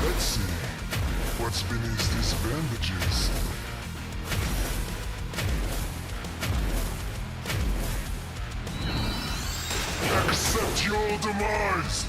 Let's see what's beneath these bandages. Accept your demise!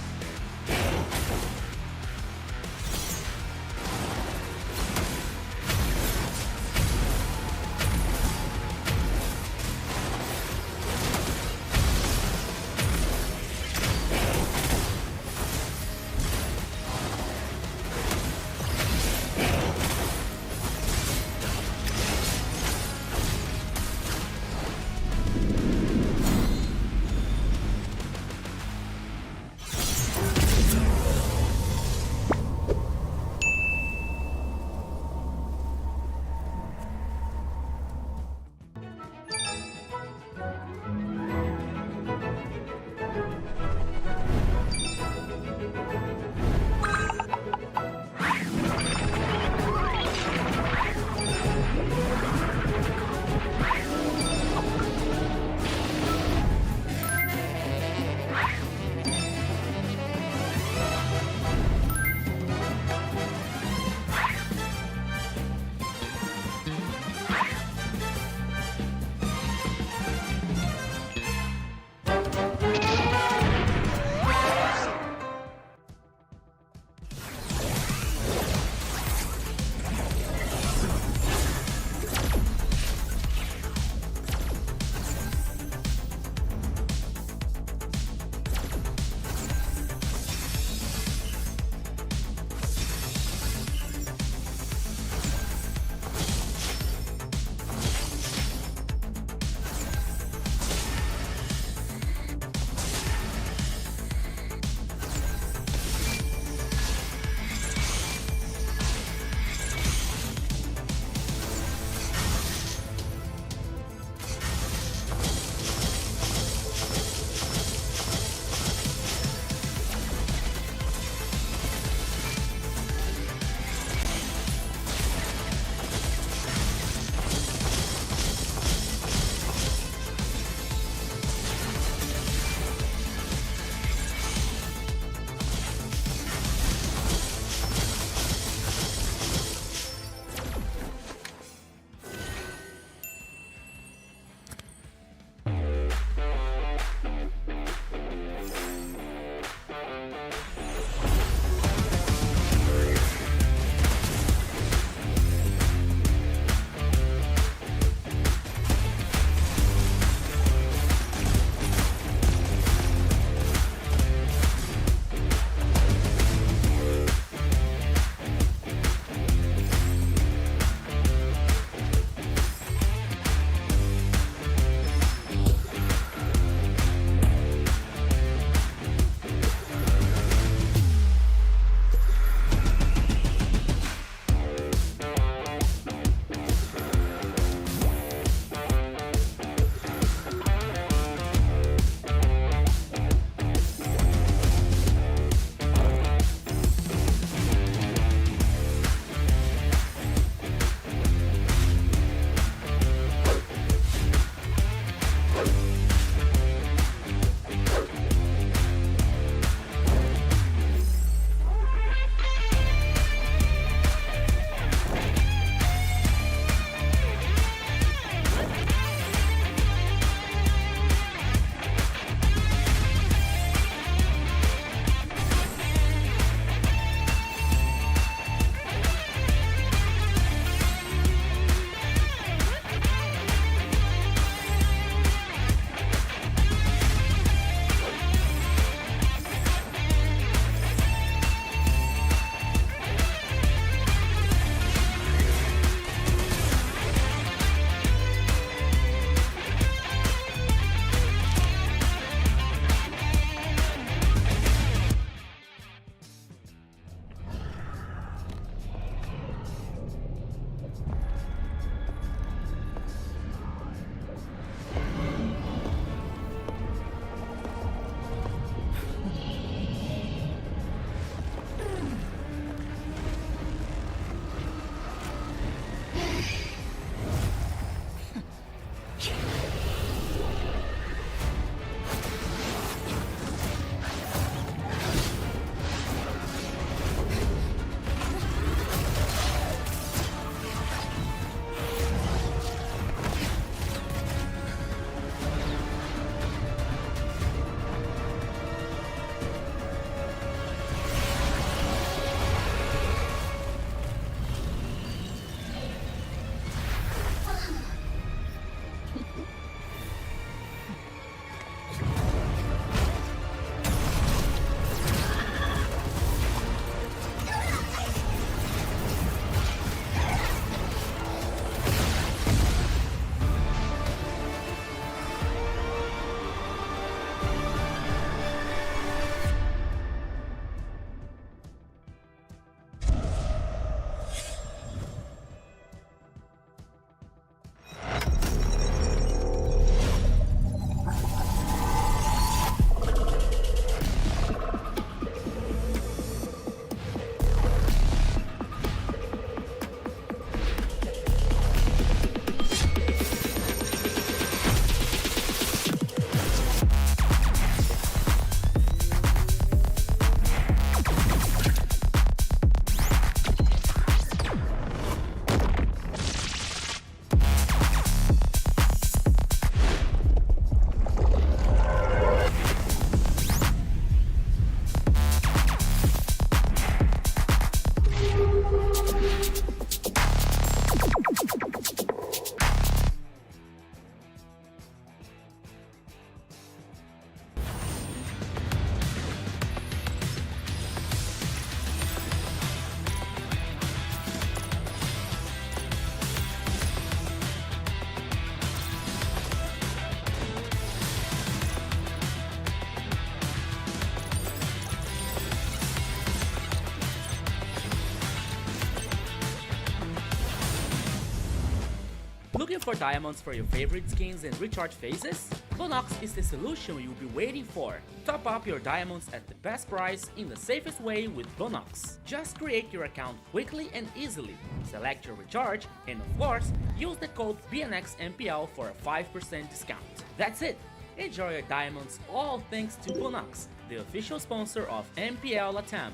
Looking for diamonds for your favorite skins and recharge phases? Bonox is the solution you'll be waiting for. Top up your diamonds at the best price in the safest way with Bonox. Just create your account quickly and easily, select your recharge, and of course, use the code BNXMPL for a 5% discount. That's it! Enjoy your diamonds all thanks to Bonox, the official sponsor of MPL LATAM.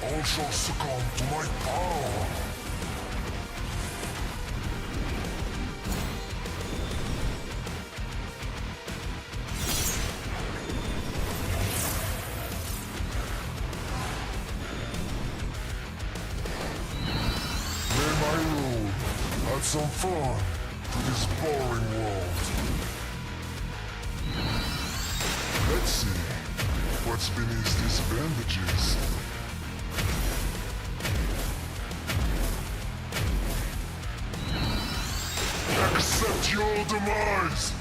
All shall succumb to my power. May my rule add some fun to this boring world. Let's see what's beneath these bandages. Accept your demise!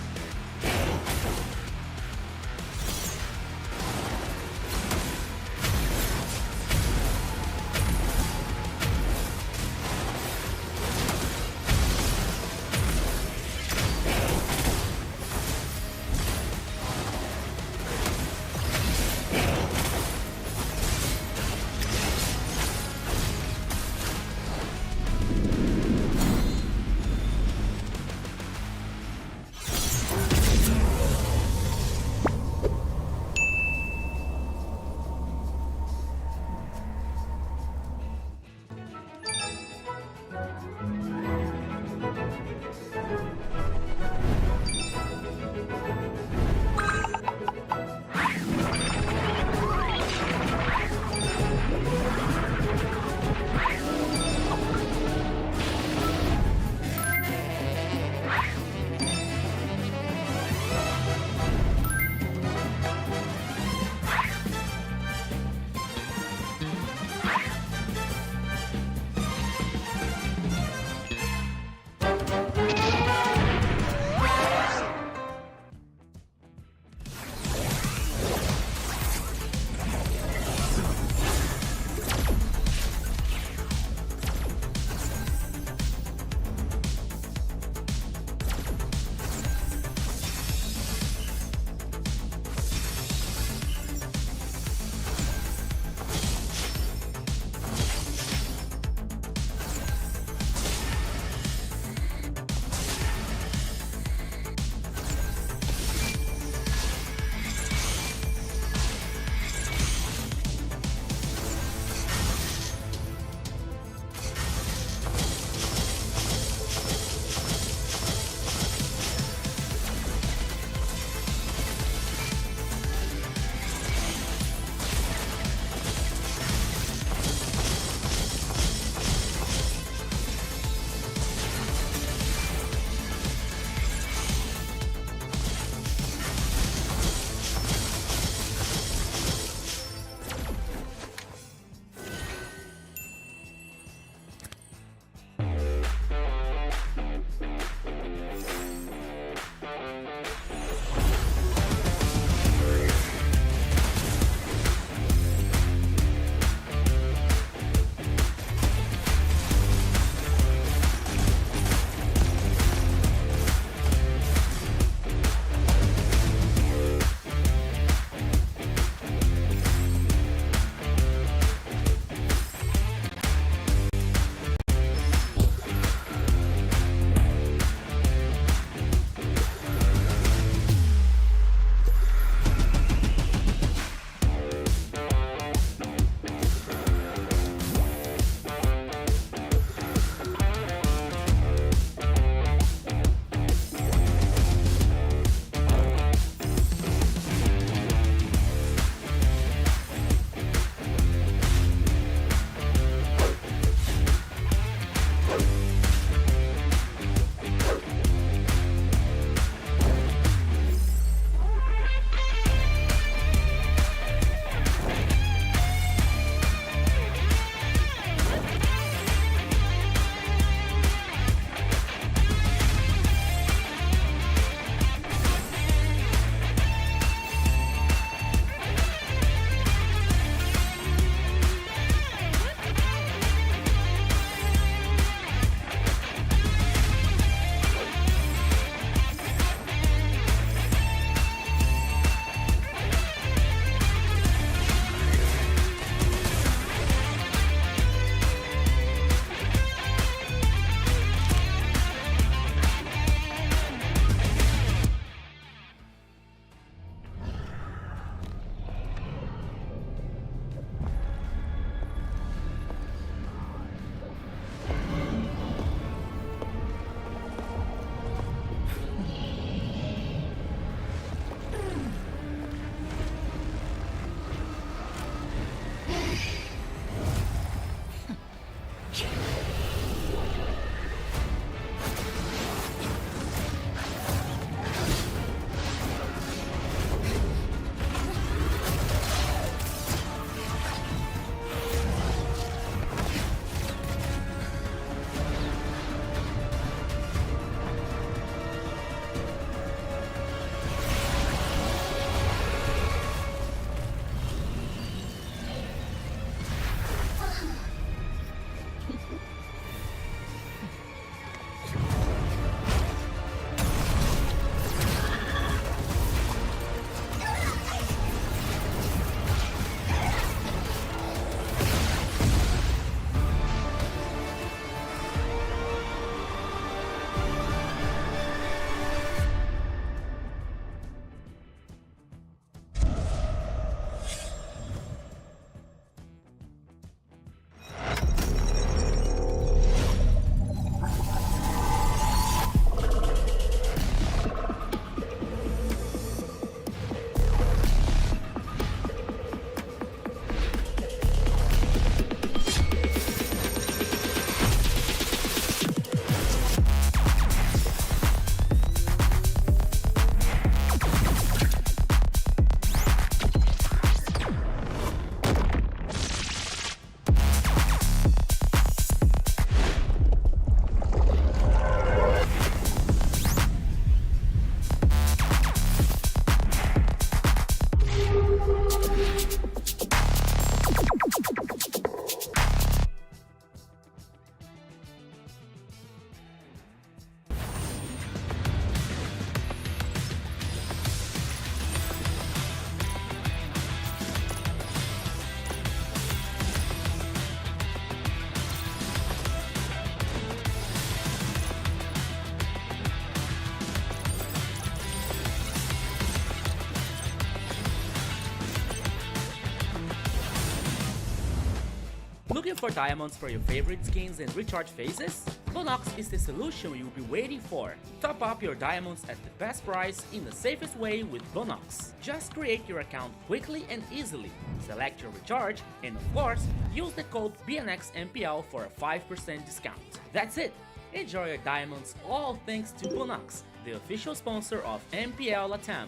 for diamonds for your favorite skins and recharge phases? Bonox is the solution you'll be waiting for. Top up your diamonds at the best price in the safest way with Bonox. Just create your account quickly and easily, select your recharge, and of course, use the code BNXMPL for a 5% discount. That's it! Enjoy your diamonds all thanks to Bonox, the official sponsor of MPL LATAM.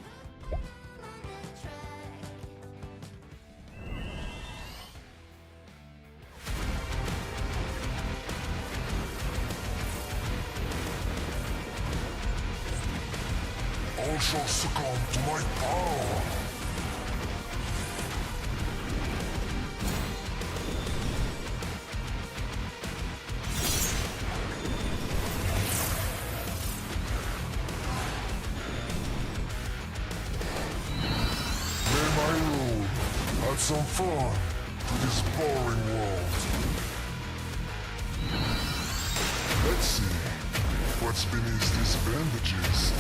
All shall succumb to my power. May my rule add some fun to this boring world. Let's see what's beneath these bandages.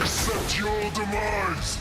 Accept your demise!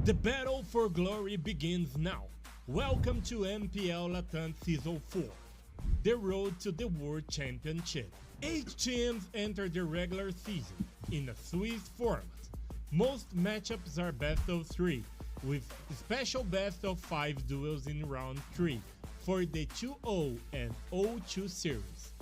The battle for glory begins now. Welcome to MPL LATAM Season 4, the road to the World Championship. 8 teams enter the regular season in a Swiss format. Most matchups are best of 3, with special best of 5 duels in round 3 for the 2-0 and 0-2 series.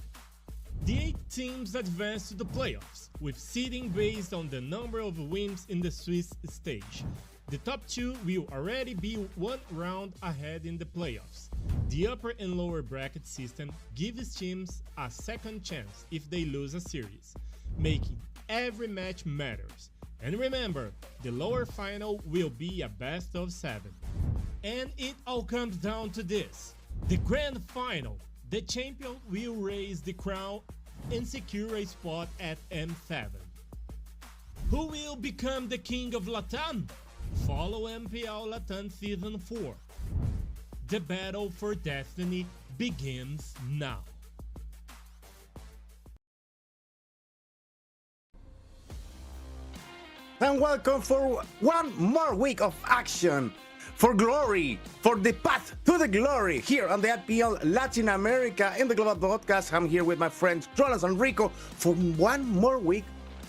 The 8 teams advance to the playoffs, with seeding based on the number of wins in the Swiss stage. The top 2 will already be 1 round ahead in the playoffs. The upper and lower bracket system gives teams a second chance if they lose a series, making every match matters. And remember, the lower final will be a best of 7. And it all comes down to this: the grand final. The champion will raise the crown and secure a spot at M7. Who will become the king of Latam? Follow MPL LATAM Season 4. The battle for destiny begins now. And welcome for one more week of action, for glory, for the path to the glory here on the MPL Latin America in the Global Podcast. I'm here with my friends Jonas and Rico for one more week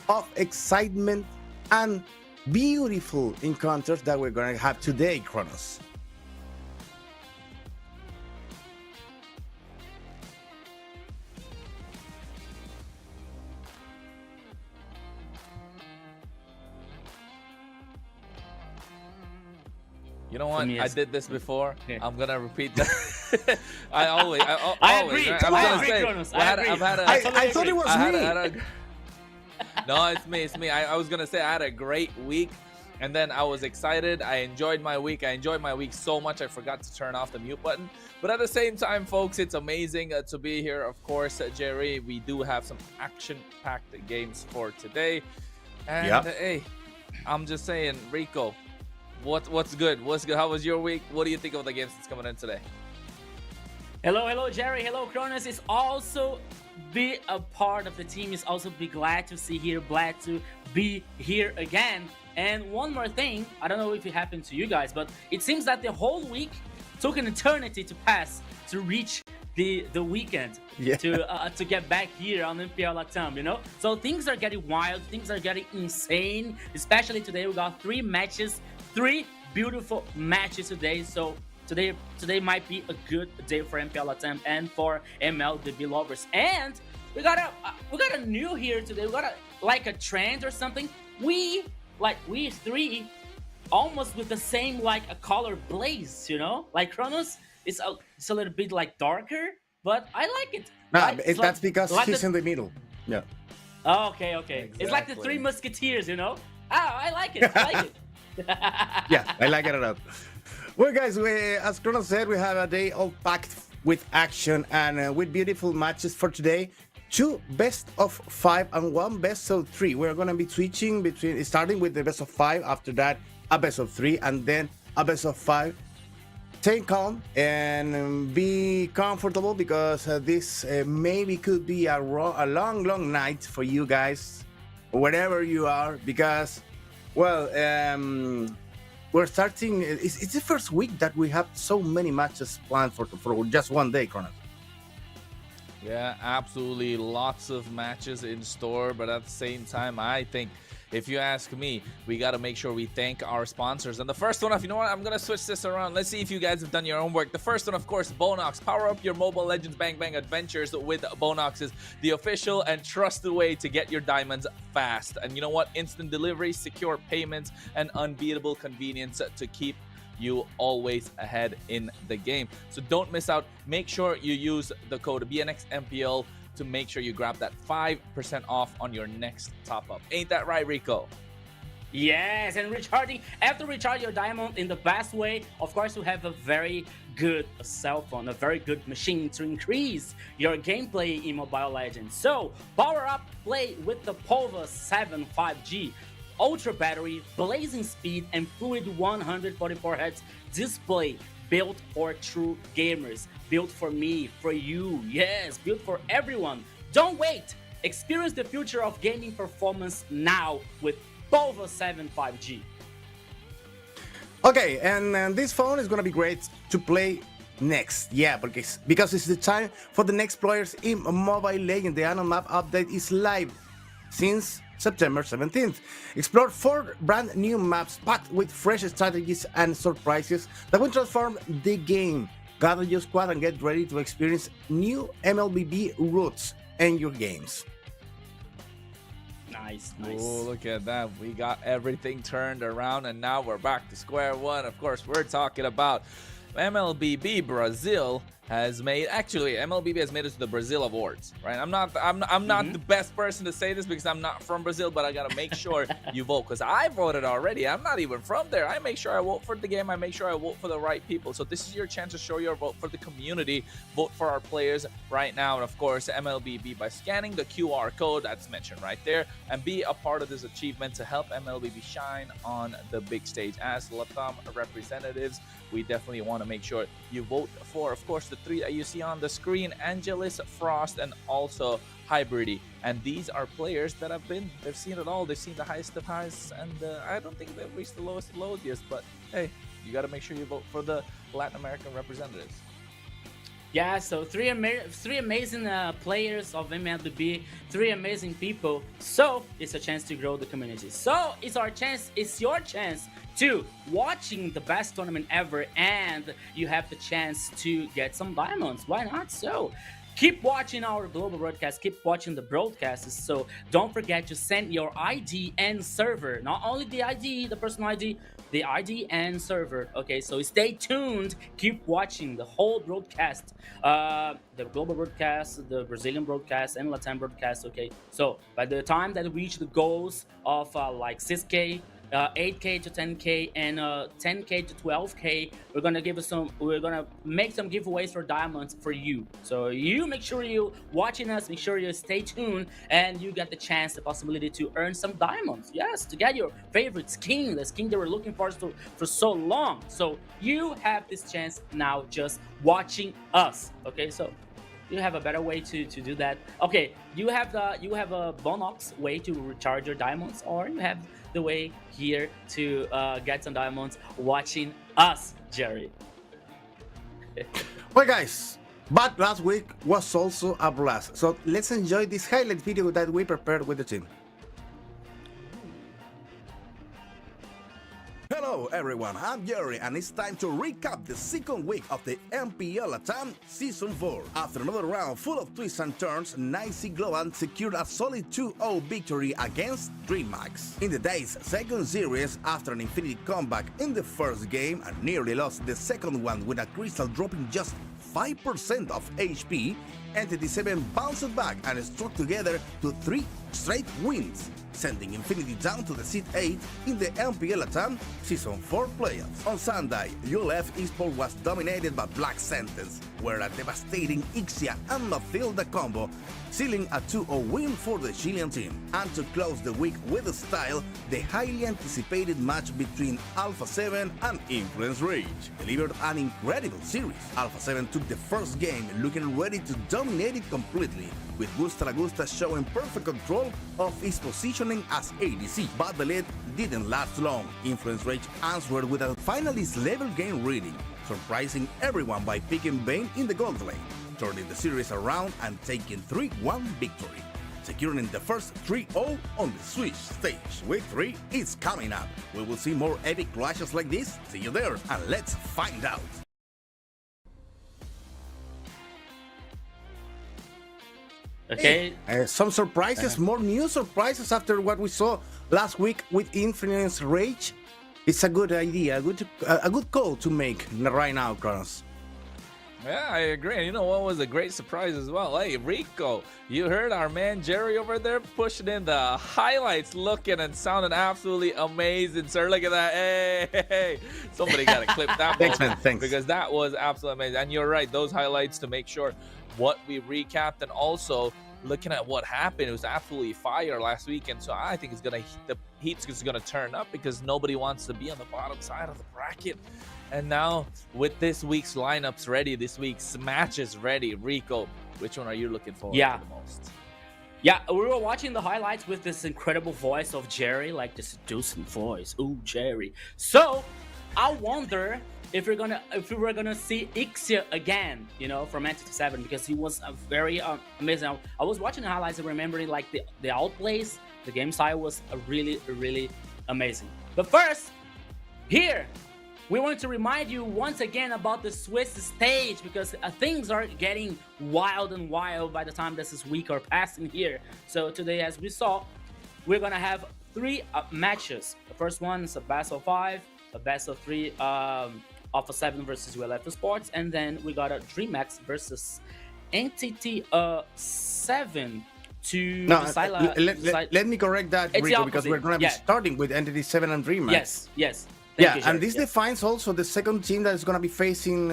of excitement and beautiful encounters that we're going to have today, Kronos. You know what? I did this before. Yeah. I'm gonna repeat that. I always. I agree. Right? I agree, Kronos. I agree. I thought it was me. No, it's me. It's me. I was gonna say I had a great week, and then I was excited. I enjoyed my week. I enjoyed my week so much I forgot to turn off the mute button. But at the same time, folks, it's amazing to be here. Of course, Jerry, we do have some action-packed games for today. And hey, I'm just saying, Rico. What's good? What's good? How was your week? What do you think of the games that's coming in today? Hello, Jerry. Hello, Kronos. It's also be a part of the team. It's also be glad to see here, glad to be here again. And one more thing, I don't know if it happened to you guys, but it seems that the whole week took an eternity to pass to reach the weekend, to get back here on MPL LATAM, you know? So things are getting wild, things are getting insane, especially today. We got 3 matches, 3 beautiful matches today. So today might be a good day for MPL LATAM and for MLBB lovers. And we got a new here today. We got a trend or something. We 3 almost with the same a color blaze, you know? Like Kronos, it's a little bit darker, but I like it. Nah, that's because he's in the middle. Yeah. Oh, okay. Exactly. It's like the 3 Musketeers, you know? I like it. Yeah, I like it a lot. Well, guys, as Kronos said, we have a day all packed with action and with beautiful matches for today. 2 best of 5 and 1 best of 3. We're going to be switching between, starting with the best of 5, after that a best of 3, and then a best of 5. Stay calm and be comfortable because this maybe could be a long night for you guys, wherever you are, because, well, we're starting. It's the first week that we have so many matches planned for just one day, Kronos. Yeah, absolutely. Lots of matches in store, but at the same time, I think if you ask me, we got to make sure we thank our sponsors. And the first one, you know what? I'm going to switch this around. Let's see if you guys have done your homework. The first one, of course, Bonox. Power up your Mobile Legends Bang Bang adventures with Bonox is the official and trusted way to get your diamonds fast. And you know what? Instant delivery, secure payments, and unbeatable convenience to keep you always ahead in the game. So don't miss out. Make sure you use the code BNXMPL to make sure you grab that 5% off on your next top up. Ain't that right, Rico? Yes, and after recharging your diamond in the best way, of course, you have a very good cell phone, a very good machine to increase your gameplay in Mobile Legends. So power up, play with the Pova 7 5G. Ultra battery, blazing speed, and fluid 144Hz display, built for true gamers, built for me, for you, yes, built for everyone. Don't wait! Experience the future of gaming performance now with Pova 7 5G. Okay, and this phone is gonna be great to play next. Yeah, because it's the time for the next players in Mobile Legends. The annual map update is live since September 17th. Explore 4 brand new maps packed with fresh strategies and surprises that will transform the game. Gather your squad and get ready to experience new MLBB routes in your games. Nice. Oh, look at that. We got everything turned around and now we're back to square one. Of course, we're talking about MLBB Brazil has made, actually MLBB has made it to the Brazil Awards, right? I'm not the best person to say this because I'm not from Brazil, but I gotta make sure you vote because I voted already. I'm not even from there. I make sure I vote for the game. I make sure I vote for the right people. So this is your chance to show your vote for the community, vote for our players right now, and of course MLBB by scanning the QR code that's mentioned right there and be a part of this achievement to help MLBB shine on the big stage. As LATAM representatives, we definitely want to make sure you vote for, of course, the 3 that you see on the screen: Angelus, Frost, and also Hybridy. And these are players that they've seen it all. They've seen the highest of highs, and I don't think they've reached the lowest of lows yet, but hey, you got to make sure you vote for the Latin American representatives. Yeah, so three amazing players of MLBB, 3 amazing people. So it's a chance to grow the community. So it's your chance to watching the best tournament ever, and you have the chance to get some diamonds. Why not? So keep watching our global broadcast, keep watching the broadcasts. So don't forget to send your ID and server. Not only the ID, the personal ID, the ID and server. Okay, so stay tuned. Keep watching the whole broadcast, the global broadcast, the Brazilian broadcast, and Latin broadcast. Okay, so by the time that we reach the goals of like 6K, 8K to 10K, and 10K to 12K, we're gonna make some giveaways for diamonds for you. So you make sure you watching us, make sure you stay tuned, and you get the chance, the possibility to earn some diamonds. Yes, to get your favorite skin, the skin they were looking for so long. So you have this chance now, just watching us. Okay, so you have a better way to do that. Okay, you have a Bonox way to recharge your diamonds, or you have the way here to get some diamonds watching us, Jerry. Well, guys, but last week was also a blast. So let's enjoy this highlight video that we prepared with the team. Hello everyone, I'm Jerry, and it's time to recap the second week of the MPL LATAM Season 4. After another round full of twists and turns, Nicey Global secured a solid 2-0 victory against DreamHack. In the day's second series, after an infinity comeback in the first game and nearly lost the second one with a crystal dropping just 5% of HP, Entity 7 bounced back and struck together to 3 straight wins, sending Infinity down to the seed 8 in the MPL LATAM Season 4 playoffs. On Sunday, ULF Esport was dominated by Black Sentence, where a devastating Ixia and Mathilda combo sealing a 2-0 win for the Chilean team. And to close the week with style, the highly anticipated match between Alpha 7 and Influence Rage delivered an incredible series. Alpha 7 took the first game looking ready to dominate it completely, with Gusta La Gusta showing perfect control of his positioning as ADC. But the lead didn't last long. Influence Rage answered with a finalist level game reading, surprising everyone by picking Bane in the gold lane, turning the series around and taking 3-1 victory, securing the first 3-0 on the Swiss stage. Week 3 is coming up. We will see more epic clashes like this. See you there, and let's find out. Okay. Some surprises, more new surprises after what we saw last week with Influence Rage. It's a good idea, a good call to make right now, Kronos. Yeah, I agree. And you know what was a great surprise as well? Hey, Rico, you heard our man Jerry over there pushing in the highlights, looking and sounding absolutely amazing, sir. Look at that. Hey. Somebody got to clip that. Thanks, man. Thanks. Because that was absolutely amazing. And you're right, those highlights to make sure what we recapped, and also looking at what happened, it was absolutely fire last weekend. So I think the heat's just gonna turn up because nobody wants to be on the bottom side of the bracket. And now with this week's lineups ready, this week's matches ready, Rico, which one are you looking forward to the most? Yeah, we were watching the highlights with this incredible voice of Jerry, like the seducing voice. Ooh, Jerry. So I wonder if we were gonna see Ixia again, you know, from Entity 7, because he was a very amazing. I was watching the highlights and remembering like the outplays, the game style was really amazing. But first, here we want to remind you once again about the Swiss stage, because things are getting wild and wild by the time this week are passing here. So today, as we saw, we're gonna have 3 matches. The first one is a best of 5, a best of 3 Alpha 7 versus ULF Sports, and then we got a DreamHack versus Entity 7 to No, decide. let me correct that, It's the Rico, because opposite. we're going to be Yeah. starting with Entity 7 and DreamHack. Yes. Thank Yeah, you, and Jerry. this Yes. defines also the second team that is going to be facing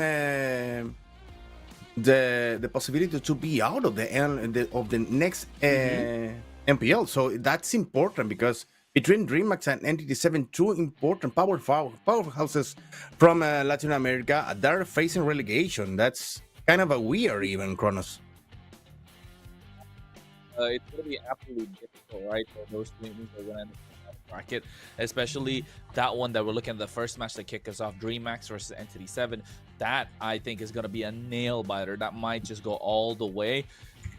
the possibility to be out of the next MPL. So that's important, because between DreamHack and Entity 7, 2 important powerhouses from Latin America, they're facing relegation. That's kind of a weird, even, Kronos. It's going to be absolutely difficult, right, for those teams that are going to end up in that bracket, especially that one that we're looking at, the first match that kick us off, DreamHack versus Entity 7. That, I think, is going to be a nail-biter. That might just go all the way,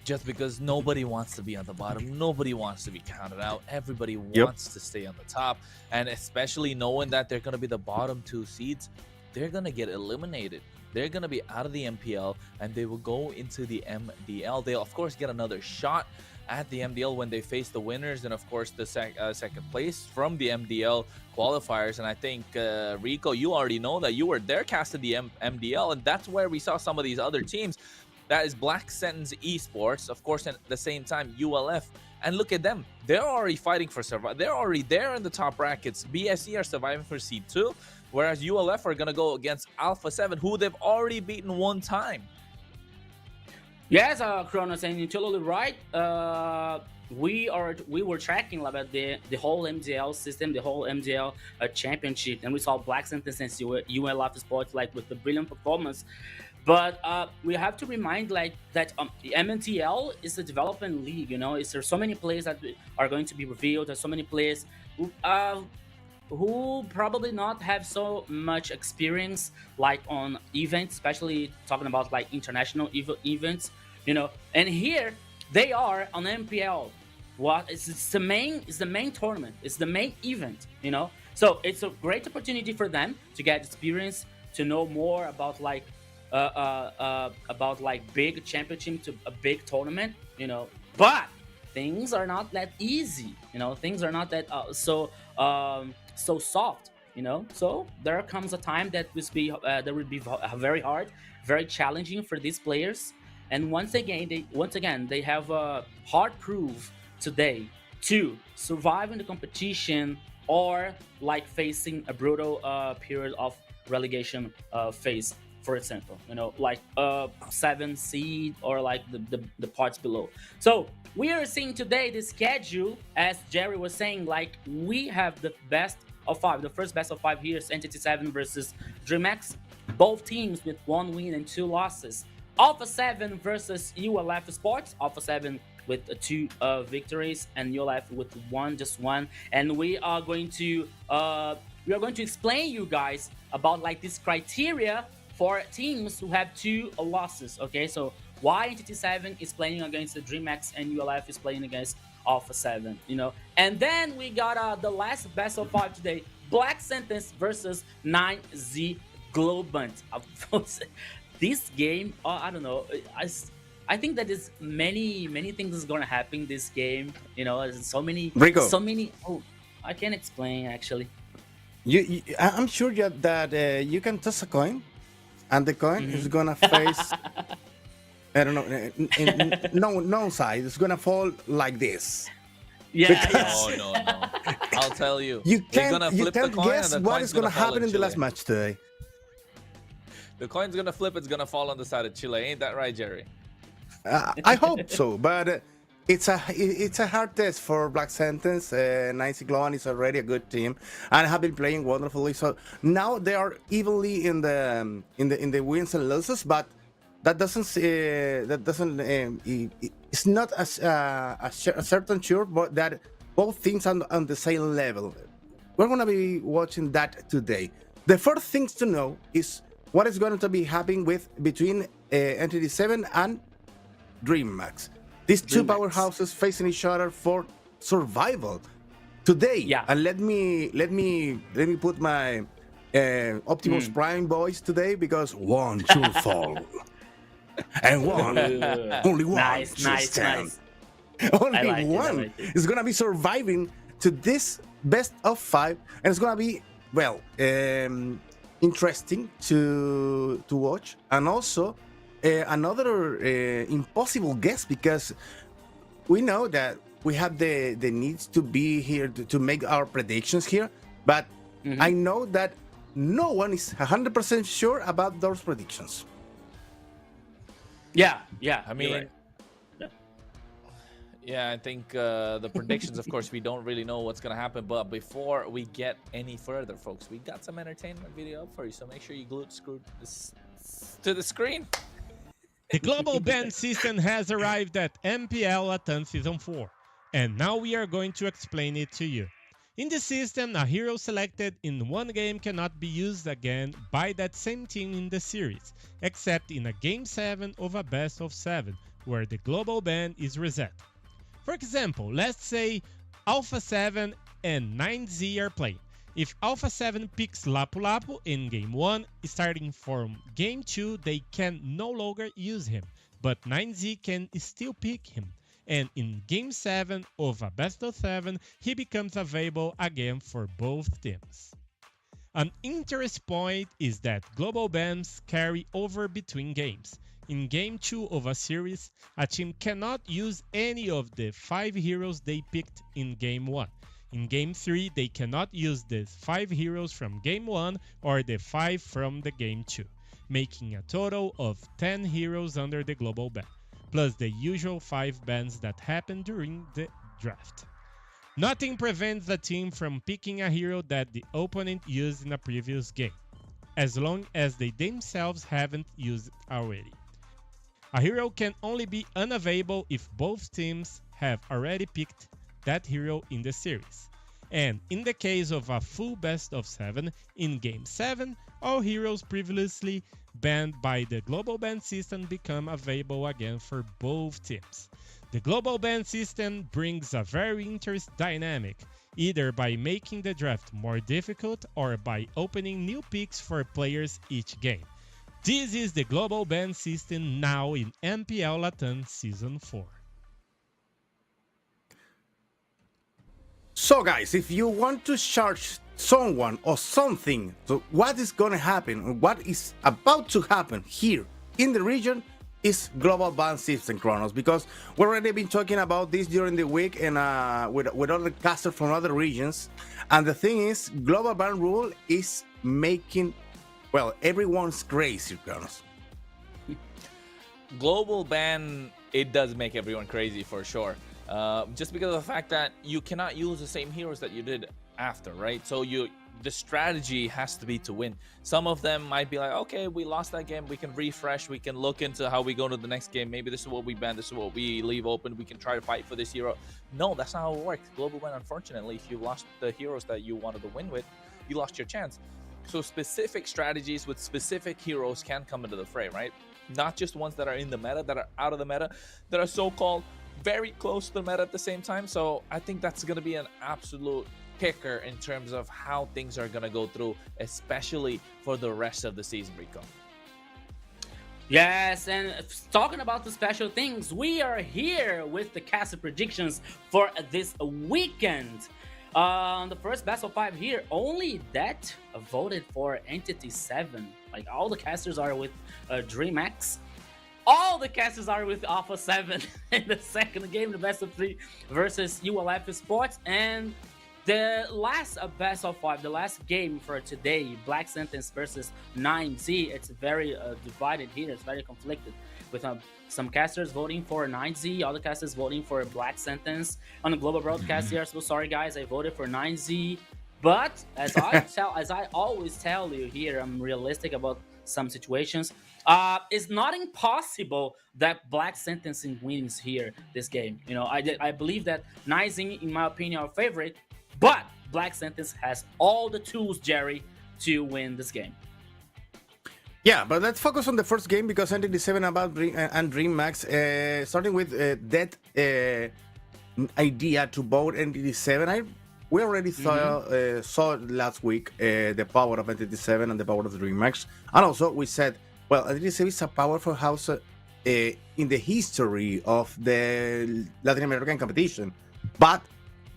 just because nobody wants to be on the bottom. Nobody wants to be counted out. Everybody wants to stay on the top, and especially knowing that they're going to be the bottom 2 seeds, they're going to get eliminated. They're going to be out of the MPL, and they will go into the MDL. They'll, of course, get another shot at the MDL when they face the winners, and, of course, the second place from the MDL qualifiers. And I think, Rico, you already know that you were there casting the MDL, and that's where we saw some of these other teams. That is Black Sentence Esports, of course, at the same time, ULF. And look at them. They're already fighting for survival. They're already there in the top brackets. BSE are surviving for Seed 2. Whereas ULF are going to go against Alpha 7, who they've already beaten 1 time. Yes, Kronos, and you're totally right. We were tracking about the whole MDL system, the whole MDL championship, and we saw Black Sentence and ULF Sports like with the brilliant performance. But we have to remind like that the MNTL is a development league. You know, there's so many players that are going to be revealed. There's so many players who probably not have so much experience like on events, especially talking about like international events, you know. And here they are on MPL. It's the main tournament, it's the main event, you know. So it's a great opportunity for them to get experience, to know more about like big championship to a big tournament, you know. But things are not that easy, you know. Things are not that so soft, you know. So there comes a time that will be very hard, very challenging for these players. And once again they have a hard proof today to survive in the competition, or like facing a brutal period of relegation phase, for example, you know, like 7 seed or like the parts below. So we are seeing today the schedule, as Jerry was saying, like we have the best of 5. The first best of 5 here is Entity 7 versus DreamHack. Both teams with 1 win and 2 losses. Alpha 7 versus ULF Sports. Alpha 7 with 2 victories, and ULF with just one. And we are going to explain you guys about like this criteria for teams who have 2 losses. Okay, so why Entity 7 is playing against the DreamHack and ULF is playing against Alpha 7, you know. And then we got the last best of 5 today, Black Sentence versus 9Z Globant. This game, I don't know, I think that is many things is gonna happen this game, you know. There's so many I can't explain actually. I'm sure that you can toss a coin, and the coin is gonna face I don't know, no side. It's gonna fall like this. Yeah. No. I'll tell you. You They're can't, gonna you flip the can't coin, guess and the what coin's is gonna fall happen in the Chile. last match today. The coin's gonna flip. It's gonna fall on the side of Chile. Ain't that right, Jerry? I hope so, but it's a hard test for Black Sentence. Nancy Glowan is already a good team and have been playing wonderfully. So now they are evenly in the wins and losses, but that doesn't it's not a certain sure, but that both teams are on the same level. We're gonna be watching that today. The first things to know is what is going to be happening with between Entity 7 and DreamHack. These two DreamHack. powerhouses facing each other for survival today. Yeah. And let me put my Optimus Prime voice today, because one should fall and one, only one should stand. Only I like one it. is gonna be surviving to this best of 5, and it's gonna be, well, interesting to watch, and also another impossible guess, because we know that we have the needs to be here to make our predictions here, but I know that no one is 100% sure about those predictions. Yeah. I mean, you're right. yeah, I think the predictions, of course, we don't really know what's going to happen. But before we get any further, folks, we got some entertainment video up for you. So make sure you glue this to the screen. The global ban system has arrived at MPL LATAM Season 4, and now we are going to explain it to you. In the system, a hero selected in one game cannot be used again by that same team in the series, except in a Game 7 of a Best of 7, where the global ban is reset. For example, let's say Alpha 7 and 9Z are playing. If Alpha 7 picks Lapu Lapu in Game 1, starting from Game 2 they can no longer use him, but 9Z can still pick him. And in Game 7 of a Best of 7, he becomes available again for both teams. An interest point is that global bans carry over between games. In Game 2 of a series, a team cannot use any of the 5 heroes they picked in Game 1. In Game 3, they cannot use the 5 heroes from Game 1 or the 5 from the Game 2, making a total of 10 heroes under the global ban, plus the usual 5 bans that happen during the draft. Nothing prevents the team from picking a hero that the opponent used in a previous game, as long as they themselves haven't used it already. A hero can only be unavailable if both teams have already picked that hero in the series. And in the case of a full best of 7, in Game 7, all heroes previously banned by the global ban system become available again for both teams. The global ban system brings a very interesting dynamic, either by making the draft more difficult or by opening new picks for players each game. This is the global ban system now in MPL LATAM Season 4. So guys, if you want to charge someone or something, so what is going to happen, what is about to happen here in the region is global ban system, Kronos, because we've already been talking about this during the week and with other casters from other regions, and the thing is, global ban rule is making, well, everyone's crazy, Kronos. Global ban, it does make everyone crazy for sure. Just because of the fact that you cannot use the same heroes that you did after, right? So the strategy has to be to win. Some of them might be like, okay, we lost that game, we can refresh, we can look into how we go to the next game. Maybe this is what we ban, this is what we leave open, we can try to fight for this hero. No, that's not how it works. Global ban, unfortunately, if you lost the heroes that you wanted to win with, you lost your chance. So specific strategies with specific heroes can come into the fray, right? Not just ones that are in the meta, that are out of the meta, that are so-called very close to the meta at the same time. So I think that's going to be an absolute kicker in terms of how things are going to go through, especially for the rest of the season, Rico. Yes, and talking about the special things, we are here with the caster predictions for this weekend. The first best of 5 here, only that voted for Entity 7. Like, all the casters are with DreamHack. All the casters are with Alpha 7 in the second game, the best of 3 versus ULF Sports. And the last best of 5, the last game for today, Black Sentence versus 9Z. It's very divided here. It's very conflicted with some casters voting for 9Z, other casters voting for Black Sentence. On the global broadcast here, so sorry guys, I voted for 9Z. But as I always tell you here, I'm realistic about some situations. It's not impossible that Black Sentencing wins here this game. You know, I believe that 9Z, in my opinion, are favorite, but Black Sentence has all the tools, Jerry, to win this game. Yeah, but let's focus on the first game because Entity 7 and DreamHack, starting with that idea to vote Entity 7. We already saw last week the power of Entity 7 and the power of DreamHack. And also we said, well, Entity 7 is a powerful house in the history of the Latin American competition. But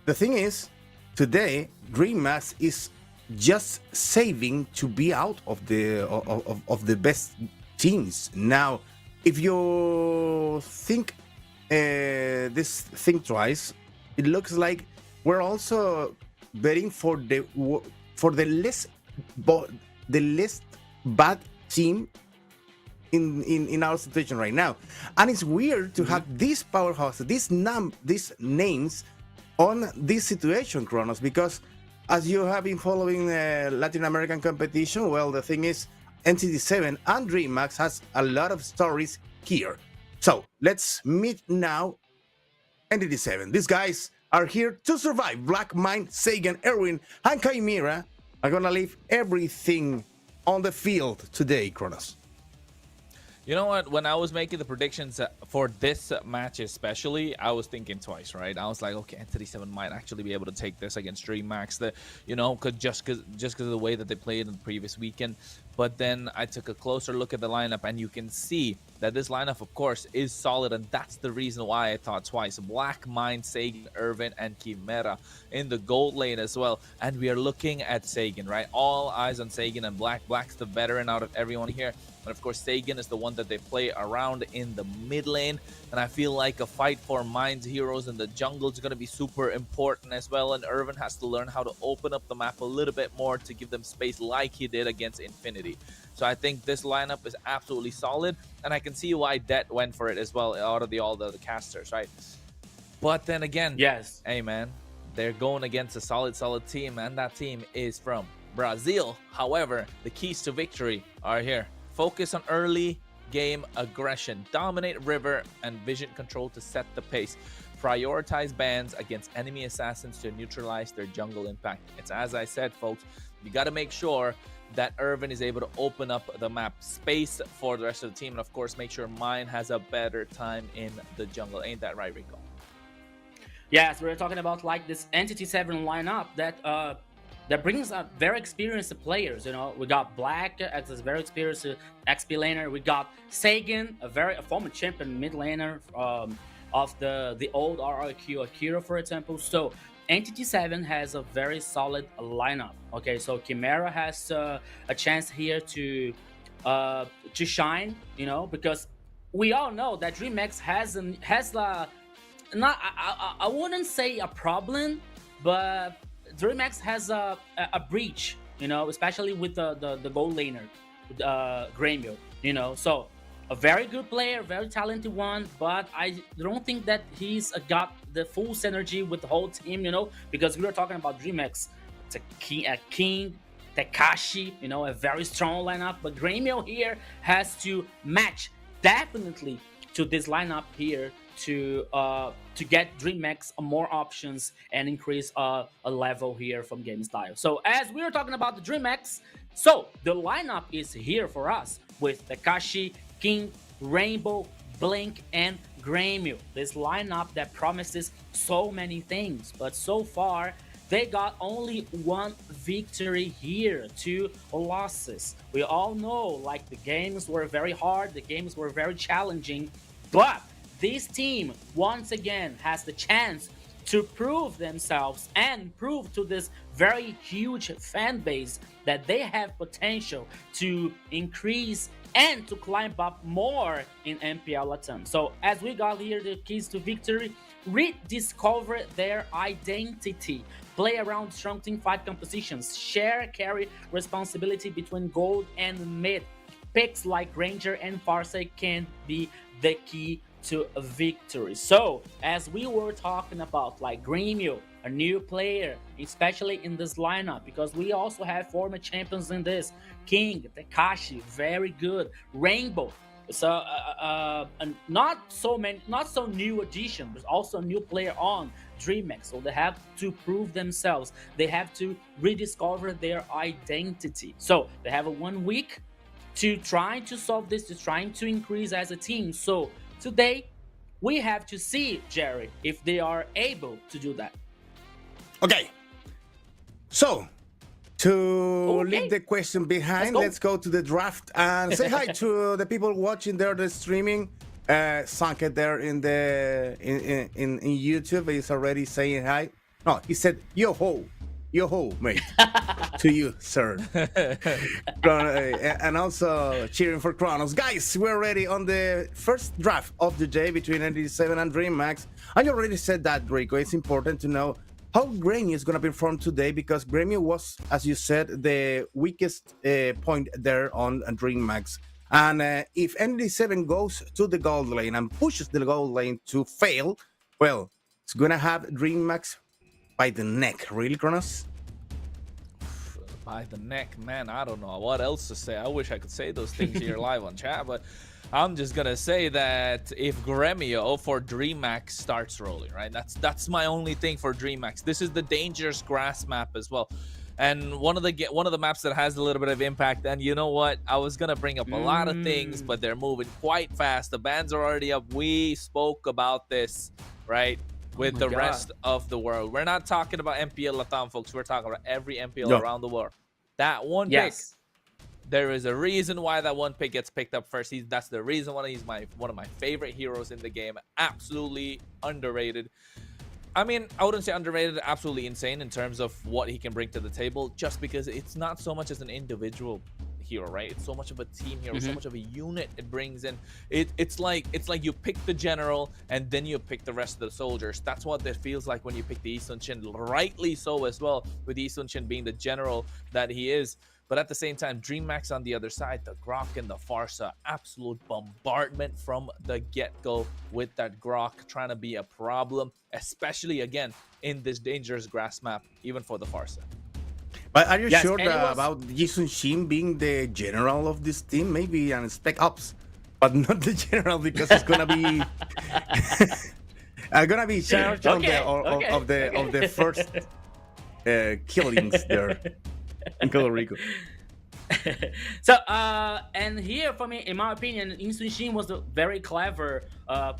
the thing is, today, DreamHack is just saving to be out of the best teams. Now, if you think this thing twice, it looks like we're also betting for the less bad team in our situation right now. And it's weird to have this powerhouse, these names on this situation, Kronos, because as you have been following Latin American competition, well, the thing is, NCT7 and DreamHack has a lot of stories here. So let's meet now NCT7. These guys are here to survive. Black Mind, Sagan, Erwin, and Chimera are gonna leave everything on the field today, Kronos. You know what? When I was making the predictions for this match especially, I was thinking twice, right? I was like, okay, Entity 7 might actually be able to take this against DreamHack, just because of the way that they played in the previous weekend. But then I took a closer look at the lineup, and you can see that this lineup, of course, is solid, and that's the reason why I thought twice. Black Mind, Sagan, Irvin, and Chimera in the gold lane as well. And we are looking at Sagan, right? All eyes on Sagan and Black. Black's the veteran out of everyone here. And of course, Sagan is the one that they play around in the mid lane. And I feel like a fight for Mind's heroes in the jungle is going to be super important as well. And Irvin has to learn how to open up the map a little bit more to give them space like he did against Infinity. So I think this lineup is absolutely solid. And I can see why Det went for it as well out of all the casters, right? But then again, yes, hey man, they're going against a solid team. And that team is from Brazil. However, the keys to victory are here. Focus on early game aggression, dominate river and vision control to set the pace, prioritize bans against enemy assassins to neutralize their jungle impact. It's as I said, folks, you got to make sure that Irvin is able to open up the map space for the rest of the team, and of course make sure Mine has a better time in the jungle. Ain't that right, Rico? Yes, we're talking about like this Entity 7 lineup that brings up very experienced players. You know, we got Black as a very experienced XP laner. We got Sagan, a former champion mid laner of the old RRQ Akira, for example. So Entity 7 has a very solid lineup. Okay, so Chimera has a chance here to shine. You know, because we all know that DreamHack has not I wouldn't say a problem, but DreamHack has a breach, you know, especially with the gold laner, Grêmio, you know. So a very good player, very talented one, but I don't think that he's got the full synergy with the whole team, you know, because we were talking about DreamHack. It's a King, Tekashi, you know, a very strong lineup, but Grêmio here has to match definitely to this lineup here to get DreamHack more options and increase a level here from game style. So as we were talking about the DreamHack, so the lineup is here for us with Tekashi, King, Rainbow, Blink, and Grêmio. This lineup that promises so many things, but so far they got only one victory here, 2 losses. We all know, like, the games were very hard, the games were very challenging, but this team, once again, has the chance to prove themselves and prove to this very huge fan base that they have potential to increase and to climb up more in MPL LATAM. So as we got here the keys to victory, rediscover their identity, play around strong team fight compositions, share carry responsibility between gold and mid. Picks like Ranger and Farsight can be the key to a victory. So as we were talking about, like, Grêmio, a new player, especially in this lineup, because we also have former champions in this. King, Tekashi, very good. Rainbow, So not so many, not so new addition, but also new player on DreamHack. So they have to prove themselves. They have to rediscover their identity. So they have a 1 week to try to solve this, to trying to increase as a team. So today we have to see, Jerry, if they are able to do that. Okay. So, to Okay. leave the question behind, Let's go. let's go to the draft and say hi to the people watching there, the streaming. Sanket there in the in YouTube is already saying hi. No, he said yo ho, mate, to you, sir. And also cheering for Kronos. Guys, we're already on the first draft of the day between ND7 and DreamHack. And you already said that, Rico. It's important to know how Grammy is going to perform today, because Grammy was, as you said, the weakest point there on DreamHack. And if ND7 goes to the gold lane and pushes the gold lane to fail, well, it's going to have DreamHack by the neck. Really, Kronos? By the neck, man. I don't know what else to say. I wish I could say those things here live on chat, but I'm just gonna say that if Gremio for DreamHack starts rolling, right? That's my only thing for DreamHack. This is the dangerous grass map as well, and one of the maps that has a little bit of impact. And you know what? I was gonna bring up a lot of things, but they're moving quite fast. The bans are already up. We spoke about this, right? With the rest of the world. We're not talking about MPL LATAM, folks. We're talking about every MPL around the world. That one pick, there is a reason why that one pick gets picked up first. That's the reason why he's one of my favorite heroes in the game. Absolutely underrated. I mean, I wouldn't say underrated, absolutely insane in terms of what he can bring to the table, just because it's not so much as an individual hero, right? It's so much of a team hero, so much of a unit it brings in. It's like you pick the general and then you pick the rest of the soldiers. That's what it feels like when you pick the Yi Sun-shin, rightly so as well, with Yi Sun-shin being the general that he is. But at the same time, DreamHack on the other side, the Grok and the Farsa, absolute bombardment from the get-go with that Grok trying to be a problem, especially again in this dangerous grass map, even for the Farsa. But are you sure about Yi Sun-shin being the general of this team? Maybe an Spec Ops, but not the general, because it's gonna be gonna be charged of the first killings there in Puerto Rico. So and here for me, in my opinion, Yi Sun-shin was a very clever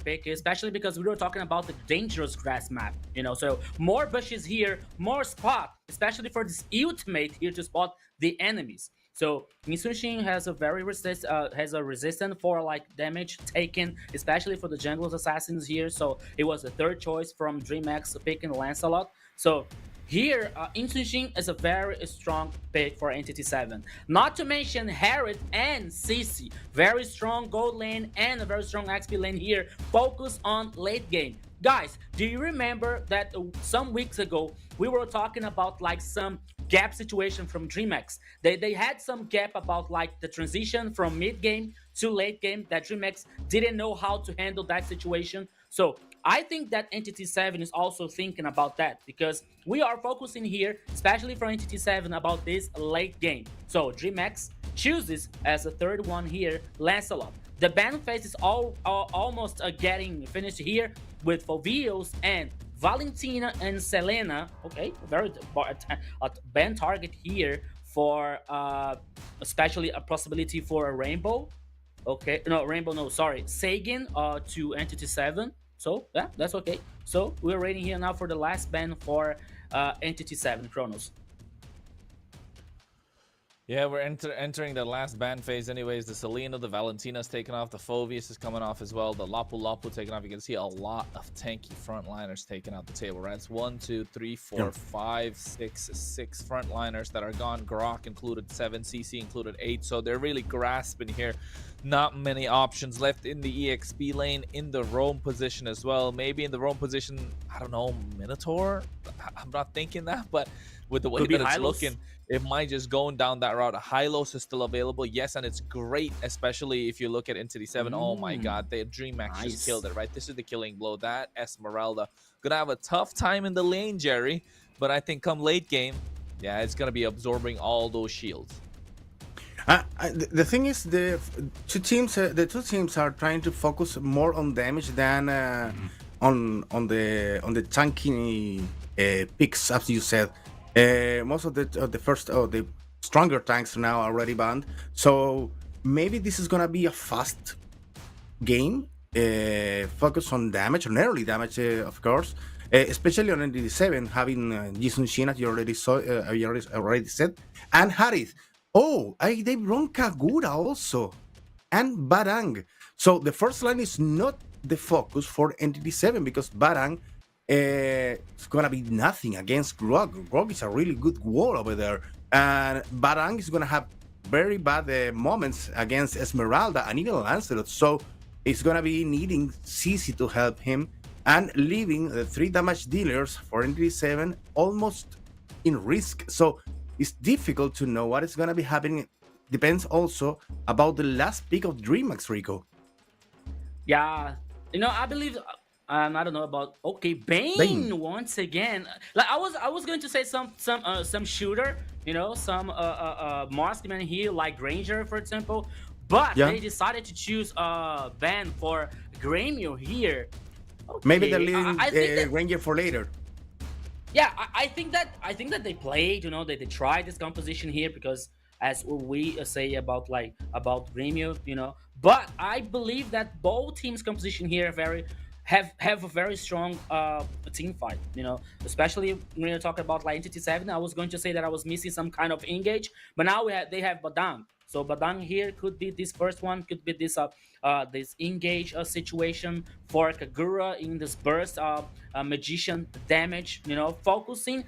pick, especially because we were talking about the dangerous grass map, you know. So more bushes here, more spot, especially for this ultimate here to spot the enemies. So Yi Sun-shin has a very resistance for like damage taken, especially for the jungle's assassins here. So it was the third choice from DreamHack picking Lancelot. So here, Yi Sun-shin is a very strong pick for Entity 7. Not to mention Harriet and Sisi. Very strong gold lane and a very strong XP lane here. Focus on late game. Guys, do you remember that some weeks ago, we were talking about like some gap situation from DreamHack? They had some gap about like the transition from mid game to late game, that DreamHack didn't know how to handle that situation. So I think that Entity 7 is also thinking about that, because we are focusing here, especially for Entity 7, about this late game. So DreamHack chooses as a third one here, Lancelot. The ban phase is almost getting finished here with Fovios and Valentina and Selena. Okay, very ban target here for especially a possibility for a Rainbow. Okay, no, Rainbow, no, sorry, Sagan to Entity 7. So yeah, that's okay. So we're waiting here now for the last ban for Entity 7, Kronos. Yeah, we're entering the last ban phase anyways. The Selena, the Valentina's taken off. The Phoveus is coming off as well. The Lapu Lapu taken off. You can see a lot of tanky frontliners taken out the table, right? It's 1, 2, 3, 4, 5, 6 frontliners that are gone. Grok included 7, CC included 8. So they're really grasping here. Not many options left in the EXP lane, in the roam position as well. Maybe in the roam position, I don't know, Minotaur? I'm not thinking that, but with the way that it's looking, it might just going down that route. Hylos is still available, yes, and it's great, especially if you look at Entity 7. Oh my god, the DreamHack just killed it, right? This is the killing blow. That Esmeralda gonna have a tough time in the lane, Jerry, but I think come late game, yeah, it's gonna be absorbing all those shields. The thing is, the two teams are trying to focus more on damage than on the tanky picks, as you said. Most of the stronger tanks now are already banned, so maybe this is gonna be a fast game, focus on damage, on early damage, of course, especially on NDD7, having Jisun Shin, as you already saw, you already said, and Harith. Oh, they run Kagura also, and Barang. So the first line is not the focus for NDD7 because Barang is gonna be nothing against Grog. Grog is a really good wall over there, and Barang is gonna have very bad moments against Esmeralda and even Lancelot. So it's gonna be needing CC to help him and leaving the 3 damage dealers for ND7 almost in risk. So it's difficult to know what is gonna be happening. Depends also about the last pick of DreamHack, Rico. Yeah, I believe. I don't know about Bane once again. Like I was going to say some shooter, some marksman here like Granger for example, but they decided to choose Bane for Gremio here. Maybe they're leaving Granger for later. Yeah, I think that they played, they tried this composition here because as we say about Gremio, but I believe that both teams' composition here have a very strong team fight, especially when you're talking about Entity 7. I was going to say that I was missing some kind of engage, but now they have Badang. So Badang here could be this first one, could be this this engage situation for Kagura in this burst magician damage, focusing.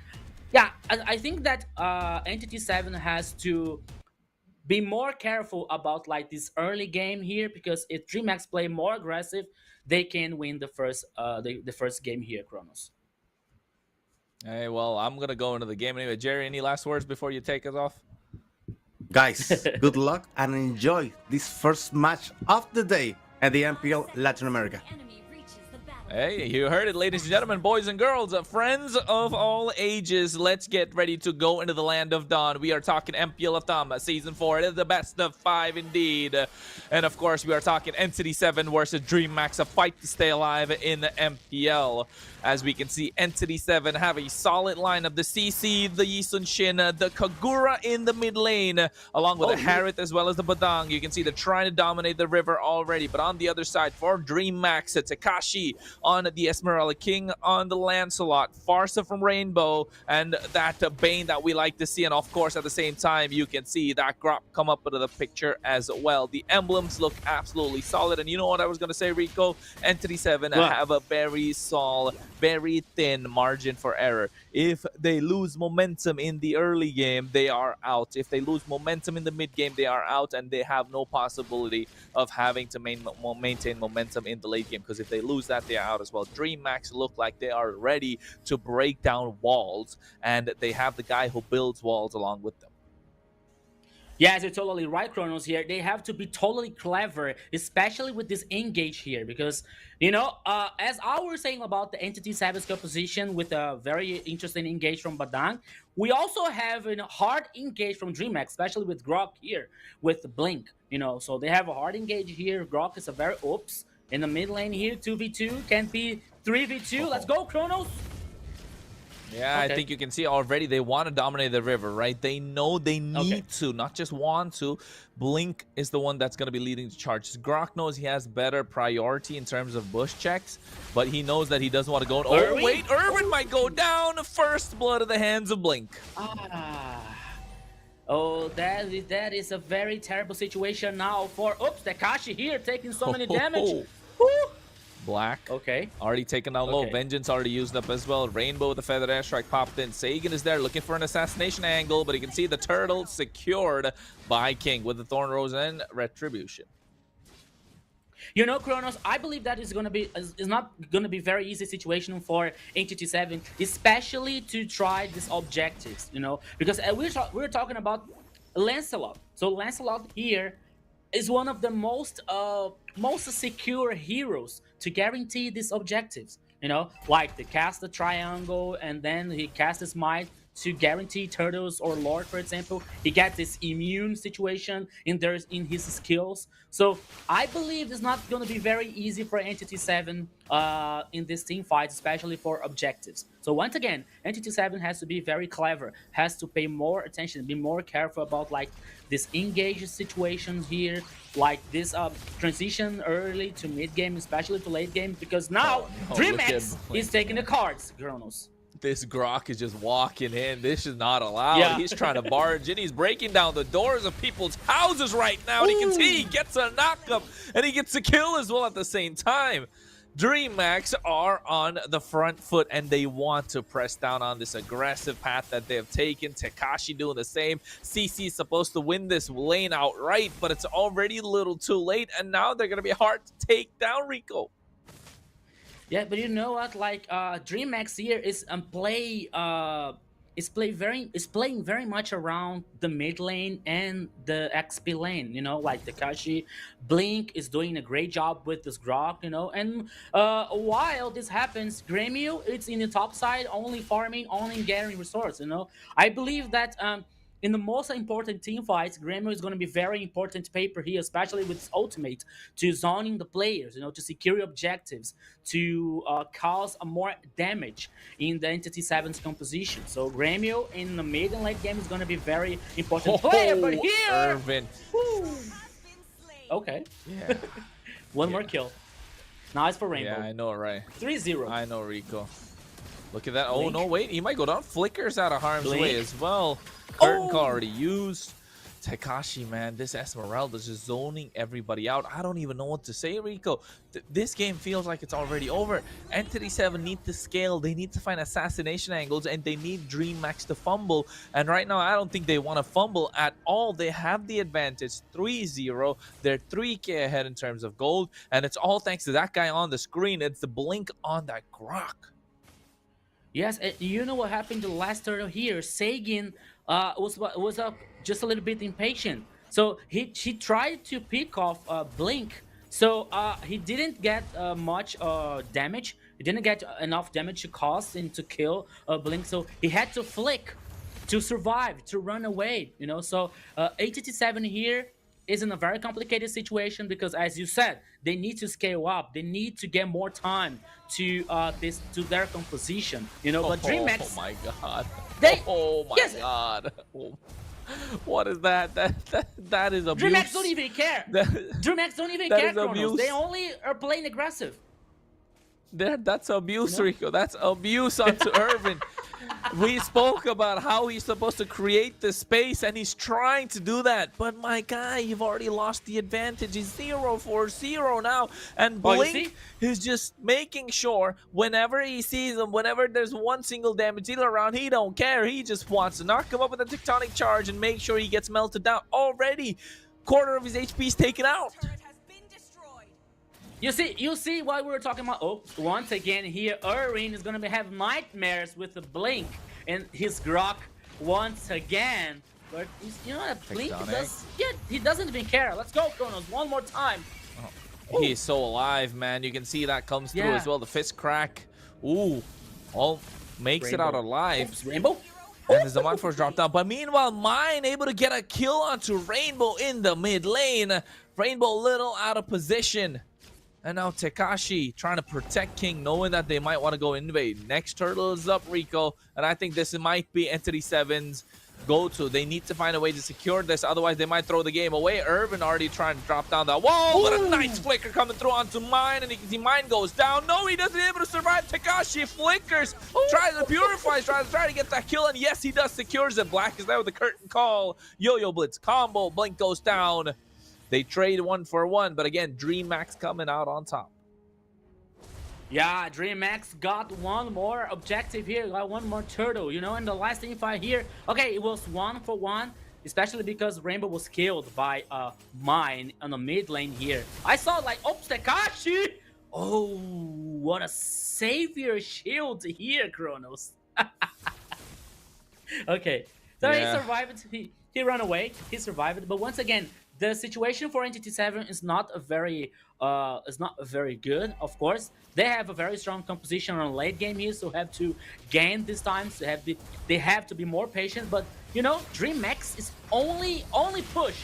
Yeah, I think that Entity 7 has to be more careful about this early game here, because if DreamHack play more aggressive, they can win the first game here, Kronos. Hey, well, I'm gonna go into the game anyway. Jerry, any last words before you take us off? Guys, good luck and enjoy this first match of the day at the MPL Latin America. Hey, you heard it, ladies and gentlemen, boys and girls, friends of all ages. Let's get ready to go into the land of dawn. We are talking MPL LATAM Season 4. It is the best of 5 indeed. And of course, we are talking Entity 7 versus DreamHack, a fight to stay alive in the MPL. As we can see, Entity 7 have a solid lineup. The CC, the Yisun Shin, the Kagura in the mid lane, along with the Harith as well as the Badang. You can see they're trying to dominate the river already. But on the other side, for DreamHack, Takashi on the Esmeralda, King on the Lancelot, Farsa from Rainbow, and that Bane that we like to see. And of course, at the same time, you can see that Grop come up into the picture as well. The emblems look absolutely solid. And you know what I was going to say, Rico? Entity 7 have a very solid, very thin margin for error. If they lose momentum in the early game, they are out. If they lose momentum in the mid game, they are out, and they have no possibility of having to maintain momentum in the late game, because if they lose that, they are out as well. DreamHack look like they are ready to break down walls, and they have the guy who builds walls along with them. Yes, you're totally right, Kronos here. They have to be totally clever, especially with this engage here, because, as I was saying about the Entity 7's composition with a very interesting engage from Badang, we also have a hard engage from DreamHack, especially with Grok here, with Blink, so they have a hard engage here. Grok is a very oops. In the mid lane here, 2v2, can be 3v2. Let's go, Kronos! Yeah, okay. I think you can see already they want to dominate the river, right? They know they need to, not just want to. Blink is the one that's going to be leading the charges. Grok knows he has better priority in terms of bush checks, but he knows that he doesn't want to go. Oh, wait, Irwin might go down. First blood of the hands of Blink. Oh, that is a very terrible situation now for... Oops, Takashi here taking so many damage. Woo! Black. Already taken down low. Vengeance already used up as well. Rainbow with the feather airstrike popped in. Sagan is there looking for an assassination angle, but you can see the turtle secured by King with the Thorn Rose and Retribution. Kronos, I believe that is not gonna be very easy situation for Entity 7, especially to try these objectives, because we're talking about Lancelot. So Lancelot here is one of the most secure heroes to guarantee these objectives. Like they cast the triangle and then he casts his might to guarantee turtles or Lord, for example. He gets this immune situation in his skills. So I believe it's not going to be very easy for Entity 7 in this team fight, especially for objectives. So once again, Entity 7 has to be very clever, has to pay more attention, be more careful about like this engaged situations here, like this transition early to mid game, especially to late game, because now no, DreamX is taking the cards, Kronos. This Grok is just walking in. This is not allowed. Yeah. He's trying to barge in. He's breaking down the doors of people's houses right now. And you can see he gets a knockup and he gets a kill as well at the same time. DreamX are on the front foot and they want to press down on this aggressive path that they have taken. Tekashi doing the same. CC is supposed to win this lane outright, but it's already a little too late. And now they're going to be hard to take down, Rico. Yeah, but you know what? Like DreamX here is playing very much around the mid lane and the XP lane. You know, like Tekashi, Blink is doing a great job with this Grok. You know, and while this happens, Gremio it's in the top side, only farming, only getting resources. You know, I believe that in the most important team fights, Gremio is going to be very important paper here, especially with his ultimate, to zoning the players, you know, to secure objectives, to cause a more damage in the Entity 7's composition. So Gremio in the mid and late game is going to be very important player, but here... Irvin. Woo, okay. Yeah. One more kill. Nice for Rainbow. Yeah, I know, right? 3-0. I know, Rico. Look at that. Oh, Blink. no, wait. He might go down. Flickers out of harm's Blink. way as well. Curtain call Oh! already used. Tekashi, man, this Esmeralda's just zoning everybody out. I don't even know what to say, Rico. This game feels like it's already over. Entity 7 need to scale. They need to find assassination angles, and they need DreamX to fumble. And right now, I don't think they want to fumble at all. They have the advantage, 3-0. They're 3K ahead in terms of gold, and it's all thanks to that guy on the screen. It's the blink on that Grok. Yes, and you know what happened to the last turtle here? Sagan was up just a little bit impatient. So he tried to pick off Blink. So he didn't get much damage. He didn't get enough damage to cost and to kill Blink. So he had to flick to survive, to run away. You know, so ATT7 here is in a very complicated situation because, as you said, they need to scale up. They need to get more time to their composition. You know, but DreamX. Oh my god. Oh my god. Oh. What is that? That is abuse. DreamX don't even care. DreamX don't even care, Kronos. They only are playing aggressive. That's abuse, Rico. That's abuse onto Irvin. We spoke about how he's supposed to create the space, and he's trying to do that. But my guy, you've already lost the advantage. He's 0-4-0 now. And Blink is just making sure whenever he sees him, whenever there's one single damage dealer around, he don't care. He just wants to knock him up with a tectonic charge and make sure he gets melted down. Already, quarter of his HP is taken out. You see why we were talking about. Oh, once again here, Irvin is gonna have nightmares with the Blink and his Grok once again. But you know what, Blink does? Yeah, he doesn't even care. Let's go, Kronos, one more time. Oh, he's so alive, man. You can see that comes through as well. The fist crack. Ooh, all makes it out alive. Oops, Rainbow. And the Zaman Force dropped down. But meanwhile, Mine able to get a kill onto Rainbow in the mid lane. Rainbow a little out of position. And now Tekashi trying to protect King, knowing that they might want to go invade. Next turtle is up, Rico. And I think this might be Entity 7's go-to. They need to find a way to secure this. Otherwise, they might throw the game away. Irvin already trying to drop down that. Whoa, what a nice flicker coming through onto Mine. And you can see Mine goes down. No, he doesn't able to survive. Tekashi flickers. Tries to purify. Tries to get that kill. And yes, he does. Secures it. Black is there with the curtain call. Yo-Yo Blitz combo. Blink goes down. They trade 1-for-1, but again, DreamX coming out on top. Yeah, DreamX got one more objective here, got one more turtle, you know, in the last team fight here. Okay, it was 1-for-1, especially because Rainbow was killed by Mine on the mid lane here. I saw like, oops, Tekashi! Oh, what a savior shield here, Kronos. Okay, so he survived, he ran away, he survived, but once again, the situation for Entity 7 is not very good. Of course, they have a very strong composition on late game here, so have to gain these times. They have to be more patient. But you know, DreamX is only push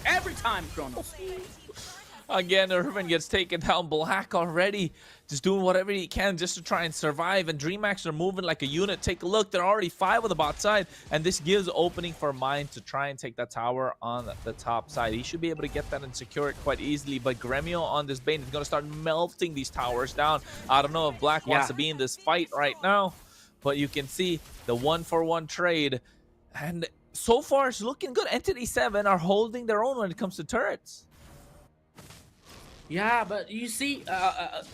every time, Kronos. Again, Irvin gets taken down. Black already just doing whatever he can just to try and survive. And DreamHack are moving like a unit. Take a look. They're already 5 on the bot side. And this gives opening for Mine to try and take that tower on the top side. He should be able to get that and secure it quite easily. But Gremio on this Bane is going to start melting these towers down. I don't know if Black wants to be in this fight right now. But you can see the 1-for-1 trade. And so far, it's looking good. Entity 7 are holding their own when it comes to turrets. Yeah, but you see,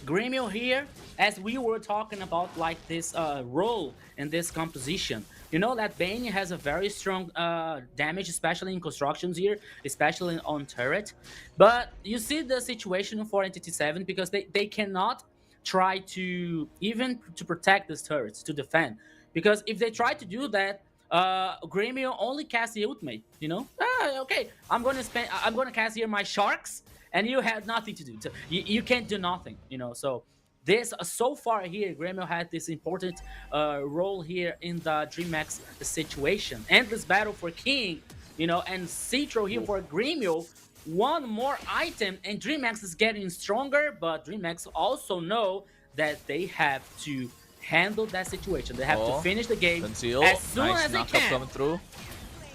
Gremio here, as we were talking about, like this role in this composition. You know that Bane has a very strong damage, especially in constructions here, especially on turret. But you see the situation for Entity 7 because they cannot try to even to protect these turrets, to defend. Because if they try to do that, Gremio only casts the ultimate, you know? Okay, I'm gonna cast here my sharks, and you have nothing to do. So you can't do nothing, you know. So this so far here, Gremio had this important role here in the DreamX situation. Endless battle for King, you know, and Citro here for Gremio. One more item, and DreamX is getting stronger, but DreamX also know that they have to handle that situation. They have to finish the game Conceal. as soon Nice as they knockup can. coming through.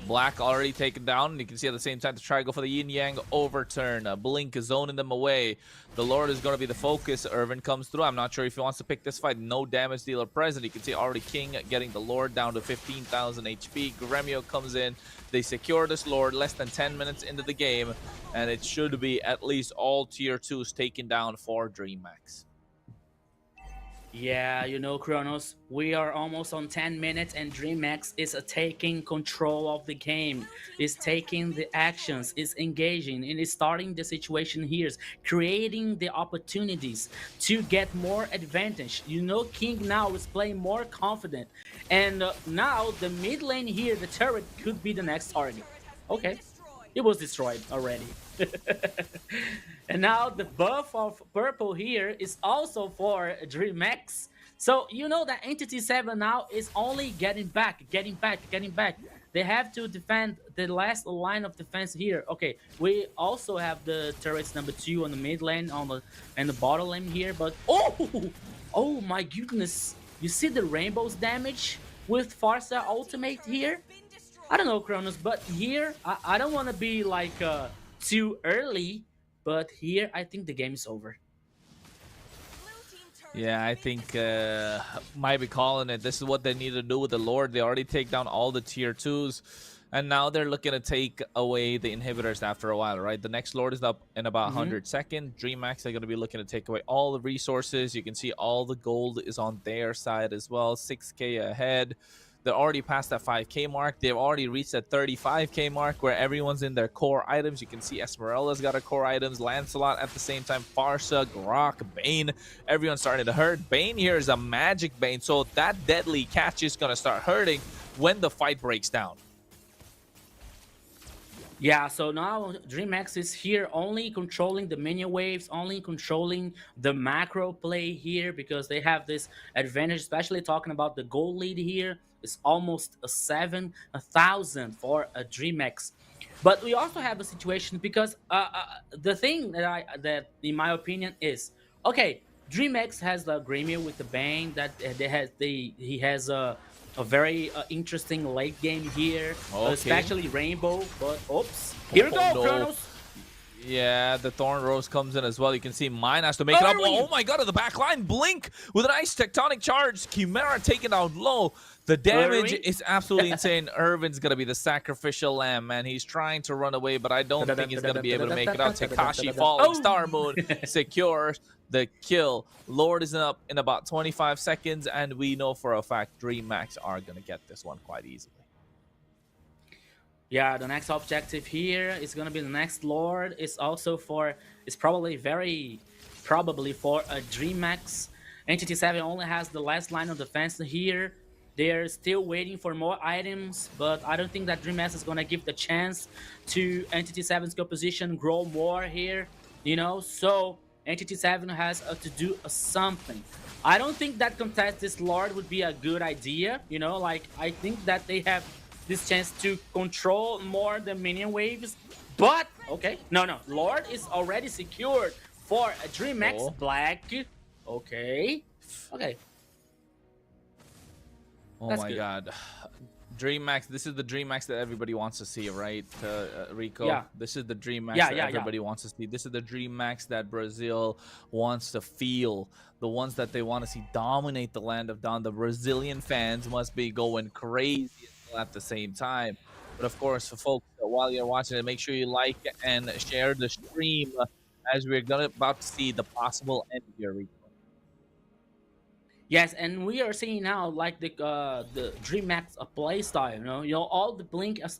Black already taken down, and you can see at the same time to try to go for the yin yang overturn. Blink is zoning them away. The Lord is going to be the focus. Irvin comes through. I'm not sure if he wants to pick this fight. No damage dealer present. You can see already King getting the Lord down to 15,000 HP. Gremio comes in. They secure this Lord less than 10 minutes into the game, and it should be at least all tier 2s taken down for DreamX. Yeah, you know, Kronos, we are almost on 10 minutes and DreamX is taking control of the game, is taking the actions, is engaging, and is starting the situation here, is creating the opportunities to get more advantage. You know, King now is playing more confident, and now the mid lane here, the turret could be the next target. Okay, it was destroyed already. And now the buff of purple here is also for DreamX. So you know that Entity 7 now is only getting back. They have to defend the last line of defense here. Okay, we also have the turrets number 2 on the mid lane and the bottom lane here. But oh my goodness! You see the rainbow's damage with Farsa ultimate here? I don't know, Kronos, but here I don't want to be like too early, but here I think the game is over. Yeah, I think might be calling it. This is what they need to do with the Lord. They already take down all the tier 2s, and now they're looking to take away the inhibitors after a while, right? The next Lord is up in about 100 seconds. DreamX are going to be looking to take away all the resources. You can see all the gold is on their side as well. 6K ahead. They're already past that 5K mark. They've already reached that 35K mark where everyone's in their core items. You can see Esmeralda's got her core items. Lancelot at the same time. Farsa, Grok, Bane. Everyone's starting to hurt. Bane here is a magic Bane. So that deadly catch is going to start hurting when the fight breaks down. Yeah, so now DreamX is here only controlling the minion waves, only controlling the macro play here because they have this advantage, especially talking about the goal lead here. It's almost a 7,000 for a DreamX. But we also have a situation because the thing that in my opinion is, okay, DreamX has the Gremio with the Bang that he has a very interesting late game here, especially Rainbow. But oops, here we go, Kronos. Yeah, the Thorn Rose comes in as well. You can see Mine has to make it up. Oh my god, at the back line, Blink with a nice tectonic charge. Chimera taken out low. The damage is absolutely insane. Irvin's going to be the sacrificial lamb, man. He's trying to run away, but I don't think he's going to be able to make it out. Tekashi falling. Star Moon secures the kill. Lord is up in about 25 seconds, and we know for a fact DreamX are going to get this one quite easily. Yeah, the next objective here is going to be the next Lord. It's also for, it's probably for a DreamX. Entity 7 only has the last line of defense here. They're still waiting for more items, but I don't think that DreamHack is gonna give the chance to Entity 7's composition grow more here, you know. So Entity 7 has to do something. I don't think that contest this Lord would be a good idea, you know. Like, I think that they have this chance to control more the minion waves. But okay, no, Lord is already secured for a DreamHack Black. Okay, okay. Oh That's my good. god. DreamHack, this is the DreamHack that everybody wants to see, right, Rico? Yeah. This is the DreamHack Yeah, that yeah, everybody wants to see. This is the DreamHack that Brazil wants to feel. The ones that they want to see dominate the land of Dawn. The Brazilian fans must be going crazy at the same time. But of course, for folks, while you're watching it, make sure you like and share the stream as we're about to see the possible end here, Rico. Yes, and we are seeing now like the DreamHack play style. You know, all the Blink as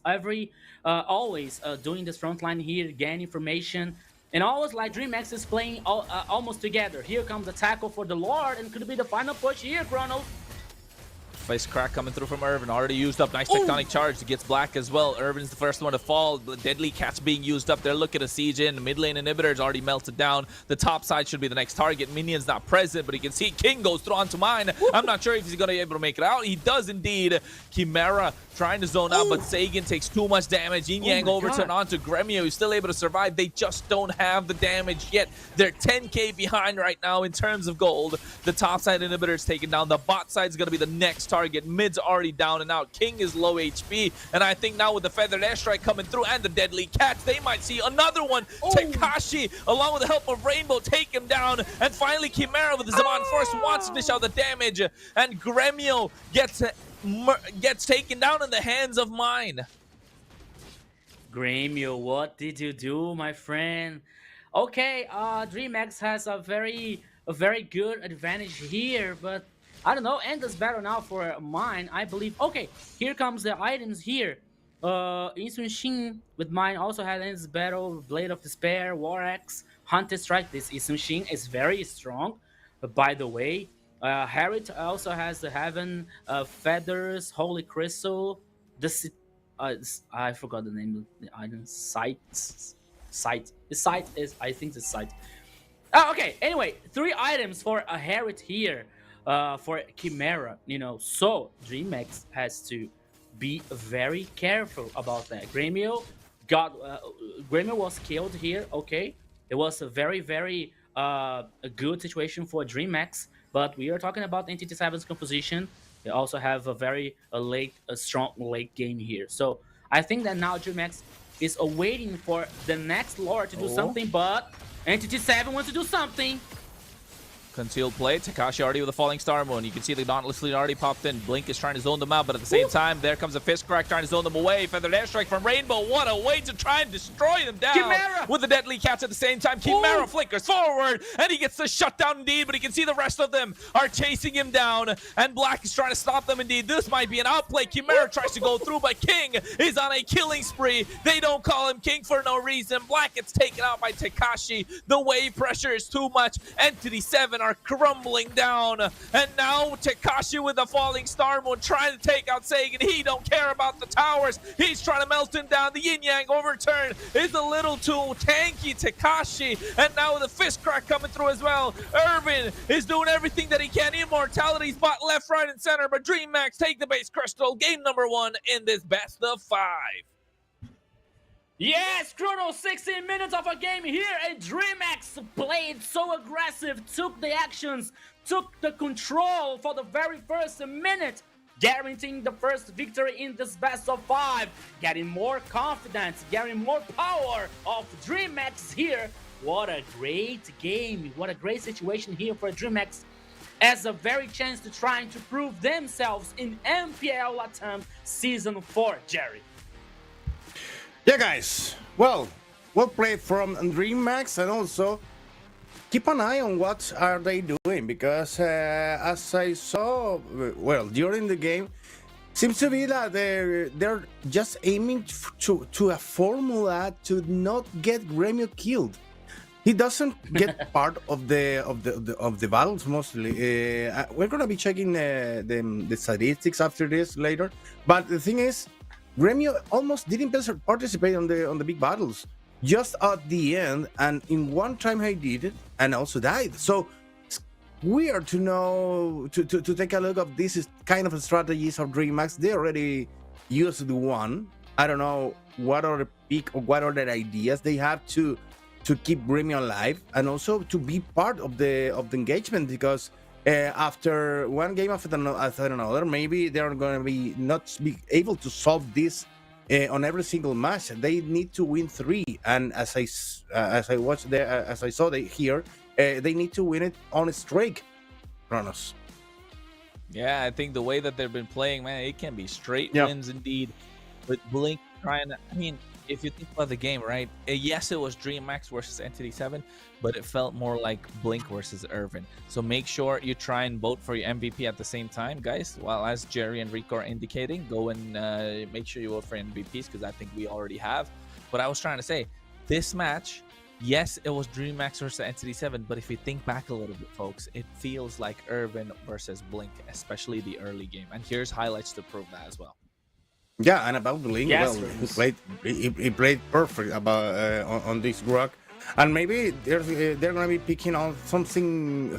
always doing this front line here, gain information, and always like DreamHack is playing almost together. Here comes the tackle for the Lord, and could be the final push here, Chrono. Face crack coming through from Irvin. Already used up. Nice tectonic charge. He gets Black as well. Irvin's the first one to fall. The deadly cat's being used up. They're looking to siege in. The mid lane inhibitor is already melted down. The top side should be the next target. Minion's not present, but you can see King goes through onto mine. I'm not sure if he's going to be able to make it out. He does indeed. Chimera trying to zone out, but Sagan takes too much damage. Yin Yang overturn onto Gremio. He's still able to survive. They just don't have the damage yet. They're 10k behind right now in terms of gold. The top side inhibitor is taken down. The bot side is going to be the next target. Mid's already down and out. King is low HP, and I think now with the feathered airstrike coming through and the deadly cats, they might see another one. Tekashi, along with the help of Rainbow, take him down, and finally Chimera with the Zaman Force wants to dish out the damage, and Gremio gets taken down in the hands of mine. Gremio, what did you do, my friend? Okay, DreamHack has a very good advantage here, but I don't know. End this battle now for mine, I believe. Okay, here comes the items here. Instant Shin with mine also had ends battle. Blade of Despair, War Axe, Hunter Strike. This Instant Shin is very strong, by the way. Harriet also has the Heaven, Feathers, Holy Crystal. This I forgot the name of the item. Sight. The sight is, I think, the sight. Okay. Anyway, 3 items for a Harriet here. For Chimera, you know, so DreamHack has to be very careful about that. Gremio was killed here. Okay, it was a very a good situation for DreamHack, but we are talking about Entity 7's composition. They also have a strong late game here. So I think that now DreamHack is waiting for the next Lord to do something, but Entity 7 wants to do something. Concealed play. Tekashi already with a falling star moon. You can see the Dauntless Fleet already popped in. Blink is trying to zone them out, but at the same time, there comes a fist crack trying to zone them away. Feathered airstrike from Rainbow. What a way to try and destroy them down. Chimera! With the deadly cats at the same time. Chimera flickers forward, and he gets the shutdown indeed, but he can see the rest of them are chasing him down, and Black is trying to stop them indeed. This might be an outplay. Chimera tries to go through, but King is on a killing spree. They don't call him King for no reason. Black gets taken out by Tekashi. The wave pressure is too much. Entity 7 are crumbling down, and now Tekashi with the falling star moon trying to take out Sagan. He don't care about the towers. He's trying to melt him down. The yin yang overturn is a little too tanky. Tekashi, and now with the fist crack coming through as well. Irvin is doing everything that he can. Immortality spot left, right, and center, but DreamHack take the base crystal. Game number 1 in this best of 5. Yes, Chrono, 16 minutes of a game here, and DreamHack played so aggressive, took the actions, took the control for the very first minute, guaranteeing the first victory in this best of 5, getting more confidence, getting more power of DreamHack here. What a great game, what a great situation here for DreamHack as a very chance to trying to prove themselves in MPL LATAM Season 4, Jerry. Yeah, guys. Well played from DreamHack, and also keep an eye on what are they doing, because as I saw, well, during the game, seems to be that they're just aiming to a formula to not get Gremio killed. he doesn't get part of the battles mostly. We're gonna be checking the statistics after this later. But the thing is, Gremio almost didn't participate on the big battles. Just at the end, and in one time he did it, and also died. So it's weird to know to take a look of this kind of strategies of DreamHack. They already used one. I don't know what are the peak or what are the ideas they have to keep Gremio alive and also to be part of the engagement, because after one game after another, maybe they're going to be not be able to solve this on every single match. They need to win 3, and as I watched there, as I saw here, they need to win it on a streak. Kronos. Yeah, I think the way that they've been playing, man, it can be straight Yeah. wins indeed. With Blink trying to, I mean, if you think about the game, right? Yes, it was DreamHack versus Entity 7, but it felt more like Blink versus Irvin. So make sure you try and vote for your MVP at the same time, guys. While as Jerry and Rico are indicating, go and make sure you vote for MVPs, because I think we already have. But I was trying to say, this match, yes, it was DreamHack versus Entity 7, but if you think back a little bit, folks, it feels like Irvin versus Blink, especially the early game. And here's highlights to prove that as well. Yeah, and about Blink, Yes, well, Ramos. he played perfect about on this Grok, and maybe they're gonna be picking on something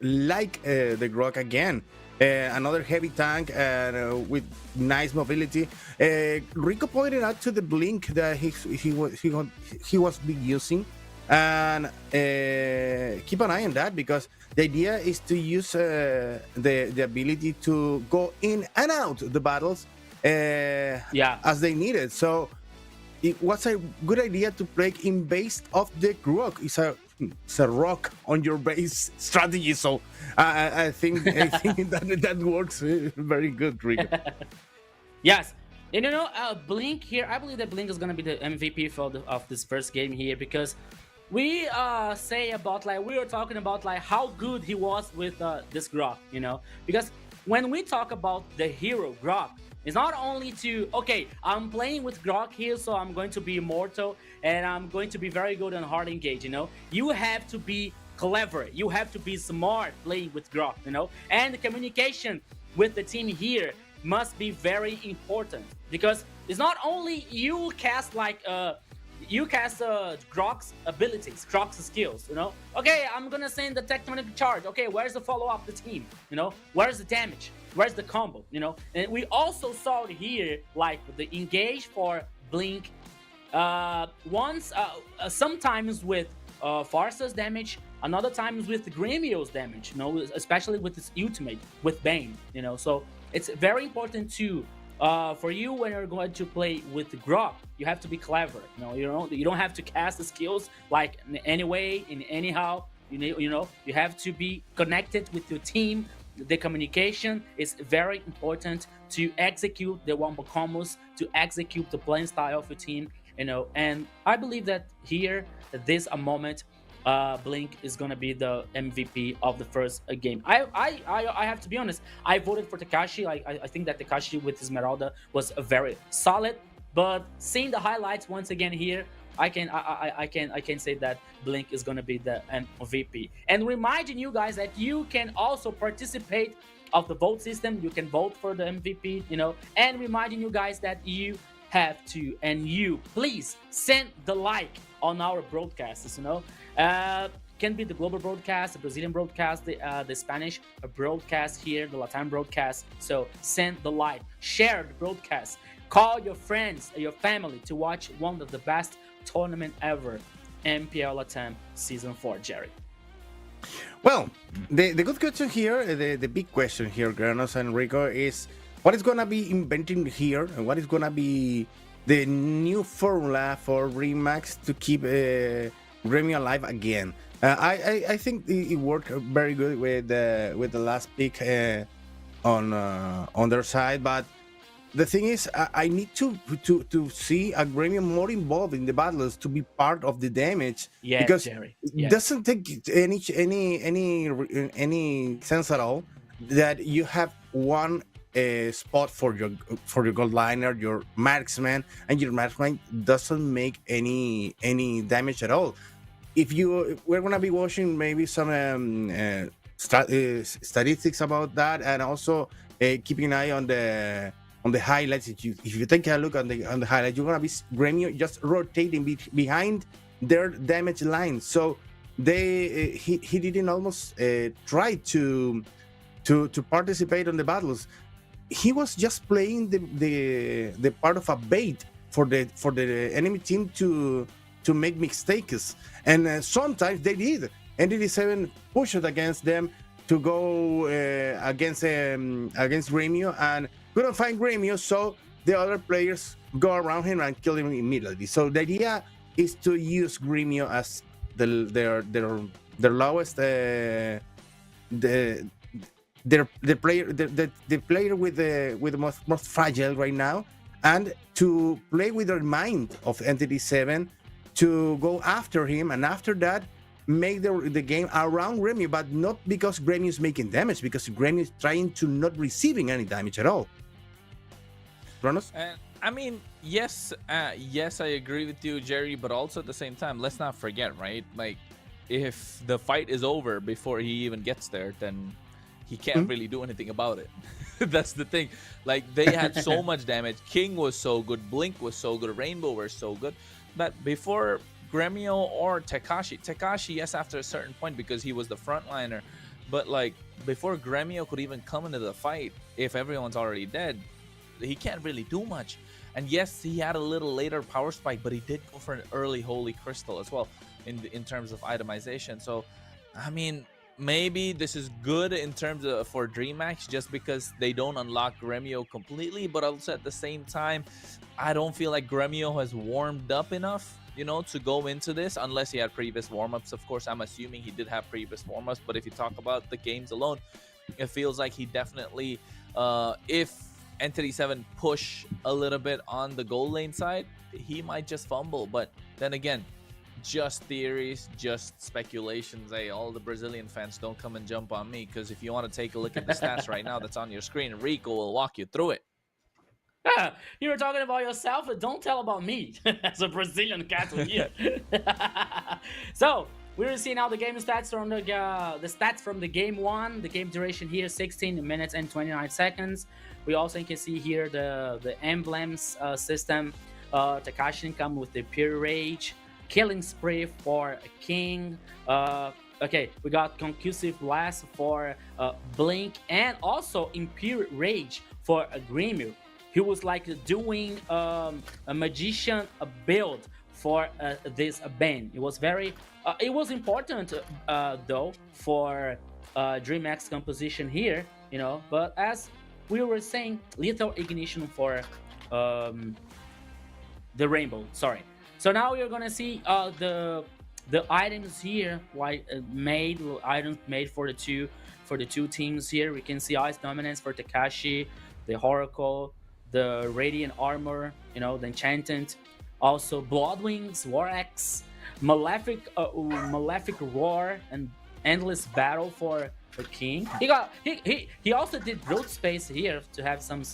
like the Grok again, another heavy tank and with nice mobility. Rico pointed out to the Blink that he was been using, and keep an eye on that, because the idea is to use the ability to go in and out the battles as they need it. So it was a good idea to play in base of the Grok. It's a rock on your base strategy. So I think that works very good, Rico. Yes. And Blink here, I believe that Blink is going to be the MVP of this first game here, because we say about, like, we were talking about, like, how good he was with this Grok, because when we talk about the hero Grok, it's not only to, okay, I'm playing with Grok here, so I'm going to be immortal and I'm going to be very good on hard engage, You have to be clever, you have to be smart playing with Grok, and the communication with the team here must be very important, because it's not only you cast Grok's abilities, Grok's skills, Okay, I'm gonna send the tectonic charge. Okay, where's the follow-up the team? Where's the damage? Where's the combo? And we also saw here, like, the engage for Blink sometimes with Farsa's damage, another times with Gremio's damage, especially with his ultimate, with Bane, So it's very important to for you when you're going to play with Grok, you have to be clever. You don't have to cast the skills like in any way, in anyhow. You have to be connected with your team. The communication is very important to execute the wombo combos, to execute the playing style of your team. And I believe that here, at this moment, Blink is gonna be the MVP of the first game. I have to be honest. I voted for Takashi. I think that Takashi with Esmeralda was very solid. But seeing the highlights once again here, I can say that Blink is gonna be the MVP. And reminding you guys that you can also participate of the vote system. You can vote for the MVP. And reminding you guys that you have to, and you please send the like on our broadcasts. Can be the global broadcast, the Brazilian broadcast, the Spanish broadcast here, the Latin broadcast. So send the like, share the broadcast, call your friends, your family to watch one of the best tournament ever, MPL LATAM Season 4, Jerry. Well, the good question here, the big question here, Granos and Rico, is what is going to be inventing here, and what is going to be the new formula for Remax to keep Gremio alive again. I think it worked very good with the last pick on their side, but the thing is, I need to see a Gremio more involved in the battles to be part of the damage. Yeah, because Jerry. it doesn't take any sense at all that you have one spot for your gold liner, your marksman, and your marksman doesn't make any damage at all. If we're gonna be watching maybe some statistics about that, and also keeping an eye on the highlights. If you take a look on the highlights, you're gonna be Gremio just rotating behind their damage line. So he didn't almost try to participate on the battles. He was just playing the part of a bait for the enemy team to make mistakes, and sometimes they did. NTD7 pushed against them to go against Gremio, and couldn't find Gremio, so the other players go around him and kill him immediately. So the idea is to use Gremio as their lowest the player with the most fragile right now, and to play with the mind of Entity 7 to go after him, and after that make the game around Gremio, but not because Gremio is making damage, because Gremio is trying to not receiving any damage at all. Kronos? I mean, yes, I agree with you, Jerry, but also at the same time, let's not forget, right? Like, if the fight is over before he even gets there, then he can't really do anything about it. That's the thing. Like, they had so much damage. King was so good, Blink was so good, Rainbow were so good, but before Gremio or Tekashi, yes, after a certain point, because he was the frontliner, but like before Gremio could even come into the fight, if everyone's already dead, he can't really do much. And yes, he had a little later power spike, but he did go for an early Holy Crystal as well in terms of itemization. So, I mean, maybe this is good in terms of for DreamHack, just because they don't unlock Gremio completely, but also at the same time, I don't feel like Gremio has warmed up enough, you know, to go into this, unless he had previous warm-ups. Of course, I'm assuming he did have previous warm-ups, but if you talk about the games alone, it feels like he definitely, if Entity 7 push a little bit on the goal lane side, he might just fumble. But then again, just theories, just speculations. Hey, all the Brazilian fans, don't come and jump on me, because if you want to take a look at the stats right now that's on your screen, Rico will walk you through it. You were talking about yourself, but don't tell about me as a Brazilian cattle here. So we will see now the game stats from the stats from the game one. The game duration here 16 minutes and 29 seconds. We also can see here the emblems system. Tekashi come with the pure rage, killing spree for King. Okay, we got concussive blast for Blink, and also impure rage for Gremio. He was like doing a magician build for this band. It was very, it was important though for DreamHack's composition here, you know. But as we were saying, lethal ignition for the Rainbow. Sorry. So now we're gonna see the items here, like items made for the two teams here. We can see Ice Dominance for Tekashi, the Oracle, the Radiant Armor, you know, the Enchanted, also Bloodwings, War Axe, Malefic Roar, and Endless Battle for the King. He also did Brute Space here to have some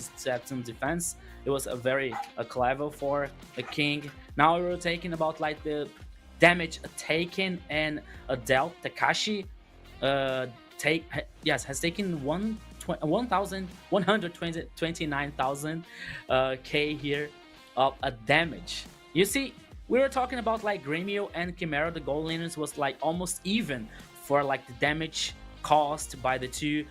defense. It was a very clever for the King. Now we're talking about like the damage taken and dealt. Tekashi has taken 129,000 K here of a damage. You see, we were talking about like Gremio and Chimera, the gold laners was like almost even for like the damage caused by the two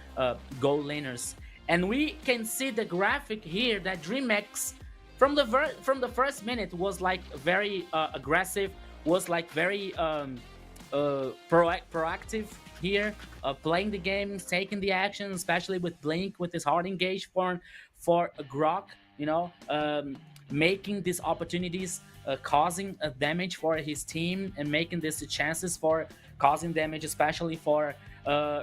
gold laners. And we can see the graphic here that DreamHack from the first minute was like very aggressive, was like very proactive here, playing the game, taking the action, especially with Blink with his hard engage for Grok, you know, making these opportunities, causing damage for his team, and making these chances for causing damage, especially for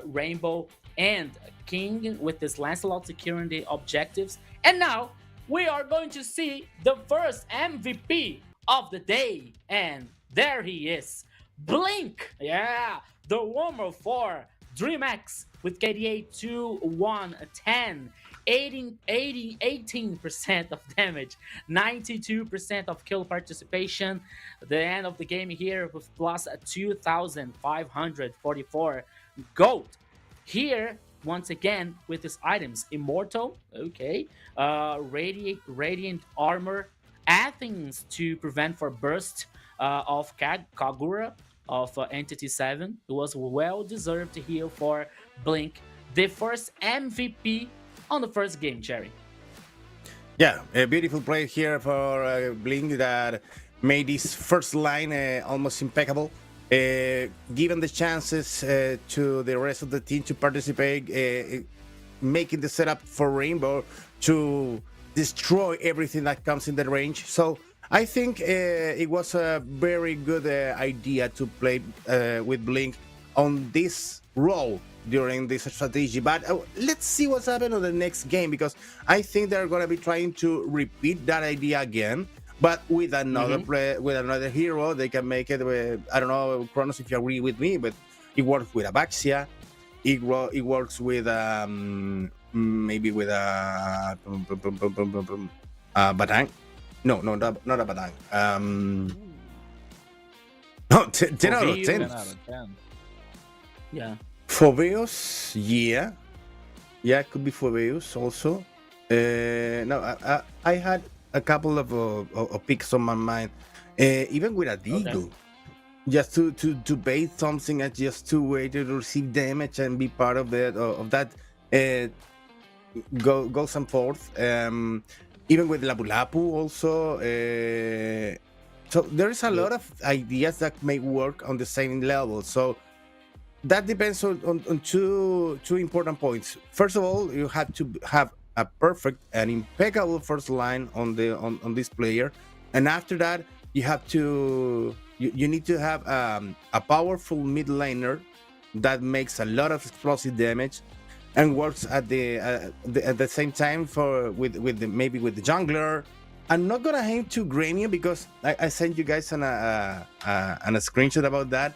Rainbow and King with this Lancelot securing the objectives. And now we are going to see the first MVP of the day, and there he is, Blink. Yeah, the warmer for DreamHack with KDA 2-1-10 18% of damage, 92% of kill participation. The end of the game here with plus 2,544 gold. Here, once again, with his items, Immortal, okay, Radiant Armor, Athens to prevent for burst of Kagura of Entity 7. It was well deserved here for Blink, the first MVP on the first game, Jerry. Yeah, a beautiful play here for Blink that made this first line almost impeccable. Given the chances to the rest of the team to participate, making the setup for Rainbow to destroy everything that comes in the range. So I think it was a very good idea to play with Blink on this role during this strategy. But let's see what's happening on the next game, because I think they're going to be trying to repeat that idea again, but with another play, with another hero. They can make it with, I don't know, Kronos, if you agree with me, but it works with Abaxia. It works with maybe with a Batang. No, not a Batang. No, 10 out of 10. 10 out of 10. Yeah. Phobeus, yeah, it could be Phobeus also. No, I had a couple of picks on my mind, even with a Deagle, just to bait something and just to wait to receive damage and be part of that goes and forth. Even with Lapu Lapu also. So there is a lot of ideas that may work on the same level. So that depends on two important points. First of all, you have to have a perfect and impeccable first line on this player, and after that, you have to you need to have a powerful mid laner that makes a lot of explosive damage and works at the same time maybe with the jungler. I'm not gonna aim to Gremio because I sent you guys on a screenshot about that.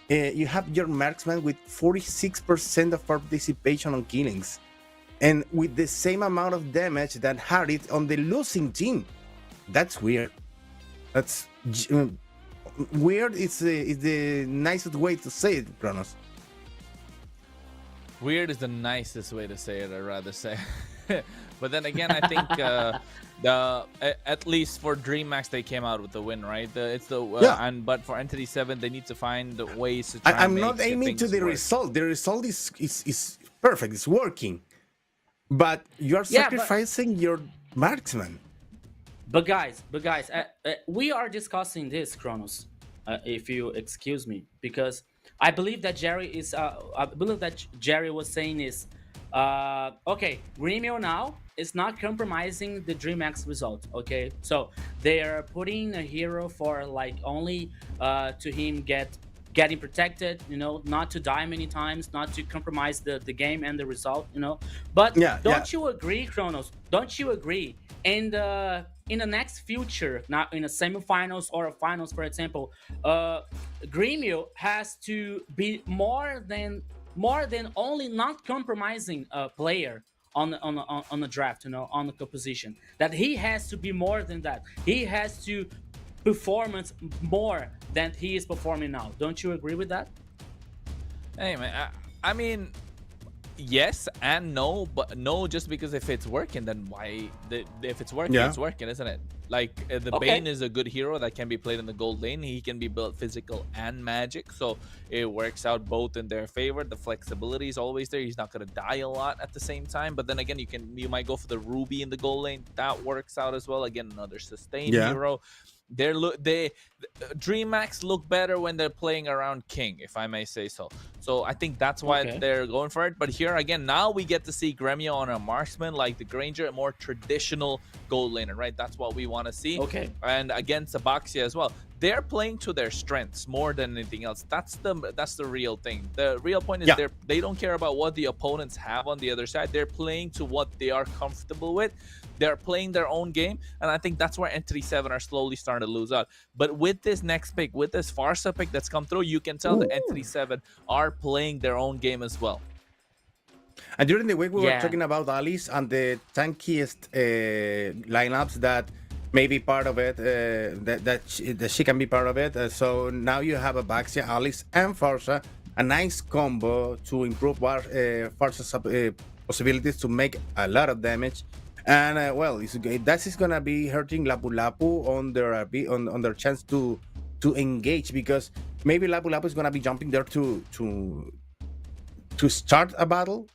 You have your marksman with 46% of participation on killings, and with the same amount of damage that had it on the losing team. That's weird. That's weird. It's the nicest way to say it, Kronos. Weird is the nicest way to say it, I'd rather say. But then again, I think at least for DreamHack they came out with the win, right? But for Entity 7 they need to find ways to try I'm and not make aiming to the work. result. The result is perfect. It's working, but you are sacrificing your marksman. But guys, we are discussing this, Kronos, if you excuse me, because I believe that Jerry was saying is, okay, Gremio now is not compromising the DreamHack result. Okay, so they are putting a hero for like only to him getting protected, not to die many times, not to compromise the game and the result, But don't you agree, Kronos? Don't you agree? And in the next future, not in the semifinals or finals, for example, Gremio has to be more than only not compromising a player on the draft, on the composition. That he has to be more than that. He has to performance more than he is performing now. Don't you agree with that? Hey man, I mean, yes and no, but no, just because if it's working, then why? If it's working, it's working, isn't it? Like Bane is a good hero that can be played in the gold lane. He can be built physical and magic, so it works out both in their favor. The flexibility is always there. He's not gonna die a lot at the same time. But then again, you might go for the Ruby in the gold lane. That works out as well. Again, another sustained hero. DreamHack look better when they're playing around King, if I may say so. So I think that's why they're going for it. But here again, now we get to see Gremio on a marksman like the Granger, a more traditional gold laner, right? That's what we want to see. Okay. And against Abaxia as well, they're playing to their strengths more than anything else. That's the real thing. The real point is they don't care about what the opponents have on the other side. They're playing to what they are comfortable with. They're playing their own game, and I think that's where Entity 7 are slowly starting to lose out. But with this next pick, with this Farsa pick that's come through, you can tell that Entity 7 are playing their own game as well. And during the week, we were Yeah. talking about Alice and the tankiest lineups that may be part of it, that she can be part of it. So now you have a Baxia, Alice, and Farsa, a nice combo to improve Farsa's possibilities to make a lot of damage. And well, that is gonna be hurting Lapu Lapu on their chance to engage, because maybe Lapu Lapu is gonna be jumping there to start a battle,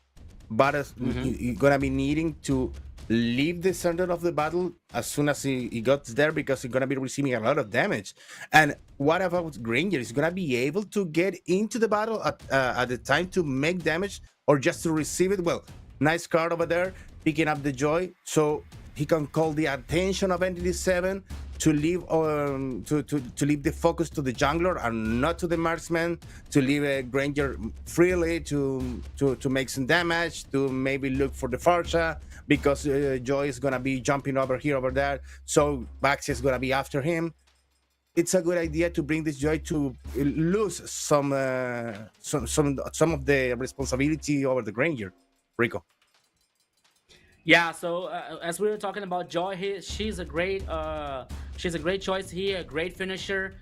but you're gonna be needing to leave the center of the battle as soon as he gets there, because he's gonna be receiving a lot of damage. And what about Granger? Is gonna be able to get into the battle at the time to make damage or just to receive it? Well, nice card over there, picking up the joy, so he can call the attention of Entity 7 to leave to leave the focus to the jungler and not to the marksman, to leave a Granger freely to make some damage, to maybe look for the Farsha, because Joy is gonna be jumping over here, over there, so Baxi is gonna be after him. It's a good idea to bring this Joy to lose some of the responsibility over the Granger. Rico. Yeah, so as we were talking about Joy, she's a great choice here, a great finisher.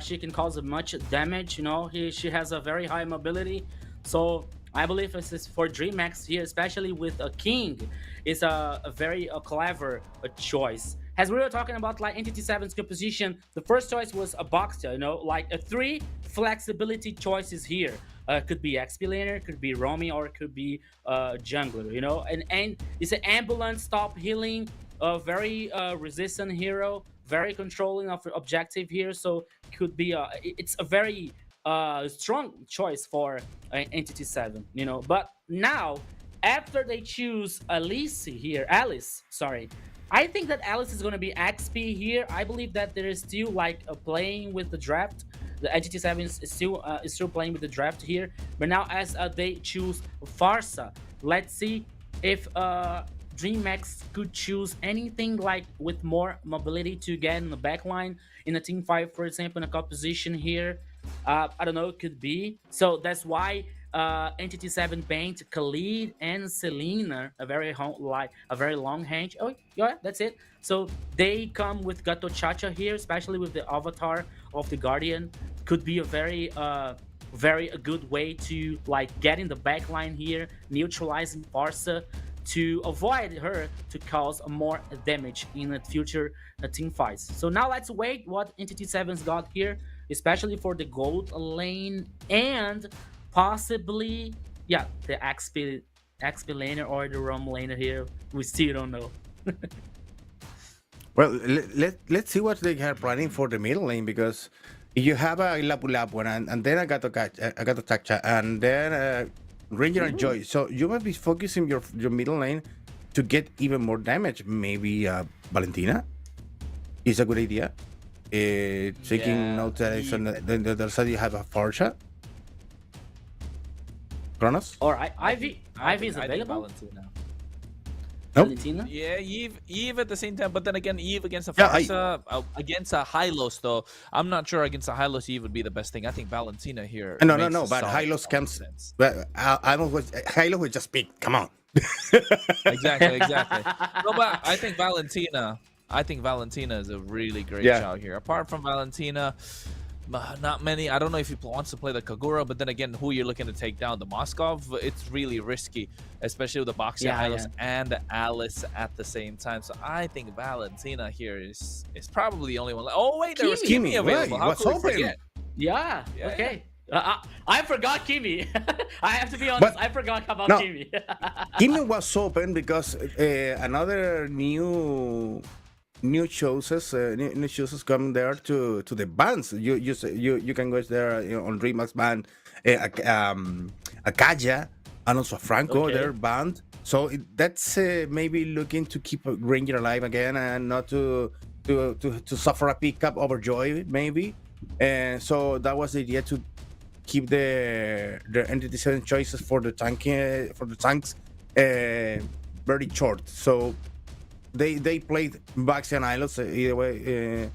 She can cause much damage. You know, she has a very high mobility. So I believe this is for DreamHack here, especially with a King, is a very clever choice. As we were talking about like Entity 7's composition, the first choice was a Boxer. You know, like three flexibility choices here. Could be XP laner, could be roaming, or it could be jungler, you know. And it's an ambulance, stop healing, a very resistant hero, very controlling of objective here. So could be it's a very strong choice for Entity 7, you know. But now, after they choose Alice, sorry. I think that Alice is going to be XP here. I believe that there is still like a playing with the draft. The Entity 7 is still playing with the draft here. But now as they choose Farsa, let's see if DreamHack could choose anything like with more mobility to get in the backline in a team fight, for example, in a composition here. I don't know, it could be. So that's why Entity 7 banned Khalid and Selena, a very long range. Oh yeah, that's it. So they come with Gato Chacha here, especially with the avatar of the Guardian. Could be a very good way to like get in the backline here, neutralizing Farsa to avoid her to cause more damage in the future team fights. So now let's wait what Entity 7's got here, especially for the gold lane and possibly, yeah, the XP laner or the Rom laner here. We still don't know. Well, let's see what they are planning for the middle lane, because you have a Lapu Lapu and then a Gato Tacha and then Ranger and Joy. So you might be focusing your middle lane to get even more damage. Maybe Valentina is a good idea. Taking note that it's on the other side you have a Farsha. Kronos? Or Ivy is available. Nope. Valentina? Yeah, Eve at the same time, but then again, Eve against a Yeah, Farsa, against a Hylos though. I'm not sure against a Hylos Eve would be the best thing. I think Valentina here. No, makes a but solid Hylos comes. sense. But Hylos would just pick. Come on. Exactly. No, but I think Valentina is a really great shout here. Apart from Valentina, not many. I don't know if he wants to play the Kagura, but then again, who you're looking to take down, the Moskov, it's really risky, especially with the Boxer Hylos and the Alice at the same time. So I think Valentina here is probably the only one. Oh wait, there was Kimi available. How could we forget? Yeah. Okay. I forgot Kimi. I have to be honest. I forgot about Kimi. Kimi was open because another new choices come there to the bands. You can go there on DreamHack's band, Akaja and also Franco, their band. So that's maybe looking to keep Ranger alive again and not to suffer a pickup over Joy maybe. And so that was the idea, to keep the Entity 7 choices for the tanks very short. So they played Baxi and Ilos either way,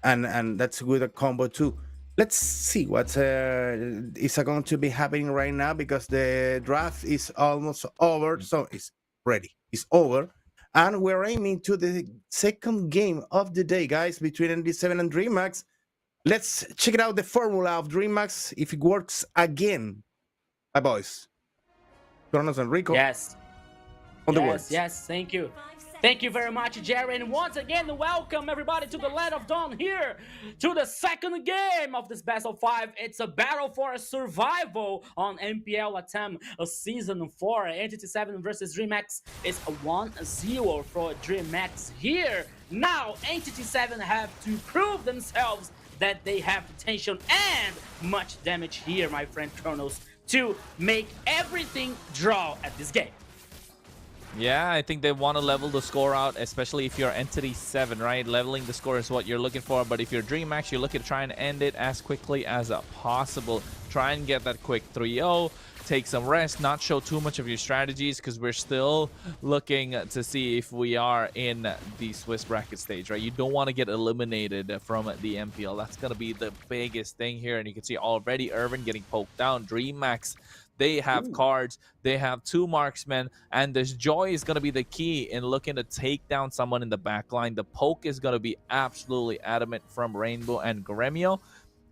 and that's a good combo too. let's see what is going to be happening right now because the draft is almost over. So it's ready. It's over. And we're aiming to the second game of the day, guys, between ND7 and DreamHack. Let's check it out, the formula of DreamHack, if it works again. My boys, Kronos and Rico, Yes. on the Yes, words. yes, thank you. Thank you very much, Jerry. And once again, welcome everybody to the Land of Dawn here to the second game of this Best of 5. It's a battle for survival on MPL LATAM Season 4. Entity 7 versus DreamHack is a 1-0 for DreamHack here. Now, Entity 7 have to prove themselves that they have potential and much damage here, my friend Kronos, to make everything draw at this game. Yeah, I think they want to level the score out, especially if you're Entity 7, right? Leveling the score is what you're looking for, but if you're DreamHack, you're looking to try and end it as quickly as possible. Try and get that quick 3-0, take some rest, not show too much of your strategies, because we're still looking to see if we are in the Swiss bracket stage, right? You don't want to get eliminated from the MPL. That's going to be the biggest thing here, and you can see already Irvin getting poked down. DreamHack, they have cards, they have 2 marksmen, and this Joy is going to be the key in looking to take down someone in the back line. The poke is going to be absolutely adamant from Rainbow and Gremio,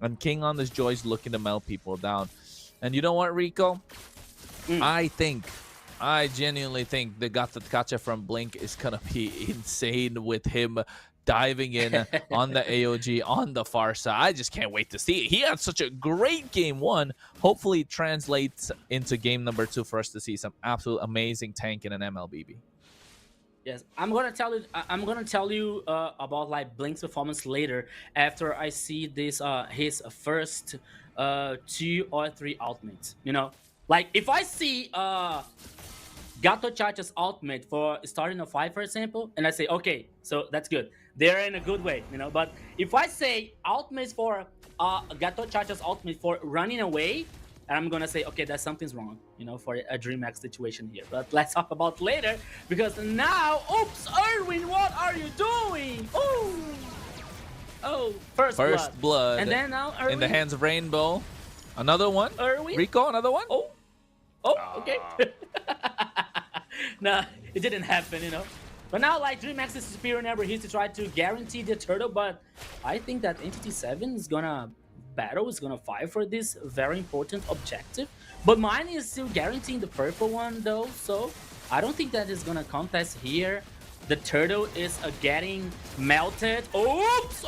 and King on this Joy is looking to melt people down. And you know what, Rico? I genuinely think the Gotcha from Blink is going to be insane with him diving in on the AOG on the far side. I just can't wait to see it. He had such a great game 1. Hopefully it translates into game number 2 for us to see some absolute amazing tanking in MLBB. Yes, I'm gonna tell you. I'm gonna tell you about like Blink's performance later after I see this his first 2 or 3 ultimates. You know, like if I see Gato Chacha's ultimate for starting a fight, for example, and I say, okay, so that's good. They're in a good way, you know. But if I say ultimates for Gato Chacha's ultimate for running away, and I'm gonna say, okay, that something's wrong, you know, for a DreamHack situation here. But let's talk about later because now, oops, Erwin, what are you doing? Ooh. Oh, first blood. And then now Erwin, in the hands of Rainbow. Another one. Erwin? Rico, another one. Oh, okay. No, it didn't happen, you know. But now, like, DreamHack is superior number here to try to guarantee the turtle, but I think that Entity 7 is gonna fight for this very important objective. But mine is still guaranteeing the purple one, though, so I don't think that is gonna contest here. The turtle is getting melted. Oops!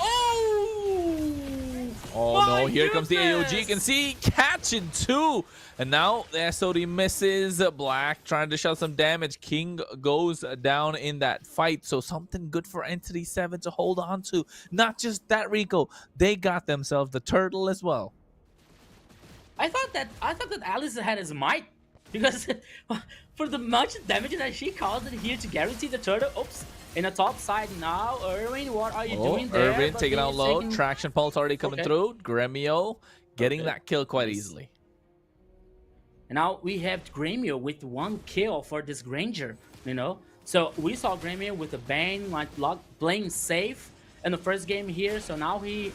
Oh no, here goodness. comes the AOG. You can see catching 2. And now the SOD misses. Black trying to shove some damage. King goes down in that fight. So something good for Entity 7 to hold on to. Not just that, Rico. They got themselves the turtle as well. I thought that Alice had his might because for the much damage that she caused here to guarantee the turtle. Oops. In the top side now, Erwin, what are you doing there? Irvin taking out low. Traction pulse already coming through. Gremio getting that kill quite easily. And now we have Gremio with 1 kill for this Granger, you know. So we saw Gremio with a Bane, like playing safe in the first game here. So now he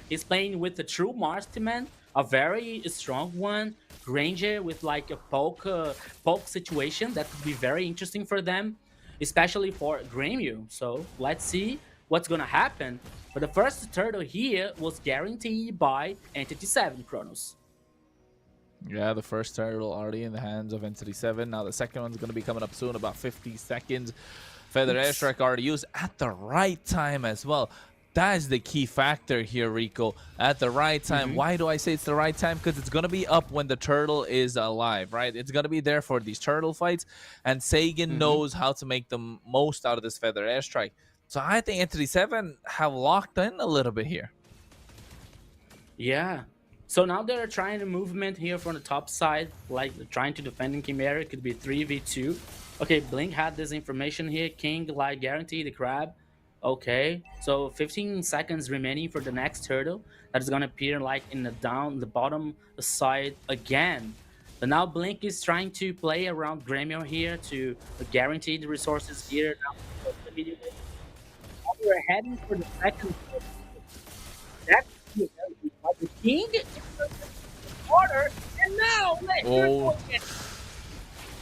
is playing with the true marksman, a very strong one. Granger with like a poke situation that could be very interesting for them, especially for Gremio. So let's see what's gonna happen. But the first turtle here was guaranteed by Entity 7, Kronos. Yeah, the first turtle already in the hands of Entity 7. Now the second one's going to be coming up soon, about 50 seconds. Feather Airstrike already used at the right time as well. That is the key factor here, Rico. At the right time. Why do I say it's the right time? Because it's going to be up when the turtle is alive, right? It's going to be there for these turtle fights. And Sagan knows how to make the most out of this Feather Airstrike. So I think Entity 7 have locked in a little bit here. Yeah. So now they're trying to movement here from the top side, like trying to defend in Chimera. It could be 3v2. Okay, Blink had this information here. King, like, guarantee the crab. Okay, so 15 seconds remaining for the next turtle that is gonna appear like in the bottom side again. But now Blink is trying to play around Gremio here to guarantee the resources here. Now we're heading for the second turtle. That's a very good the king order, and now Oh.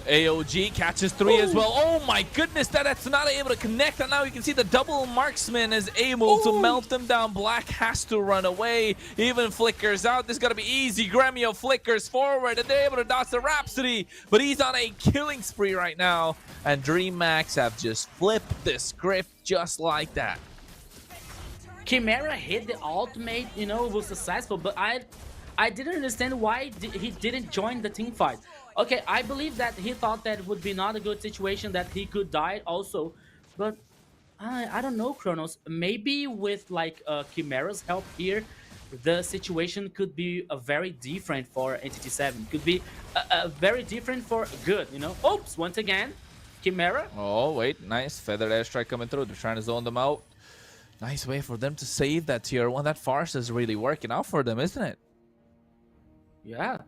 AOG catches 3 as well. Oh my goodness, that's not able to connect. And now you can see the double marksman is able to melt them down. Black has to run away. Even flickers out. This is going to be easy. Gremio flickers forward, and they're able to dodge the Rhapsody. But he's on a killing spree right now. And DreamHack have just flipped the script just like that. Chimera hit the ultimate, you know, was successful, but I didn't understand why he didn't join the team fight. Okay, I believe that he thought that it would be not a good situation, that he could die also, but I don't know, Kronos. Maybe with like Chimera's help here, the situation could be a very different for Entity 7. Could be a very different for good, you know. Oops, once again, Chimera. Oh, wait, nice. Feathered airstrike coming through. They're trying to zone them out. Nice way for them to save that tier 1. That farce is really working out for them, isn't it? Yeah.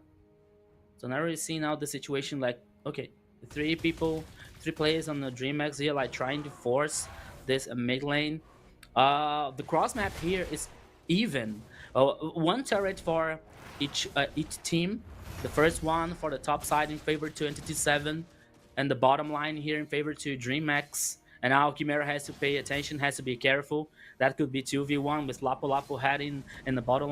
So now we're seeing now the situation like, okay, 3 players on the DreamHack here, like trying to force this mid lane. The cross map here is even. 1 turret for each team. The first one for the top side in favor to Entity 7, and the bottom line here in favor to DreamHack. And now Chimera has to pay attention, has to be careful. That could be 2v1 with Lapu Lapu heading in the bottom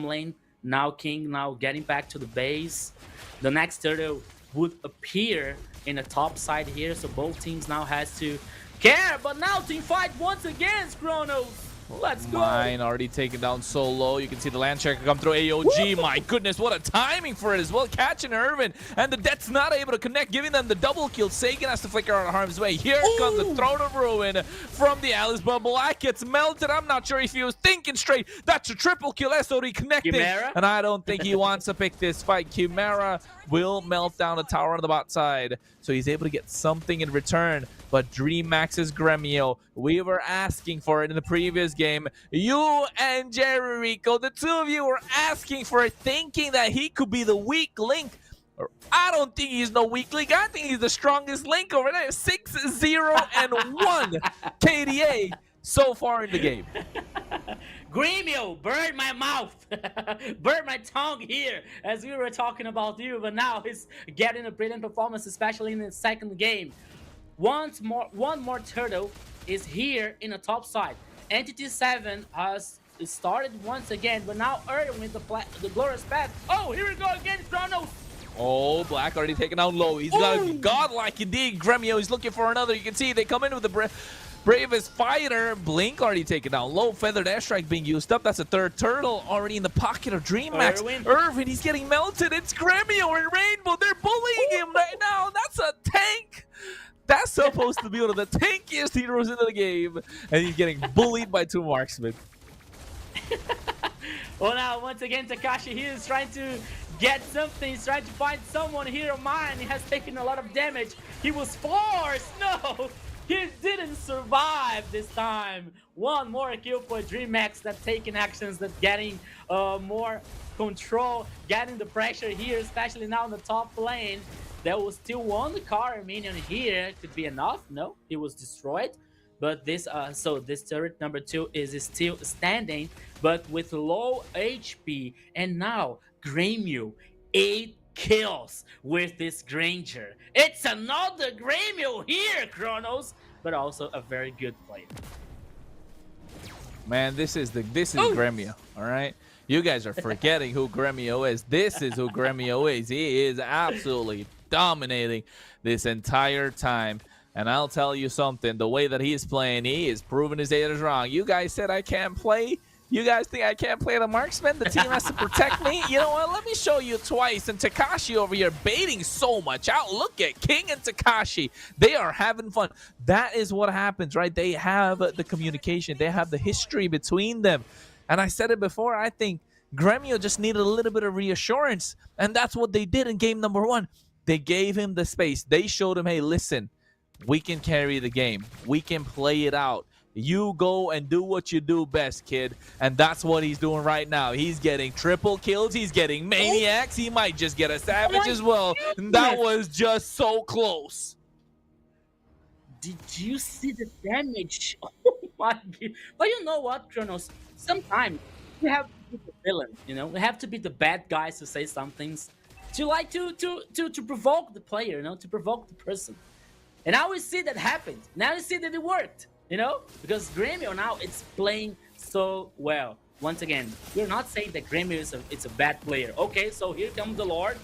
lane. Now King now getting back to the base. The next turtle would appear in the top side here, so both teams now has to care. But now team fight once again, Chronos. Let's go. Mine already taken down so low. You can see the land checker come through. AOG, Woo! my goodness, what a timing for it as well. Catching Irvin, and the Death's not able to connect, giving them the double kill. Sagan has to flicker out of harm's way. Here comes the Throne of Ruin from the Alice, but Black gets melted. I'm not sure if he was thinking straight. That's a triple kill. SOD connecting, Chimera? and I don't think he wants to pick this fight. Chimera will melt down the tower on the bot side, so he's able to get something in return. But DreamHack's Gremio, we were asking for it in the previous game. You and Jerry Rico, the two of you were asking for it, thinking that he could be the weak link. I don't think he's no weak link. I think he's the strongest link over there. 6-0 and 1 KDA so far in the game. Gremio, burn my mouth, burn my tongue here as we were talking about you, but now he's getting a brilliant performance, especially in the second game. One more turtle is here in the top side. Entity 7 has started once again, but now Erwin with the glorious path. Oh, here we go again, Chronos. Oh, Black already taken out low. He's got a godlike indeed. Gremio, he's looking for another. You can see they come in with the bravest fighter. Blink already taken down low. Feathered airstrike being used up. That's a third turtle already in the pocket of DreamHack. Irvin, he's getting melted. It's Gremio and Rainbow. They're bullying him right now. That's a tank. That's supposed to be one of the tankiest heroes in the game. And he's getting bullied by 2 marksmen. Well, now, once again, Takashi, he is trying to get something. He's trying to find someone here of mine. He has taken a lot of damage. He was forced. No, he didn't survive this time. One more kill for DreamHack, that taking actions, that getting more control, getting the pressure here, especially now in the top lane. There was still 1 car minion here. Could be enough. No, he was destroyed. But this, so this turret number 2 is still standing, but with low HP. And now Gremio, 8 kills with this Granger. It's another Gremio here, Kronos, but also a very good player. Man, this is Gremio, all right? You guys are forgetting who Gremio is. This is who Gremio is. He is absolutely dominating this entire time. And I'll tell you something, the way that he's playing, he is proving his haters wrong. You guys said I can't play. You guys think I can't play the marksman? The team has to protect me? You know what? Let me show you twice. And Takashi over here baiting so much out. Look at King and Takashi. They are having fun. That is what happens, right? They have the communication. They have the history between them. And I said it before, I think Gremio just needed a little bit of reassurance. And that's what they did in game number 1. They gave him the space. They showed him, hey, listen, we can carry the game. We can play it out. You go and do what you do best, kid. And that's what he's doing right now. He's getting triple kills. He's getting maniacs. He might just get a savage as well. And that was just so close. Did you see the damage? Oh my god. But you know what, Kronos? Sometimes you have to do the villain. You know, we have to be the bad guys to say some things, to like to provoke the player. You know, to provoke the person. And now we see that happened. Now we see that it worked. You know, because Grêmio now it's playing so well. Once again, we're not saying that Grêmio is it's a bad player. Okay, so here comes the Lord.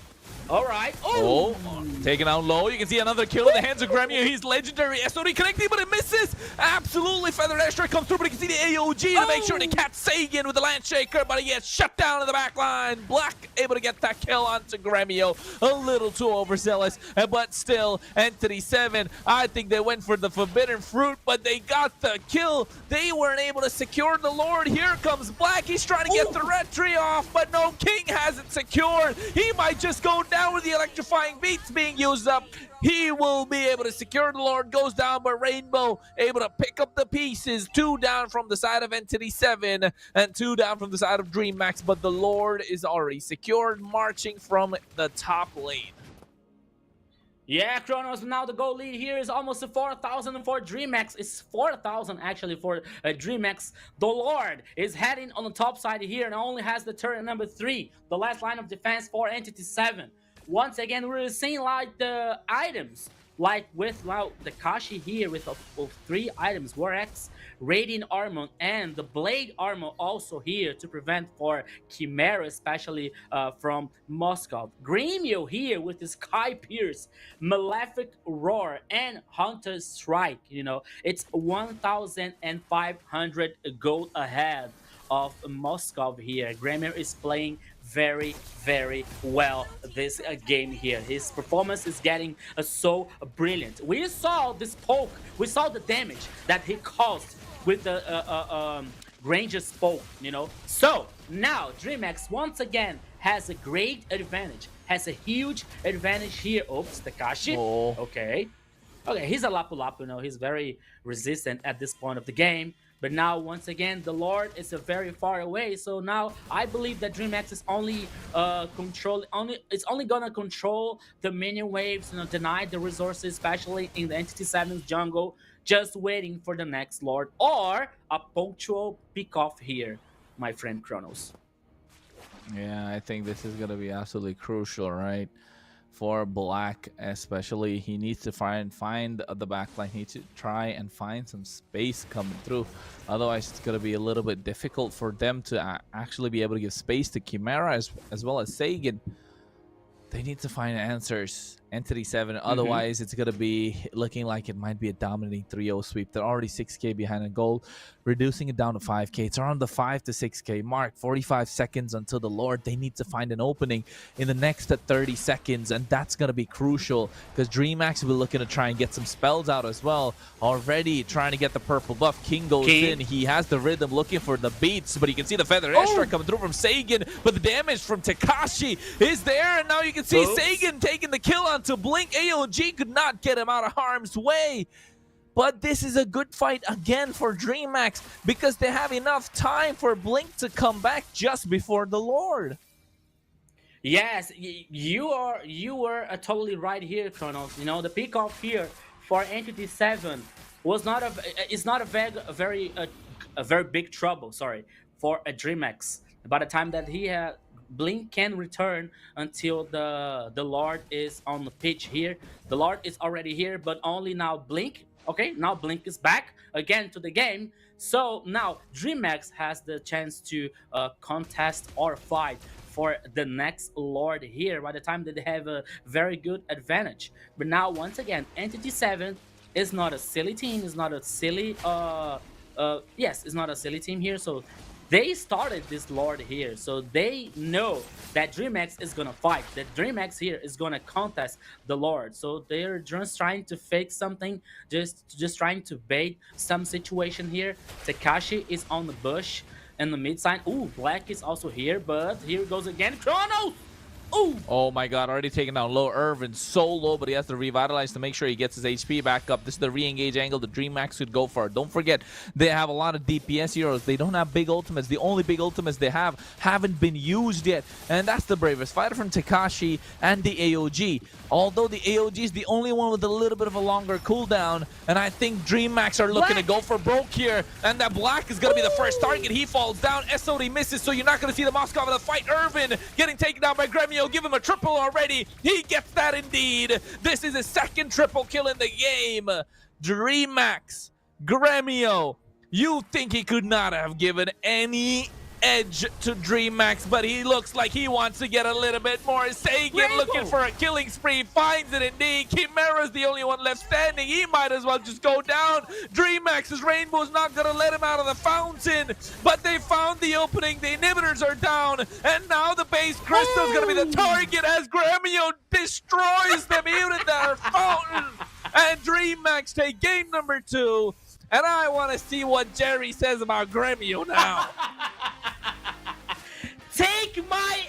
All right. Oh, taken out low. You can see another kill in the hands of Gremio. He's legendary. SOD connecting, but it misses. Absolutely. Feather Airstrike comes through, but you can see the AOG to make sure to catch Sagan with the Landshaker, but he gets shut down in the back line. Black able to get that kill onto Gremio. A little too overzealous, but still, Entity 7, I think they went for the forbidden fruit, but they got the kill. They weren't able to secure the Lord. Here comes Black. He's trying to get the red tree off, but no, King has it secured. He might just go down with the electrifying beats being used up. He will be able to secure the Lord, goes down, but Rainbow able to pick up the pieces. 2 down from the side of Entity 7 and 2 down from the side of DreamHack, but the Lord is already secured, marching from the top lane. Yeah, Kronos, now the goal lead here is almost to 4,000 for DreamHack. It's 4,000 actually for DreamHack. The Lord is heading on the top side here and only has the turret number 3, the last line of defense for Entity 7. Once again, we're seeing like the items, like with the Kashi here with 3 items, Warx, Radiant Armor, and the Blade Armor also here to prevent for Chimera, especially from Moscow. Grêmio here with his Sky Pierce, Malefic Roar, and Hunter's Strike. You know, it's 1,500 gold ahead of Moscow here. Grêmio is playing very, very well this game here. His performance is getting so brilliant. We saw this poke, we saw the damage that he caused with the Granger's poke, you know. So now DreamHack once again has a great advantage, has a huge advantage here. Oops, Takashi. Oh. Okay, he's a Lapu Lapu, you know, he's very resistant at this point of the game. But now, once again, the Lord is very far away. So now I believe that DreamHack is only it's only gonna control the minion waves, you know, deny the resources, especially in the Entity 7's jungle, just waiting for the next Lord or a punctual pick off here, my friend Kronos. Yeah, I think this is gonna be absolutely crucial, right? For Black, especially, he needs to find the backline. He needs to try and find some space coming through. Otherwise, it's going to be a little bit difficult for them to actually be able to give space to Chimera as well as Sagan. They need to find answers. Entity 7, otherwise it's going to be looking like it might be a dominating 3-0 sweep. They're already 6k behind in gold, reducing it down to 5k. It's around the 5 to 6k mark. 45 seconds until the Lord. They need to find an opening in the next 30 seconds, and that's going to be crucial because DreamHack will be looking to try and get some spells out as well. Already trying to get the purple buff. King goes in. He has the rhythm, looking for the beats, but you can see the Feather Airstrike coming through from Sagan, but the damage from Takashi is there, and now you can see Sagan taking the kill on to Blink. AOG could not get him out of harm's way. But this is a good fight again for DreamHack because they have enough time for Blink to come back just before the Lord. Yes, you were totally right here, Kronos. You know, the pick off here for Entity 7 was not a very big trouble, sorry, for a DreamHack. By the time that he had Blink can return until the Lord is on the pitch here. The Lord is already here, but only now Blink. Okay, now Blink is back again to the game. So now DreamHack has the chance to contest or fight for the next Lord here by the time that they have a very good advantage. But now, once again, Entity 7 is not a silly team. It's not a silly, it's not a silly team here. So they started this Lord here, so they know that DreamHack is gonna fight, that DreamHack here is gonna contest the Lord. So they're just trying to fake something, just trying to bait some situation here. Takashi is on the bush in the mid side. Ooh, Black is also here, but here goes again Kronos. Ooh! Oh my god, already taken down low. Irvin so low, but he has to revitalize to make sure he gets his HP back up. This is the re-engage angle the DreamHack could go for. Don't forget, they have a lot of DPS heroes. They don't have big ultimates. The only big ultimates they have haven't been used yet. And that's the bravest fighter from Tekashi and the AOG. Although the AOG is the only one with a little bit of a longer cooldown. And I think DreamHacks are looking to go for broke here. And that Black is going to be the first target. He falls down. SOD misses, so you're not going to see the Moskov in the fight. Irvin getting taken down by Gremio. Give him a triple already. He gets that indeed. This is his second triple kill in the game. DreamHacks, Gremio, you think he could not have given any edge to DreamHacks, but he looks like he wants to get a little bit more. Sagan looking for a killing spree, finds it indeed. Chimera's the only one left standing. He might as well just go down. DreamHacks's Rainbow's not going to let him out of the fountain, but they found the opening. The inhibitors are down, and now the base crystal is going to be the target as Gremio destroys them even in their fountain. And DreamHacks take game number 2. And I want to see what Jerry says about Gremio now. Take my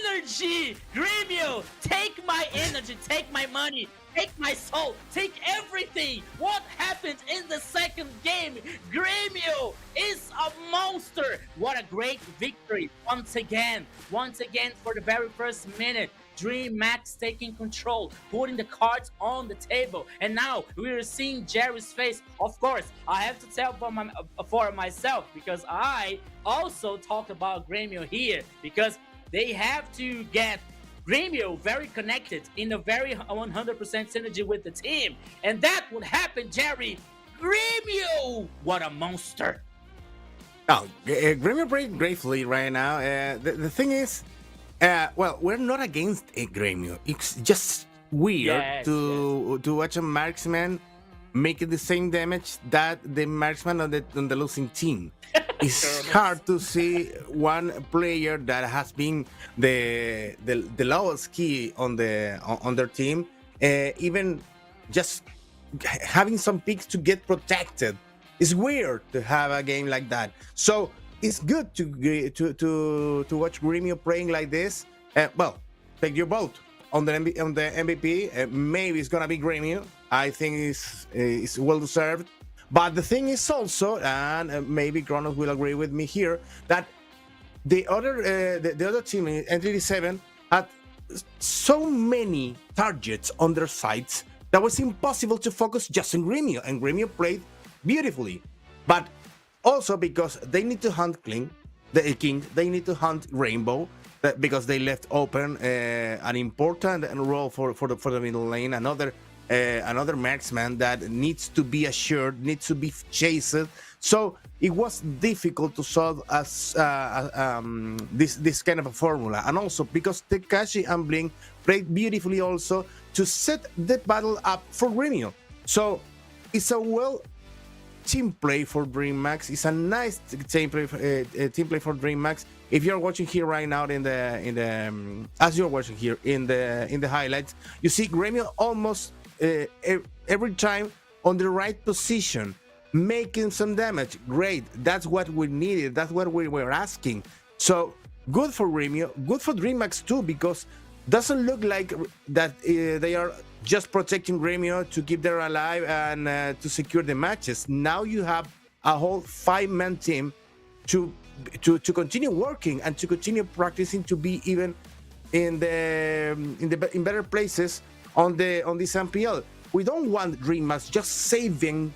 energy, Gremio! Take my energy, take my money, take my soul, take everything! What happened in the second game? Gremio is a monster! What a great victory! Once again for the very first minute. DreamHacks taking control, putting the cards on the table, and now we are seeing Jerry's face. Of course, I have to tell for myself because I also talked about Gremio here because they have to get Gremio very connected in a very 100% synergy with the team, and that would happen, Jerry. Gremio, what a monster! Oh, Gremio played gratefully right now. The thing is, well, we're not against a Gremio. It's just weird to watch a marksman making the same damage that the marksman on the losing team. It's hard to see one player that has been the lowest key on their team, even just having some picks to get protected. It's weird to have a game like that. So it's good to watch Gremio playing like this. Well, take your vote on the MVP. Maybe it's gonna be Gremio. I think it's well deserved. But the thing is also, and maybe Kronos will agree with me here, that the other team, N37, had so many targets on their sides that was impossible to focus just on Gremio, and Gremio played beautifully. But also because they need to hunt King, they need to hunt Rainbow, because they left open an important role for the middle lane, another marksman that needs to be assured, needs to be chased. So it was difficult to solve this kind of a formula, and also because Tekashi and Blink played beautifully also to set the battle up for Gremio. So it's a team play for DreamHacks. It's a nice team play for DreamHacks. If you're watching here right now as you're watching here in the highlights, you see Gremio almost every time on the right position, making some damage. Great, that's what we needed. That's what we were asking. So good for Gremio, good for DreamHacks too, because doesn't look like that they are just protecting Gremio to keep them alive and to secure the matches. Now you have a whole 5-man team to continue working and to continue practicing to be even in better places on this MPL. We don't want DreamHacks just saving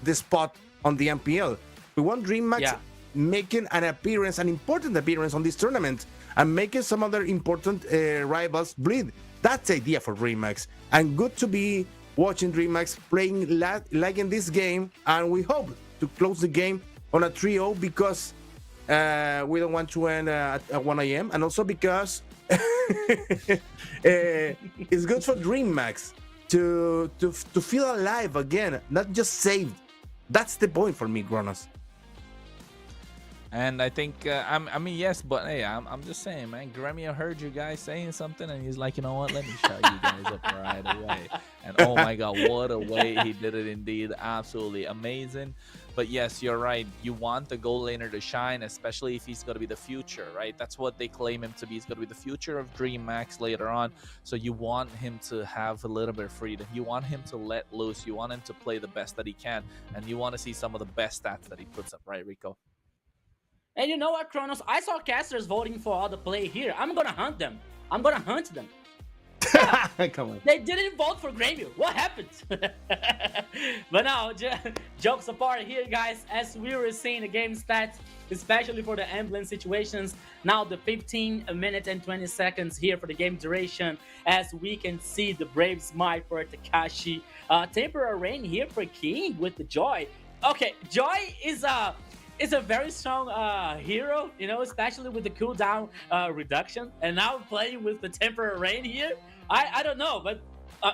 the spot on the MPL. We want DreamHacks making an important appearance on this tournament, and making some other important rivals bleed. That's the idea for DreamHacks, and good to be watching DreamHacks playing like in this game, and we hope to close the game on a 3-0 because we don't want to end at 1 a.m. and also because it's good for DreamHacks to feel alive again, not just saved. That's the point for me, Kronos. And I think, I mean, yes, but hey, I'm just saying, man. Gremio heard you guys saying something, and he's like, you know what? Let me shut you guys up right away. And oh my God, what a way he did it indeed. Absolutely amazing. But yes, you're right. You want the goal laner to shine, especially if he's going to be the future, right? That's what they claim him to be. He's going to be the future of DreamHack later on. So you want him to have a little bit of freedom. You want him to let loose. You want him to play the best that he can. And you want to see some of the best stats that he puts up, right, Rico? And you know what, Kronos? I saw casters voting for all the play here. I'm gonna hunt them. I'm gonna hunt them. Come on. They didn't vote for Grêmio. What happened? But now, jokes apart here, guys, as we were seeing the game stats, especially for the ambulance situations, now the 15 minutes and 20 seconds here for the game duration, as we can see the brave smite for Takashi. Temporary rain here for King with the Joy. Okay, Joy is a very strong hero, you know, especially with the cooldown reduction. And now playing with the temporary rain here, I don't know, but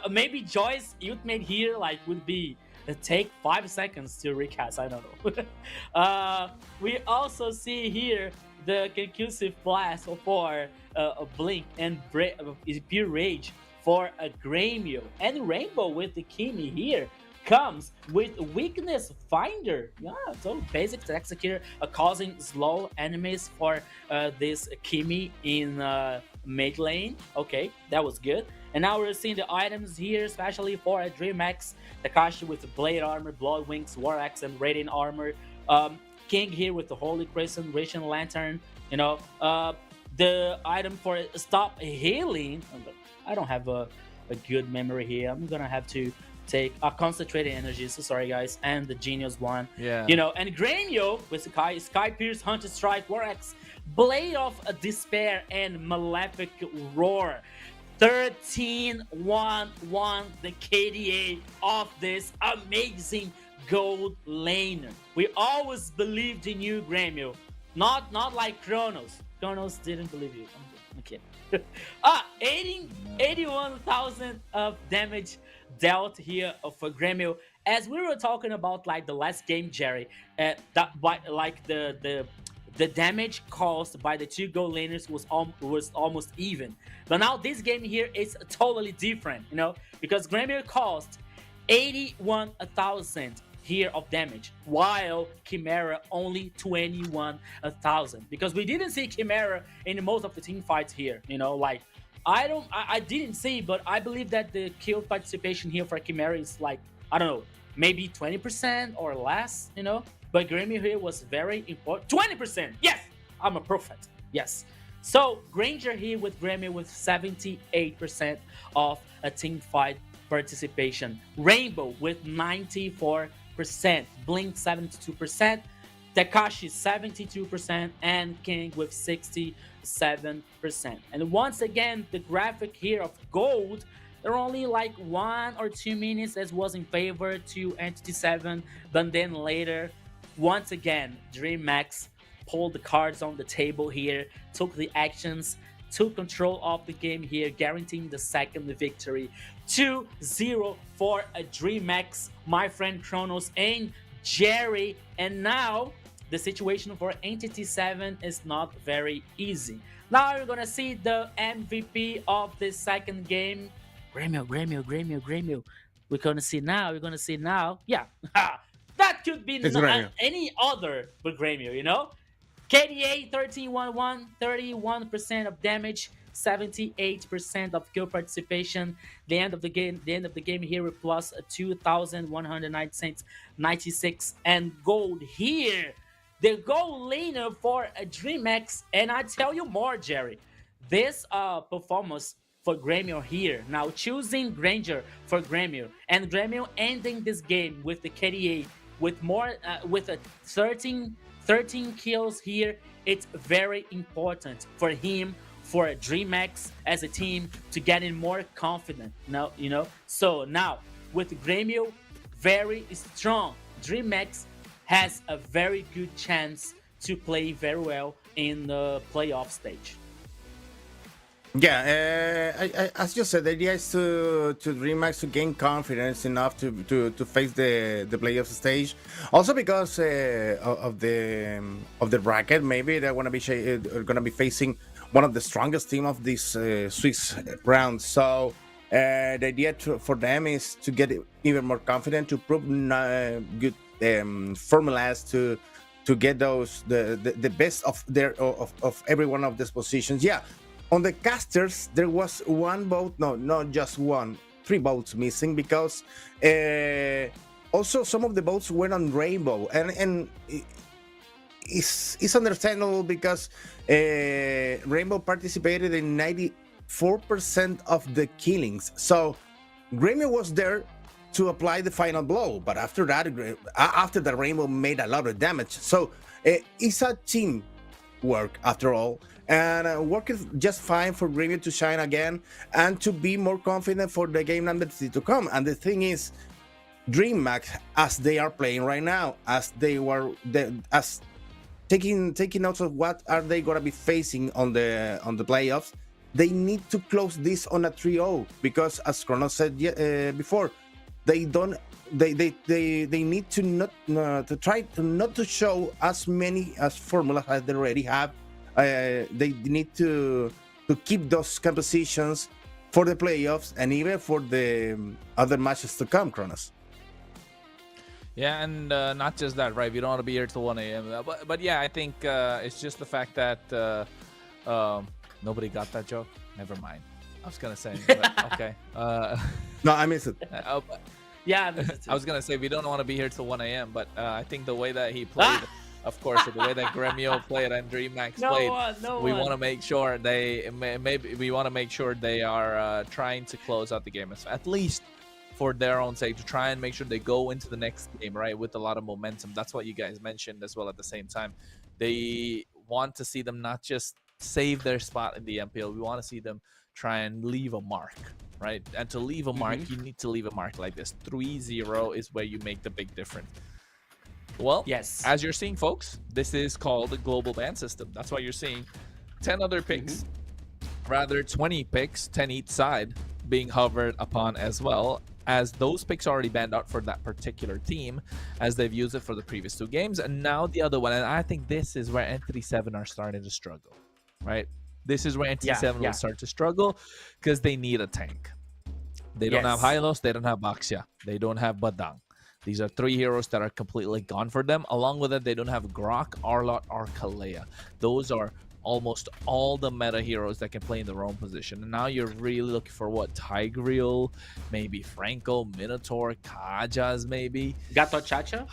maybe Joy's ultimate here like would be take 5 seconds to recast. I don't know. We also see here the concussive blast for a blink and pure rage for a Grêmio, and Rainbow with the Kimi here comes with weakness finder. Yeah, so basic executor causing slow enemies for this Kimi in mid lane. Okay, that was good. And now we're seeing the items here, especially for a DreamHack. Takashi with the blade armor, blood wings, war axe, and radiant armor. King here with the holy crescent, Radiant lantern. You know, the item for stop healing. I don't have a good memory here. I'm gonna have to take a concentrated energy, so sorry guys, and the genius one. Yeah. You know, and Grêmio with Sky Pierce, Hunter Strike, War Axe, Blade of Despair, and Malefic Roar. 13-1-1, the KDA of this amazing gold laner. We always believed in you, Grêmio. Not like Kronos. Kronos didn't believe you. I'm kidding. 81,000 of damage dealt here for Grêmio. As we were talking about like the last game, Jerry, the damage caused by the two gold laners was almost even. But now this game here is totally different, you know, because Grêmio caused 81,000 here of damage, while Chimera only 21,000. Because we didn't see Chimera in most of the team fights here, you know, like I didn't see, but I believe that the kill participation here for Chimera is like, I don't know, maybe 20% or less, you know. But Grêmio here was very important. 20%! Yes! I'm a prophet. Yes. So, Granger here with Grêmio with 78% of a team fight participation. Rainbow with 94%. Blink 72%. Takashi 72%. And King with 67%. And once again, the graphic here of gold, there are only like 1 or 2 minutes as was in favor to Entity 7. But then later, once again, DreamHack pulled the cards on the table here, took the actions, took control of the game here, guaranteeing the second victory. 2-0 for a DreamHack, my friend Kronos and Jerry. And now, the situation for Entity 7 is not very easy. Now you're gonna see the MVP of this second game. Grêmio. We're gonna see now. Yeah. That could be any other but Grêmio, you know? KDA 13-1-1, 31% of damage, 78% of kill participation. The end of the game here with plus 2,196 and gold here. The gold laner for a DreamHack, and I tell you more, Jerry. This performance for Grêmio here, now choosing Granger for Grêmio, and Grêmio ending this game with the KDA with more with a 13 kills here. It's very important for him, for DreamHack as a team, to get in more confident now, you know. So now with Grêmio very strong, DreamHack has a very good chance to play very well in the playoff stage. Yeah, as you said, the idea is to DreamHack to gain confidence enough to face the playoff stage. Also because of the bracket, maybe they're gonna be facing one of the strongest team of this Swiss round. So the idea for them is to get even more confident, to prove good formulas to get those the best of of every one of these positions. Yeah, on the casters there was one vote, no, not just one, three votes missing because also some of the votes were on Rainbow, and it's understandable because Rainbow participated in 94% of the killings, so Rainbow was there to apply the final blow, but after that, after the Rainbow made a lot of damage. So it's a team work after all, and working just fine for Rainbow to shine again and to be more confident for the game number 3 to come. And the thing is, DreamHack, as they are playing right now, as as taking notes of what are they gonna be facing on the playoffs, they need to close this on a 3-0 because, as Kronos said before, they don't. They need to not to try to not to show as many as formulas as they already have. They need to keep those compositions for the playoffs and even for the other matches to come, Kronos. Yeah, and not just that, right? We don't want to be here till 1 a.m. But yeah, I think it's just the fact that nobody got that joke. Never mind. I was gonna say, but okay. No, I missed it. Yeah, I was gonna say we don't want to be here till 1 a.m. But I think the way that he played, of course, the way that Gremio played and DreamHack played, we want to make sure we want to make sure they are trying to close out the game, at least for their own sake, to try and make sure they go into the next game right with a lot of momentum. That's what you guys mentioned as well. At the same time, they want to see them not just save their spot in the MPL. We want to see them try and leave a mark, right? And to leave a mark, you need to leave a mark like this. 3-0 is where you make the big difference. Well, yes, as you're seeing, folks, this is called the global ban system. That's why you're seeing 10 other picks, rather 20 picks, 10 each side, being hovered upon, as well as those picks already banned out for that particular team, as they've used it for the previous 2 games. And now the other one, and I think this is where Entity 7 are starting to struggle, right? This is where Entity 7 will start to struggle because they need a tank. They don't have Hylos, they don't have Baxia, they don't have Badang. These are 3 heroes that are completely gone for them. Along with it, they don't have Grok, Arlot, or Kalea. Those are almost all the meta heroes that can play in their own position. And now you're really looking for what? Tigreal, maybe Franco, Minotaur, Kajas, maybe. Gato Chacha,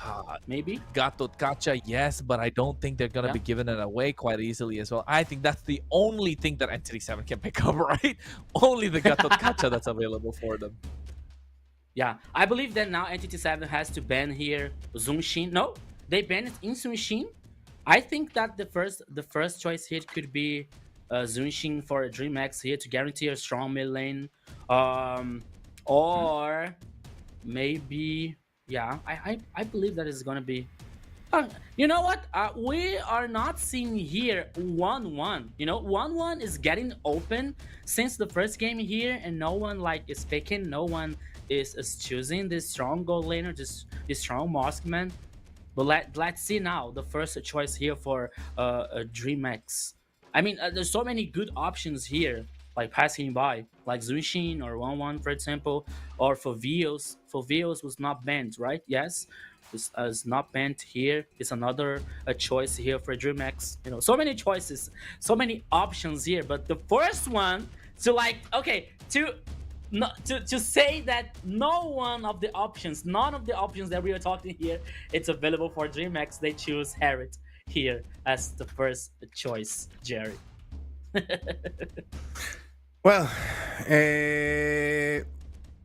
maybe. Gato Kacha, yes, but I don't think they're going to be giving it away quite easily as well. I think that's the only thing that Entity 7 can pick up, right? Only the Gato Kacha that's available for them. Yeah, I believe that now Entity 7 has to ban here Zunshin. No, they banned it in Zunshin. I think that the first choice here could be Zunshin for DreamHack here to guarantee a strong mid lane. Or maybe, yeah, I believe that is gonna be. You know what? We are not seeing here 1-1. You know, 1-1 is getting open since the first game here, and no one like is picking. No one is choosing this strong gold laner, this strong Moskman. But let's see now the first choice here for DreamHack. I mean, there's so many good options here, like passing by, like Zunshin or 1-1, for example, or for Vios. For Vios was not banned, right? Yes, is not banned here. It's another choice here for DreamHack. You know, so many choices, so many options here. But the first one to to say that none of the options that we are talking here, it's available for DreamHack, they choose Harriet here as the first choice, Jerry. Well,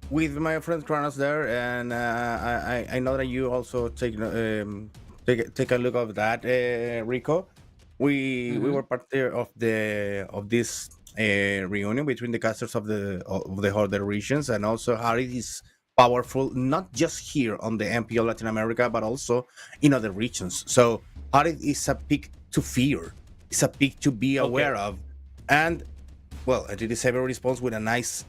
with my friend Kronos there, and I know that you also take a look of that, Rico. We were part there of this reunion between the casters of the other regions, and also Harry is powerful not just here on the MPL Latin America, but also in other regions. So Harry is a pick to fear. It's a pick to be aware of, and well, Entity 7 responds with a nice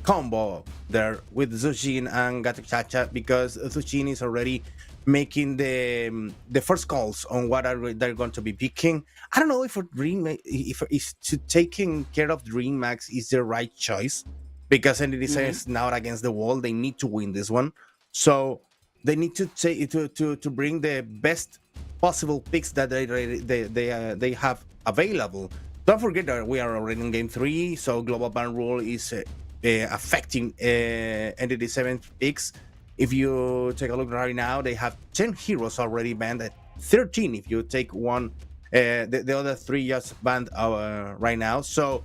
combo there with Zujin and Gatachacha, because Zujin is already making the first calls on what they're going to be picking. I don't know if if to taking care of Dream Max is the right choice, because Entity 7 is now against the wall. They need to win this one, so they need to take to bring the best possible picks that they have available. Don't forget that we are already in game 3, so global ban rule is affecting Entity 7 picks. If you take a look right now, they have 10 heroes already banned, at 13 if you take one. The other 3 just banned right now. So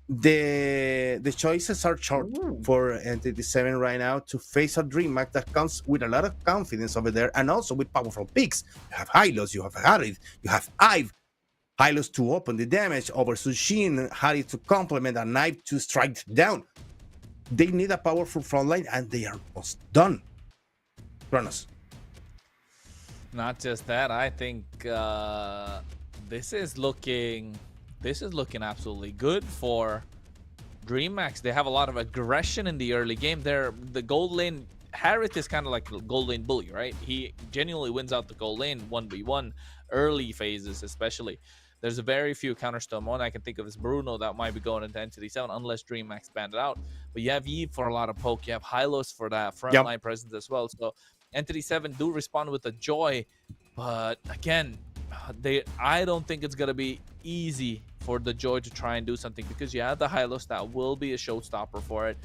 the choices are short for Entity 7 right now to face a DreamHack that comes with a lot of confidence over there, and also with powerful picks. You have Hylos, you have Harith, you have Ive. Hylos to open the damage over Sushin, Harith to complement, a knife to strike down. They need a powerful frontline, and they are almost done. Kronos. Not just that, I think this is looking absolutely good for DreamHack. They have a lot of aggression in the early game. The gold lane, Harith is kind of like a gold lane bully, right? He genuinely wins out the gold lane 1v1 early phases, especially. There's a very few counters to him. One I can think of is Bruno that might be going into Entity 7 unless DreamHack banned it out. But you have Eve for a lot of poke. You have Hylos for that frontline presence as well. So Entity 7 do respond with a joy. But again, I don't think it's going to be easy for the Joy to try and do something, because you have the Hylos that will be a showstopper for it.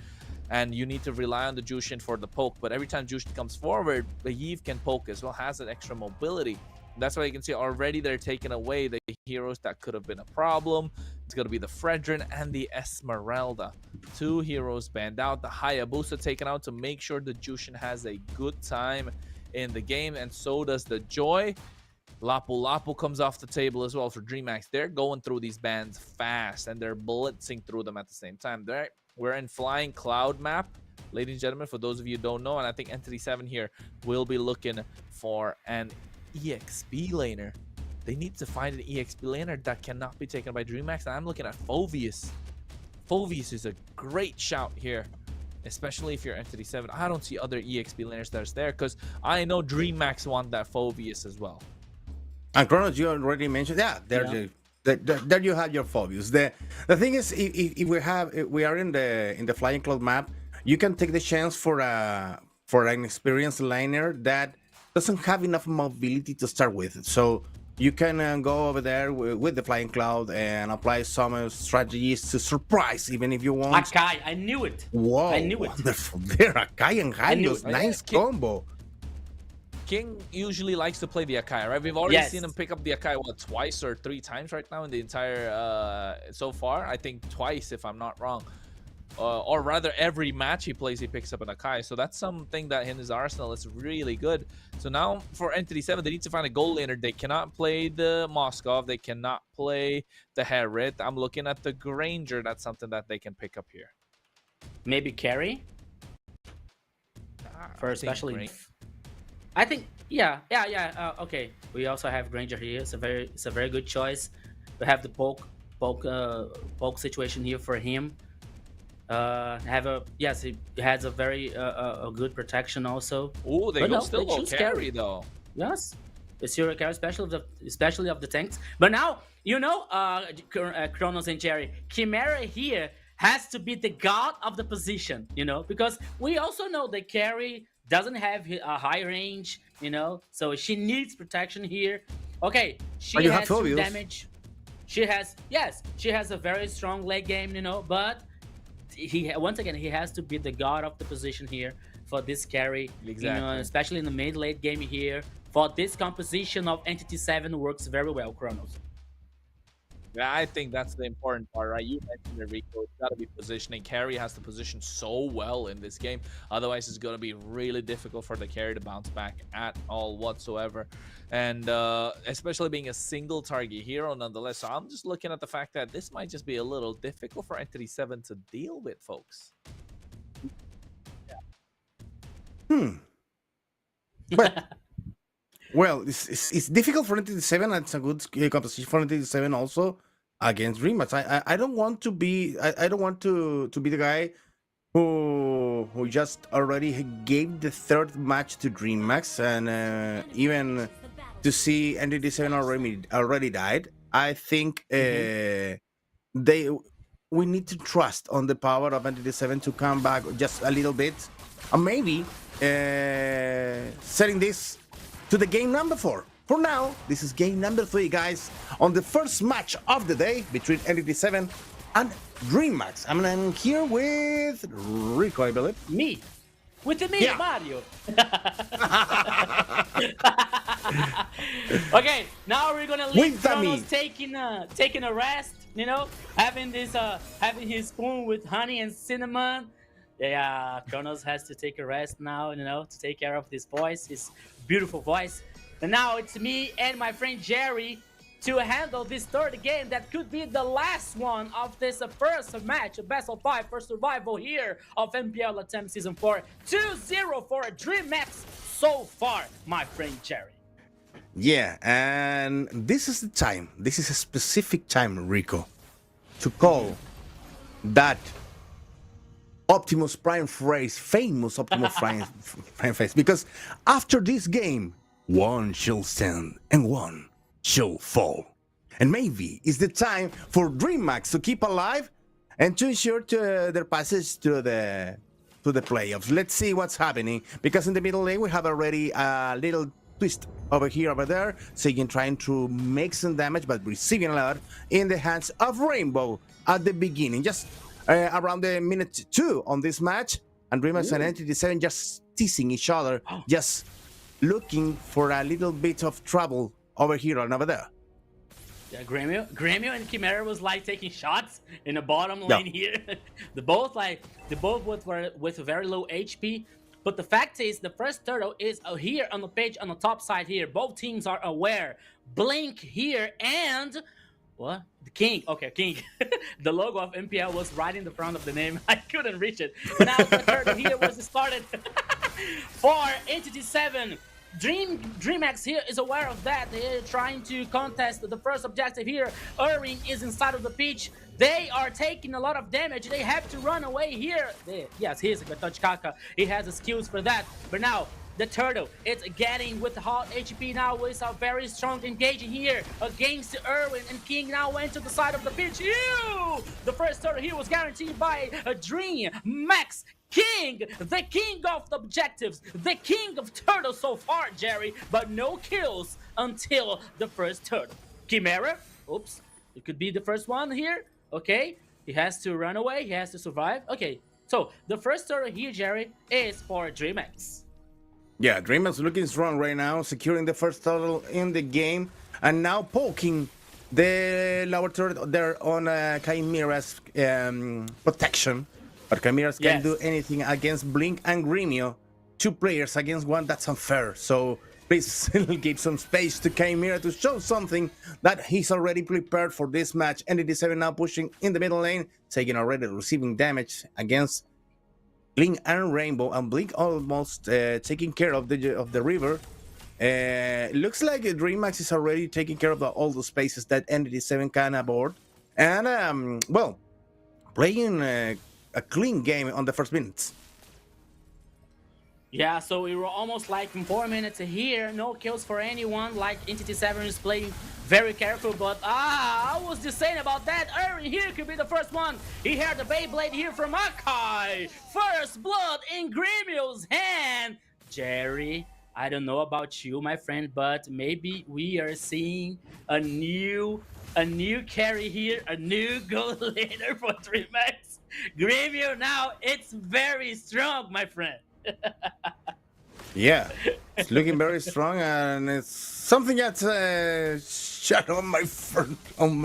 And you need to rely on the Jushin for the poke. But every time Jushin comes forward, the Eve can poke as well, has that extra mobility. That's why you can see already they're taking away the heroes that could have been a problem. It's going to be the Fredrin and the Esmeralda. 2 heroes banned out. The Hayabusa taken out to make sure the Jushin has a good time in the game. And so does the Joy. Lapu Lapu comes off the table as well for DreamHack. They're going through these bans fast, and they're blitzing through them at the same time. We're in Flying Cloud map, ladies and gentlemen, for those of you who don't know. And I think Entity 7 here will be looking for an EXP laner. They need to find an EXP laner that cannot be taken by DreamHack. And I'm looking at Phoveus. Phoveus is a great shout here, especially if you're Entity 7. I don't see other EXP laners that's there, because I know DreamHack want that Phoveus as well. And Kronos, you already mentioned, there you have your Phoveus. The thing is, if we are in the Flying Cloud map, you can take the chance for an experienced liner that doesn't have enough mobility to start with. So you can go over there with the Flying Cloud and apply some strategies to surprise, even if you want. Akai, I knew it. Whoa, I knew it. Wonderful. There, Akai and Hylos, nice combo. King usually likes to play the Akai, right? We've already seen him pick up the Akai, what, twice or 3 times right now in the entire, so far? I think twice, if I'm not wrong. Or rather, every match he plays, he picks up an Akai. So that's something that in his arsenal is really good. So now for Entity 7, they need to find a gold laner. They cannot play the Moskov. They cannot play the Harith. I'm looking at the Granger. That's something that they can pick up here. Maybe carry? For especially... I think, okay. We also have Granger here. It's a very good choice. We have the poke situation here for him. He has a very a good protection also. Oh, they still go carry though. Yes, it's your carry, especially of the tanks. But now Kronos and Jerry, Chimera here has to be the god of the position, because we also know the carry doesn't have a high range, so she needs protection here. Okay, she has some damage. She has a very strong late game, but once again, he has to be the god of the position here for this carry. Exactly. Especially in the mid-late game here. For this composition of Entity 7 works very well, Kronos. Yeah, I think that's the important part, right? You mentioned it, Rico. It's got to be positioning. Carry has to position so well in this game. Otherwise, it's going to be really difficult for the carry to bounce back at all whatsoever. And especially being a single target hero nonetheless. So I'm just looking at the fact that this might just be a little difficult for Entity 7 to deal with, folks. But, well, it's difficult for Entity 7. It's a good composition for Entity 7 also. against Dreamers. I don't want to be I don't want to be the guy who just already gave the third match to DreamHack and even to see NDD7 already died. I think they we need to trust on the power of NDD7 to come back just a little bit, and maybe setting this to the game number 4. For now, this is game number 3, guys, on the first match of the day between NDD7 and DreamHack. I'm here with Rico, I believe. Me. With the me, Yeah. Mario. Okay, now we're gonna leave With the Kronos me. taking a rest, you know, having his spoon with honey and cinnamon. Yeah, Kronos has to take a rest now, you know, to take care of his voice, his beautiful voice. And now it's me and my friend Jerry to handle this third game that could be the last one of this first match, a best of 5 for survival here of MPL LATAM Season 4. 2-0 for DreamHack so far, my friend Jerry. Yeah, and this is the time. This is a specific time, Rico, to call that Optimus Prime phrase, famous Optimus Prime phrase, because after this game, one shall stand and one shall fall. And maybe it's the time for DreamHack to keep alive and to ensure their passage to the playoffs. Let's see what's happening, because in the middle lane we have already a little twist over there. Sagan trying to make some damage, but receiving a lot in the hands of Rainbow at the beginning, just around the minute 2 on this match, and DreamHack and NDD7 just teasing each other, just looking for a little bit of trouble over here and over there. Yeah, Gremio and Chimera was like taking shots in the bottom lane here. They both were with very low HP. But the fact is, the first turtle is here on the page on the top side here. Both teams are aware. Blink here and what? The King. Okay, King. The logo of MPL was right in the front of the name. I couldn't reach it. Now the turtle here was started for Entity 7. DreamHack here is aware of that. They're trying to contest the first objective here. Irving is inside of the pitch. They are taking a lot of damage. They have to run away here. Yes, here's a touch Kaka. He has the skills for that. But now the turtle, it's getting with the hot HP now with a very strong engaging here against Irwin, and King now went to the side of the pitch. Ew! The first turtle here was guaranteed by a DreamHack. King, the king of the objectives, the king of turtles so far, Jerry, but no kills until the first turtle. Chimera, oops, it could be the first one here. Okay, he has to run away, he has to survive. Okay, so the first turtle here, Jerry, is for DreamHack. Yeah, DreamHack's looking strong right now, securing the first turtle in the game, and now poking the lower turret there on Chimera's protection. But Chimeras can't do anything against Blink and Gremio. 2 players against 1, that's unfair. So please give some space to Chimera to show something that he's already prepared for this match. NDD7 now pushing in the middle lane, taking already receiving damage against Blink and Rainbow, and Blink almost taking care of the river. Looks like DreamHack is already taking care of all the spaces that NDD7 can aboard. And, well, playing a clean game on the first minutes. Yeah, so we were almost like in 4 minutes here, no kills for anyone, like Entity 7 is playing very careful, but I was just saying about that. Irving here could be the first one. He had the Beyblade here from Akai. First blood in Gremio's hand. Jerry, I don't know about you, my friend, but maybe we are seeing a new carry here, a new goal later for DreamHack. Gremio now, it's very strong, my friend. Yeah, it's looking very strong, and it's something that's shut on my front, on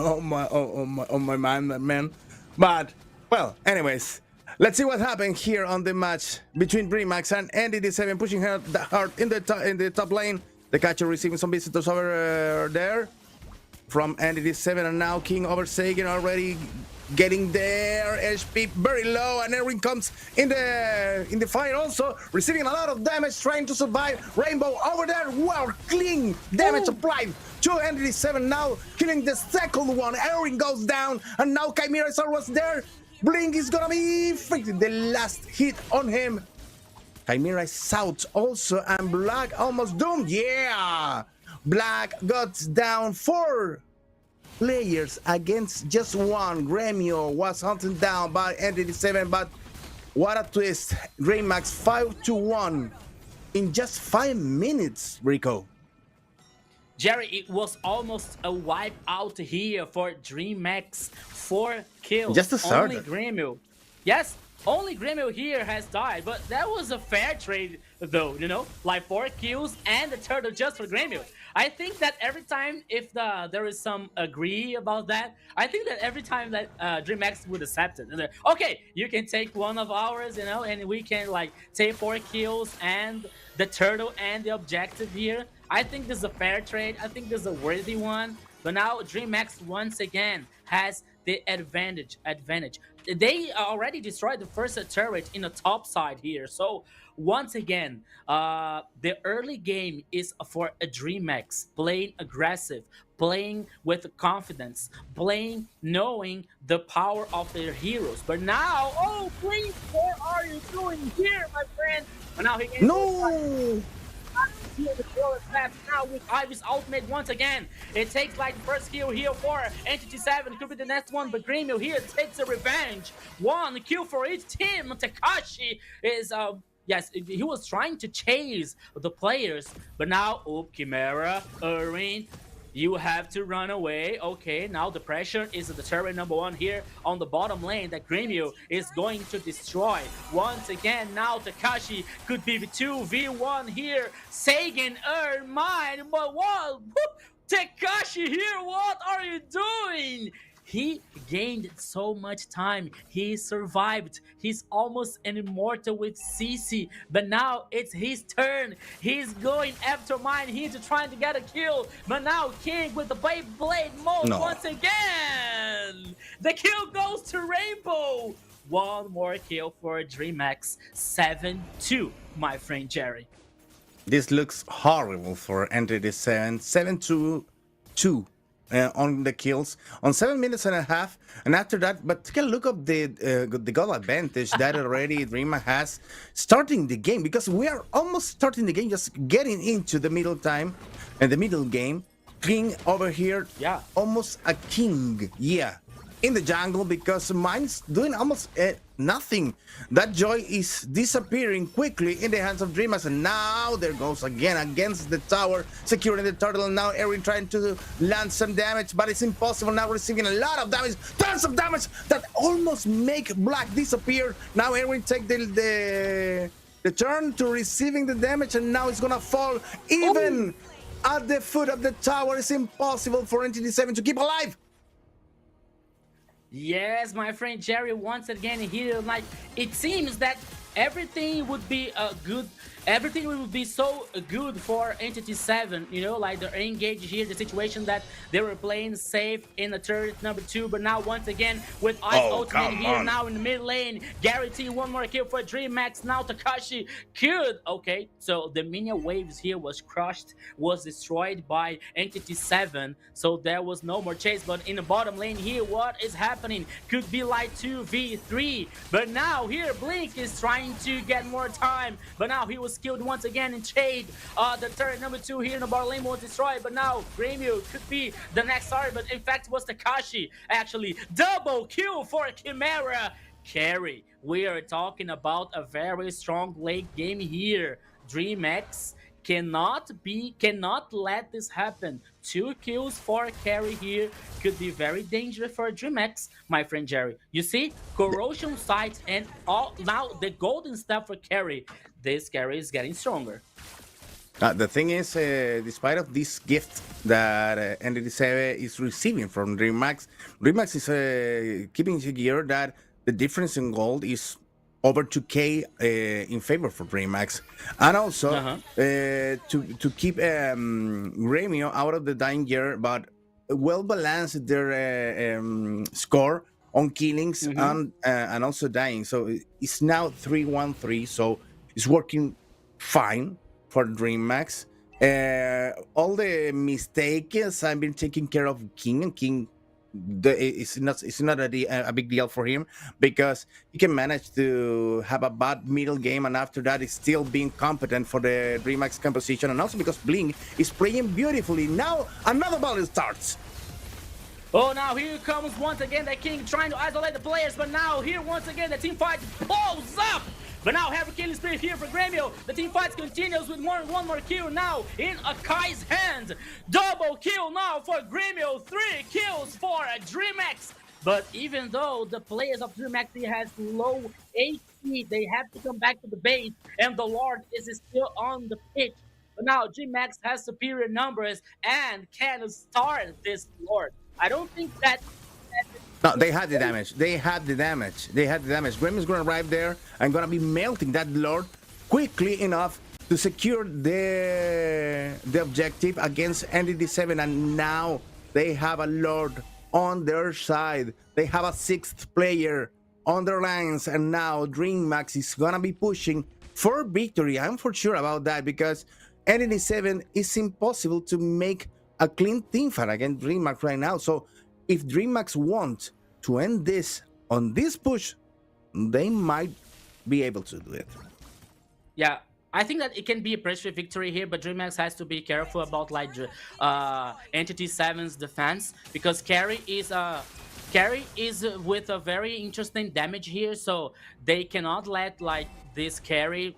my mind, man. But well, anyways, let's see what happened here on the match between DreamHack and NDD7, pushing her hard in the top lane. The catcher receiving some visitors over there from NDD7, and now King over Sagan already getting there. HP very low, and Erwin comes in the fight also, receiving a lot of damage, trying to survive. Rainbow over there, wow, clean damage applied to Entity 7 now, killing the second one. Erin goes down, and now Chimera is almost there. Blink is gonna be freaking the last hit on him. Chimera is out also, and Black almost doomed. Yeah! Black got down 4 players against just one. Gremio was hunted down by Entity 7, but what a twist. Raymax 5-1 in just 5 minutes, Rico. Jerry, it was almost a wipe out here for DreamHack. 4 kills. Just to start. Only Gremio. Yes, only Gremio here has died, but that was a fair trade though, you know? Like 4 kills and the turtle just for Gremio. I think that every time if there is some agree about that, I think that every time that DreamHack would accept it. And okay, you can take one of ours, you know, and we can like take 4 kills and the turtle and the objective here. I think this is a fair trade. I think this is a worthy one. But now DreamHack once again has the advantage. They already destroyed the first turret in the top side here. So once again, the early game is for a DreamHack, playing aggressive, playing with confidence, playing knowing the power of their heroes. But now, oh please, what are you doing here, my friend? But now he can No! Here the kill is left now with Ivy's ultimate once again. It takes like the first kill here for Entity 7. Could be the next one, but Gremio here takes a revenge. 1 kill for each team. Takashi is yes, he was trying to chase the players, but now Chimera, Erin, you have to run away. Okay, now the pressure is the turret number 1 here on the bottom lane that Gremio is going to destroy. Once again, now Takashi could be 2v1 here. Sagan earned mine, but what? Takashi here, what are you doing? He gained so much time. He survived. He's almost an immortal with CC. But now it's his turn. He's going after mine. He's trying to get a kill. But now King with the blade mode once again. The kill goes to Rainbow. 1 more kill for DreamHack. 7-2, my friend Jerry. This looks horrible for Entity 7. 7-2 on the kills on 7 minutes and a half, and after that, but take a look at the goal advantage that already DreamHack has starting the game, because we are almost starting the game, just getting into the middle time and the middle game. King over here, yeah, almost a king, yeah, in the jungle, because mine's doing almost nothing. That Joy is disappearing quickly in the hands of DreamHack, and now there goes again against the tower, securing the turtle. And now Erin trying to land some damage, but it's impossible. Now receiving a lot of damage, tons of damage that almost make Black disappear. Now Erin take the turn to receiving the damage, and now it's gonna fall even at the foot of the tower. It's impossible for Entity 7 to keep alive. Yes, my friend Jerry, once again here, like, it seems that everything would be everything would be so good for Entity 7, you know, like they're engaged here, the situation that they were playing safe in the turret number 2, but now once again with Ice ultimate here now in the mid lane, guarantee 1 more kill for DreamHack. Now Takashi could, okay, so the minion waves here was crushed, was destroyed by Entity 7, so there was no more chase. But in the bottom lane here, what is happening? Could be like 2v3, but now here Blink is trying to get more time, but now he was killed once again in Shade. The turret number 2 here in the bottom lane was destroyed, but now Gremio could be the next target, but in fact it was Takashi. Actually, double kill for Chimera. Carry, we are talking about a very strong late game here. DreamHack cannot let this happen. 2 kills for Carry here could be very dangerous for DreamHack, my friend Jerry. You see, corrosion sight and all now the golden stuff for Carry. This Carry is getting stronger. The thing is, despite of this gift that Entity 7 is receiving from DreamHack, DreamHack is keeping here that the difference in gold is over 2k in favor for DreamHack, and also to keep Gremio out of the dying gear, but well balanced their score on killings and also dying. So it's now 3-1-3, so it's working fine for DreamHack. All the mistakes have been taken care of King, and King it's not a big deal for him because he can manage to have a bad middle game, and after that is still being competent for the DreamHack's composition, and also because Blink is playing beautifully. Now another battle starts. Oh, now here comes once again the King trying to isolate the players, but now here once again the team fight blows up. But now have a killing spree here for Gremio. The team fight continues with one more kill now in Akai's hand. Double kill now for Gremio. 3 kills for DreamHack. But even though the players of DreamHack has low HP, they have to come back to the base, and the Lord is still on the pitch. But now DreamHack has superior numbers and can start this Lord. I don't think that. No, they had the damage. They had the damage. Grim is going to arrive there and going to be melting that Lord quickly enough to secure the objective against NDD7. And now they have a Lord on their side. They have a 6th player on their lines. And now DreamHack is going to be pushing for victory. I'm for sure about that because NDD7 is impossible to make a clean team fight against DreamHack right now. So if DreamHack want to end this on this push, they might be able to do it. Yeah, I think that it can be a pressure victory here, but DreamHack has to be careful about like Entity 7's defense because Carry is with a very interesting damage here, so they cannot let like this Carry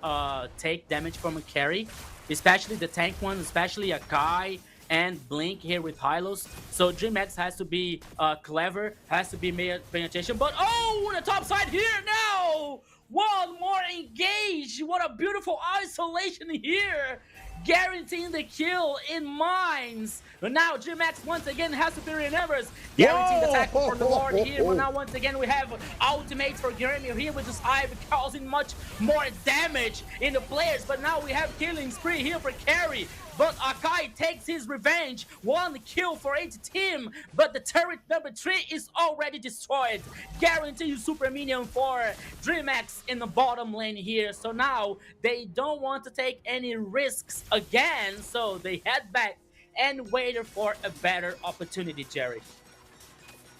take damage from a Carry, especially the tank one, especially Akai and Blink here with Hylos. So DreamHack has to be clever, has to be paying attention. But oh, on the top side here now! One more engage! What a beautiful isolation here! Guaranteeing the kill in mines. But now DreamHack once again has superior numbers. Guaranteeing the tackle for the Lord here. But now once again we have ultimates for Gremio here with this Ivy causing much more damage in the players. But now we have killing spree here for Carry. But Akai takes his revenge. 1 kill for each team. But the turret number 3 is already destroyed. Guaranteed super minion for DreamHack in the bottom lane here. So now they don't want to take any risks again. So they head back and wait for a better opportunity, Jerry.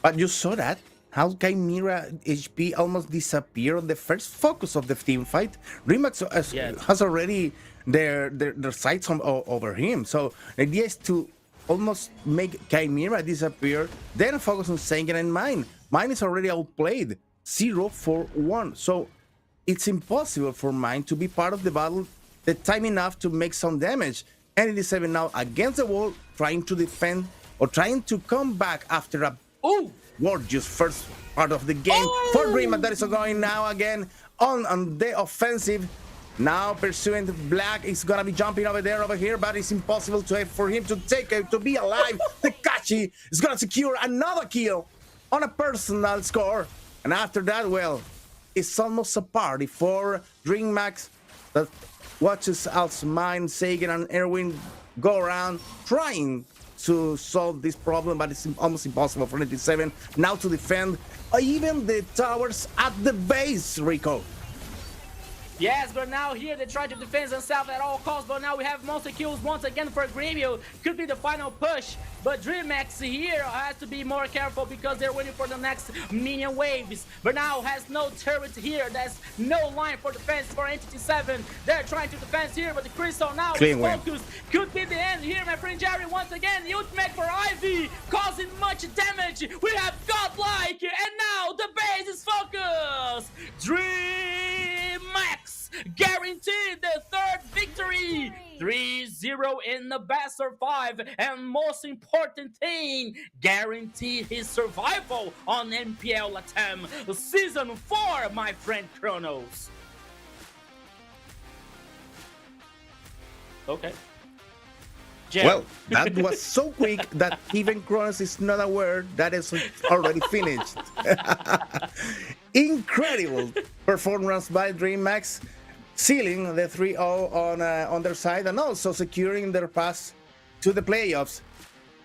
But you saw that? How Chimera HP almost disappeared on the first focus of the team fight. DreamHack has already their sights over him. So the idea is to almost make Chimera disappear, then focus on Sengen and Mine. Mine is already outplayed, 0-4-1. So it's impossible for Mine to be part of the battle the time enough to make some damage. And it is 7 now against the wall, trying to defend or trying to come back after a gorgeous first part of the game for DreamHack. That is going now again on the offensive. Now pursuing Black is gonna be jumping over here, but it's impossible for him to be alive. Tekashi is gonna secure another kill on a personal score, and after that, well, it's almost a party for DreamHack that watches us Mine, Sagan, and Erwin go around trying to solve this problem, but it's almost impossible for 97 now to defend even the towers at the base, Rico. Yes, but now here they try to defend themselves at all costs, but now we have monster kills once again for Gremio. Could be the final push, but DreamHack here has to be more careful because they're waiting for the next minion waves. But now has no turret here, there's no line for defense for Entity 7. They're trying to defend here, but the Crystal now is focused. Could be the end here, my friend Jerry. Once again, the ultimate for Ivy, causing much damage. We have Godlike, and now the base is focused. DreamHack guaranteed the 3rd victory. 3-0 in the best of 5, and most important thing, guaranteed his survival on MPL LATAM Season 4, my friend Kronos. Okay. Jim. Well, that was so quick that even Kronos is not aware that it's already finished. Incredible performance by DreamHack, sealing the 3-0 on their side and also securing their pass to the playoffs.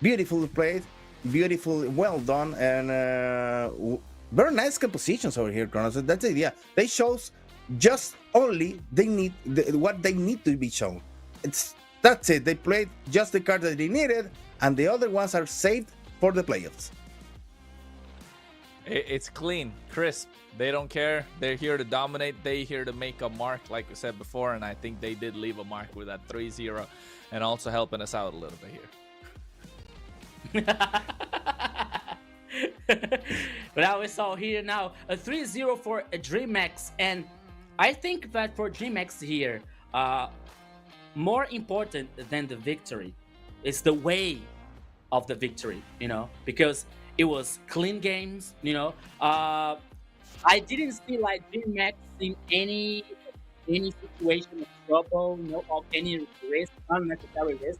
Beautiful played, beautiful, well done, and very nice compositions over here, Kronos. That's it. Yeah, they shows just only they need what they need to be shown. It's That's it. They played just the card that they needed, and the other ones are saved for the playoffs. It's clean, crisp. They don't care. They're here to dominate. They're here to make a mark, like we said before. And I think they did leave a mark with that 3-0 and also helping us out a little bit here. But now we saw here now a 3-0 for DreamX. And I think that for DreamX here, more important than the victory is the way of the victory, because it was clean games, I didn't see like DreamX in any situation of trouble, of any risk, unnecessary risk.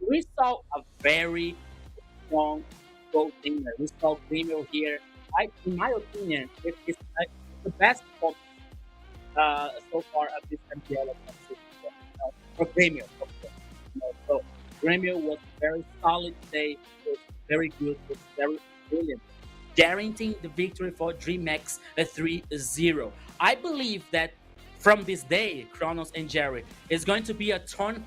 We saw a very strong goal teamer. We saw Grêmio here. In my opinion, it's like the best performance so far of this MPL for Grêmio. So Grêmio was very solid today. It was very good. It was very brilliant, guaranteeing the victory for DreamX 3-0. I believe that from this day, Kronos and Jerry, is going to be a turn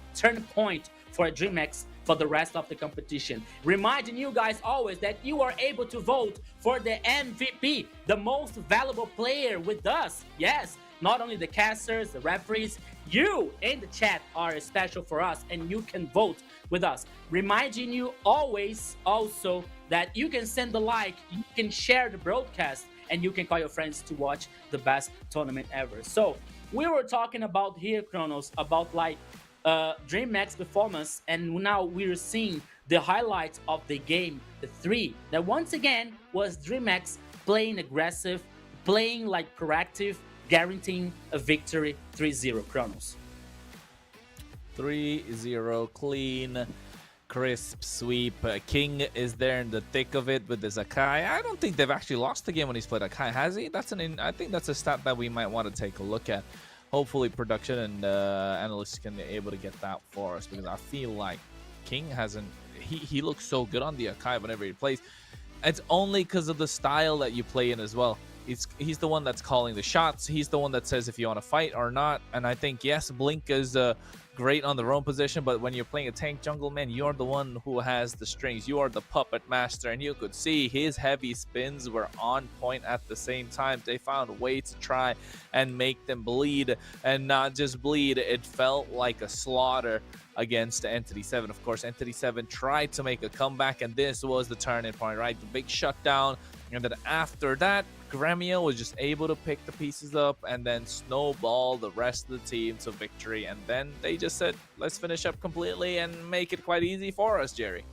point for DreamX for the rest of the competition. Reminding you guys always that you are able to vote for the MVP, the most valuable player with us. Yes, not only the casters, the referees, you in the chat are special for us, and you can vote with us. Reminding you always also that you can send a like, you can share the broadcast, and you can call your friends to watch the best tournament ever. So we were talking about here, Kronos, about like DreamX performance, and now we're seeing the highlights of the game 3. That once again was DreamX playing aggressive, playing like proactive, guaranteeing a victory 3-0, Kronos. 3-0, clean, crisp sweep. King is there in the thick of it with the Zakai. I don't think they've actually lost the game when he's played Akai, has he? I think that's a stat that we might want to take a look at. Hopefully production and analysts can be able to get that for us, because I feel like King hasn't... He looks so good on the Akai whenever he plays. It's only because of the style that you play in as well. He's the one that's calling the shots. He's the one that says if you want to fight or not. And I think, yes, Blink is great on the roam position, but when you're playing a tank jungle, man, you're the one who has the strings. You are the puppet master, and you could see his heavy spins were on point at the same time. They found a way to try and make them bleed, and not just bleed. It felt like a slaughter against Entity 7. Of course, Entity 7 tried to make a comeback, and this was the turning point, right? The big shutdown. And then after that, Grêmio was just able to pick the pieces up and then snowball the rest of the team to victory. And then they just said, let's finish up completely and make it quite easy for us, Jerry.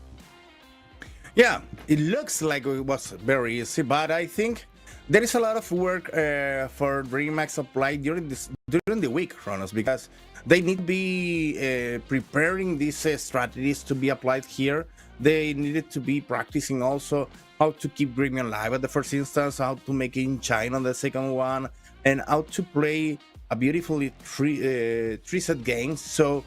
Yeah, it looks like it was very easy, but I think there is a lot of work for DreamX applied during the week, Kronos, because they need to be preparing these strategies to be applied here. They needed to be practicing also how to keep Grêmio alive at the first instance, how to make it in China on the second one, and how to play a beautifully three-set game so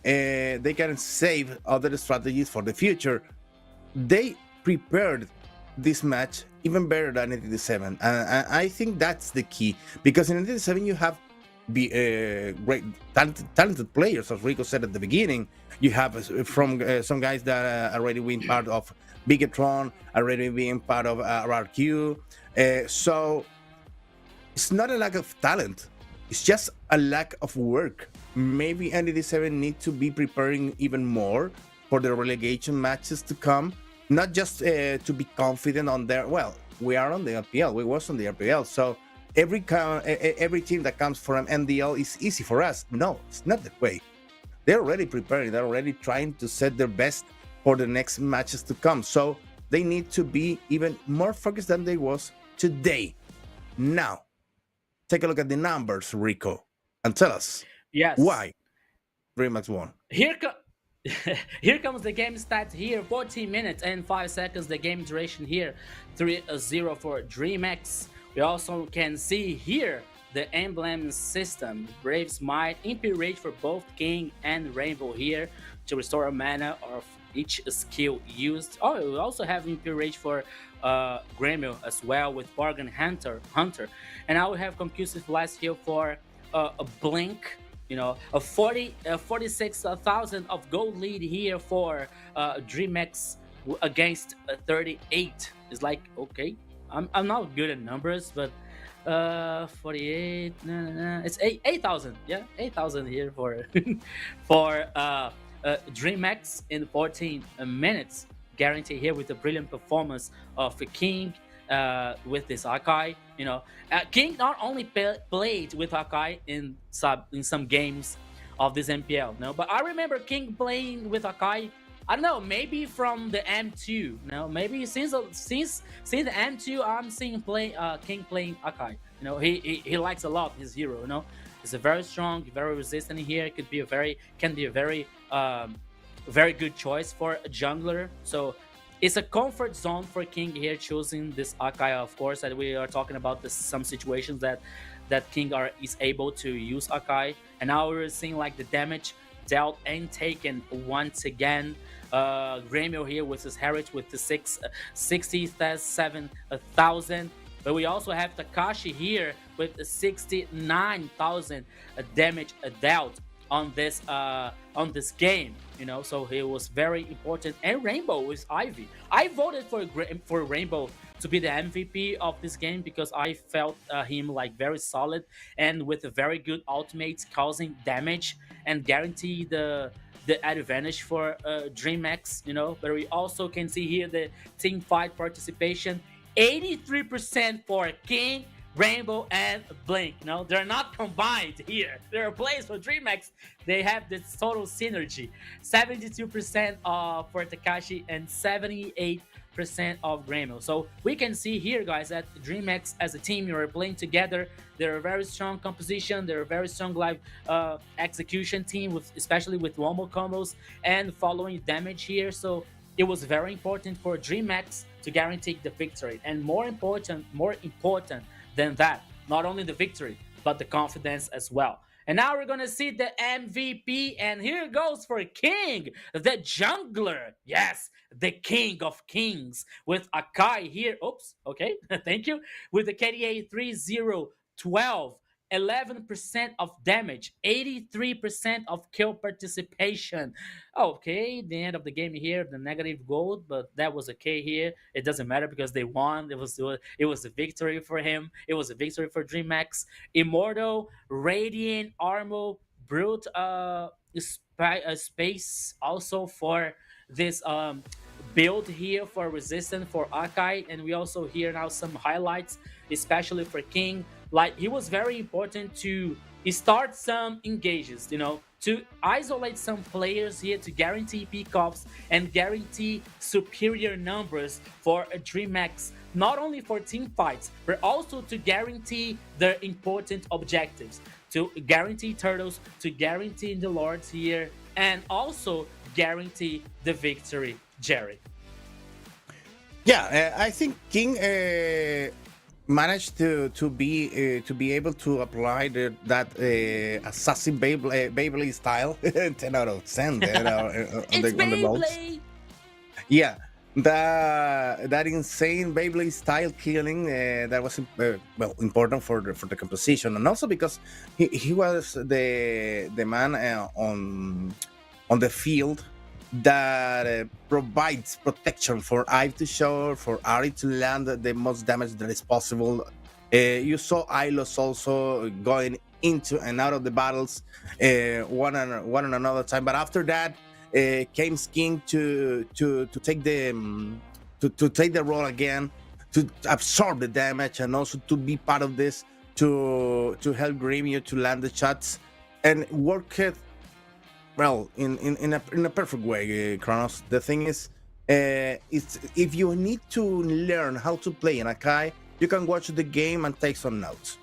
they can save other strategies for the future. They prepared this match even better than Entity 7, and I think that's the key, because in Entity 7 you have great talented players, as Rico said at the beginning. You have from some guys that already been part of Bigetron, already being part of RRQ. So it's not a lack of talent, it's just a lack of work. Maybe Entity 7 need to be preparing even more for the relegation matches to come, not just to be confident on their... Well, we are on the RPL, we was on the RPL, so every team that comes from MDL is easy for us. No, it's not that way. They're already preparing, they're already trying to set their best for the next matches to come. So they need to be even more focused than they was today. Now, take a look at the numbers, Rico, and tell us why DreamX won. Here comes the game stats here, 14 minutes and 5 seconds, the game duration here, 3-0 for DreamX. We also can see here the emblem system, Brave Smite, Imperial Rage for both King and Rainbow here to restore a mana of each skill used. Oh, we also have Imperial Rage for Grêmio as well with Bargain Hunter. And I will have Conclusive Blast here for a Blink You know, a 46,000 of gold lead here for DreamX against 38. It's like, okay, I'm not good at numbers, but 48, it's 8,000. Yeah, 8,000 here for for DreamX in 14 minutes. Guarantee here with the brilliant performance of King with this Akai. You know, King not only played with Akai in some games of this MPL, no, but I remember King playing with Akai. I don't know, maybe from the M2. No, maybe since the M2, I'm seeing King playing Akai. You know, he likes a lot his hero. You know, he's a very strong, very resistant here. Can be a very good choice for a jungler. So it's a comfort zone for King here, choosing this Akai. Of course, that we are talking about some situations that King is able to use Akai, and now we're seeing like the damage dealt and taken once again. Gremio here with his heritage with the 67,000. But we also have Takashi here with 69,000 damage dealt on this game. You know, so he was very important. And Rainbow with Ivy. I voted for Rainbow to be the MVP of this game because I felt him like very solid and with a very good ultimate causing damage and guarantee the advantage for DreamX, you know. But we also can see here the team fight participation, 83% for King, Rainbow, and Blink. You know, they're not combined here. There are players for DreamX. They have this total synergy. 72% for Takashi and 78% of Gremio. So we can see here, guys, that DreamX as a team, you are playing together. They're a very strong composition. They're a very strong live execution team, especially with wombo combos and following damage here. So it was very important for DreamX to guarantee the victory. And more important than that, not only the victory, but the confidence as well. And now we're gonna see the MVP, and here goes for King, the jungler. Yes, the king of kings with Akai here. Oops, okay, thank you. With the KDA 3012, 11% of damage, 83% of kill participation. Okay, the end of the game here, the negative gold, but that was okay here. It doesn't matter because they won. It was a victory for him. It was a victory for DreamX. Immortal, Radiant, Armo, Brute, Space also for this build here for resistance for Akai, and we also hear now some highlights, especially for King. Like, he was very important to start some engages, you know, to isolate some players here to guarantee pickoffs and guarantee superior numbers for a DreamX, not only for team fights, but also to guarantee their important objectives, to guarantee turtles, to guarantee the lords here, and also guarantee the victory, Jerry. Yeah, I think King managed to be able to apply that assassin Beyblade style 10 out of 10 there, on the votes. Yeah, that insane Beyblade style killing that was well important for the composition, and also because he was the man on the field that provides protection for Ivy to show, for Ari to land the most damage that is possible. You saw Ilos also going into and out of the battles one and another time, but after that came King to take the role again, to absorb the damage and also to be part of this, to help Gremio to land the shots and work it well in a perfect way, Kronos. The thing is, it's, if you need to learn how to play in Akai, you can watch the game and take some notes.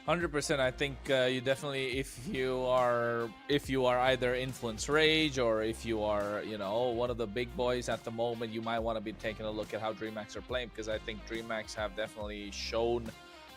100%. I think you definitely, if you are either Influence Rage or if you are, you know, one of the big boys at the moment, you might want to be taking a look at how DreamX are playing, because I think DreamX have definitely shown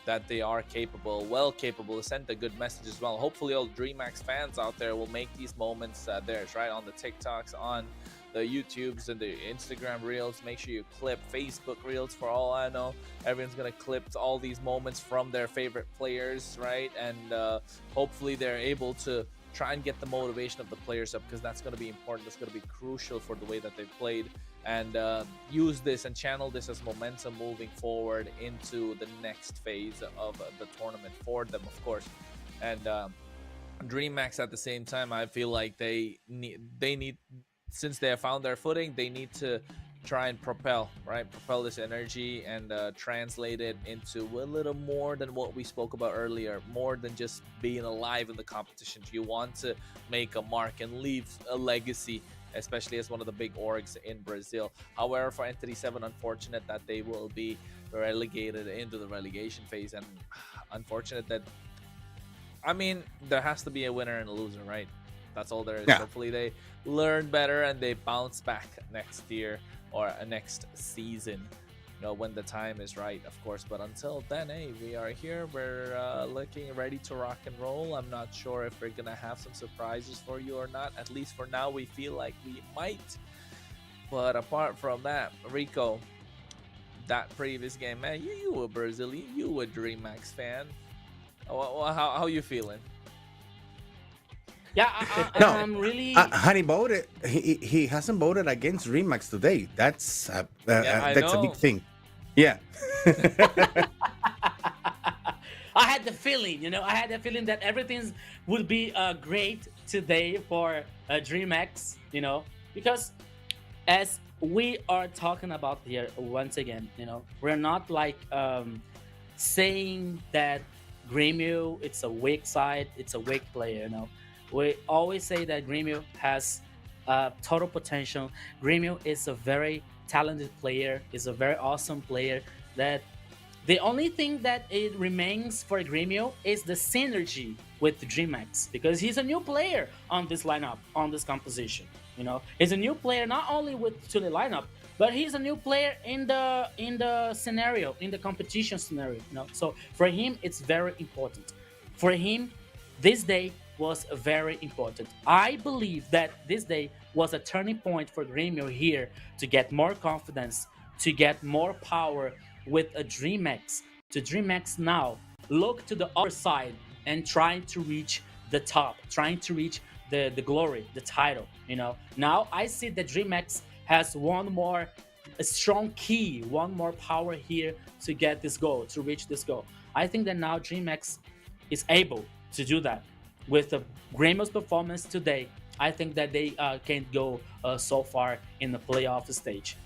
that they are well capable, sent a good message as well. Hopefully all DreamX fans out there will make these moments theirs, right? On the TikToks, on the YouTubes and the Instagram reels. Make sure you clip Facebook reels. For all I know, everyone's gonna clip all these moments from their favorite players, right? And hopefully they're able to try and get the motivation of the players up, because that's going to be important. That's going to be crucial for the way that they've played, and use this and channel this as momentum moving forward into the next phase of the tournament for them, of course. And DreamHack at the same time, I feel like they need, since they have found their footing, they need to try and propel this energy and translate it into a little more than what we spoke about earlier, more than just being alive in the competition. You want to make a mark and leave a legacy, especially as one of the big orgs in Brazil. However, for Entity 7, unfortunate that they will be relegated into the relegation phase, and unfortunate that, I mean, there has to be a winner and a loser, right? That's all there is. Yeah. Hopefully they learn better and they bounce back next year or next season, you know, when the time is right, of course. But until then, hey, we are here. We're looking ready to rock and roll. I'm not sure if we're gonna have some surprises for you or not. At least for now, we feel like we might. But apart from that, Rico, that previous game, man, you a Brazilian, you a DreamHack fan. How you feeling? Yeah, No, I'm really. Honey voted. He hasn't voted against Remax today. That's that's a big thing. Yeah. I had the feeling, I had the feeling that everything would be great today for DreamHack, because as we are talking about here once again, we're not like saying that Grêmio, it's a weak side, it's a weak player, We always say that Grêmio has total potential. Grêmio is a very talented player, is a very awesome player. That the only thing that it remains for Grêmio is the synergy with DreamHack, because he's a new player on this lineup, on this composition. He's a new player not only to the lineup, but he's a new player in the scenario, in the competition scenario. So for him, it's very important. For him, this day was very important. I believe that this day was a turning point for Grêmio here to get more confidence, to get more power with a DreamHack. To DreamHack now look to the other side and trying to reach the top, trying to reach the glory, the title. Now I see that DreamHack has one more strong key, one more power here to get this goal, to reach this goal. I think that now DreamHack is able to do that. With the Grêmio's performance today, I think that they can go so far in the playoff stage.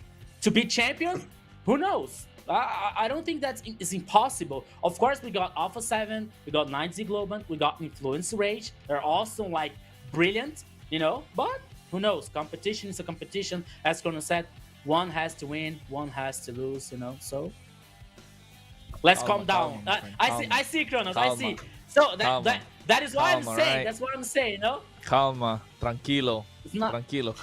To be champion, who knows? I don't think that is impossible. Of course, we got Alpha 7, we got 90 Globant, we got Influence Rage. They're also like brilliant, but who knows? Competition is a competition. As Kronos said, one has to win, one has to lose, so let's calm down. I see Kronos, I see. So that is what I'm saying. Right? That's what I'm saying, Calma, tranquilo, tranquilo,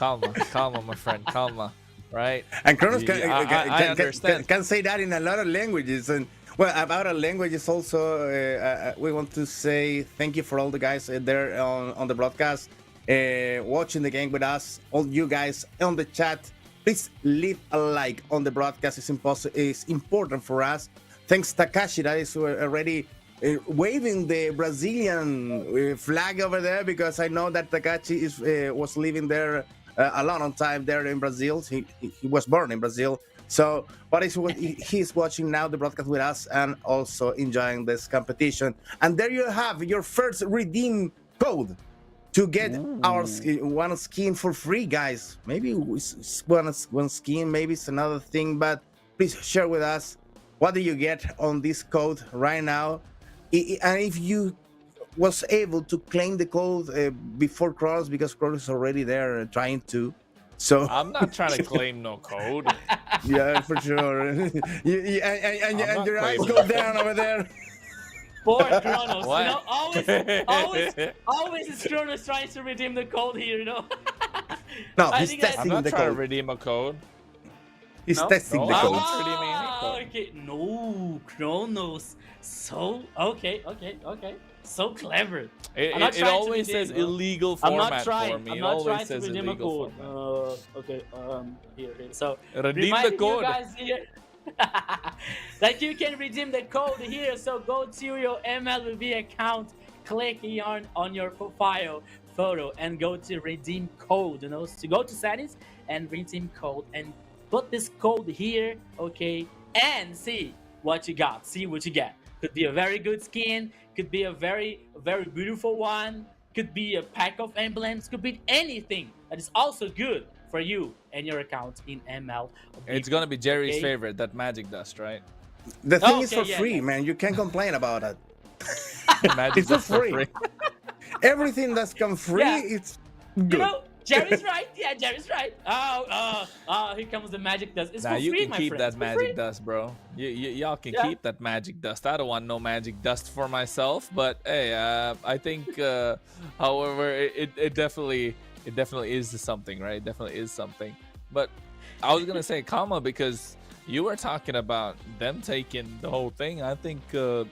calma, my friend, calma, right? And Kronos I can say that in a lot of languages. And well, about our languages also, we want to say thank you for all the guys there on the broadcast, watching the game with us. All you guys on the chat, please leave a like on the broadcast. It's important for us. Thanks, Takashi, that is already waving the Brazilian flag over there, because I know that Takashi was living there a long time there in Brazil. He was born in Brazil. So, but he's watching now the broadcast with us and also enjoying this competition. And there you have your first redeem code to get our one skin for free, guys. Maybe it's one skin, maybe it's another thing, but please share with us what do you get on this code right now. And if you was able to claim the code before Kronos, because Kronos is already there trying to. So I'm not trying to claim no code. Yeah, for sure. and your eyes go down over there. Poor Kronos, always is Kronos trying to redeem the code here, No, he's testing I'm not the trying code. to redeem a code. He's testing the I'm code. not redeeming anything. code. Okay, no, Chronos. So okay. So clever. I'm not It trying to always redeem, says bro. illegal I'm not format trying. for me. I'm It not always trying to says redeem a illegal code. format. Okay. Here. So Redeem the reminding you code. guys here that you can redeem the code here. So go to your MLBB account, click here on your profile photo, and go to redeem code. You know, so go to settings and redeem code, and put this code here. Okay, and see what you got. See what you get. Could be a very good skin. Could be a very beautiful one. Could be a pack of emblems. Could be anything that is also good for you and your account in ML. It's gonna be Jerry's Okay? favorite, that magic dust, right? The thing is Okay, for yeah, free, yeah. man. You can't complain about it. Magic It's for dust for free. free. Everything that's come free, Yeah. it's You good. know, Jerry's right. Yeah, Jerry's right. Here comes the magic dust. It's Nah, for you free, can my keep friends. that For magic free. dust, bro. Y'all can Yeah. keep that magic dust. I don't want no magic dust for myself, but hey, I think, however, it definitely is something, right? It definitely is something. But I was gonna say, comma, because you were talking about them taking the whole thing. I think a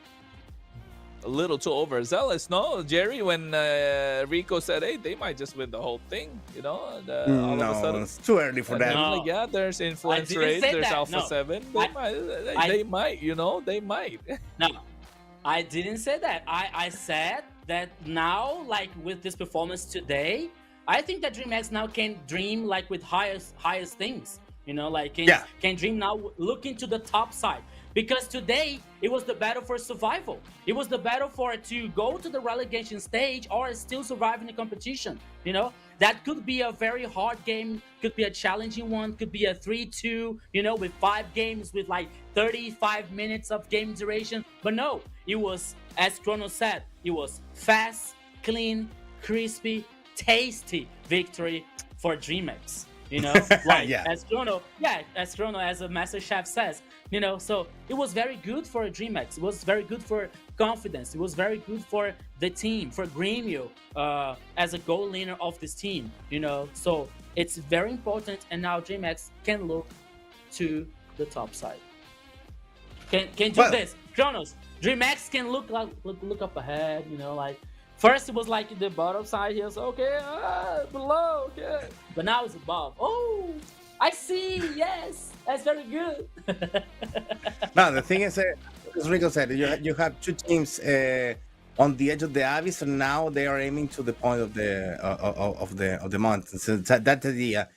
little too overzealous, no, Jerry? When Rico said, "Hey, they might just win the whole thing," you know, all of a No, sudden. it's too early for And that. then, No. like, yeah, there's influence didn't rates, say there's that, Alpha no. 7. They might, you know, they might. No, I didn't say that. I said that now, like with this performance today, I think that DreamX now can dream like with highest things. You know, like can dream now, look into the top side. Because today it was the battle for survival. It was the battle for to go to the relegation stage or still survive in the competition. You know, that could be a very hard game, could be a challenging one, could be a 3-2, you know, with 5 games with like 35 minutes of game duration. But no, it was, as Chrono said, it was fast, clean, crispy, tasty victory for DreamX. You know, like Yeah. as Chrono, as a master chef says, you know, so it was very good for DreamX. It was very good for confidence. It was very good for the team, for Grêmio, as a goal leader of this team, you know. So it's very important, and now DreamX can look to the top side. Can do Well- this. Kronos, DreamX can look up ahead, you know, like first it was like the bottom side here, so okay, below, okay. But now it's above. Oh, I see, yes, that's very good. No, the thing is, as Rico said, you have two teams on the edge of the abyss, and now they are aiming to the point of the mountain. So that's the idea,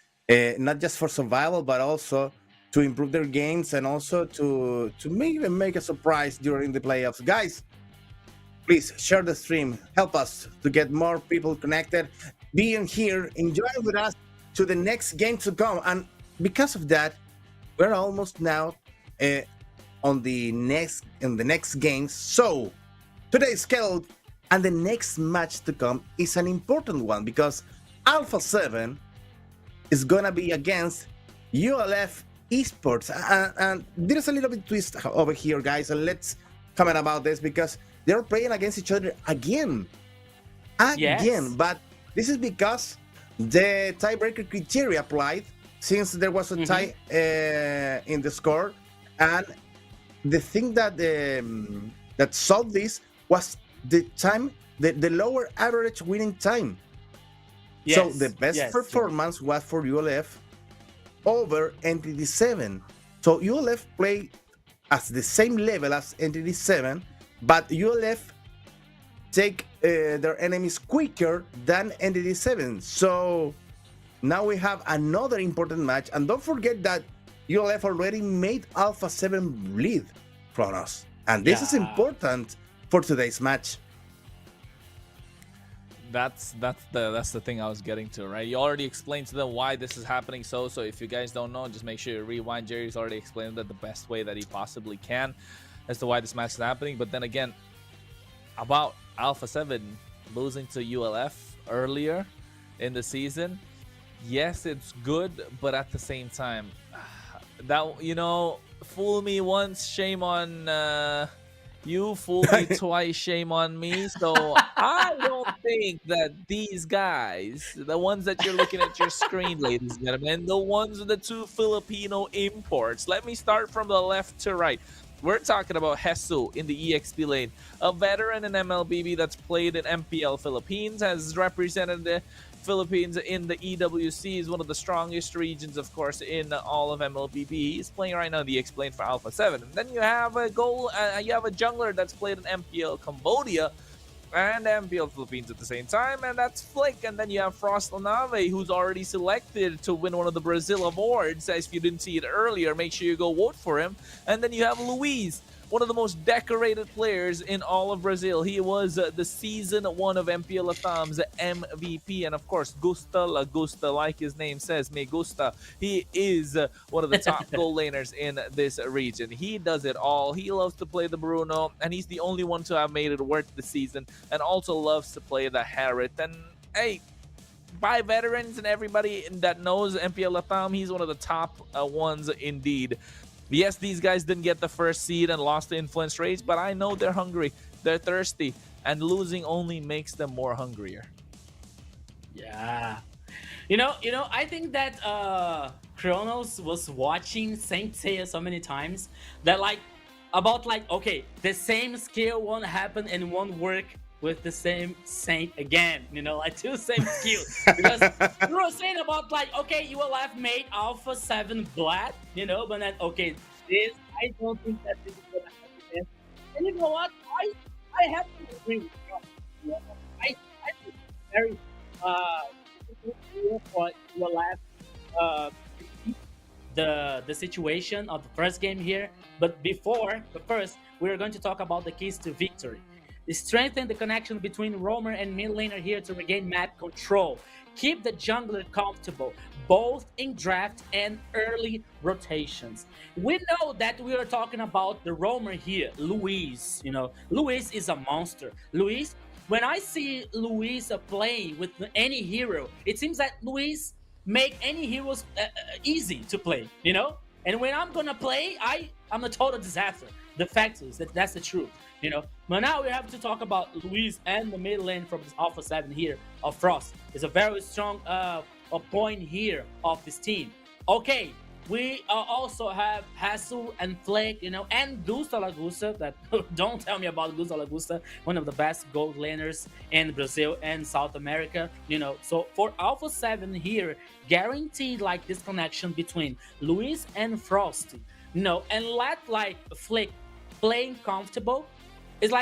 not just for survival, but also to improve their games and also to maybe make a surprise during the playoffs. Guys, please share the stream. Help us to get more people connected. Being here, enjoy with us to the next game to come. And because of that, we're almost now in the next games. So today's schedule and the next match to come is an important one because Alpha 7 is gonna be against ULF Esports. And there's a little bit twist over here, guys. And let's comment about this because they're playing against each other again. Yes. But this is because the tiebreaker criteria applied since there was a tie in the score, and the thing that that solved this was the time, the lower average winning time. So Yes, the best yes, performance was for ULF over NTD7. So ULF played at the same level as NTD7, but ULF take their enemies quicker than NTD7. So now we have another important match, and don't forget that ULF already made Alpha 7 lead from us, and this is Yeah. important for today's match. That's the thing I was getting to, right? You already explained to them why this is happening. So if you guys don't know, just make sure you rewind. Jerry's already explained that the best way that he possibly can as to why this match is happening. But then again, about Alpha 7 losing to ULF earlier in the season, yes, it's good, but at the same time, that, you know, fool me once, shame on You fooled me twice, shame on me. So I don't think that these guys, the ones that you're looking at your screen, ladies and gentlemen, the ones with the two Filipino imports. Let me start from the left to right. We're talking about Hesu in the EXP lane, a veteran in MLBB that's played in MPL Philippines, has represented the Philippines in the EWC, is one of the strongest regions, of course, in all of MLBB. He's playing right now the Explain for Alpha 7. And then you have a you have a jungler that's played in MPL Cambodia and MPL Philippines at the same time, and that's Flick. And then you have Frost Lanave, who's already selected to win one of the Brazil awards. If you didn't see it earlier, make sure you go vote for him. And then you have Luis, one of the most decorated players in all of Brazil. He was the season 1 of MPL LATAM's MVP. And of course, Gusta La Gusta, like his name says, Me Gusta. He is one of the top goal laners in this region. He does it all. He loves to play the Bruno, and he's the only one to have made it worth the season, and also loves to play the Harriet. And hey, by veterans and everybody that knows MPL LATAM, he's one of the top ones indeed. Yes, these guys didn't get the first seed and lost the influence race, but I know they're hungry, they're thirsty, and losing only makes them more hungrier. Yeah. I think that Kronos was watching Saint Seiya so many times that okay, the same skill won't happen and won't work with the same Saint again, like two same skills. Because you were saying about okay, you will have made Alpha 7 Black, but then okay, this I don't think that this is gonna happen. And you know what? I have to agree with you. I think it's very difficult for you will have the situation of the first game here. But first, we're going to talk about the keys to victory. Strengthen the connection between roamer and mid laner here to regain map control. Keep the jungler comfortable, both in draft and early rotations. We know that we are talking about the roamer here, Luis. Luis is a monster. Luis, when I see Luis playing with any hero, it seems that Luis make any heroes easy to play, And when I'm gonna play, I'm a total disaster. The fact is that's the truth. But now we have to talk about Luis and the mid lane from this Alpha 7 here of Frost. It's a very strong a point here of this team. Okay, we also have Hasu and Flick, and Gusta La Gusta. That don't tell me about Gusta La Gusta, one of the best gold laners in Brazil and South America. So for Alpha 7 here, guaranteed this connection between Luis and Frost. And let Flick playing comfortable is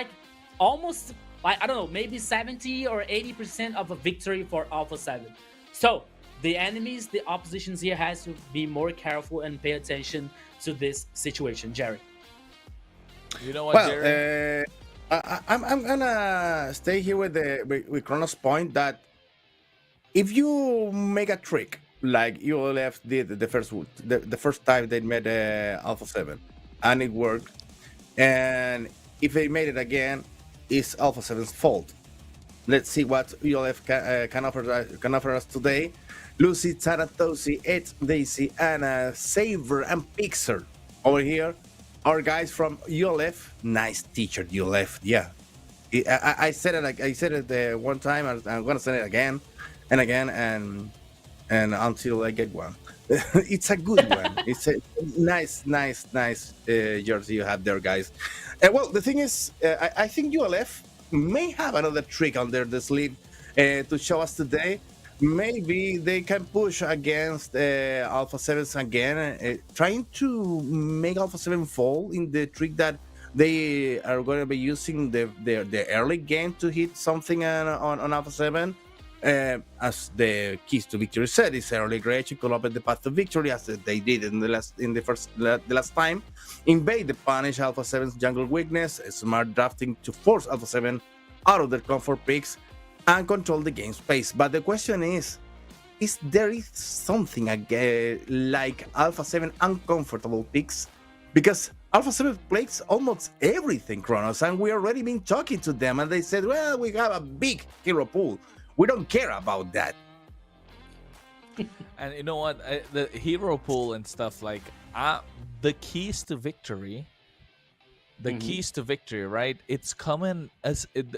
almost I don't know, maybe 70 or 80% of a victory for Alpha 7. So the enemies, the oppositions here has to be more careful and pay attention to this situation, Jerry. You know what, Jerry? I'm gonna stay here with Kronos' point that if you make a trick like ULF did the first time they met Alpha 7 and it worked, and if they made it again, it's Alpha 7's fault. Let's see what ULF can offer us today. Lucy, Taratosi, Ed, Daisy, Anna, Saver, and Pixar over here. Our guys from ULF. Nice teacher, ULF. Yeah, I said it one time. I'm gonna say it again and again and until I get one. It's a good one. It's a nice jersey you have there, guys. Well, the thing is, I think ULF may have another trick under the sleeve to show us today. Maybe they can push against Alpha 7s again, trying to make Alpha 7 fall in the trick that they are going to be using the early game to hit something on Alpha 7. As the keys to victory said, it's early aggression, could open the path to victory as they did in the last time. Invade the punish Alpha 7's jungle weakness, smart drafting to force Alpha 7 out of their comfort picks and control the game's pace. But the question is there something like Alpha 7 uncomfortable picks? Because Alpha 7 plays almost everything, Kronos, and we already been talking to them, and they said, well, we have a big hero pool. We don't care about that. And you know what? The hero pool and stuff the keys to victory the keys to victory, right? It's coming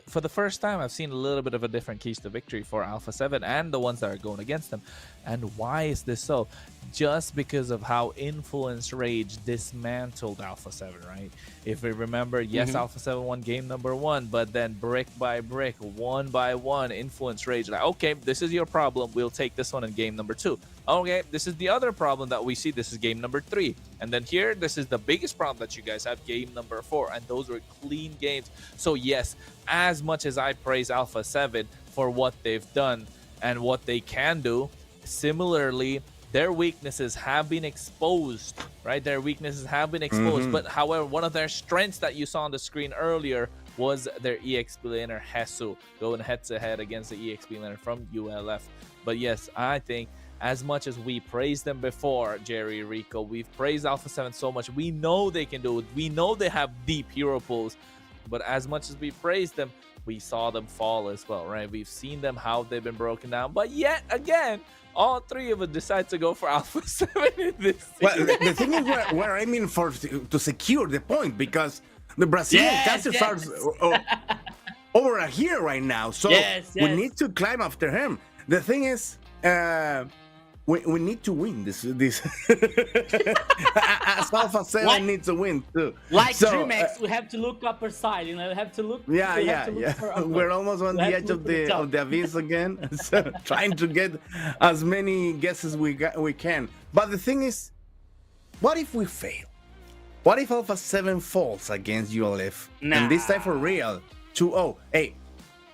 for the first time. I've seen a little bit of a different keys to victory for Alpha 7 and the ones that are going against them. And why is this so? Just because of how Influence Rage dismantled Alpha 7, right? If we remember, yes, Alpha 7 won game number 1, but then brick by brick, one by one, Influence Rage, like, okay, this is your problem. We'll take this one in game number 2. Okay, this is the other problem that we see. This is game number 3. And then here, this is the biggest problem that you guys have, game number 4. And those were clean games. So yes, as much as I praise Alpha 7 for what they've done and what they can do, similarly, their weaknesses have been exposed, right? Their weaknesses have been exposed. But however, one of their strengths that you saw on the screen earlier was their EXP laner, Hesu, going head-to-head against the EXP laner from ULF. But yes, I think as much as we praised them before, Jerry, Rico, we've praised Alpha 7 so much. We know they can do it. We know they have deep hero pools. But as much as we praised them, we saw them fall as well, right? We've seen them, how they've been broken down. But yet again, all three of us decide to go for Alpha 7 in this season. Well, the thing is, we're aiming for to secure the point, because the Brazilian casters are over here right now. So we need to climb after him. The thing is, we need to win this. As Alpha 7 needs to win too. Like Dreamex, we have to look upper side. You know, we have to look. We're almost on the edge of the abyss again, so trying to get as many guesses we can. But the thing is, what if we fail? What if Alpha 7 falls against ULF? And this time for real, 2-0. Hey,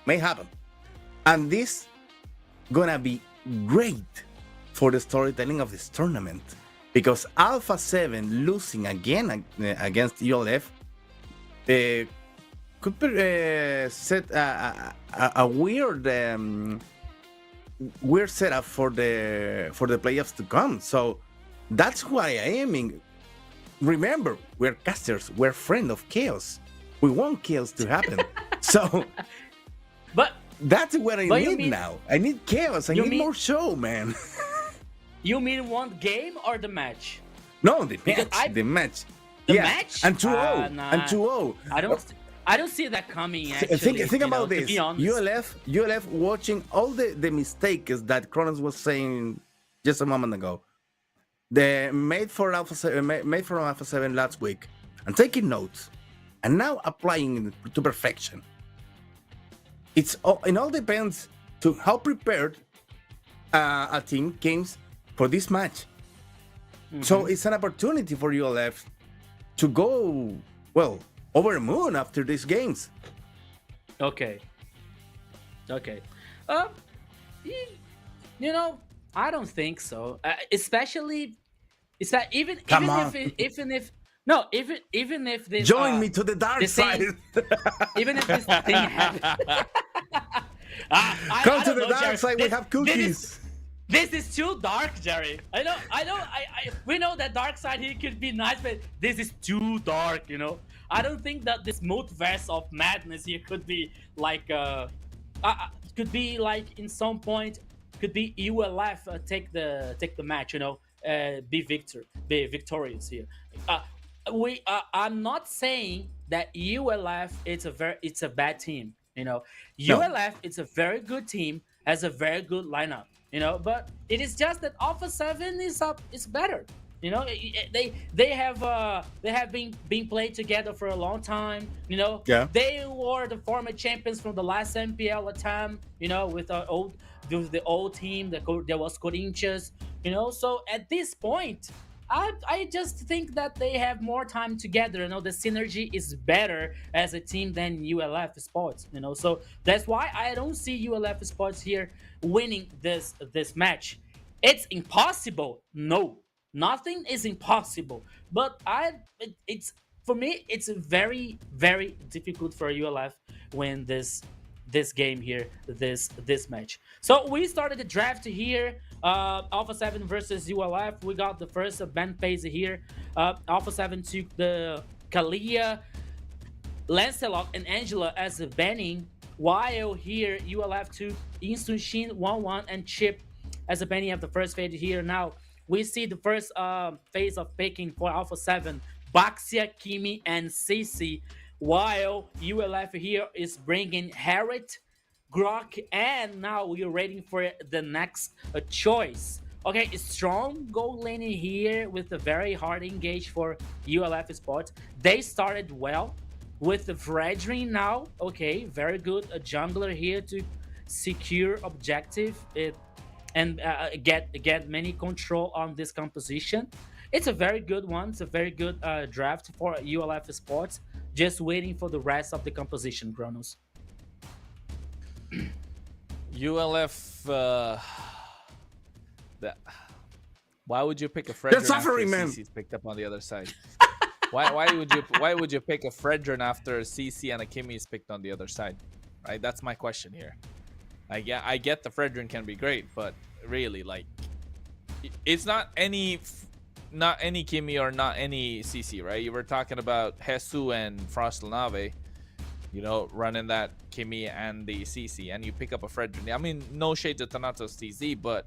may happen. And this gonna be great for the storytelling of this tournament, because Alpha 7 losing again against ULF could set a weird setup for the playoffs to come. So that's why I am aiming. Remember, we're casters, we're friend of chaos. We want chaos to happen. So, but that's what I need now. I need chaos. I need more show, man. You mean one game or the match? No, the match. The match. The match? And 2-0. And 2-0. I don't see that coming. Actually, think about this. ULF watching all the mistakes that Kronos was saying just a moment ago. They made from Alpha 7 last week, and taking notes, and now applying it to perfection. It all depends to how prepared a team comes for this match. So it's an opportunity for ULF to go, well, over the moon after these games. Okay. You know, I don't think so. Especially even if this join me to the dark side. Even if this thing happens. Come to the dark side. We have cookies. This is too dark, Jerry. I know. We know that dark side here could be nice, but this is too dark. You know. I don't think that this multiverse of madness here could be like, in some point, could be ULF take the match. You know, be victorious here. I'm not saying that ULF it's a bad team. You know, ULF it's a very good team, has a very good lineup. You know, but it is just that Alpha 7 is better. You know, they have been played together for a long time. You know, they were the former champions from the last MPL LATAM. You know, with the old team that was Corinthians. You know, so at this point, I just think that they have more time together. You know, the synergy is better as a team than ULF Sports. You know, so that's why I don't see ULF Sports here winning this match. It's impossible. No, nothing is impossible. But it's for me, it's very, very difficult for ULF win this game here, this match. So we started the draft here. Alpha 7 versus ULF. We got the first ban phase here. Alpha 7 took the Kalia, Lancelot, and Angela as a banning, while here ULF took Insunshin, 1-1, and Chip as a banning of the first phase here. Now we see the first phase of picking for Alpha 7. Baxia, Kimi, and CC, while ULF here is bringing Harriet, Grok, and now we're waiting for the next choice. Okay, strong goal laning here with a very hard engage for ULF Sports. They started well with the Fredrin now. Okay, very good. A jungler here to secure objective and get many control on this composition. It's a very good one. It's a very good draft for ULF Sports. Just waiting for the rest of the composition, Kronos. ULF. Why would you pick a Fredrin They're after suffering, man. CC's picked up on the other side? Why would you pick a Fredrin after CC and a Kimi is picked on the other side? Right, that's my question here. I get the Fredrin can be great, but really, like, it's not any Kimi or not any CC, right? You were talking about Jesus and Frostelnave, you know, running that Kimi and the CC, and you pick up a Fredrin. I mean, no shade to Thanatos TZ, but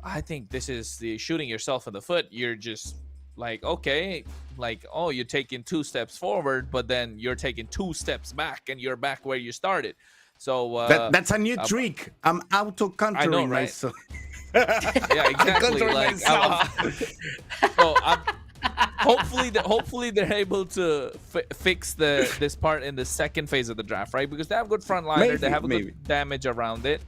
I think this is the shooting yourself in the foot. You're just like, okay, like, oh, you're taking 2 steps forward, but then you're taking 2 steps back, and you're back where you started. So that's a new trick. I'm auto-countering I know, right? myself. Yeah, exactly. Control Like, so hopefully they're able to fix this part in the second phase of the draft, right? Because they have good frontliner, they have a good damage around it.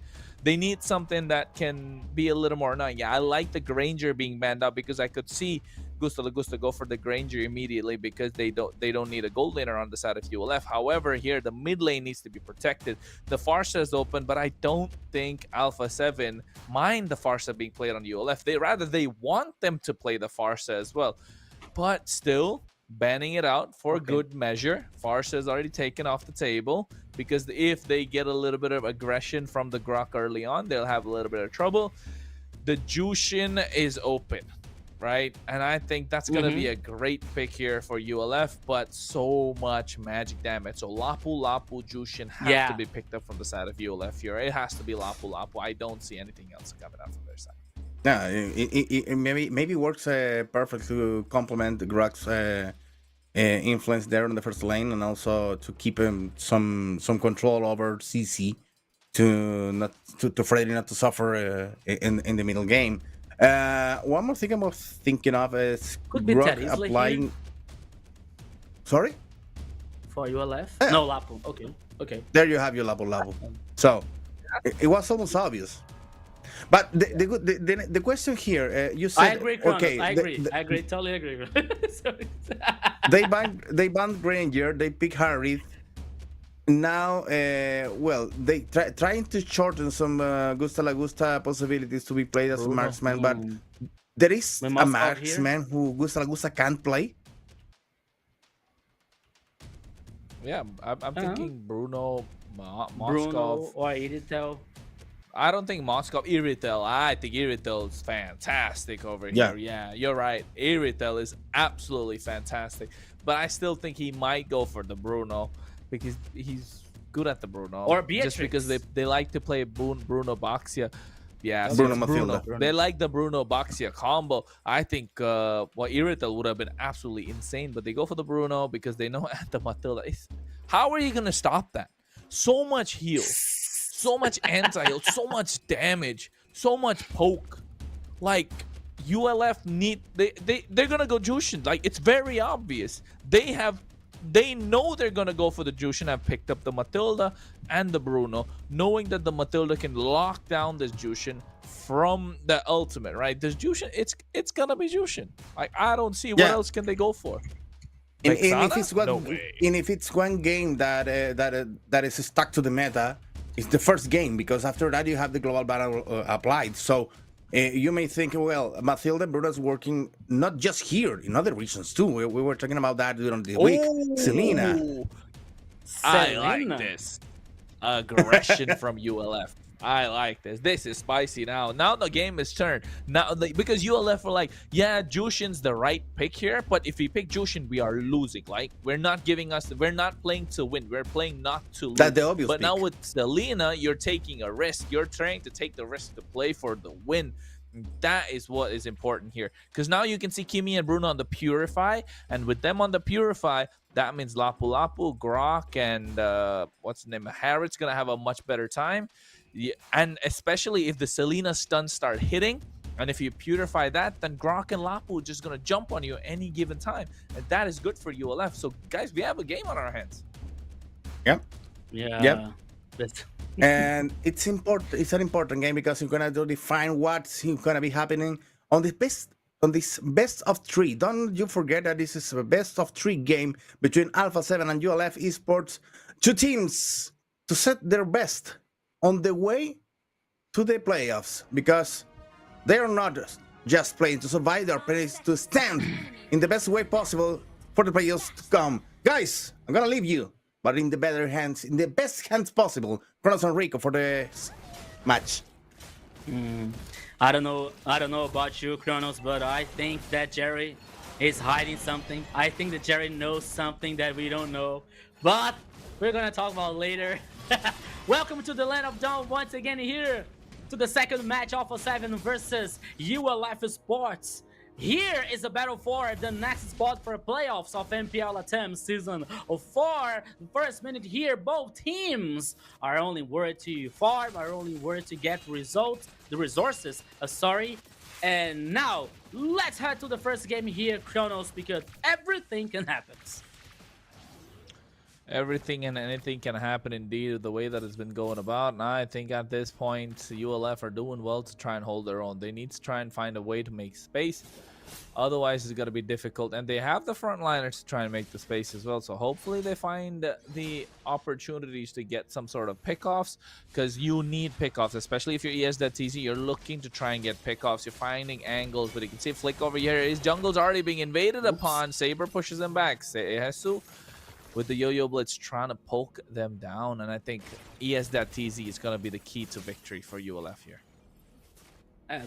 They need something that can be a little more annoying. Yeah, I like the Granger being banned out because I could see Gusta Lagusta go for the Granger immediately because they don't need a gold laner on the side of ULF. However, here the mid lane needs to be protected. The Farsa is open, but I don't think Alpha 7 mind the Farsa being played on ULF. They want them to play the Farsa as well. But still, banning it out for good measure. Farsa is already taken off the table because if they get a little bit of aggression from the Grok early on, they'll have a little bit of trouble. The Jushin is open, right? And I think that's going to be a great pick here for ULF, but so much magic damage. So Lapu Jushin has to be picked up from the side of ULF here. It has to be Lapu. I don't see anything else coming out from their side. Yeah, it maybe works perfect to complement the Grok's influence there on the first lane, and also to keep him some control over CC to Freddy not to suffer in the middle game. One more thing I'm thinking of is Grok applying. Here? Sorry? For ULF? No, Lapu. Okay. There you have your Lapu. So it was almost obvious. But the question here, you said, I agree, Kronos. okay, I agree, totally agree. Sorry. they banned Granger, they pick Harry. Now, well, they trying to shorten some Gusta Lagusta possibilities to be played as a marksman, but there is a marksman who Gusta Lagusta can't play. Yeah, I'm thinking Bruno, Moskov. Bruno or Iritel. I don't think Moskov. Iritel. I think Iritel is fantastic over here. Yeah, you're right. Iritel is absolutely fantastic. But I still think he might go for the Bruno because he's good at the Bruno. Or Beatrix. Just because they like to play Bruno Baxia. Yeah, so Bruno Matilda. They like the Bruno Baxia combo. I think Iritel would have been absolutely insane, but they go for the Bruno because they know at the Matilda. How are you going to stop that? So much heal. So much anti-heal, so much damage, so much poke. Like, ULF they're gonna go Jushin. Like, it's very obvious. They know they're gonna go for the Jushin. I've picked up the Matilda and the Bruno, knowing that the Matilda can lock down this Jushin from the ultimate, right? This Jushin, it's gonna be Jushin. Like, I don't see what else can they go for. And if it's one game that is stuck to the meta, it's the first game, because after that you have the global ban applied. So you may think, well, Matilda and Bruno is working not just here, in other regions too. We were talking about that during the week. Selena. I like this. Aggression from ULF. I like this. This is spicy now. Now the game is turned. Now, because ULF were like, yeah, Jushin's the right pick here, but if we pick Jushin, we are losing. Like, we're not playing to win. We're playing not to lose. That's the obvious But pick. now with Selena, you're taking a risk. You're trying to take the risk to play for the win. That is what is important here. Because now you can see Kimi and Bruno on the Purify. And with them on the Purify, that means Lapu Lapu, Grok, and what's the name? Harrod's going to have a much better time. Yeah, and especially if the Selena stuns start hitting. And if you Purify that, then Grok and Lapu are just going to jump on you any given time. And that is good for ULF. So, guys, we have a game on our hands. Yep. Yeah. Yep. That's And it's important. It's an important game because you're gonna define what's gonna be happening on this best of three. Don't you forget that this is a best of three game between Alpha 7 and ULF Esports. Two teams to set their best on the way to the playoffs because they are not just playing to survive, they are playing to stand in the best way possible for the playoffs to come. Guys, I'm gonna leave you, but in the better hands, in the best hands possible, Kronos and Rico for the match. I don't know about you, Kronos, but I think that Jerry is hiding something. I think that Jerry knows something that we don't know, but we're gonna talk about it later. Welcome to the Land of Dawn once again here to the second match, Alpha 7 versus ULF Sports. Here is a battle for the next spot for playoffs of MPL LATAM Season 4. The first minute here, both teams are only worried to farm, are only worried to get results, the resources, And now, let's head to the first game here, Kronos, because everything can happen. Everything and anything can happen indeed the way that it's been going about. And I think at this point, ULF are doing well to try and hold their own. They need to try and find a way to make space. Otherwise, it's going to be difficult. And they have the frontliners to try and make the space as well. So hopefully they find the opportunities to get some sort of pickoffs. Because you need pickoffs, especially if you're ES.TZ. You're looking to try and get pickoffs. You're finding angles. But you can see Flick over here. His jungle's already being invaded upon. Saber pushes him back. Hesu with the Yo-Yo Blitz trying to poke them down. And I think ES.TZ is going to be the key to victory for ULF here.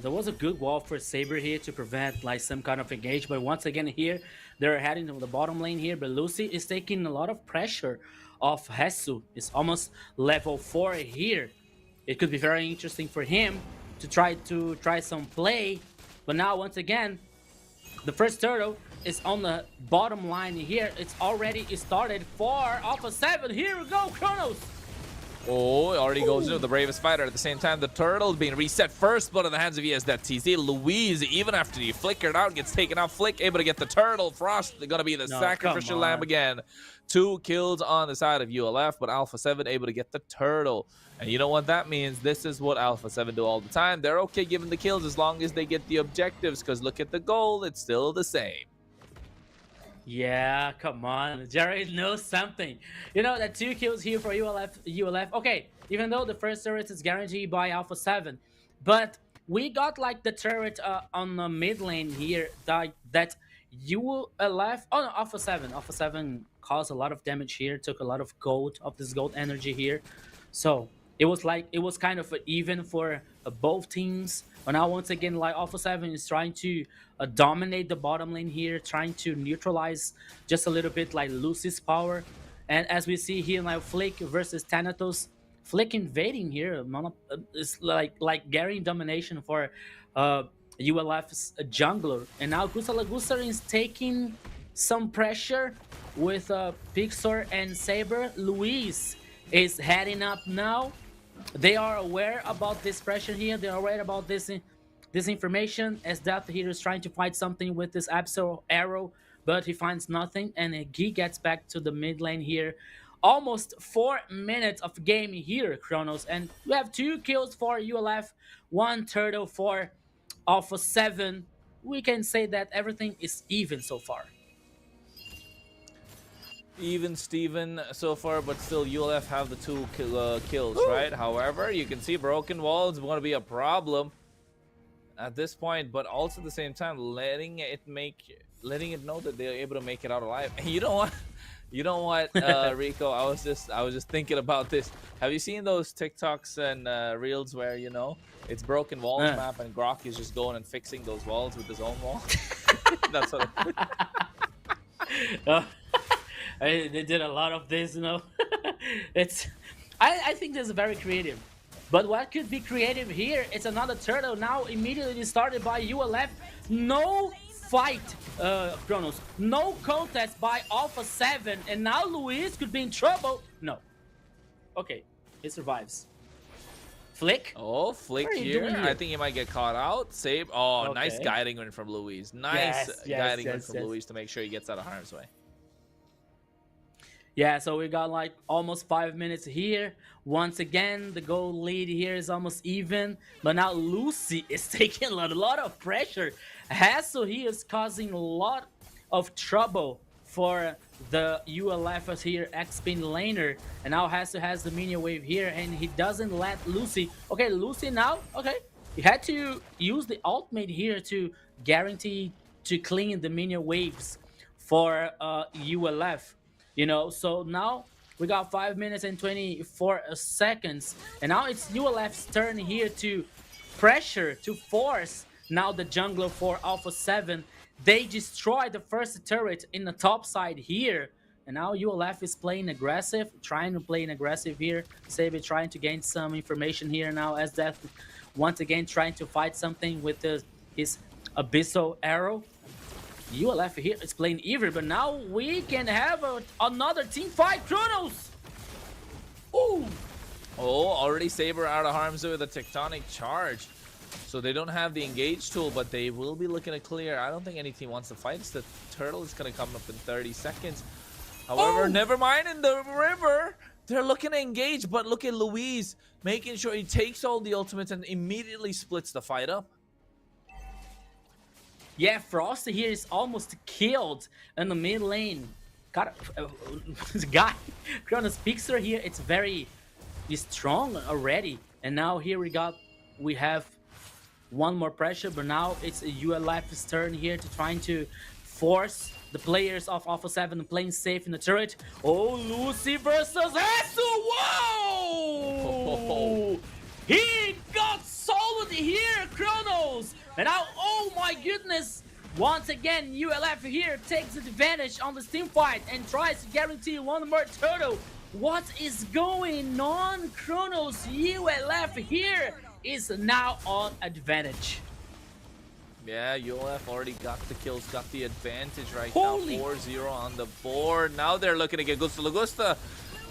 There was a good wall for Saber here to prevent like some kind of engage, but once again here, they're heading to the bottom lane here, but Lucy is taking a lot of pressure off Hesu. It's almost level 4 here. It could be very interesting for him to try some play, but now once again, the first turtle is on the bottom line here. It's already started for Alpha 7. Here we go, Kronos! Oh, it already goes into the bravest fighter. At the same time, the turtle being reset first, but in the hands of ES.TZ. Louise, even after he flickered out, gets taken out. Flick able to get the turtle. Frost going to be the sacrificial lamb again. 2 kills on the side of ULF, but Alpha 7 able to get the turtle. And you know what that means? This is what Alpha 7 do all the time. They're okay giving the kills as long as they get the objectives, because look at the goal. It's still the same. Yeah, come on. Jerry knows something. You know, that 2 kills here for ULF. Okay, even though the first turret is guaranteed by Alpha 7, but we got like the turret on the mid lane here that ULF, oh no, Alpha 7 caused a lot of damage here, took a lot of gold of this gold energy here. So it was kind of even for both teams. But now once again, like Alpha 7 is trying to dominate the bottom lane here, trying to neutralize just a little bit like Lucy's power. And as we see here, like Flick versus Thanatos, Flick invading here, it's like Gary domination for ULF's jungler. And now Gusa is taking some pressure with Pixor and Saber. Luis is heading up now. They are aware about this pressure here. They are aware about this information, as Death here is trying to fight something with this Absol arrow, but he finds nothing, and he gets back to the mid lane here. Almost 4 minutes of game here, Kronos, and we have 2 kills for ULF, 1 turtle for Alpha 7. We can say that everything is even so far. Even Steven so far, but still ULF have the 2 kills, right? However, you can see broken walls going to be a problem at this point, but also at the same time letting it know that they're able to make it out alive. And you know what, Rico, I was just thinking about this. Have you seen those TikToks and reels where, you know, it's broken walls map and Grok is just going and fixing those walls with his own wall? That's what They did a lot of this, you know. I think this is very creative. But what could be creative here? It's another turtle now immediately started by ULF. No fight, Kronos. No contest by Alpha 7. And now Luis could be in trouble. No. Okay, he survives. Flick? Oh, Flick What are you here. doing here? I think he might get caught out. Save. Oh, Okay. nice guiding win from Luis. Nice Yes, guiding win yes, from yes. Luis to make sure he gets out of harm's way. Yeah, so we got like almost 5 minutes here. Once again, the goal lead here is almost even. But now Lucy is taking a lot of pressure. Hassel here is causing a lot of trouble for the ULFers here, X-Spin laner. And now Hassel has the minion wave here and he doesn't let Lucy. Okay, Lucy now, okay. He had to use the ultimate here to guarantee to clean the minion waves for ULF. You know, so now we got 5 minutes and 24 seconds. And now it's ULF's turn here to pressure, to force now the jungler for Alpha 7. They destroy the first turret in the top side here. And now ULF is playing aggressive, trying to play aggressive here. Saber trying to gain some information here now as Death once again trying to fight something with his Abyssal arrow. ULF here is playing even, but now we can have another team fight. Kronos! Ooh! Oh, already Saber out of harm's way with a tectonic charge. So they don't have the engage tool, but they will be looking to clear. I don't think any team wants to fight. It's the turtle is going to come up in 30 seconds. However, never mind in the river. They're looking to engage, but look at Luis making sure he takes all the ultimates and immediately splits the fight up. Yeah, Frosty here is almost killed in the mid lane. Got this guy, Kronos Pixar here. It's very strong already, and now here we have one more pressure, but now it's ULF's turn here to trying to force the players of Alpha 7 playing safe in the turret. Oh, Lucy versus Hassel! Whoa! He got solid here, Kronos! And now, oh my goodness! Once again, ULF here takes advantage on this team fight and tries to guarantee one more turtle. What is going on, Kronos? ULF here is now on advantage. Yeah, ULF already got the kills, got the advantage right Holy. now. 4-0 on the board. Now they're looking to get Gusta Lagusta.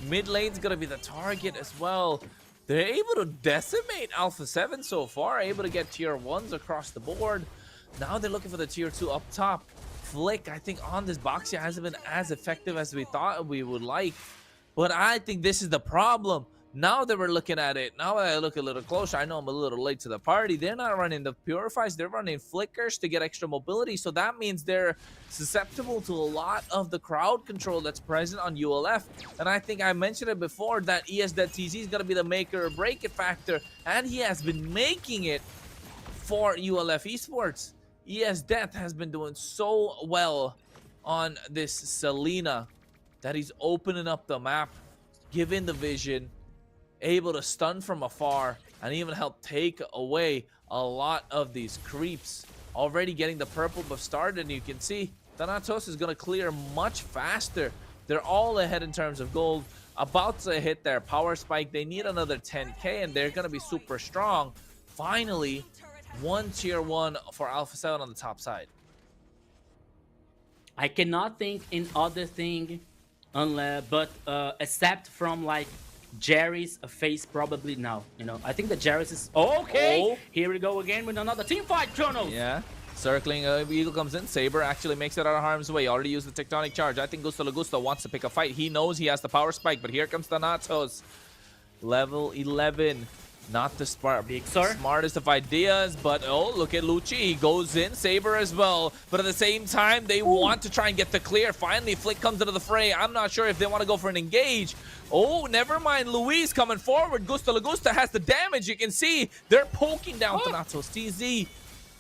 Mid lane's going to be the target as well. They're able to decimate Alpha 7 so far, able to get tier 1s across the board. Now they're looking for the tier 2 up top. Flick, I think on this box here hasn't been as effective as we thought we would like. But I think this is the problem. Now that we're looking at it, now that I look a little closer, I know I'm a little late to the party. They're not running the Purifies, they're running Flickers to get extra mobility. So that means they're susceptible to a lot of the crowd control that's present on ULF. And I think I mentioned it before that ES.TZ is going to be the maker or break it factor. And he has been making it for ULF Esports. ES.Death has been doing so well on this Selena that he's opening up the map, giving the vision, able to stun from afar, and even help take away a lot of these creeps. Already getting the purple buff started, and you can see Thanatos is going to clear much faster. They're all ahead in terms of gold, about to hit their power spike. They need another 10k, and they're going to be super strong. Finally, one tier 1 for Alpha 7 on the top side. I cannot think in other thing but except from like Jerry's face probably now. You know, I think that Jerry's is okay. Oh. Here we go again with another team fight, Kronos. Yeah. Circling, Eagle comes in. Saber actually makes it out of harm's way. Already used the tectonic charge. I think Gusta Lagusta wants to pick a fight. He knows he has the power spike, but here comes Thanatos. Level 11. Not the smartest of ideas, but oh, look at Lucci. He goes in. Saber as well. But at the same time, they want to try and get the clear. Finally, Flick comes into the fray. I'm not sure if they want to go for an engage. Oh, never mind. Luis coming forward. Gusta Lagusta has the damage. You can see they're poking down Thanatos. TZ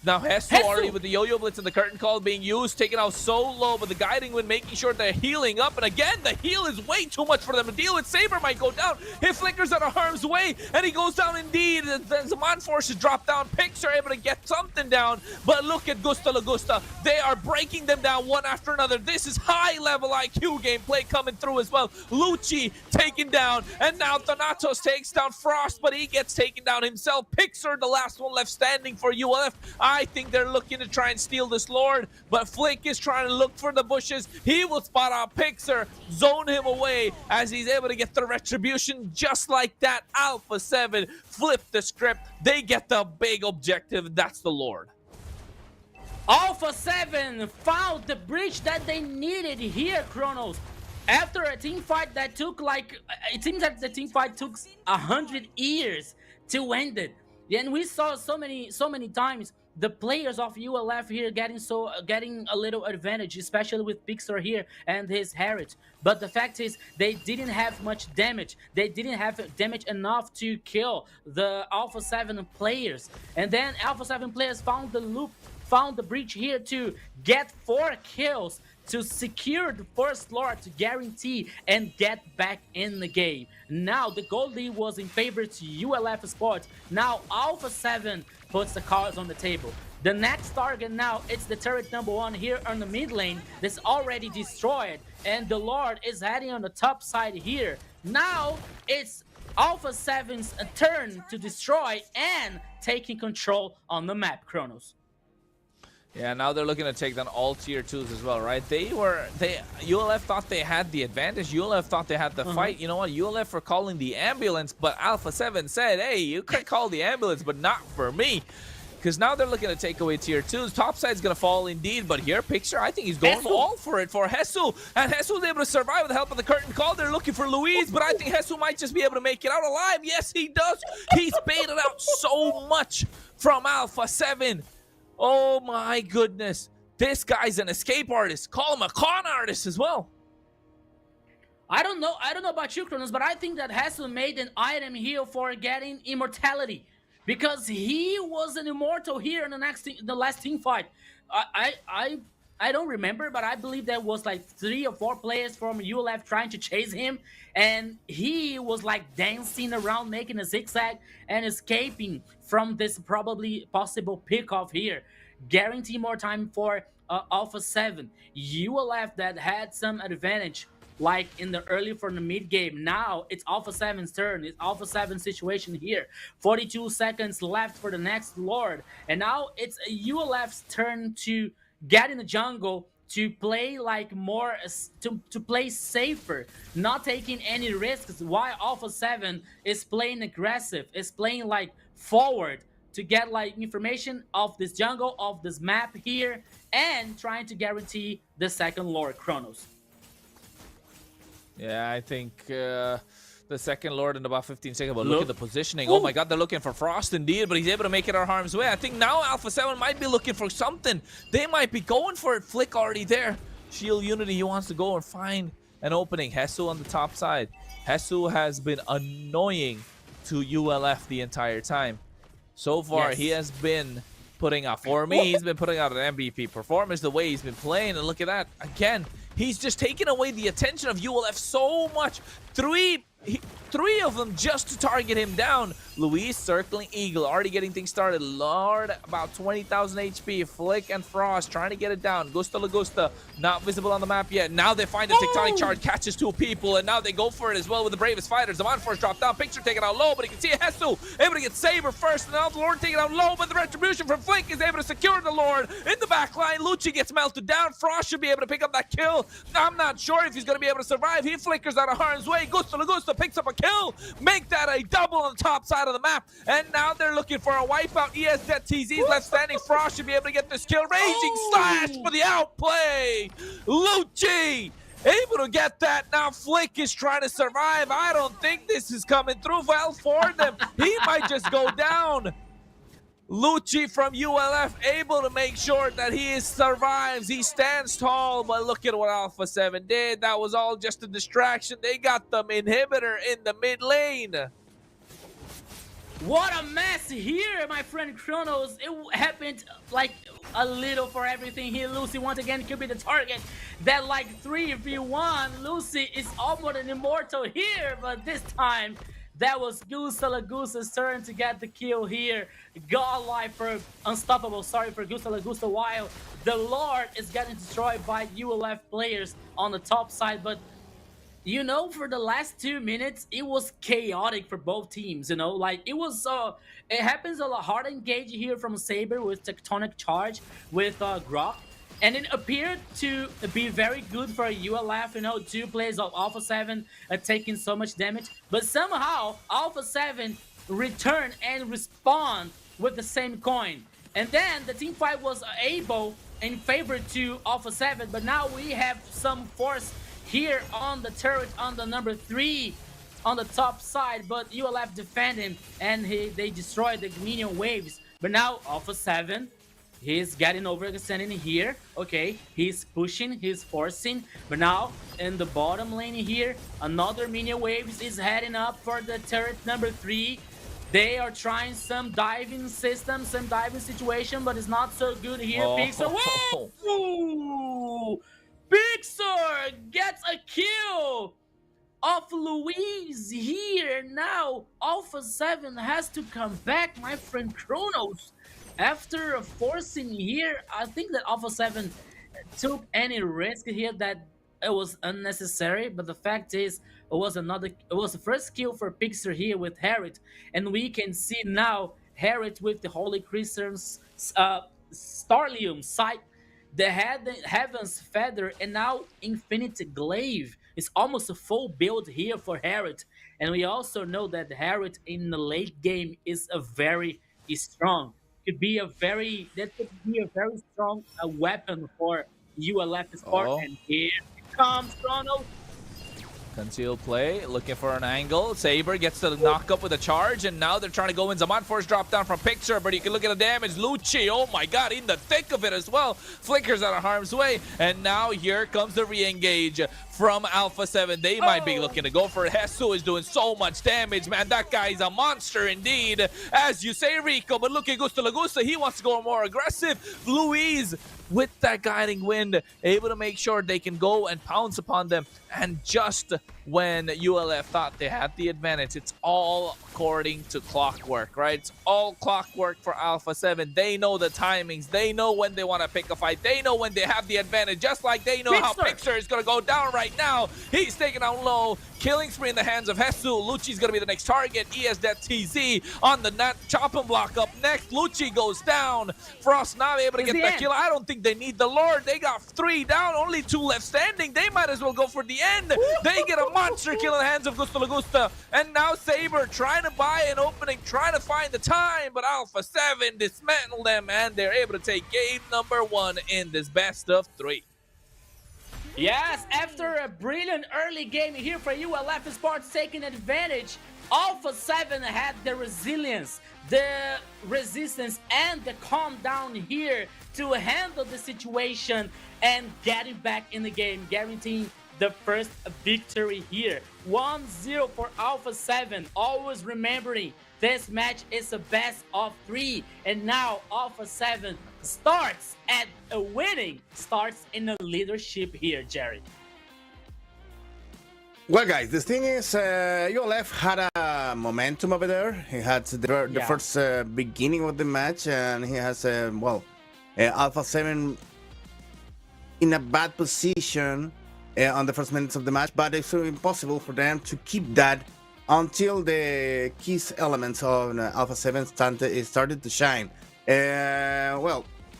Now Hesu already with the yo-yo blitz and the curtain call being used, taken out so low, but the guiding wind making sure they're healing up. And again, the heal is way too much for them to deal with. Saber might go down. He flickers out of harm's way, and he goes down indeed. Then Zaman forces drop down. Picks are able to get something down, but look at Gusta Lagusta. They are breaking them down one after another. This is high-level IQ gameplay coming through as well. Lucci taken down, and now Thanatos takes down Frost, but he gets taken down himself. Pixar, the last one left standing for ULF. I think they're looking to try and steal this Lord, but Flick is trying to look for the bushes. He will spot out Pixar, zone him away as he's able to get the retribution just like that. Alpha 7 flip the script. They get the big objective. That's the Lord. Alpha 7 found the bridge that they needed here, Kronos. After a team fight that took like, it seems that the team fight took 100 years to end it. And we saw so many times the players of ULF here getting a little advantage, especially with Pixar here and his Harriet. But the fact is, they didn't have much damage. They didn't have damage enough to kill the Alpha 7 players. And then Alpha 7 players found the loop, found the breach here to get 4 kills to secure the first Lord to guarantee and get back in the game. Now the gold lead was in favor to ULF Sports. Now Alpha 7 puts the cards on the table. The next target now, it's the turret number 1 here on the mid lane that's already destroyed, and the Lord is heading on the top side here. Now it's Alpha 7's turn to destroy and taking control on the map, Kronos. Yeah, now they're looking to take down all tier 2s as well, right? ULF thought they had the advantage. ULF thought they had the fight. You know what? ULF were calling the ambulance, but Alpha 7 said, hey, you can call the ambulance, but not for me. Because now they're looking to take away tier 2s. Top side's going to fall indeed, but here, Picture, I think he's going all for it for Hesu. And Hesu was able to survive with the help of the curtain call. They're looking for Luis, but I think Hesu might just be able to make it out alive. Yes, he does. He's baited out so much from Alpha 7. Oh my goodness. This guy's an escape artist. Call him a con artist as well. I don't know about you, Kronos, but I think that Hesu made an item here for getting immortality. Because he was an immortal here in the last team fight. I don't remember, but I believe there was like 3 or 4 players from ULF trying to chase him, and he was like dancing around, making a zigzag and escaping from this probably possible pick-off here. Guarantee more time for Alpha 7. ULF that had some advantage like in the early for the mid game. Now it's Alpha 7's turn. It's Alpha 7's situation here. 42 seconds left for the next Lord, and now it's ULF's turn to get in the jungle, to play like more, to play safer, not taking any risks, while Alpha 7 is playing aggressive, is playing like forward to get like information of this jungle, of this map here, and trying to guarantee the second Lord, Kronos. Yeah, I think the second Lord in about 15 seconds, but look at the positioning. Oh my god, they're looking for Frost indeed, but he's able to make it out of harm's way. I think now Alpha 7 might be looking for something. They might be going for it. Flick already there. Shield Unity, he wants to go and find an opening. Hesu on the top side. Hesu has been annoying to ULF the entire time. So far, he has been putting out, for me, he's been putting out an MVP performance the way he's been playing. And look at that. Again, he's just taken away the attention of ULF so much. Three of them just to target him down. Luis circling Eagle, already getting things started. Lord, about 20,000 HP. Flick and Frost trying to get it down. Gusta Lagusta, not visible on the map yet. Now they find a Tectonic Charge, catches 2 people, and now they go for it as well with the bravest fighters. The Force dropped down, Picture taken out low, but you can see Hesu able to get Saber first, and now the Lord taken out low, but the retribution from Flick is able to secure the Lord in the back line. Lucci gets melted down. Frost should be able to pick up that kill. I'm not sure if he's going to be able to survive. He flickers out of harm's way. Gusta Lagusta picks up a kill, make that a double on the top side of the map, and now they're looking for a wipeout. ES Jet TZ's left standing. Frost should be able to get this kill. Raging Slash for the outplay. Lucci able to get that. Now Flick is trying to survive. I don't think this is coming through well for them. He might just go down. Lucci from ULF able to make sure that he survives. He stands tall, but look at what Alpha 7 did. That was all just a distraction. They got the inhibitor in the mid lane. What a mess here, my friend Kronos. It happened like a little for everything here. Lucy once again could be the target. That like 3v1. Lucy is almost an immortal here, but this time that was Gusta Lagusta's turn to get the kill here. Godlike for Unstoppable, sorry for Gusta Lagusta, while the Lord is getting destroyed by ULF players on the top side, but you know, for the last 2 minutes, it was chaotic for both teams. You know, like it happens a lot hard engage here from Saber with Tectonic Charge with Grok, and it appeared to be very good for ULF. You know, 2 players of Alpha 7 taking so much damage, but somehow Alpha 7 return and respond with the same coin, and then the team fight was able in favor to Alpha 7, but now we have some force here on the turret on the number 3 on the top side, but ULF defending and they destroyed the minion waves. But now Alpha 7, he's getting overextending here. Okay, he's pushing, he's forcing, but now in the bottom lane here, another minion waves is heading up for the turret number 3. They are trying some diving system, some diving situation, but it's not so good here. Pixar, whoa! Pixar gets a kill off Louise here. Now Alpha 7 has to come back, my friend Kronos. After forcing here, I think that Alpha 7 took any risk here that it was unnecessary, but the fact is it was the first kill for Pixar here with Harriet, and we can see now Harriet with the Holy Crystals, Starlium sight, the Heaven's Feather, and now Infinity Glaive. It's almost a full build here for Harriet. And we also know that Harriet in the late game is a very strong. Could be a very strong weapon for ULF Sport. And here it comes, Chrono. Concealed play, looking for an angle. Saber gets the knock up with a charge, and now they're trying to go in. Zaman Force drop down from Picture, but you can look at the damage. Lucci, oh my god, in the thick of it as well. Flickers out of harm's way, and now here comes the re-engage from Alpha 7. They might be looking to go for it. Hesu is doing so much damage, man. That guy is a monster indeed, as you say, Rico. But look at Gusta Lagusta, he wants to go more aggressive. Louise, with that guiding wind, able to make sure they can go and pounce upon them. And just when ULF thought they had the advantage, it's all according to clockwork, right? It's all clockwork for Alpha 7. They know the timings. They know when they want to pick a fight. They know when they have the advantage, just like they know how Picture is going to go down right now. He's taken out low. Killing spree in the hands of Hesu. Lucci's going to be the next target. ES that TZ on the net. Chopping block up next. Lucci goes down. Frost not able to get the kill. I don't think they need the Lord. They got 3 down. Only 2 left standing. They might as well go for the end. They get a monster kill in the hands of Gusta Lagusta. And now Saber trying to buy an opening, trying to find the time. But Alpha 7 dismantle them, and they're able to take game number 1 in this best of 3. Yes, after a brilliant early game here for ULF Sports taking advantage, Alpha 7 had the resilience, the resistance, and the calm down here to handle the situation and getting back in the game, guaranteeing the first victory here. 1-0 for Alpha 7, always remembering this match is a best of 3, and now Alpha 7 starts at a winning, starts in a leadership here, Jerry. Well, guys, the thing is, ULF had a momentum over there. He had the first beginning of the match, and he has, Alpha 7 in a bad position on the first minutes of the match, but it's impossible for them to keep that until the key elements of Alpha 7 started to shine.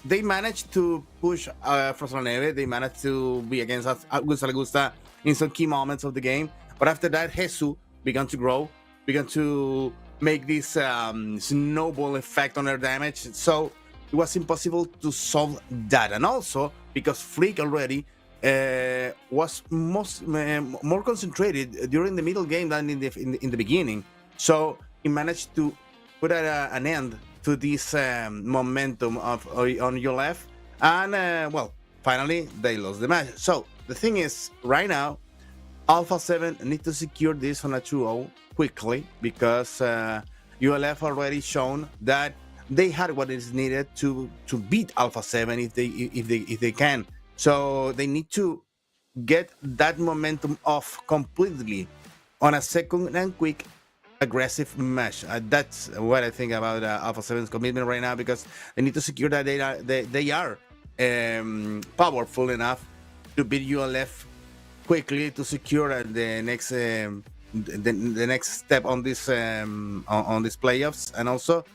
They managed to push Frost-La-Neve. They managed to be against Gusta Lagusta in some key moments of the game. But after that, Hesu began to grow, began to make this snowball effect on their damage. So it was impossible to solve that. And also, because Freak already was more concentrated during the middle game than in the beginning. So he managed to put an end to this momentum on your left, and finally they lost the match. So the thing is, right now Alpha 7 need to secure this on a 2-0 quickly, because ULF already shown that they had what is needed to beat Alpha 7 if they can. So they need to get that momentum off completely on a second and quick aggressive match. That's what I think about Alpha 7's commitment right now, because they need to secure that they are powerful enough to beat ULF quickly to secure the next step on this playoffs, and also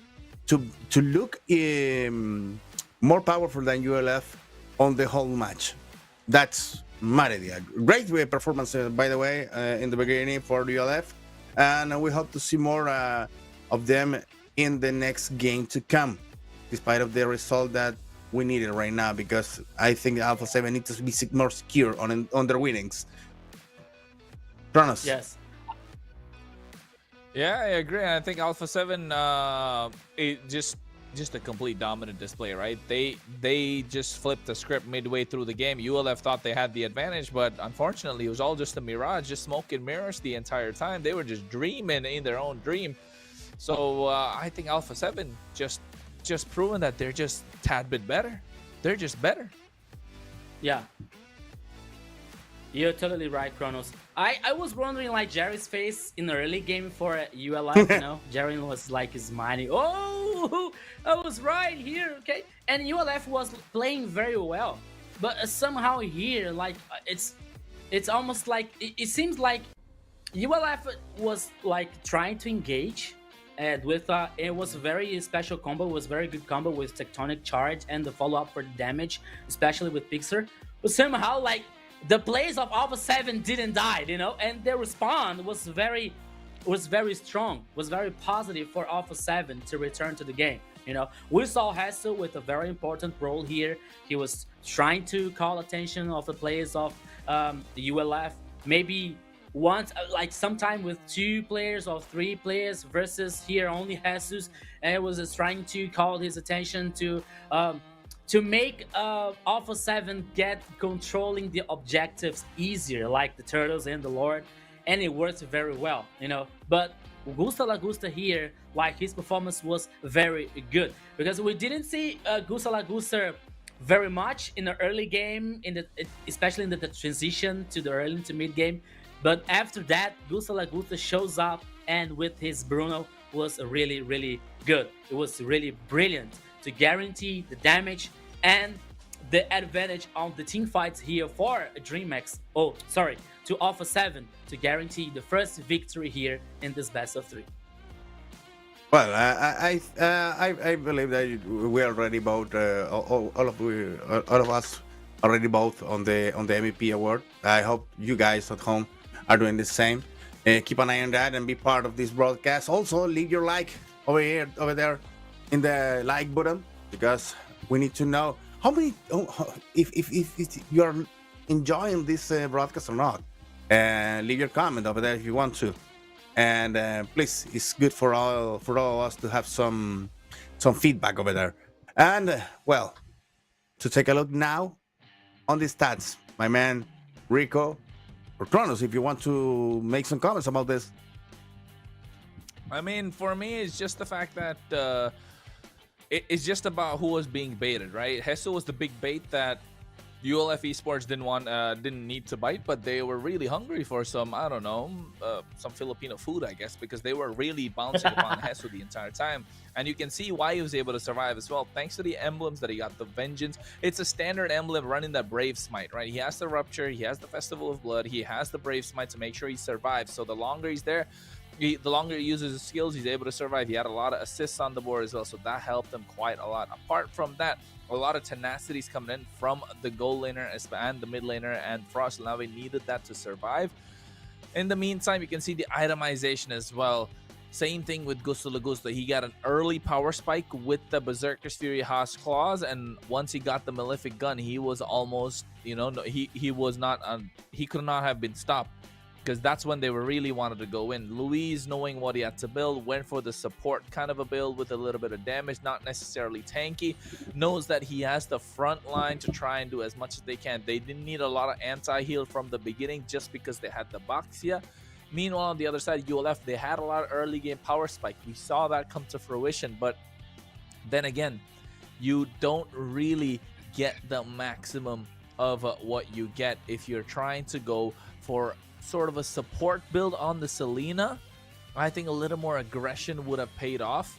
to look more powerful than ULF on the whole match. That's my idea. Great performance, by the way, in the beginning for ULF, and we hope to see more of them in the next game to come, despite of the result that we needed right now, because I think Alpha 7 needs to be more secure on their winnings. Kronos. Yes. Yeah, I agree. I think Alpha 7, it just a complete dominant display, right? They just flipped the script midway through the game. ULF thought they had the advantage, but unfortunately, it was all just a mirage, just smoke and mirrors the entire time. They were just dreaming in their own dream. So I think Alpha 7 just proven that they're just a tad bit better. They're just better. Yeah. You're totally right, Kronos. I was wondering, like, Jerry's face in the early game for ULF, you know? Jerry was like smiling. Oh, I was right here, okay? And ULF was playing very well. But somehow here, like, it's almost like, it seems like ULF was, like, trying to engage. And with it was a very special combo, it was a very good combo with Tectonic Charge and the follow-up for the damage, especially with Pixar. But somehow, like, the players of Alpha 7 didn't die, you know, and their response was very strong, was very positive for Alpha 7 to return to the game. You know, we saw Hessel with a very important role here. He was trying to call attention of the players of the ULF, maybe once, like sometime with 2 players or 3 players versus here only Jesus, and it was just trying to call his attention to make Alpha 7 get controlling the objectives easier, like the Turtles and the Lord, and it worked very well, you know. But Gusta Lagusta here, like, his performance was very good, because we didn't see Gusta Lagusta very much in the early game, especially in the transition to the early to mid game. But after that, Gusta Lagusta shows up, and with his Bruno was really, really good. It was really brilliant to guarantee the damage and the advantage on the team fights here for DreamHack. Oh, sorry, to Alpha 7 to guarantee the first victory here in this best of 3. Well, I believe that we already both all of us already both on the MVP award. I hope you guys at home are doing the same. Keep an eye on that and be part of this broadcast. Also, leave your like over there in the like button, because we need to know how many if you're enjoying this broadcast or not. Leave your comment over there if you want to. And please, it's good for all of us to have some feedback over there. And well, to take a look now on the stats, my man Rico or Kronos, if you want to make some comments about this. I mean, for me, it's just the fact that it's just about who was being baited, right? Hessel was the big bait that ULF Esports didn't need to bite, but they were really hungry for some, I don't know, some Filipino food, I guess, because they were really bouncing upon Hessel the entire time. And you can see why he was able to survive as well, thanks to the emblems that he got. The Vengeance, it's a standard emblem running that Brave Smite, right? He has the Rupture, he has the Festival of Blood, he has the Brave Smite to make sure he survives. So the longer he's there, the longer he uses his skills, he's able to survive. He had a lot of assists on the board as well, so that helped him quite a lot. Apart from that, a lot of tenacities coming in from the goal laner and the mid laner, and Frost Lave needed that to survive. In the meantime, you can see the itemization as well. Same thing with Gusto Lagusta. He got an early power spike with the Berserker's Fury Haas Claws, and once he got the Malefic Gun, he was almost, you know, he was not, he could not have been stopped, because that's when they were really wanted to go in. Luis, knowing what he had to build, went for the support kind of a build with a little bit of damage, not necessarily tanky. Knows that he has the front line to try and do as much as they can. They didn't need a lot of anti-heal from the beginning just because they had the Baxia. Meanwhile, on the other side, ULF, they had a lot of early game power spike. We saw that come to fruition, but then again, you don't really get the maximum of what you get if you're trying to go for sort of a support build on the Selena. I think a little more aggression would have paid off.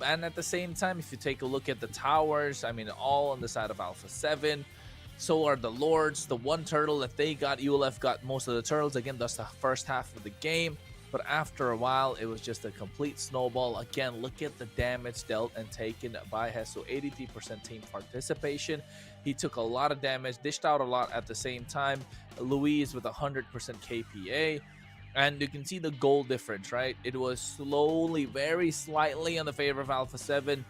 And at the same time, if you take a look at the towers, I mean, all on the side of Alpha 7. So are the Lords. The one turtle that they got, ULF got most of the turtles. Again, that's the first half of the game. But after a while, it was just a complete snowball. Again, look at the damage dealt and taken by Hesu. 83% team participation. He took a lot of damage, dished out a lot at the same time. Louise with 100% KPA. And you can see the goal difference, right? It was slowly, very slightly in the favor of Alpha 7,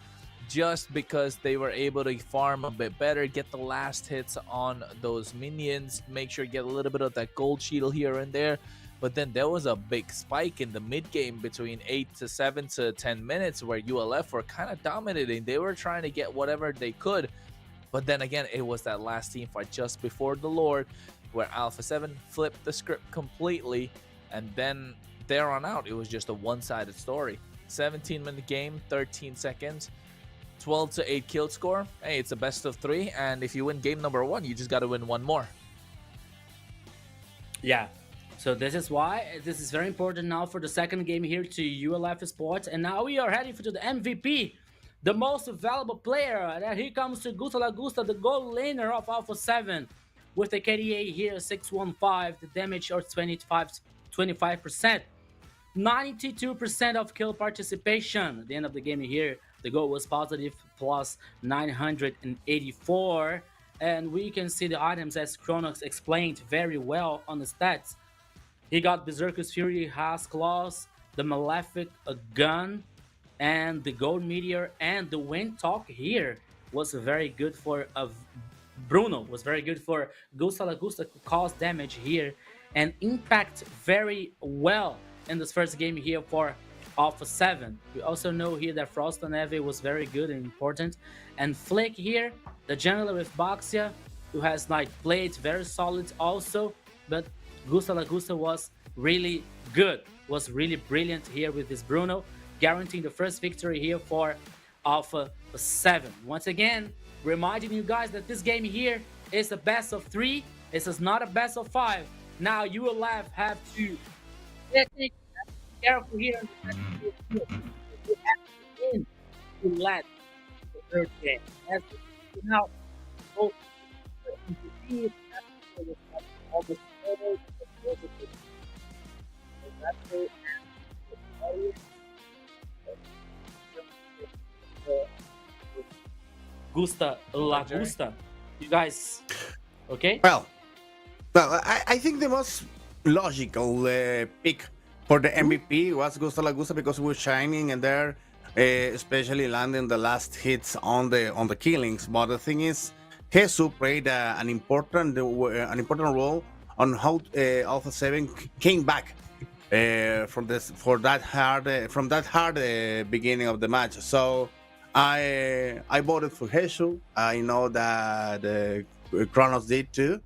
just because they were able to farm a bit better, get the last hits on those minions, make sure you get a little bit of that gold shield here and there. But then there was a big spike in the mid game between 8 to 7 to 10 minutes where ULF were kind of dominating. They were trying to get whatever they could. But then again, it was that last team fight just before the Lord where Alpha 7 flipped the script completely. And then there on out, it was just a one-sided story. 17-minute game, 13 seconds, 12 to 8 kill score. Hey, it's a best of 3. And if you win game number 1, you just got to win one more. Yeah. So this is why this is very important now for the second game here to ULF Sports. And now we are heading to the MVP, the most valuable player. And here comes to Gusta Lagusta, the gold laner of Alpha 7. With the KDA here, 615, the damage or 25%. 92% of kill participation. At the end of the game here, the goal was positive, plus 984. And we can see the items as Chronox explained very well on the stats. He got Berserker's Fury, Has Claws, the Malefic, a gun, and the Gold Meteor, and the Wind Talk here was very good for Bruno, was very good for Gusta Lagusta to cause damage here and impact very well in this first game here for Alpha 7. We also know here that Frost and Eve was very good and important. And Flick here, the jungler with Baxia, who has like played very solid also, but Gusta Lagusta was really good, was really brilliant here with this Bruno, guaranteeing the first victory here for Alpha 7. Once again, reminding you guys that this game here is a best of 3. This is not a best of 5. Now you will have to be careful here. You have to win to let the third game. As now, both almost Gusta Lagusta. You guys, okay? Well, I think the most logical pick for the MVP was Gusta Lagusta because he was shining and there, especially landing the last hits on the killings. But the thing is, Jesus played an important role on how Alpha 7 came back from that hard beginning of the match. So I voted for Jesus. I know that Kronos did too.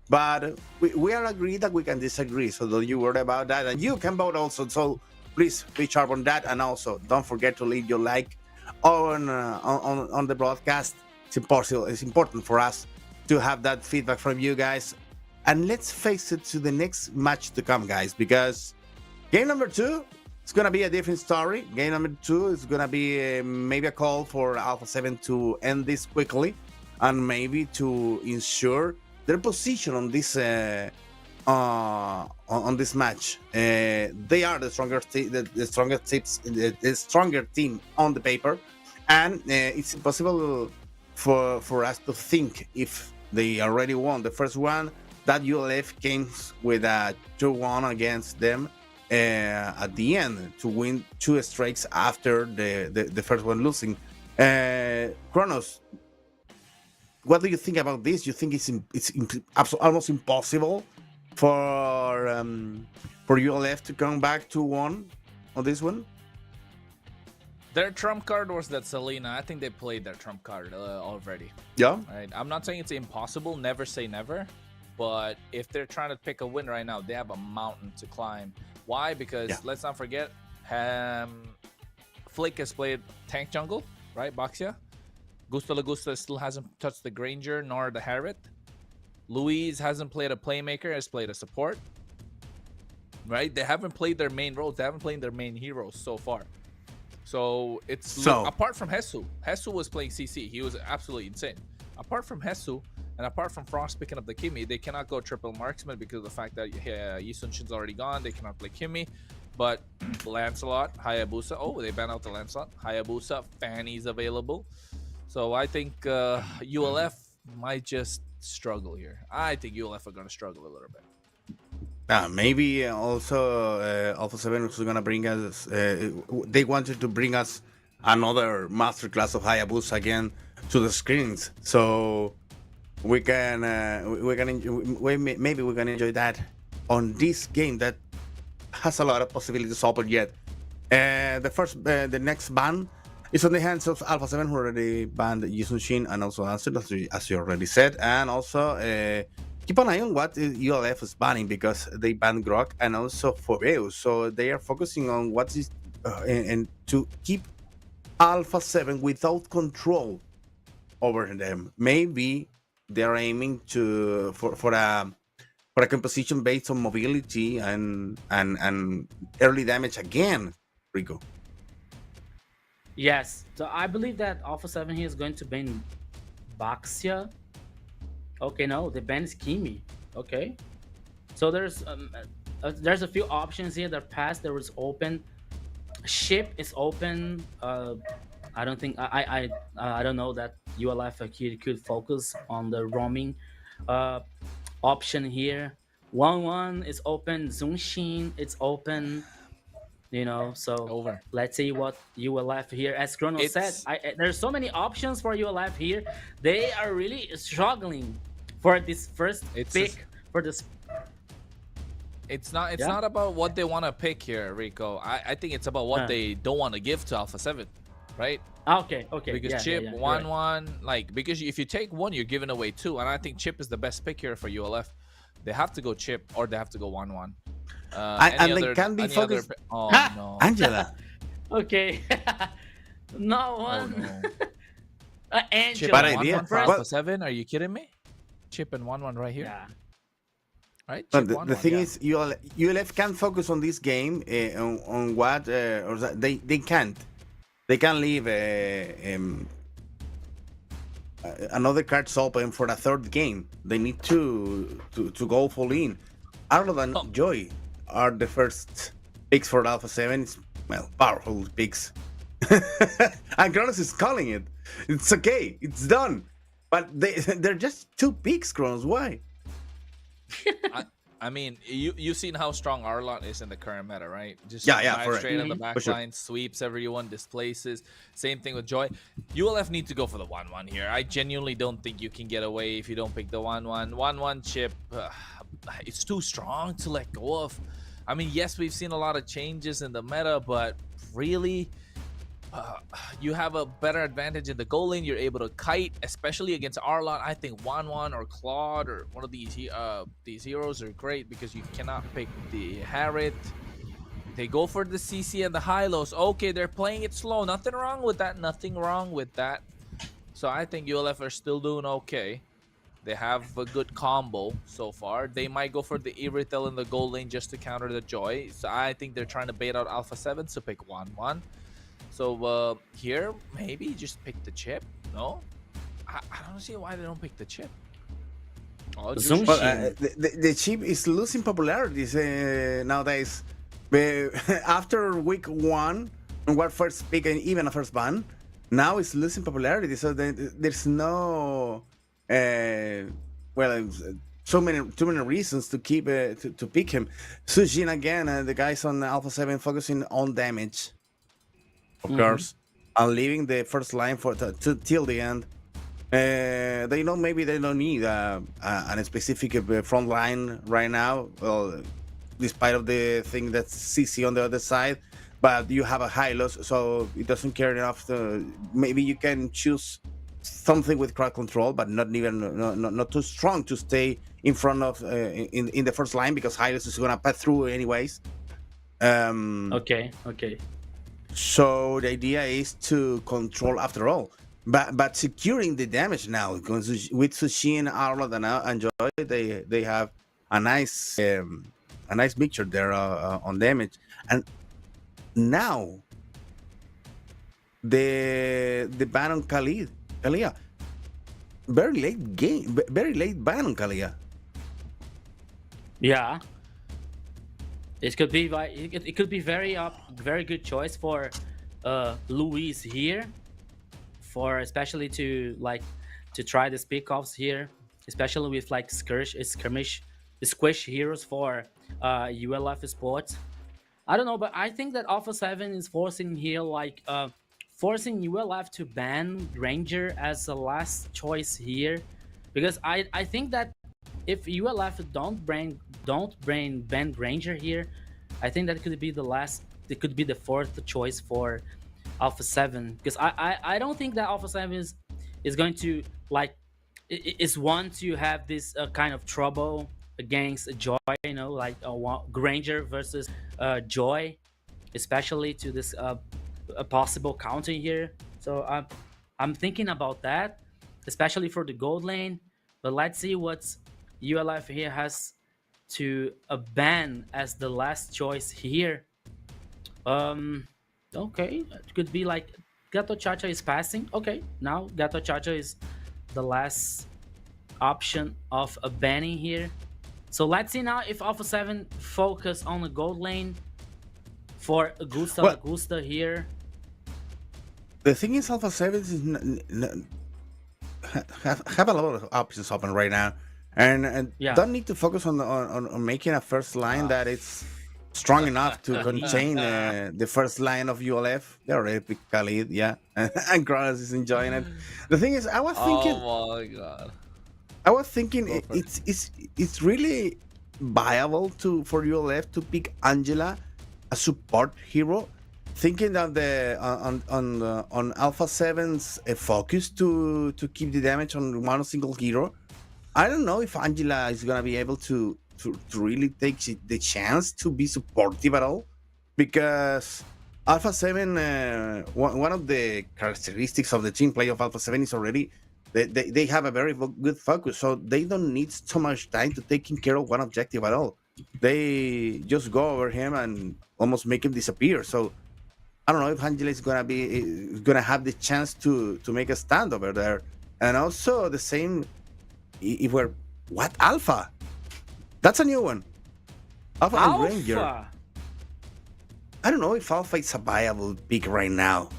But we are agreed that we can disagree, so don't you worry about that. And you can vote also, so please be sharp on that. And also, don't forget to leave your like on the broadcast. It's important for us to have that feedback from you guys. And let's face it to the next match to come, guys, because game number 2 is going to be a different story. Game number 2 is going to be maybe a call for Alpha 7 to end this quickly and maybe to ensure their position on this match. They are the stronger team on the paper, and it's impossible for us to think if they already won the first one. That ULF came with a 2-1 against them at the end to win 2 strikes after the first one losing. Kronos, what do you think about this? You think it's almost impossible for ULF to come back 2-1 on this one? Their trump card was that Selena. I think they played their trump card already. Yeah. Right. I'm not saying it's impossible. Never say never. But if they're trying to pick a win right now, they have a mountain to climb Why? Because let's not forget, Flick has played tank jungle, right? Baxia. Gusto Lagusta still hasn't touched the Granger nor the Harriet. Luis hasn't played a playmaker, has played a support. Right? They haven't played their main roles. They haven't played their main heroes so far. So it's apart from Hesu. Hesu was playing CC. He was absolutely insane. Apart from Hesu and apart from Frost picking up the Kimi, they cannot go triple marksman because of the fact that Yi Sun-shin's already gone. They cannot play Kimi. But Lancelot, Hayabusa. Oh, they banned out the Lancelot. Hayabusa, Fanny's available. So I think ULF might just struggle here. I think ULF are going to struggle a little bit. Maybe also Alpha 7 was going to bring us, they wanted to bring us another masterclass of Hayabusa again to the screens. So we can, maybe we can enjoy that on this game that has a lot of possibilities open yet. The next ban is on the hands of Alpha 7, who already banned Yisun Shin and also Ansel, as you already said. And also, keep an eye on what ULF is banning, because they banned Grok and also Foveus. So they are focusing on what is and to keep Alpha 7 without control over them. Maybe they're aiming for a composition based on mobility and early damage again, Rico. Yes, so I believe that Alpha 7 here is going to ban Baxia. Okay, no, the ban is Kimi. Okay, so there's a few options here. That passed. There was open. Ship is open. I don't think I don't know that ULF could focus on the roaming option here. 1-1 is open. Zunshin it's open. So let's see what ULF here. As Chrono said, there's so many options for ULF here. They are really struggling for this first pick for this. It's not about what they want to pick here, Rico. I think it's about what they don't want to give to Alpha 7, right? Okay. Because Chip 1-1, because if you take one, you're giving away two, and I think Chip is the best pick here for ULF. They have to go Chip or they have to go 1-1. And they can be focused. Oh no, Angela. Okay. No one. No. Angela. Chip and 1-1 for Alpha 7? Are you kidding me? Chip and 1-1 right here. Yeah. Right. But the thing is, ULF can't focus on this game on what or they can't. They can't leave another cards open for a third game. They need to go full in. Arlo and Joy are the first picks for Alpha 7. It's, powerful picks. And Kronos is calling it. It's okay. It's done. But they're just two picks, Kronos. Why? I mean, you've seen how strong Arlot is in the current meta, right? Just straight on the back line, sweeps everyone, displaces. Same thing with Joy. ULF need to go for the 1-1 here. I genuinely don't think you can get away if you don't pick the 1-1. 1-1 Chip, it's too strong to let go of. I mean, yes, we've seen a lot of changes in the meta, but really, you have a better advantage in the goal lane. You're able to kite, especially against Arlot. I think 1-1 or Claude or one of these heroes are great because you cannot pick the Harriet. They go for the CC and the high-lows. Okay, they're playing it slow. Nothing wrong with that. Nothing wrong with that. So I think ULF are still doing okay. They have a good combo so far. They might go for the Irithel in the gold lane just to counter the Joy. So I think they're trying to bait out Alpha 7 to pick 1-1. So here, maybe just pick the Chip. No? I don't see why they don't pick the Chip. The Chip is losing popularity nowadays. After week 1, what first pick and even a first ban, now it's losing popularity. So there's no... too many reasons to keep to pick him. Sujin again, the guys on Alpha 7 focusing on damage, of course, and leaving the first line till the end. They know maybe they don't need a specific front line right now. Well, despite of the thing that's CC on the other side, but you have a high loss, so it doesn't care enough. Maybe you can choose something with crowd control, but not too strong to stay in front of in the first line, because Hylos is gonna pass through anyways. Okay, okay. So the idea is to control after all, but securing the damage now because with Sushi and Arnold and Joy, they have a nice mixture there on damage, and now the ban on Kalia, very late game, very late ban on Kalia. Yeah, it could be it could be very good choice for Luis here, for especially to like to try the pickoffs here, especially with like skirmish squish heroes for ULF Sports. I don't know, but I think that Alpha 7 is forcing here like forcing ULF to ban Ranger as the last choice here, because I think that if ULF don't ban Ranger here, I think that could be the last. It could be the fourth choice for Alpha 7, because I don't think that Alpha 7 is going to like is one to have this kind of trouble against Joy, you know, like Granger versus Joy, especially to this a possible counter here. So I'm thinking about that, especially for the gold lane. But let's see what ULF here has to ban as the last choice here. Okay, it could be like Gato Chacha is passing. Okay, now Gato Chacha is the last option of a banning here. So let's see now if Alpha 7 focus on the gold lane for Augusta Well- Augusta here. The thing is, Alpha 7 is have a lot of options open right now, and Yeah. don't need to focus on making a first line that it's strong enough to contain the first line of ULF. They already picked Khalid, yeah, and Kronos is enjoying it. The thing is, I was thinking, Oh my god. it's really viable for ULF to pick Angela, a support hero, thinking that on Alpha 7's focus to keep the damage on one single hero. I don't know if Angela is gonna be able to really take the chance to be supportive at all, because Alpha 7, one of the characteristics of the team play of Alpha 7 is already they have a very good focus, so they don't need so much time to taking care of one objective at all. They just go over him and almost make him disappear. So I don't know if Angela is gonna have the chance to make a stand over there, and also the same if we're what Alpha. That's a new one. Alpha and Ranger. Alpha. I don't know if Alpha is a viable pick right now.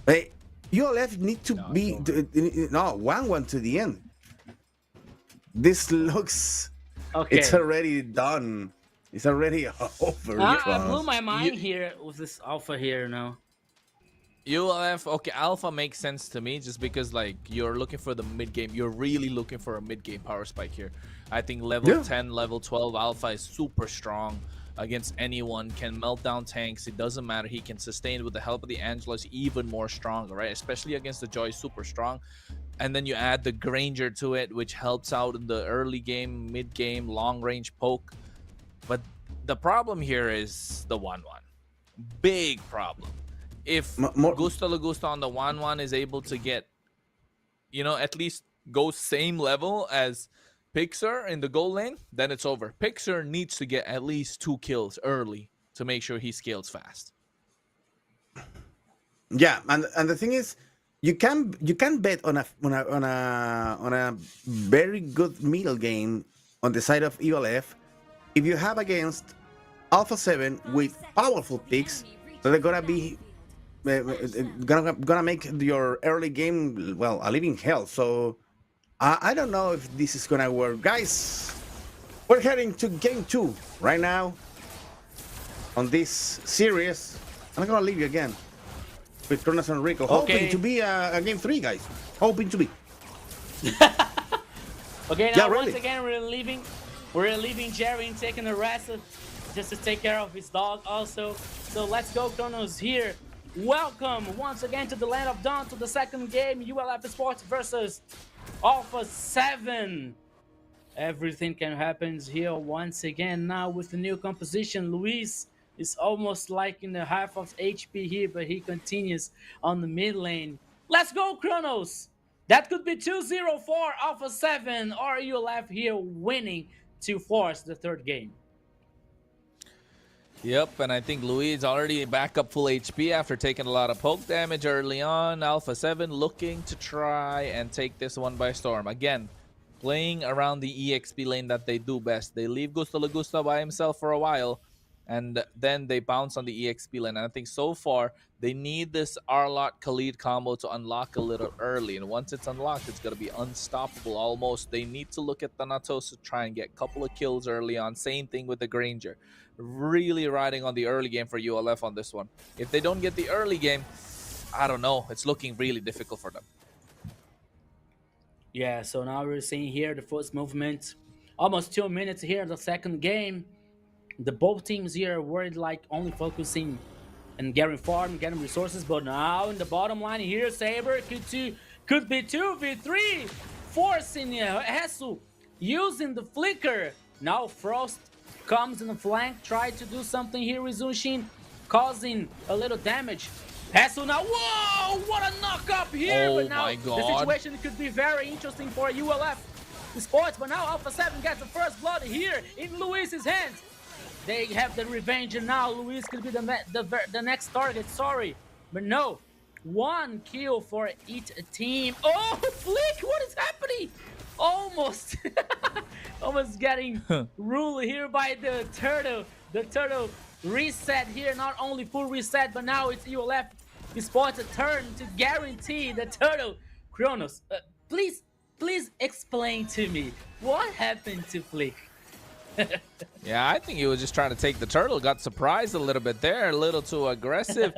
But ULF need to be no 1-1 to the end. This looks Okay. it's already done. It's already over. I blew my mind here with this Alpha here now. ULF, okay, Alpha makes sense to me just because like you're looking for the mid game. You're really looking for a mid game power spike here. I think level 10, level 12 Alpha is super strong against anyone, can melt down tanks. It doesn't matter. He can sustain with the help of the Angelos, even more stronger, right? Especially against the Joy, super strong. And then you add the Granger to it, which helps out in the early game, mid game, long range poke. But the problem here is the 1-1. Big problem. If Gusta Lagusta on the 1-1 is able to get, you know, at least go same level as Pixar in the goal lane, then it's over. Pixar needs to get at least 2 kills early to make sure he scales fast. Yeah, and the thing is, you can bet on a very good middle game on the side of ELF if you have against Alpha 7 with powerful picks that are gonna be gonna make your early game a living hell. So I don't know if this is gonna work, guys. We're heading to game 2 right now on this series. I'm gonna leave you again with Kronos and Rico, hoping to be a game 3, guys. Hoping to be. Okay, now Yeah, once really. again we're leaving Jerry and taking a rest just to take care of his dog also. So let's go, Kronos here. Welcome once again to the Land of Dawn, to the second game, ULF Sports versus Alpha 7. Everything can happen here once again now with the new composition. Luis is almost like in the half of HP here, but he continues on the mid lane. Let's go, Kronos! That could be 2-0 for Alpha 7, or you left here winning to force the third game. Yep, and I think Luis already back up full HP after taking a lot of poke damage early on. Alpha 7 looking to try and take this one by storm. Again, playing around the EXP lane that they do best. They leave Gusto Lagusta by himself for a while, and then they bounce on the EXP lane. And I think so far, they need this Arlot Khalid combo to unlock a little early. And once it's unlocked, it's going to be unstoppable almost. They need to look at Thanatos to try and get a couple of kills early on. Same thing with the Granger. Really riding on the early game for ULF on this one. If they don't get the early game, I don't know. It's looking really difficult for them. Yeah, so now we're seeing here the first movement. Almost 2 minutes here in the second game. The both teams here are worried, like only focusing and getting farm, getting resources. But now in the bottom line here, Saber could be 2v3, forcing Hesu using the flicker. Now Frost comes in the flank, try to do something here with Zunshin, causing a little damage. Hesu now, whoa, what a knock up here! Oh but now my God. the situation could be very interesting for ULF Sports. But now Alpha 7 gets the first blood here in Luis's hands. They have the revenge, and now Luis could be the next target. Sorry, but no. 1 kill for each team. Oh, Flick, what is happening? Almost, almost getting ruled here by the turtle. The turtle reset here, not only full reset, but now it's ULF Sports a turn to guarantee the turtle. Kronos, please explain to me what happened to Flick. Yeah, I think he was just trying to take the turtle. Got surprised a little bit there, a little too aggressive.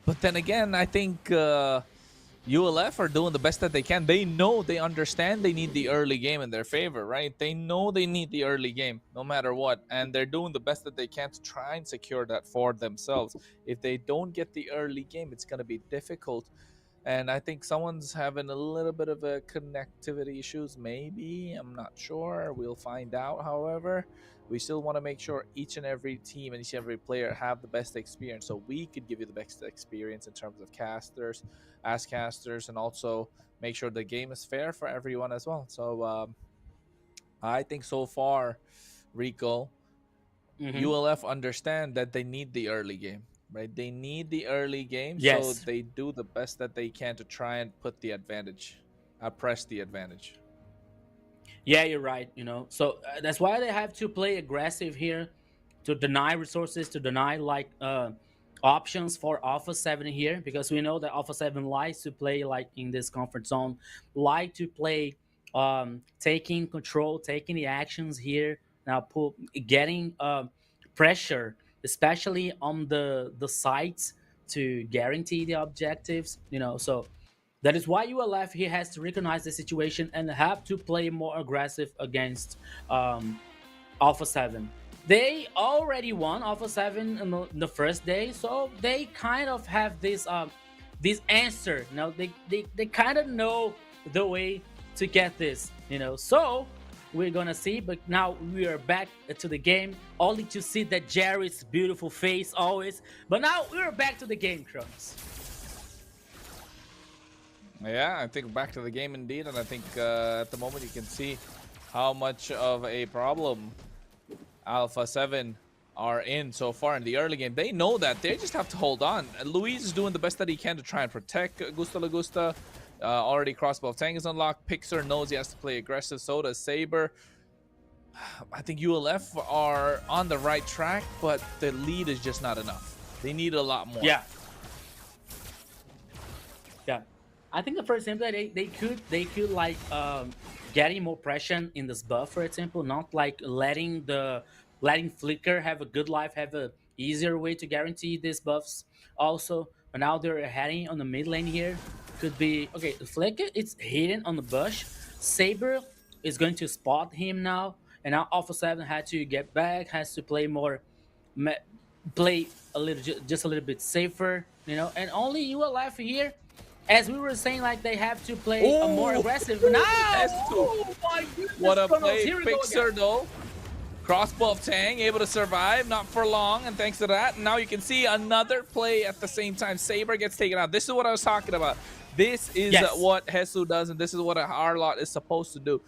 But then again, I think ULF are doing the best that they can. They know, they understand they need the early game in their favor, right? They know they need the early game no matter what. And they're doing the best that they can to try and secure that for themselves. If they don't get the early game, it's going to be difficult. And I think someone's having a little bit of a connectivity issues, maybe. I'm not sure. We'll find out, however. We still want to make sure each and every team and each and every player have the best experience. So we could give you the best experience in terms of casters, as casters, and also make sure the game is fair for everyone as well. So I think so far, Rico, ULF understand that they need the early game. Right, they need the early game, so they do the best that they can to try and put the advantage, press the advantage. Yeah, you're right. You know, so that's why they have to play aggressive here, to deny resources, to deny like options for Alpha 7 here, because we know that Alpha 7 likes to play like in this comfort zone, like to play taking control, taking the actions here. Now, getting pressure, especially on the sides, to guarantee the objectives, you know. So that is why ULF here has to recognize the situation and have to play more aggressive against Alpha 7. They already won Alpha 7 in the first day, so they kind of have this answer. You know, they kind of know the way to get this, you know. So we're gonna see, but now we are back to the game, only to see that Jerry's beautiful face always. But now we're back to the game, Kronos. Yeah, I think back to the game indeed, and I think at the moment you can see how much of a problem Alpha 7 are in so far in the early game. They know that. They just have to hold on. Luis is doing the best that he can to try and protect Gusto Lagusta. Already crossbow of tank is unlocked. Pixar knows he has to play aggressive. So does Saber. I think ULF are on the right track, but the lead is just not enough. They need a lot more. Yeah. I think, for example, they could like getting more pressure in this buff, for example, not like letting Flicker have a good life, have a easier way to guarantee these buffs also. But now they're heading on the mid lane here. Could be okay. Flicker, it's hidden on the bush. Saber is going to spot him now, and now Alpha 7 had to get back, has to play more, play a little, just a little bit safer, you know. And only ULF here, as we were saying, like they have to play a more aggressive. Now, Oh my goodness, what a play, Pixar though. Crossbow of Tang able to survive, not for long, and thanks to that, now you can see another play at the same time. Saber gets taken out. This is what I was talking about. This is what Jesus does, and this is what our lot is supposed to do.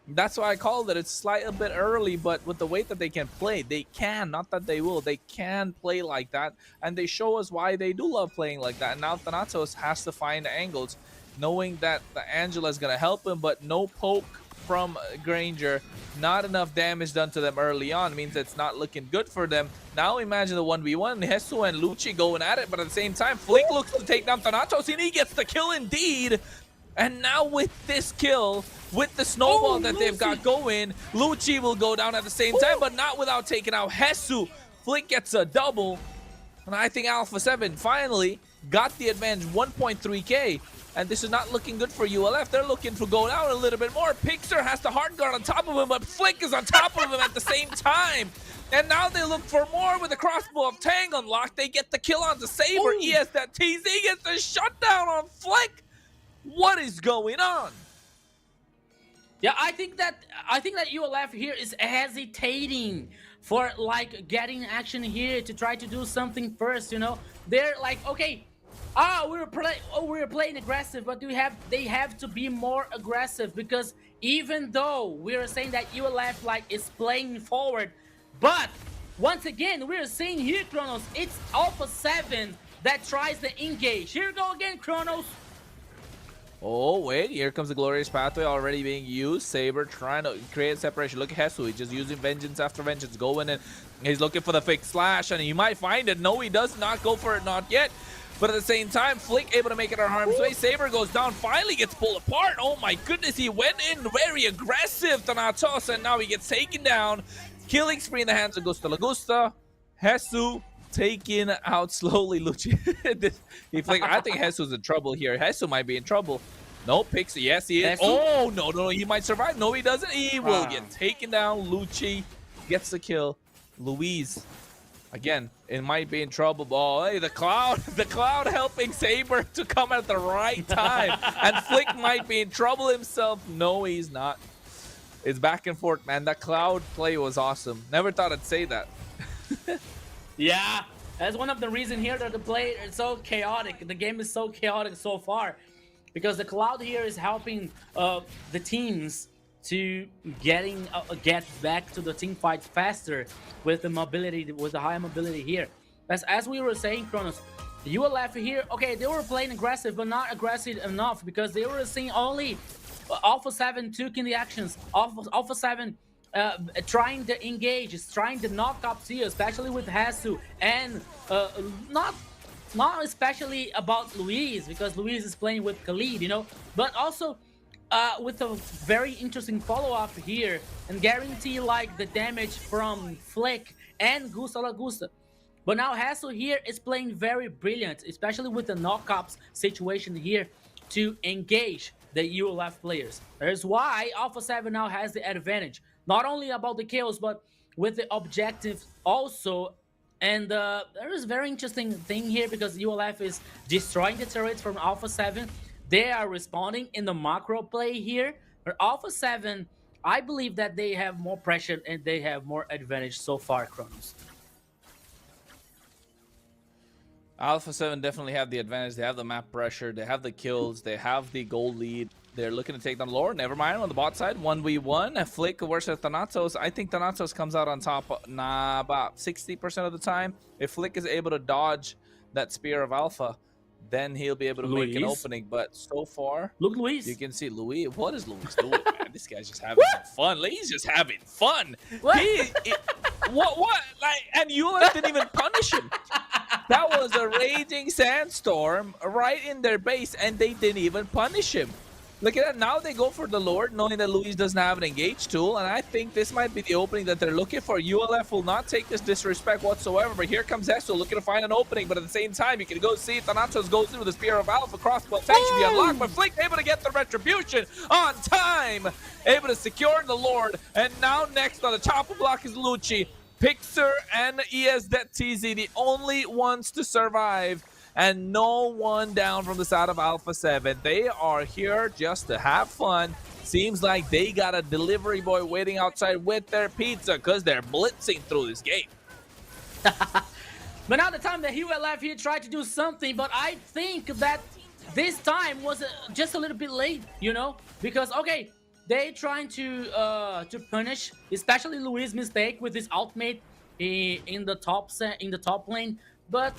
That's why I called it. It's slightly a bit early, but with the way that they can play, they can, not that they will, they can play like that, and they show us why they do love playing like that. And now Thanatos has to find angles, knowing that the Angela is going to help him, but no poke from Granger, not enough damage done to them early on, means it's not looking good for them. Now imagine the 1v1, Hesu and Lucci going at it, but at the same time, Flick looks to take down Thanatos, and he gets the kill indeed. And now with this kill, with the snowball that they've got going, Lucci will go down at the same time, but not without taking out Hesu. Flick gets a double, and I think Alpha 7 finally got the advantage, 1.3k. And this is not looking good for ULF. They're looking to go down a little bit more. Pixar has the hard guard on top of him, but Flick is on top of him at the same time. And now they look for more with the crossbow of Tang unlocked. They get the kill on the Saber. That TZ gets the shutdown on Flick. What is going on? Yeah, I think that ULF here is hesitating for like getting action here to try to do something first. You know, they're like, okay, we're playing aggressive, but they have to be more aggressive, because even though we're saying that ULF like is playing forward, but once again we're seeing here, Kronos, it's Alpha 7 that tries to engage. Here we go again, Kronos. Oh, wait, here comes the glorious pathway already being used. Saber trying to create separation. Look at Hesu, he's just using vengeance after vengeance, going in. He's looking for the fake slash, and he might find it. No, he does not go for it, not yet. But at the same time, Flick able to make it our harm's way. Saber goes down, finally gets pulled apart. Oh my goodness, he went in very aggressive, Thanatos, and now he gets taken down. Killing spree in the hands of Gusta Lagusta. Hesu taken out slowly. Lucci. I think Hesu's in trouble here. Hesu might be in trouble. No, Pixie. Yes, he is. Hesu? Oh, no. He might survive. No, he doesn't. He will get taken down. Lucci gets the kill. Louise, again, it might be in trouble. Oh, hey, the cloud helping Saber to come at the right time. And Flick might be in trouble himself. No, he's not. It's back and forth, man. That cloud play was awesome. Never thought I'd say that. Yeah, that's one of the reasons here that the play is so chaotic. The game is so chaotic so far, because the cloud here is helping the teams to get back to the team fight faster with the mobility, with the high mobility here. As we were saying, Kronos, ULF here, okay, they were playing aggressive, but not aggressive enough, because they were seeing only Alpha 7 taking the actions. Alpha 7 trying to engage, trying to knock up Sia, especially with Hesu, and not especially about Louise, because Louise is playing with Khalid, you know, but also with a very interesting follow-up here, and guarantee like the damage from Flick and Gusta Lagusta. But now Hesu here is playing very brilliant, especially with the knockups situation here, to engage the ULF players. That's why Alpha 7 now has the advantage, not only about the kills, but with the objectives also. And there is a very interesting thing here, because ULF is destroying the turrets from Alpha 7. They are responding in the macro play here. But Alpha 7, I believe that they have more pressure and they have more advantage so far, Kronos. Alpha 7 definitely have the advantage. They have the map pressure. They have the kills. They have the goal lead. They're looking to take down Lord. Never mind, on the bot side, 1v1. Flick versus Thanatos. I think Thanatos comes out on top about 60% of the time. If Flick is able to dodge that Spear of Alpha, then he'll be able to make an opening. But so far, look, Luis. You can see Luis. What is Luis doing, man? This guy's just having some fun. He's just having fun. What? What? Like, and ULF didn't even punish him. That was a raging sandstorm right in their base, and they didn't even punish him. Look at that. Now they go for the Lord, knowing that Luis doesn't have an engage tool, and I think this might be the opening that they're looking for. ULF will not take this disrespect whatsoever, but here comes Esso looking to find an opening, but at the same time, you can go see Thanatos goes in with the Spear of Alpha crossbow. Tank should be unlocked, but Flick able to get the retribution on time, able to secure the Lord, and now next on the chopper block is Lucci. Pixar and TZ, the only ones to survive, and no one down from the side of Alpha 7. They are here just to have fun, seems like they got a delivery boy waiting outside with their pizza because they're blitzing through this game. But now the time that ULF here tried to do something, but I think that this time was just a little bit late, you know, because okay, they trying to punish, especially Luis' mistake with his ultimate in the top lane, but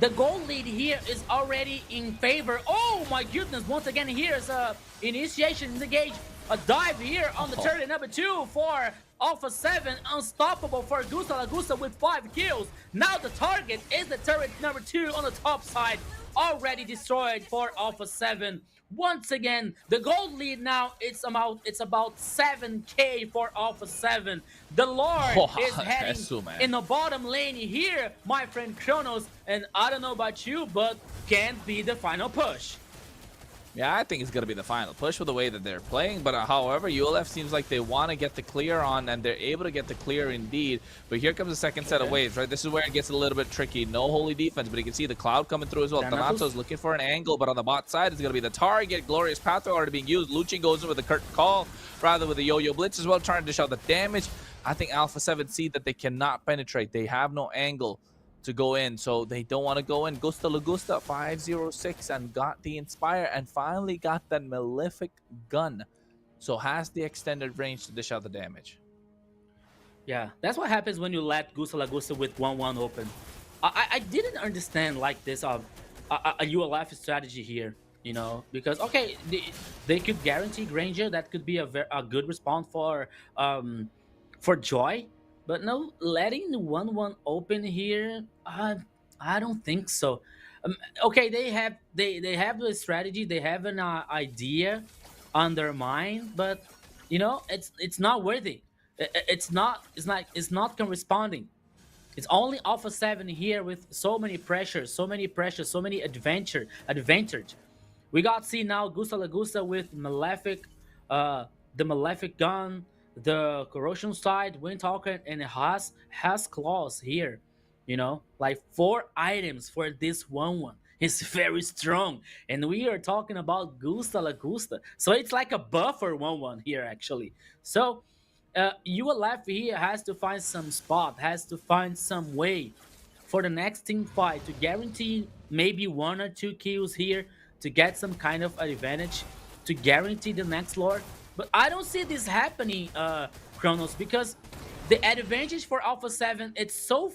the goal lead here is already in favor. Oh my goodness! Once again, here's a initiation, engage, a dive here on the turret number 2 for Alpha 7, unstoppable for Gusta Lagusta with 5 kills. Now the target is the turret number 2 on the top side, already destroyed for Alpha 7. Once again, the gold lead now, it's about 7k for Alpha 7. The Lord is heading in the bottom lane here, my friend Kronos, and I don't know about you, but can't be the final push. Yeah, I think it's going to be the final push with the way that they're playing. But however, ULF seems like they want to get the clear on, and they're able to get the clear indeed. But here comes the second set of waves, right? This is where it gets a little bit tricky. No holy defense, but you can see the cloud coming through as well. Thanato's looking for an angle, but on the bot side, it's going to be the target. Glorious Pathway already being used. Lucci goes in with the curtain call, rather with the yo-yo blitz as well, trying to dish out the damage. I think Alpha 7 see that they cannot penetrate. They have no angle to go in, so they don't want to go in. Gusta Lagusta 506 and got the Inspire and finally got that Malefic gun, so has the extended range to dish out the damage. Yeah, that's what happens when you let Gusta Lagusta with 1-1 open. I didn't understand like this a ULF strategy here, you know, because okay, they could guarantee Granger. That could be a good response for Joy. But no, letting the 1-1 open here, I don't think so. Okay, they have the strategy, they have an idea on their mind, but you know, it's not worthy. It's not corresponding. It's only Alpha 7 here with so many pressures, so many advantage. We got see now Gusta Lagusta with Malefic, the Malefic gun, the Corrosion side, Windtalker, and it has claws here. You know, like 4 items for this 1-1. It's very strong. And we are talking about Gusta Lagusta. So it's like a buffer 1-1 here, actually. So ULF here has to find some spot, has to find some way for the next team fight to guarantee maybe 1 or 2 kills here to get some kind of advantage, to guarantee the next Lord. But I don't see this happening, Kronos, because the advantage for Alpha 7, it's so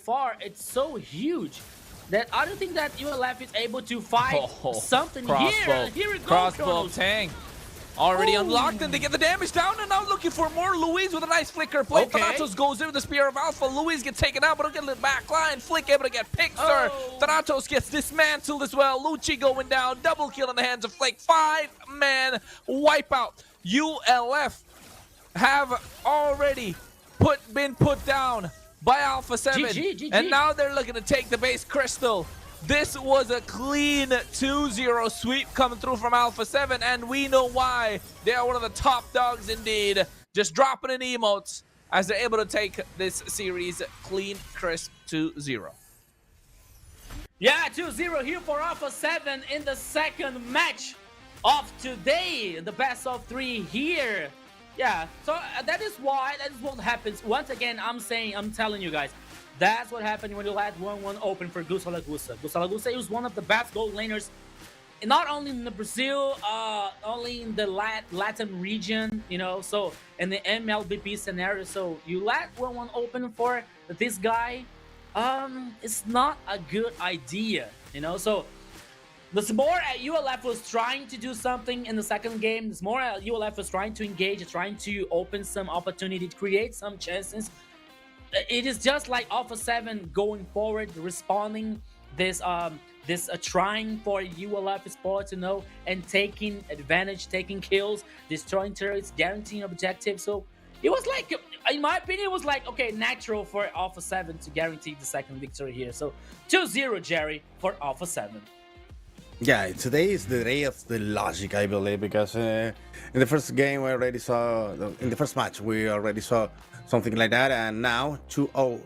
huge that I don't think that ULF is able to fight something crossbow. Here we go, Crossbow Kronos. Tang. Already unlocked, and they get the damage down, and now looking for more. Luis with a nice flicker play. Thanatos goes in with the Spear of Alpha. Luis gets taken out, but don't get the back line. Flick able to get picked. Thanatos gets dismantled as well. Lucci going down. Double kill in the hands of Flick. 5-man wipeout. ULF have already been put down by Alpha 7. GG. And now they're looking to take the base crystal. This was a clean 2-0 sweep coming through from Alpha 7, and we know why. They are one of the top dogs indeed. Just dropping in emotes as they're able to take this series clean, crisp 2-0. Yeah, 2-0 here for Alpha 7 in the second match of today. The best of 3 here. Yeah, so that is what happens. Once again, I'm telling you guys, that's what happened when you let 1-1 open for Gusta Lagusta. Gusta Lagusta is one of the best gold laners, not only in the Brazil, only in the Latin region, you know, so in the MLBB scenario. So you let 1-1 open for this guy, it's not a good idea, you know. So the more ULF was trying to do something in the second game, the more ULF was trying to engage, trying to open some opportunity, to create some chances. It is just like Alpha 7 going forward, responding this trying for ULF Sports, you know, and taking advantage, taking kills, destroying turrets, guaranteeing objectives. So it was like, in my opinion, it was like, okay, natural for Alpha 7 to guarantee the second victory here. So 2-0, Jerry, for Alpha 7. Yeah, today is the day of the logic, I believe, because in the first game we already saw, in the first match we already saw something like that, and now 2-0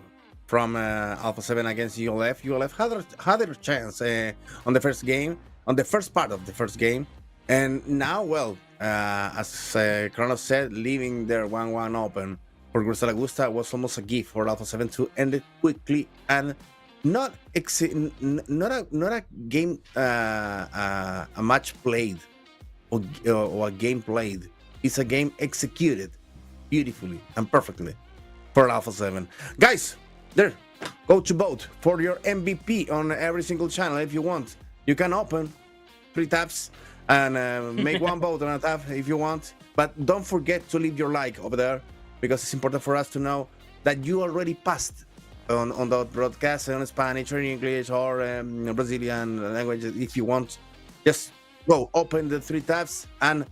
from Alpha 7 against ULF. ULF had a chance on the first game, on the first part of the first game, And now, well, as Kronos said, leaving their 1-1 open for Cruz Augusta was almost a gift for Alpha 7 to end it quickly and not not a game, a match played or a game played. It's a game executed beautifully and perfectly for Alpha 7. Guys, there, go to vote for your MVP on every single channel if you want. You can open 3 tabs and make one vote on a tab if you want. But don't forget to leave your like over there because it's important for us to know that you already passed on the broadcast in Spanish or English or Brazilian language if you want. Just go open the 3 tabs and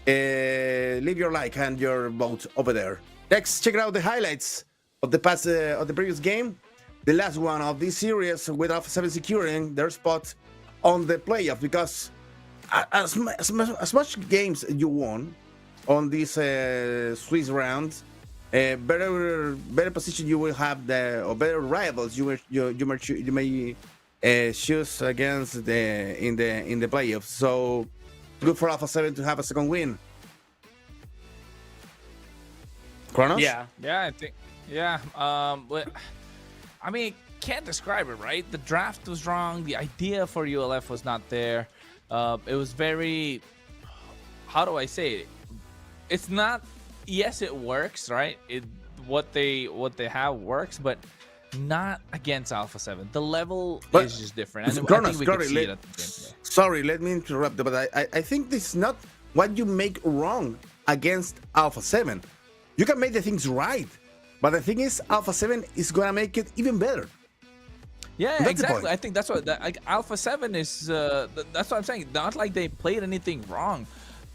leave your like and your vote over there. Next, check out the highlights of the past of the previous game, the last one of this series with Alpha 7 securing their spot on the playoff because as much games you won on this Swiss round, better position you will have or better rivals you may choose against in the playoffs. So good for Alpha 7 to have a second win. Kronos? Yeah. Yeah, I think. Yeah. But I mean, can't describe it, right? The draft was wrong. The idea for ULF was not there. It was very. How do I say it? It's not. Yes, it works, right? What they have works, but not against Alpha 7. The level is just different. And I think we could see it at the gameplay. Sorry, let me interrupt, but I think this is not what you make wrong against Alpha 7. You can make the things right, but the thing is, Alpha 7 is gonna make it even better. Yeah, That's exactly. I think that's what like Alpha 7 is. That's what I'm saying. Not like they played anything wrong.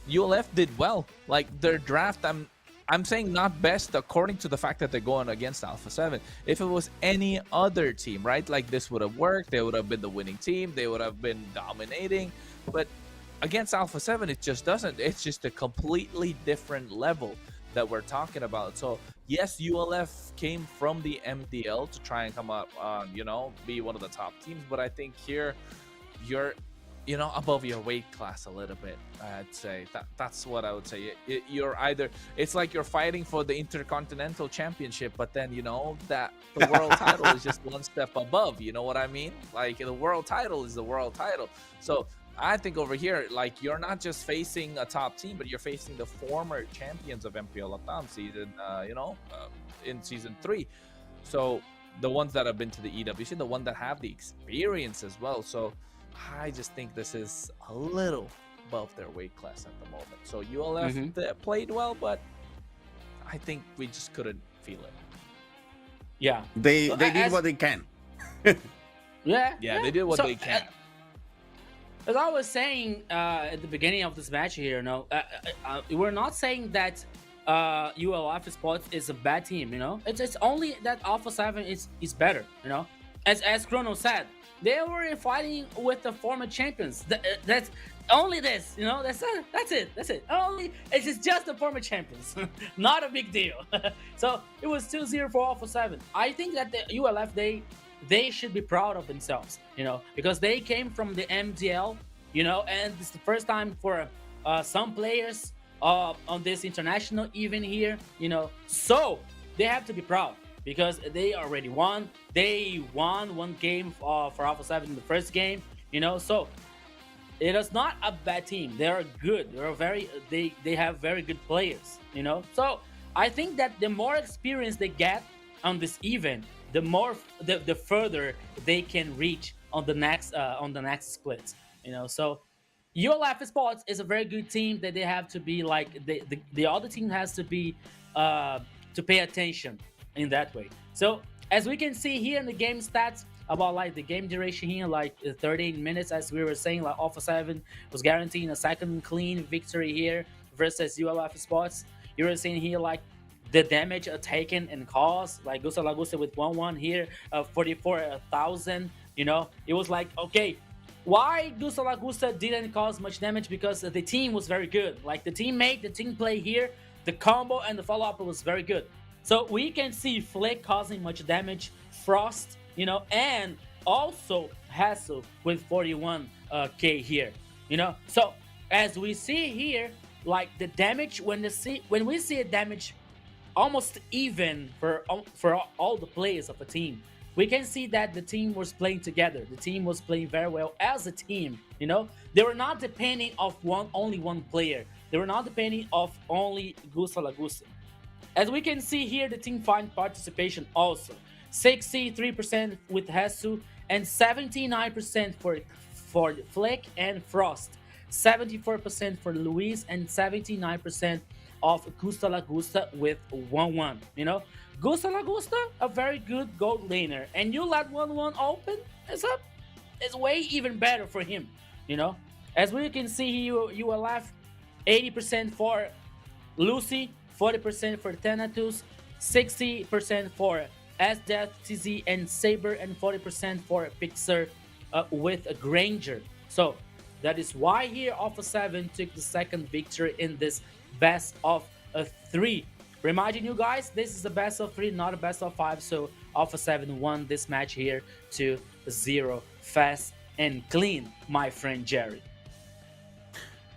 ULF did well. Like their draft, I'm saying not best according to the fact that they're going against Alpha 7. If it was any other team, right? Like this would have worked. They would have been the winning team. They would have been dominating. But against Alpha 7, it just doesn't. It's just a completely different level that we're talking about. So yes, ULF came from the MDL to try and come up, be one of the top teams. But I think here, you're above your weight class a little bit. I'd say that's what I would say. You're either, it's like you're fighting for the Intercontinental Championship, but then that the world title is just one step above. You know what I mean? Like the world title is the world title. So I think over here, like you're not just facing a top team, but you're facing the former champions of MPL LATAM season, in season 3. So the ones that have been to the EWC, the ones that have the experience as well. So I just think this is a little above their weight class at the moment. So ULF played well, but I think we just couldn't feel it. Yeah. They did what they can. Yeah, they did what they can. As I was saying at the beginning of this match here, we're not saying that ULF Sports is a bad team. It's only that Alpha 7 is better. As Chrono said, they were fighting with the former champions. That's only this. That's it. It's just the former champions. Not a big deal. So it was 2-0 for Alpha 7. I think that the ULF they should be proud of themselves, because they came from the MDL, and it's the first time for some players on this international even here, so they have to be proud because they already won. They won one game for Alpha 7 in the first game, so it is not a bad team. They are good. They have very good players, so I think that the more experience they get on this event, the further they can reach on the next splits. So ULF Sports is a very good team that they have to be like the other team has to be to pay attention in that way. So as we can see here in the game stats about like the game duration here, like 13 minutes, as we were saying, like Alpha 7 was guaranteeing a second clean victory here versus ULF Sports. You were seeing here like the damage taken and caused, like Gusta Lagusta with 1-1 here, 44,000. It was like, okay, why Gusta Lagusta didn't cause much damage? Because the team was very good. Like the team play here, the combo and the follow-up was very good. So we can see Flick causing much damage, Frost, and also Hassel with 41k here. So as we see here, like the damage when we see a damage almost even for all the players of a team, we can see that the team was playing together. The team was playing very well as a team. You know, they were not depending of only one player. They were not depending of only Gusta Lagusta. As we can see here, the team find participation also. 63% with Hesu and 79% for Flick and Frost. 74% for Luis and 79% of Gusta Lagusta with 1-1. You know, Gusta Lagusta, a very good gold laner, and you let 1-1 open, it's way even better for him. You know, as we can see, you are left 80% for Lucy, 40% for Thanatos, 60% for Death TZ and Saber, and 40% for Pixar with a Granger. So that is why here Alpha 7 took the second victory in this best of 3. Reminding you guys, this is a best of 3, not a best of 5. So Alpha 7 won this match here 2-0, fast and clean, my friend Jerry.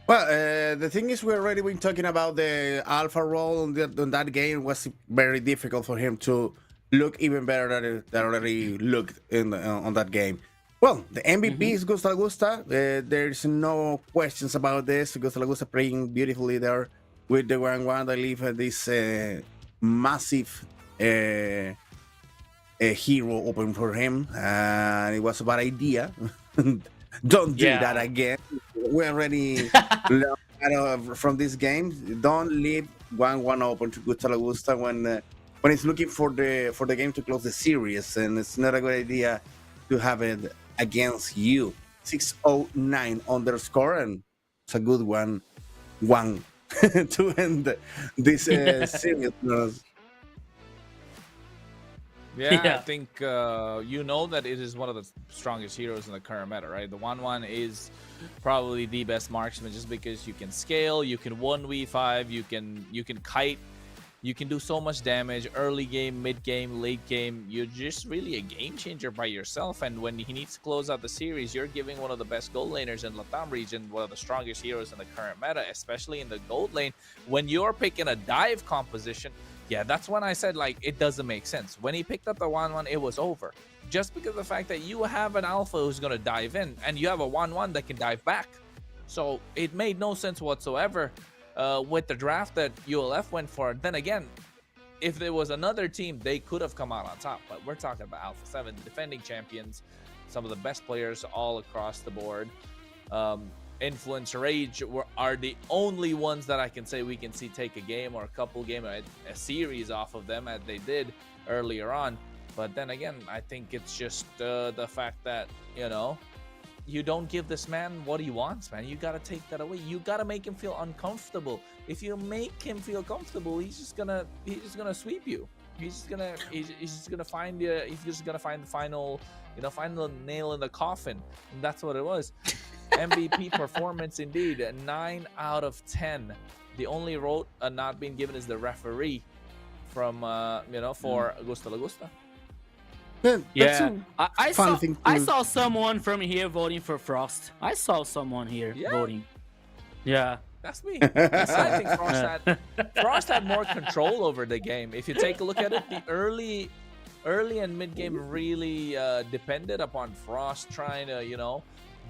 Well, the thing is, we already been talking about the alpha role on that game. It was very difficult for him to look even better than already looked on that game. Well, the MVP is Gusta Lagusta. There's no questions about this. Gusta Lagusta playing beautifully there with the 1-1. I leave this massive hero open for him. It was a bad idea. Don't do that again. We already learned from this game. Don't leave 1-1 open to Gusta Lagusta when it's looking for the game to close the series, and it's not a good idea to have it against you. 609 underscore, and it's a good one to end this series. Yeah, I think you know that it is one of the strongest heroes in the current meta, right? The 1-1 is probably the best marksman just because you can scale, you can 1v5, you can kite, you can do so much damage early game, mid game, late game. You're just really a game changer by yourself, and when he needs to close out the series, you're giving one of the best gold laners in LATAM region, one of the strongest heroes in the current meta, especially in the gold lane. When you're picking a dive composition, yeah, that's when I said, like, it doesn't make sense. When he picked up the 1-1, it was over. Just because of the fact that you have an alpha who's going to dive in, and you have a 1-1 that can dive back. So it made no sense whatsoever with the draft that ULF went for. Then again, if there was another team, they could have come out on top. But we're talking about Alpha 7, defending champions, some of the best players all across the board. Influence Rage are the only ones that I can say we can see take a game or a couple game, a series off of them as they did earlier on. But then again, I think it's just the fact that, you know, you don't give this man what he wants, man. You gotta take that away. You gotta make him feel uncomfortable. If you make him feel comfortable, he's just gonna sweep you. He's just gonna find the final, you know, final nail in the coffin, and that's what it was. MVP performance indeed, 9 out of 10. The only vote not being given is the referee from you know, for Gusta Lagusta. Yeah, I saw someone from here voting for Frost. I saw someone here voting. Yeah, that's me. I think Frost had more control over the game. If you take a look at it, the early and mid game really depended upon Frost trying to, you know,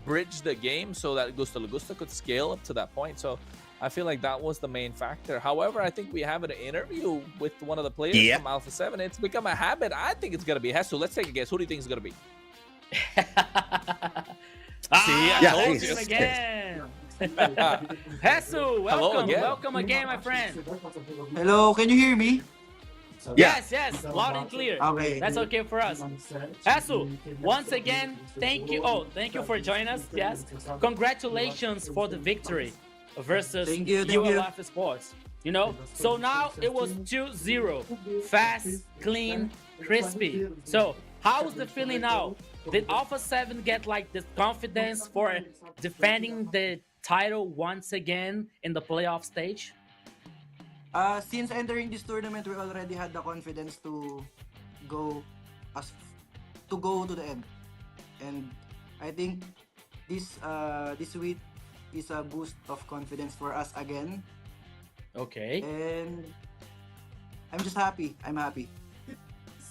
bridge the game so that Gusta Lagusta could scale up to that point. So I feel like that was the main factor. However, I think we have an interview with one of the players from Alpha 7. It's become a habit. I think it's going to be Hesu. Let's take a guess. Who do you think it's going to be? I told you again. Hesu, welcome. Welcome again, my friend. Hello, can you hear me? Yes, loud and clear. Okay. That's okay for us. Hesu, once again, thank you. Oh, thank you for joining us. Yes, congratulations for the victory versus ULF Sports. You know, so now it was 2-0, fast, clean, crispy. So how's the feeling now? Did Alpha 7 get like this confidence for defending the title once again in the playoff stage? Since entering this tournament, we already had the confidence to go to the end, and I think this week is a boost of confidence for us again. Okay. And I'm just happy. I'm happy.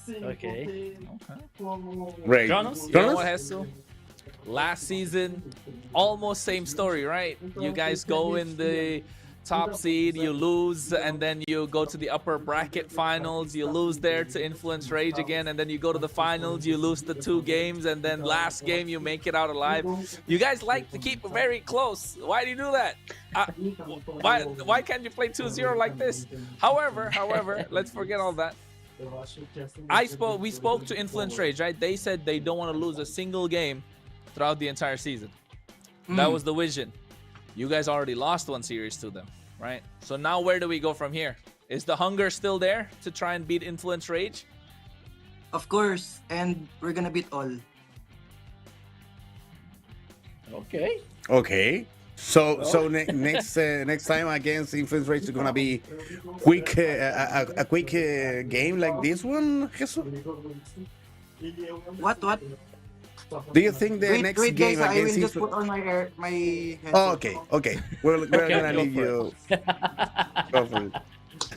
Okay. Great. Jonas? You know what, Hesu? Last season, almost same story, right? You guys go in the top seed, you lose, and then you go to the upper bracket finals, you lose there to Influence Rage again, and then you go to the finals, you lose the 2 games, and then last game you make it out alive. You guys like to keep very close. Why do you do that? Why can't you play 2-0 like this? However, let's forget all that. We spoke to Influence Rage, right? They said they don't want to lose a single game throughout the entire season. That was the vision. You guys already lost 1 series to them, right? So now where do we go from here? Is the hunger still there to try and beat Influence Rage? Of course, and we're gonna beat all. Okay. Okay. So next time against Influence Rage is gonna be quick a quick game like this one, Jesus? What? Do you think the next wait, game guys, I will against just Influence? put on my headset. Oh, okay. We're gonna go leave for you. Go for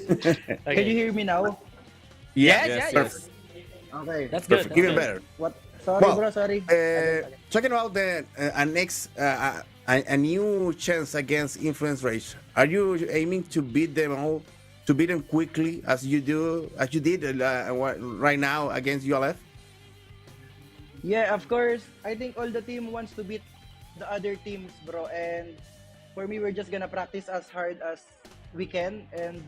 it. Can you hear me now? Yes. Perfect. Okay. That's good. Perfect. Even better. What? Sorry, Well, bro. Sorry. Talking about the a new chance against Influence Rage, are you aiming to beat them all, to beat them quickly as you did right now against ULF? Yeah, of course. I think all the team wants to beat the other teams, bro. And for me, we're just gonna practice as hard as we can and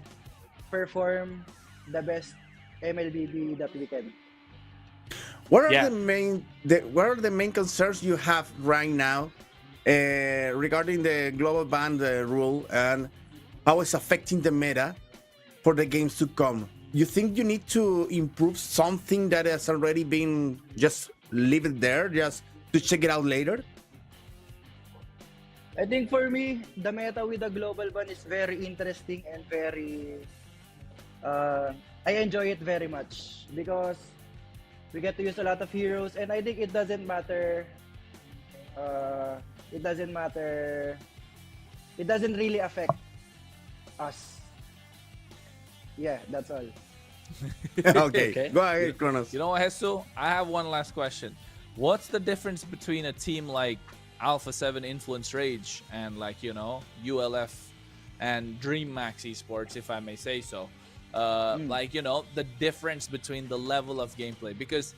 perform the best MLBB that we can. What are Yeah. what are the main concerns you have right now regarding the global ban rule and how it's affecting the meta for the games to come? You think you need to improve something that has already been just leave it there just to check it out later? I think for me, the meta with the global ban is very interesting and very... I enjoy it very much because we get to use a lot of heroes, and I think it doesn't matter. It doesn't really affect us. Yeah, that's all. Okay. Okay. Go ahead, Kronos. You know what, Hesu? I have one last question. What's the difference between a team like Alpha 7 Influence Rage and like, ULF and Dream Max Esports, if I may say so? Like, the difference between the level of gameplay, because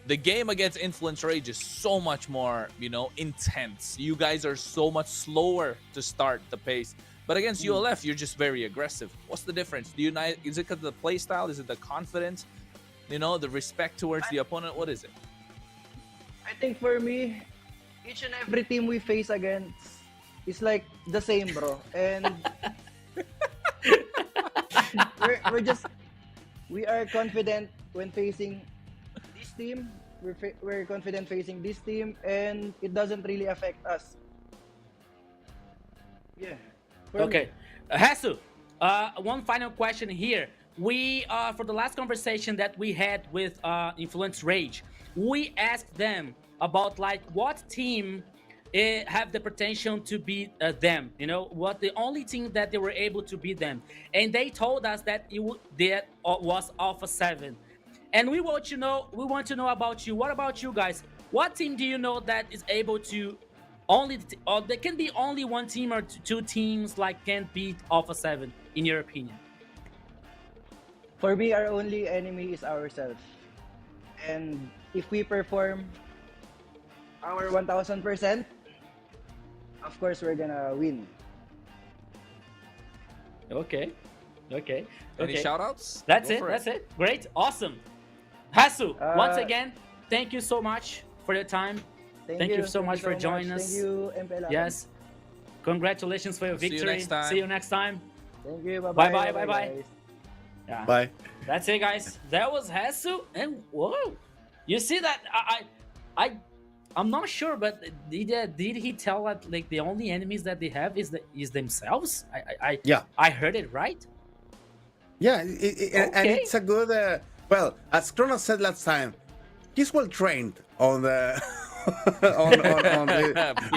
the game against Influence Rage is so much more, intense. You guys are so much slower to start the pace. But against ULF, you're just very aggressive. What's the difference? Is it because of the play style? Is it the confidence? The respect towards the opponent? What is it? I think for me, each and every team we face against is like the same, bro. And we are confident when facing this team. We're confident facing this team, and it doesn't really affect us. Yeah. For me. Okay. Hasu, one final question here. We, for the last conversation that we had with Influence Rage, we asked them about like what team have the potential to beat them. What the only team that they were able to beat them, and they told us that that was Alpha 7. And we want to know about you. What about you guys? What team do you know that is able to or there can be only one team or two teams like can beat Alpha 7 in your opinion? For me, our only enemy is ourselves. And if we perform our 1000%, of course we're gonna win. Okay. Any shout-outs? That's Go it. for That's it. Great. Awesome. Hasu, once again, thank you so much for your time. Thank you so much for joining us. Thank you, MPL LATAM. Yes. Congratulations for your See you victory. next time. See you next time. Thank you. Bye-bye. Bye-bye, Bye-bye, bye-bye. guys. Yeah. Bye. That's it, guys. That was Hasu, and whoa, you see that? I'm not sure, but did he tell that like the only enemies that they have is themselves? Yeah. I heard it right. Yeah, and Okay. it's a good. Well, as Kronos said last time, he's well trained on the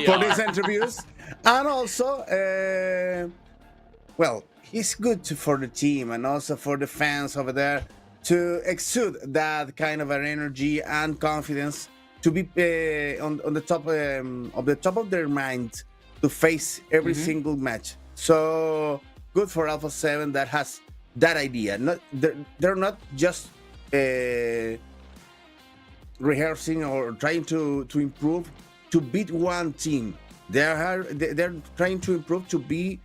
for these interviews, And also, well, it's good for the team and also for the fans over there to exude that kind of an energy and confidence to be on the top of the top of their mind to face every single match. So good for Alpha 7 that has that idea. Not they're not just rehearsing or trying to improve to beat one team. They're trying to improve to be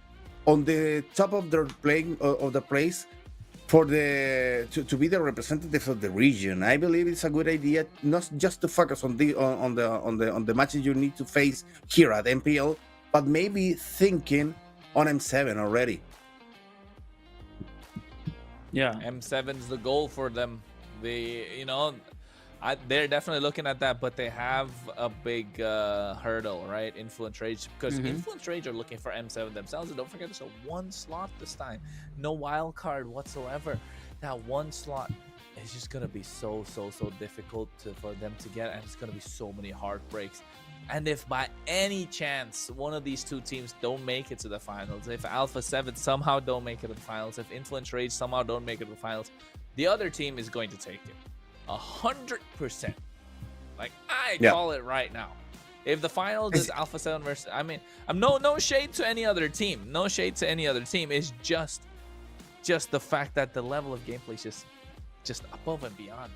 on the top of their playing of the place for the to be the representatives of the region. I believe it's a good idea not just to focus on the matches you need to face here at MPL, but maybe thinking on M7 already. Yeah. M7's the goal for them. They're definitely looking at that, but they have a big hurdle, right? Influence Rage, because Influence Rage are looking for M7 themselves. And don't forget, there's a one slot this time, no wild card whatsoever. That one slot is just gonna be so difficult for them to get, and it's gonna be so many heartbreaks. And if by any chance one of these two teams don't make it to the finals, if Alpha 7 somehow don't make it to the finals, if Influence Rage somehow don't make it to the finals, the other team is going to take it. 100%. Like, I call it right now. If the finals is Alpha 7 versus, I mean, I'm no shade to any other team. No shade to any other team. It's just the fact that the level of gameplay is just above and beyond.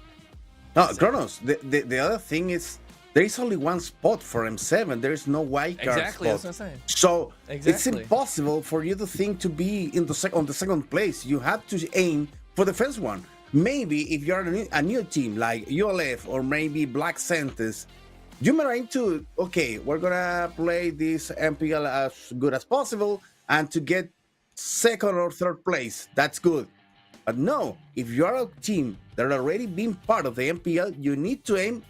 No, Kronos, the other thing is there is only one spot for M7. There is no wild card Exactly, spot. that's what I'm saying. So it's Exactly. impossible for you to think to be in on the second place. You have to aim for the first one. Maybe if you're a new team like ULF or maybe Black Sentence, you might aim to, okay, we're gonna play this MPL as good as possible and to get second or third place. That's good. But no, if you're a team that already been part of the MPL, you need to aim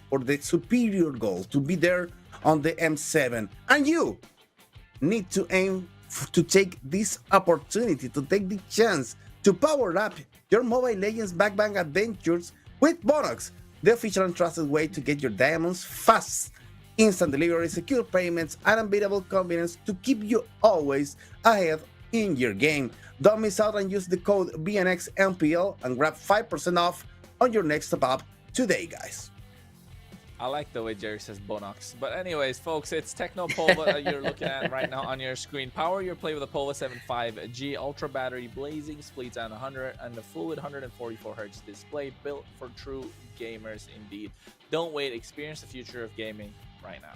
for the superior goal to be there on the M7. And you need to aim to take this opportunity, to take the chance to power up your Mobile Legends backbank adventures with Bonox, the official and trusted way to get your diamonds fast, instant delivery, secure payments, and unbeatable convenience to keep you always ahead in your game. Don't miss out and use the code BNXMPL and grab 5% off on your next top up today, guys. I like the way Jerry says Bonox. But anyways, folks, it's Techno Pova that you're looking at right now on your screen. Power your play with a Pova 7.5G Ultra Battery, blazing splits and 100 and a fluid 144 Hz display, built for true gamers indeed. Don't wait, experience the future of gaming right now.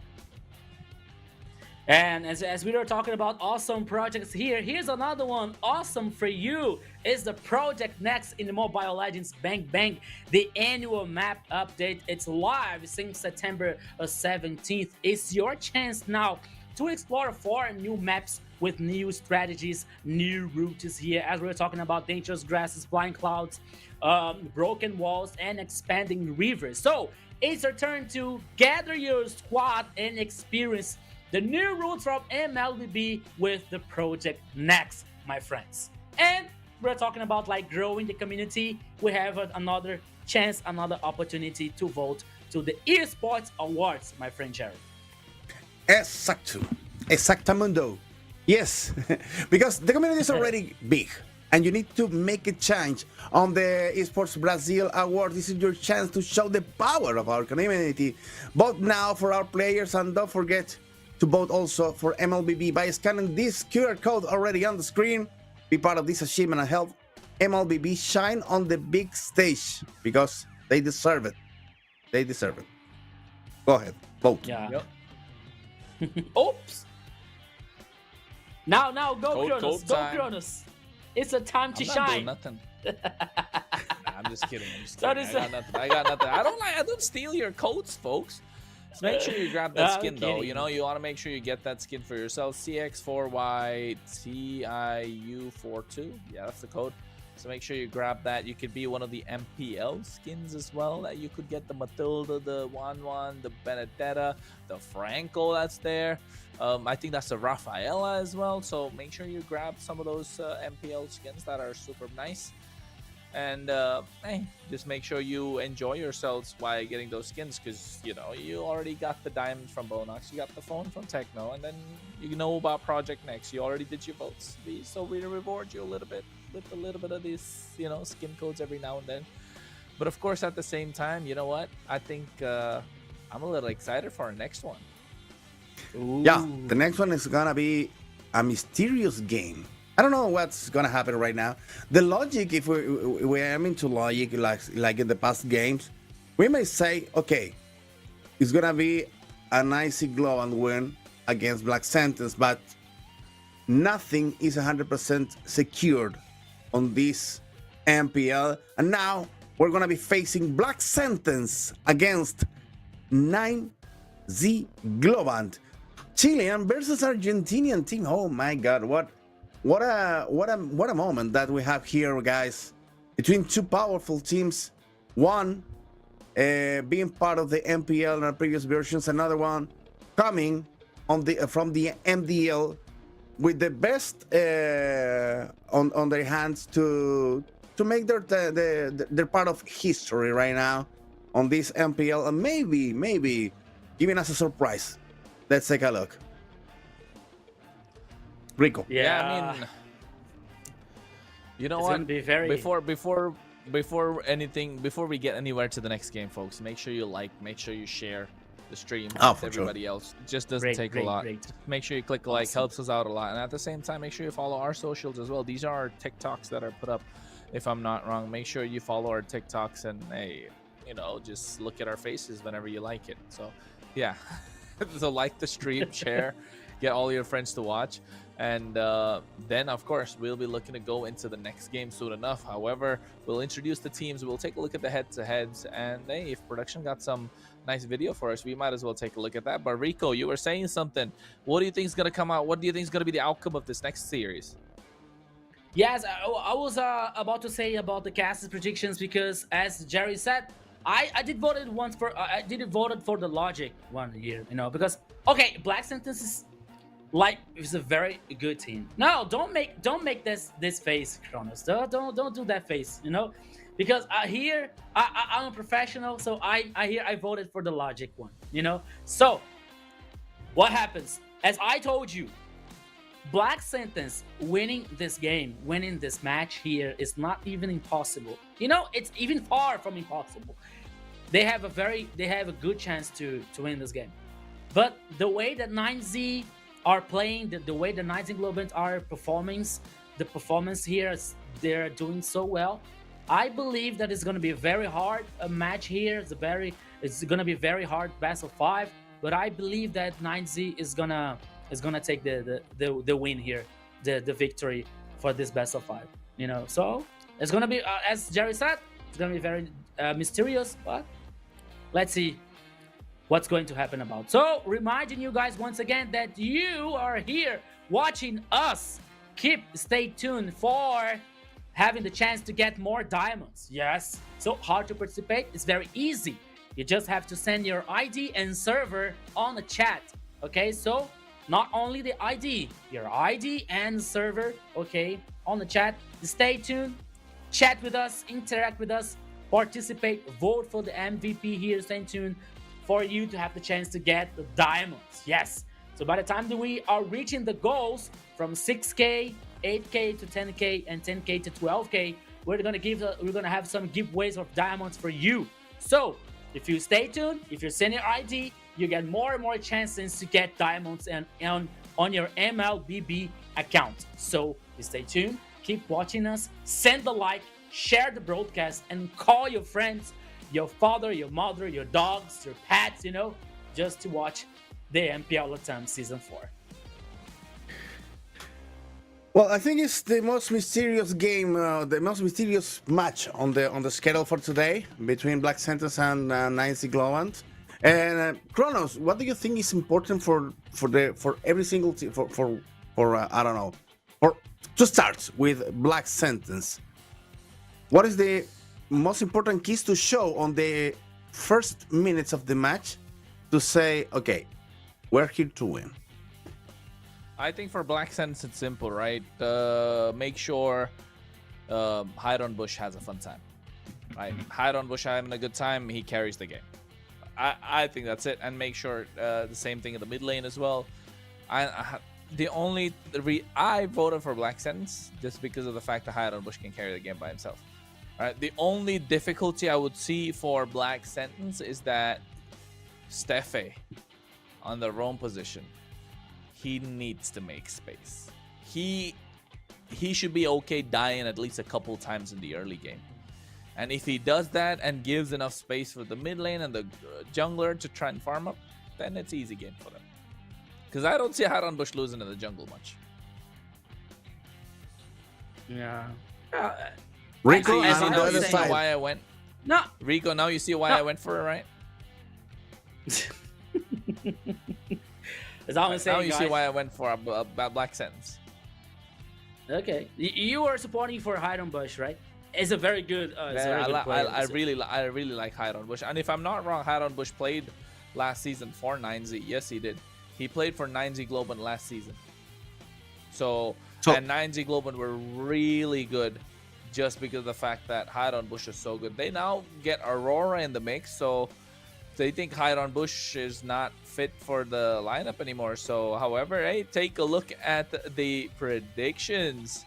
And as we were talking about awesome projects here, here's another one awesome for you. Is the Project Next in the Mobile Legends Bang Bang, the annual map update. It's live since September 17th. It's your chance now to explore 4 new maps with new strategies, new routes here, as we were talking about dangerous grasses, flying clouds, broken walls, and expanding rivers. So it's your turn to gather your squad and experience the new routes from MLBB with the Project Next, my friends. And we're talking about like growing the community. We have another chance, another opportunity to vote to the Esports Awards, my friend Jerry. Exactamundo. Yes, because the community is already big and you need to make a change on the Esports Brazil Award. This is your chance to show the power of our community. Vote now for our players and don't forget to vote also for MLBB by scanning this QR code already on the screen. Be part of this achievement and help MLBB shine on the big stage because they deserve it. They deserve it. Go ahead, vote. Yeah. Yep. Oops. Now, go Kronos. Go Kronos. It's a time to I'm not shine. doing nothing. Nah, I'm just kidding. I got nothing. I don't steal your codes, folks. So make sure you grab that skin though. You know, you want to make sure you get that skin for yourself. CX4YTIU42. Yeah, that's the code. So make sure you grab that. You could be one of the MPL skins as well. That you could get the Matilda, the Juan, the Benedetta, the Franco that's there. I think that's the Rafaela as well. So make sure you grab some of those MPL skins that are super nice. And hey, just make sure you enjoy yourselves while getting those skins, because you know you already got the diamonds from Bonox, you got the phone from Techno, and then you know about Project Next. You already did your votes, so we reward you a little bit with a little bit of these, you know, skin codes every now and then. But of course, at the same time, you know what? I think I'm a little excited for our next one. Yeah, the next one is gonna be a mysterious game. I don't know what's gonna happen right now. The logic, if we are into logic, like in the past games, we may say, okay, it's gonna be an icy glow and win against Black Sentence, but nothing is 100% secured on this MPL. And now we're gonna be facing Black Sentence against 9Z Globant. Chilean versus Argentinian team. Oh my God, what a moment that we have here, guys, between two powerful teams. One being part of the MPL in our previous versions, another one coming on from the MDL with the best on their hands to make their part of history right now on this MPL, and maybe giving us a surprise. Let's take a look. Rico. Yeah, I mean, you know It's what? gonna be very- Before we get anywhere to the next game, folks, make sure you like, make sure you share the stream Oh, with for everybody else. It just doesn't Great, take great, a lot. great. Make sure you click like, helps us out a lot. And at the same time, make sure you follow our socials as well. These are our TikToks that are put up, if I'm not wrong. Make sure you follow our TikToks and, hey, you know, just look at our faces whenever you like it. So, yeah. So like the stream, share, get all your friends to watch. And then, of course, we'll be looking to go into the next game soon enough. However, we'll introduce the teams. We'll take a look at the head-to-heads. And, hey, if production got some nice video for us, we might as well take a look at that. But, Rico, you were saying something. What do you think is going to come out? What do you think is going to be the outcome of this next series? Yes, I was about to say about the cast's predictions, because as Jerry said, I did voted once for I did voted for the logic one here, you know, because okay, Black Sentence is a very good team. No, don't make this face, Kronos. Don't do that face, you know, because here I'm a professional, so I voted for the logic one, you know. So what happens? As I told you, Black Sentence winning this game, winning this match here is not even impossible. You know, it's even far from impossible. They have a good chance to win this game. But the way that 9Z are playing, the way the 9Z Globant are performing, the performance here, they're doing so well. I believe that it's going to be a very hard match here. It's going to be a very hard best of 5. But I believe that 9Z is gonna take the win here, the victory for this best of 5. You know, so it's gonna be as Jerry said, it's gonna be very mysterious. But let's see what's going to happen about. So reminding you guys once again that you are here watching us. Stay tuned for having the chance to get more diamonds. Yes. So how to participate? It's very easy. You just have to send your ID and server on the chat. Okay, so not only the ID, your ID and server, okay, on the chat. Stay tuned, chat with us, interact with us, participate, vote for the MVP here. Stay tuned for you to have the chance to get the diamonds. Yes. So by the time that we are reaching the goals from 6K, 8K to 10K, and 10K to 12K, we're gonna have some giveaways of diamonds for you. So if you stay tuned, if you send your ID, you get more and more chances to get diamonds on your MLBB account. So stay tuned, keep watching us, send the like, share the broadcast, and call your friends, your father, your mother, your dogs, your pets, you know, just to watch the MPL LATAM Season 4. Well, I think it's the most mysterious game, the most mysterious match on the schedule for today between Black Sentence and 9Z Globant. And Kronos, what do you think is important for every single team for I don't know, for to start with Black Sentence? What is the most important keys to show on the first minutes of the match to say, okay, we're here to win? I think for Black Sentence, it's simple, right? Make sure Hide on Bush has a fun time. Right? Hide on Bush having a good time, he carries the game. I think that's it. And make sure the same thing in the mid lane as well. I voted for Black Sentence just because of the fact that Hide on Bush can carry the game by himself. All right. The only difficulty I would see for Black Sentence is that Steffe on the roam position, he needs to make space. He should be okay dying at least a couple times in the early game. And if he does that and gives enough space for the mid lane and the jungler to try and farm up, then it's easy game for them. Because I don't see Haran Bush losing in the jungle much. Yeah. Rico, I- and on the I- other I- side. Why I went. No. Rico, now you see why No. I went for it, right? As I was saying, Now you see guys, why I went for a Black Sentence. Okay, you are supporting for Hydon Bush, right? It's a very good. It's a very good player. I really like Haran Bush. And if I'm not wrong, Haran Bush played last season for 9Z. Yes, he did. He played for 9Z Globen last season. So and 9Z Globen were really good just because of the fact that Haran Bush is so good. They now get Aurora in the mix, so they think Haran Bush is not fit for the lineup anymore. So, however, hey, take a look at the predictions.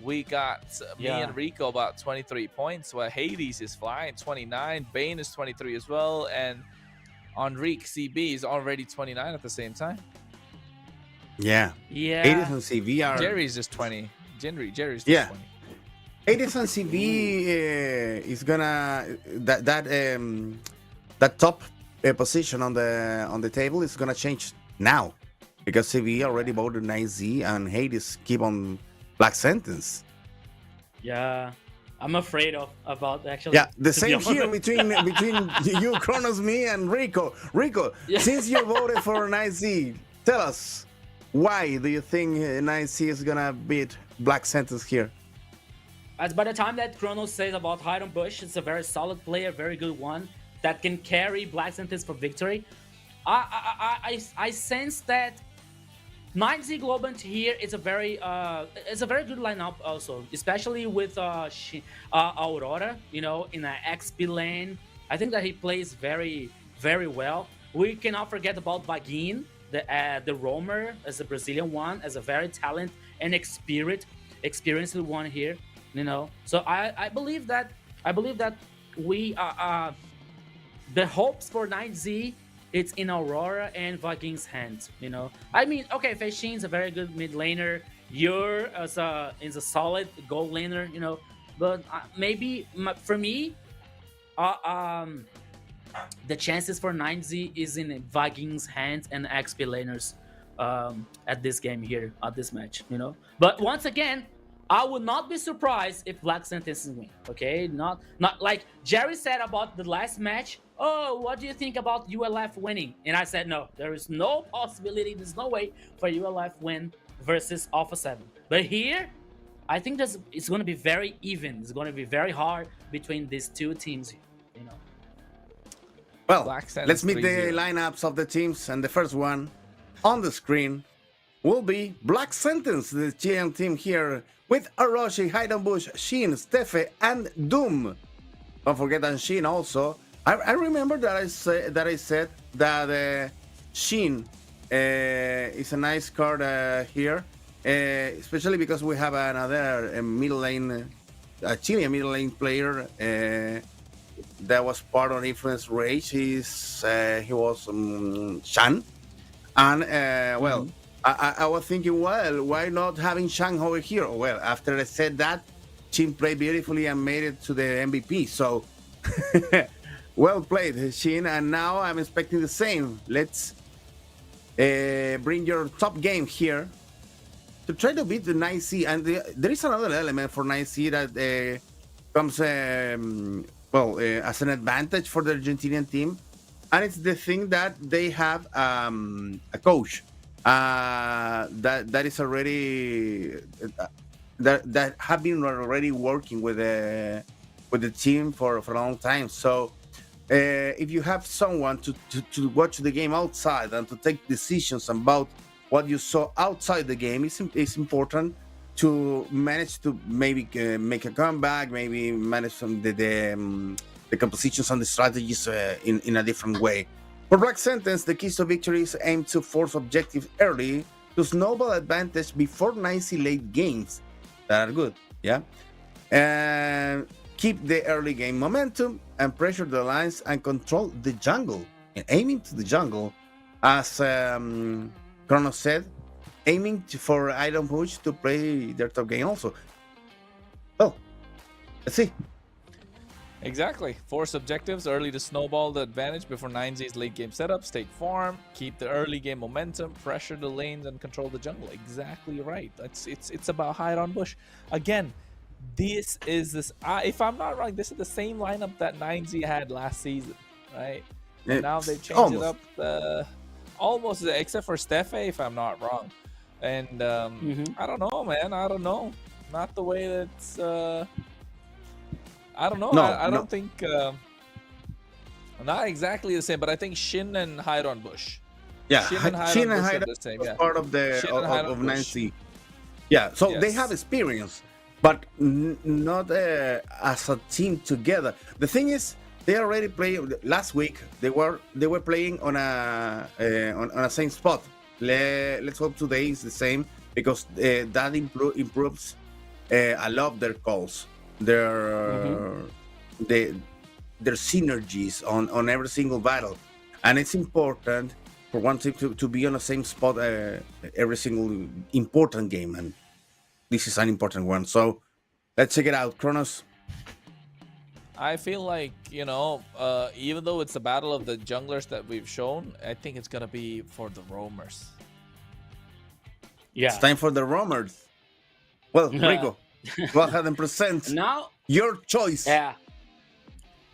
We got me and Rico about 23 points, while Hades is flying 29, Bane is 23 as well, and Enrique CB is already 29 at the same time. Yeah. Yeah. Hades and CV are. Jerry's just 20. Jerry's just 20. Hades and CV is gonna that top position on the table is gonna change now because CV already voted 9Z and Hades keep on Black Sentence. Yeah, I'm afraid about actually. Yeah, the to be same here honest. between you, Kronos, me, and Rico. Rico, Yeah. since you voted for 9Z, tell us why do you think 9Z is gonna beat Black Sentence here? As by the time that Kronos says about Hydon Bush, it's a very solid player, very good one that can carry Black Sentence for victory. I sense that 9Z Globant here is a very good lineup also, especially with Aurora, you know, in an XP lane. I think that he plays very, very well. We cannot forget about Vaguin, the roamer, as a Brazilian one, as a very talented and experienced one here. You know, so I believe that we the hopes for 9Z it's in Aurora and Vagin's hands. You know, I mean, okay, Feishin's a very good mid laner. You're is a solid gold laner. You know, but maybe for me, the chances for 9Z is in Vagin's hands and XP laners at this game here at this match. You know, but once again, I would not be surprised if Black Sentence win. Okay, not like Jerry said about the last match. Oh, what do you think about ULF winning? And I said no. There is no possibility. There's no way for ULF win versus Alpha 7. But here, I think it's going to be very even. It's going to be very hard between these two teams. You know. Well, Black Sentence let's meet the 3-0. lineups of the teams, and the first one on the screen will be Black Sentence, the GM team here with Orochi, Bush, Shin, Steffe, and Doom. Don't forget Anshin also. I remember that I said that Shin is a nice card here, especially because we have another middle lane, Chilean middle lane player that was part of Influence Rage. He was Shan, and well, I was thinking, well, why not having Shang over here? Well, after I said that, Shin played beautifully and made it to the MVP. So, well played, Shin. And now I'm expecting the same. Let's bring your top game here to try to beat the 9C. And there is another element for 9C that comes, as an advantage for the Argentinian team. And it's the thing that they have a coach that is already that have been already working with the team for a long time. So if you have someone to watch the game outside and to take decisions about what you saw outside the game, it's important to manage to maybe make a comeback, maybe manage some the compositions and the strategies in a different way. For Black Sentence, the keys to victory is aim to force objectives early to snowball advantage before 90 late games that are good, yeah, and keep the early game momentum and pressure the lines and control the jungle. And aiming to the jungle, as Kronos said, aiming for Iron Push to play their top game also. Well, let's see. Exactly. Force objectives early to snowball the advantage before 9Z's late game setups. Take form, keep the early game momentum, pressure the lanes, and control the jungle. Exactly right. It's about hide on bush. Again, this is if I'm not wrong, this is the same lineup that 9Z had last season, right? And now they've changed it up almost, except for Stefe, if I'm not wrong. And I don't know, man. I don't know. Not the way that's. I don't know. No, I don't think. Not exactly the same, but I think Shin and Hide on Bush. Yeah, Shin and Hide on Bush are the same. Yeah. Part of the Shin and Hide on of Bush. Nancy. Yeah, so they Yes. have experience, but not as a team together. The thing is, they already played last week. They were playing on a same spot. Let's hope today is the same, because that improves a lot their calls, their synergies on every single battle, and it's important for one team to be on the same spot every single important game, and this is an important one. So let's check it out, Kronos. I feel like, even though it's a battle of the junglers that we've shown, I think it's gonna be for the roamers. Yeah. It's time for the roamers. Well, Rico, go ahead and present Now, your choice. yeah.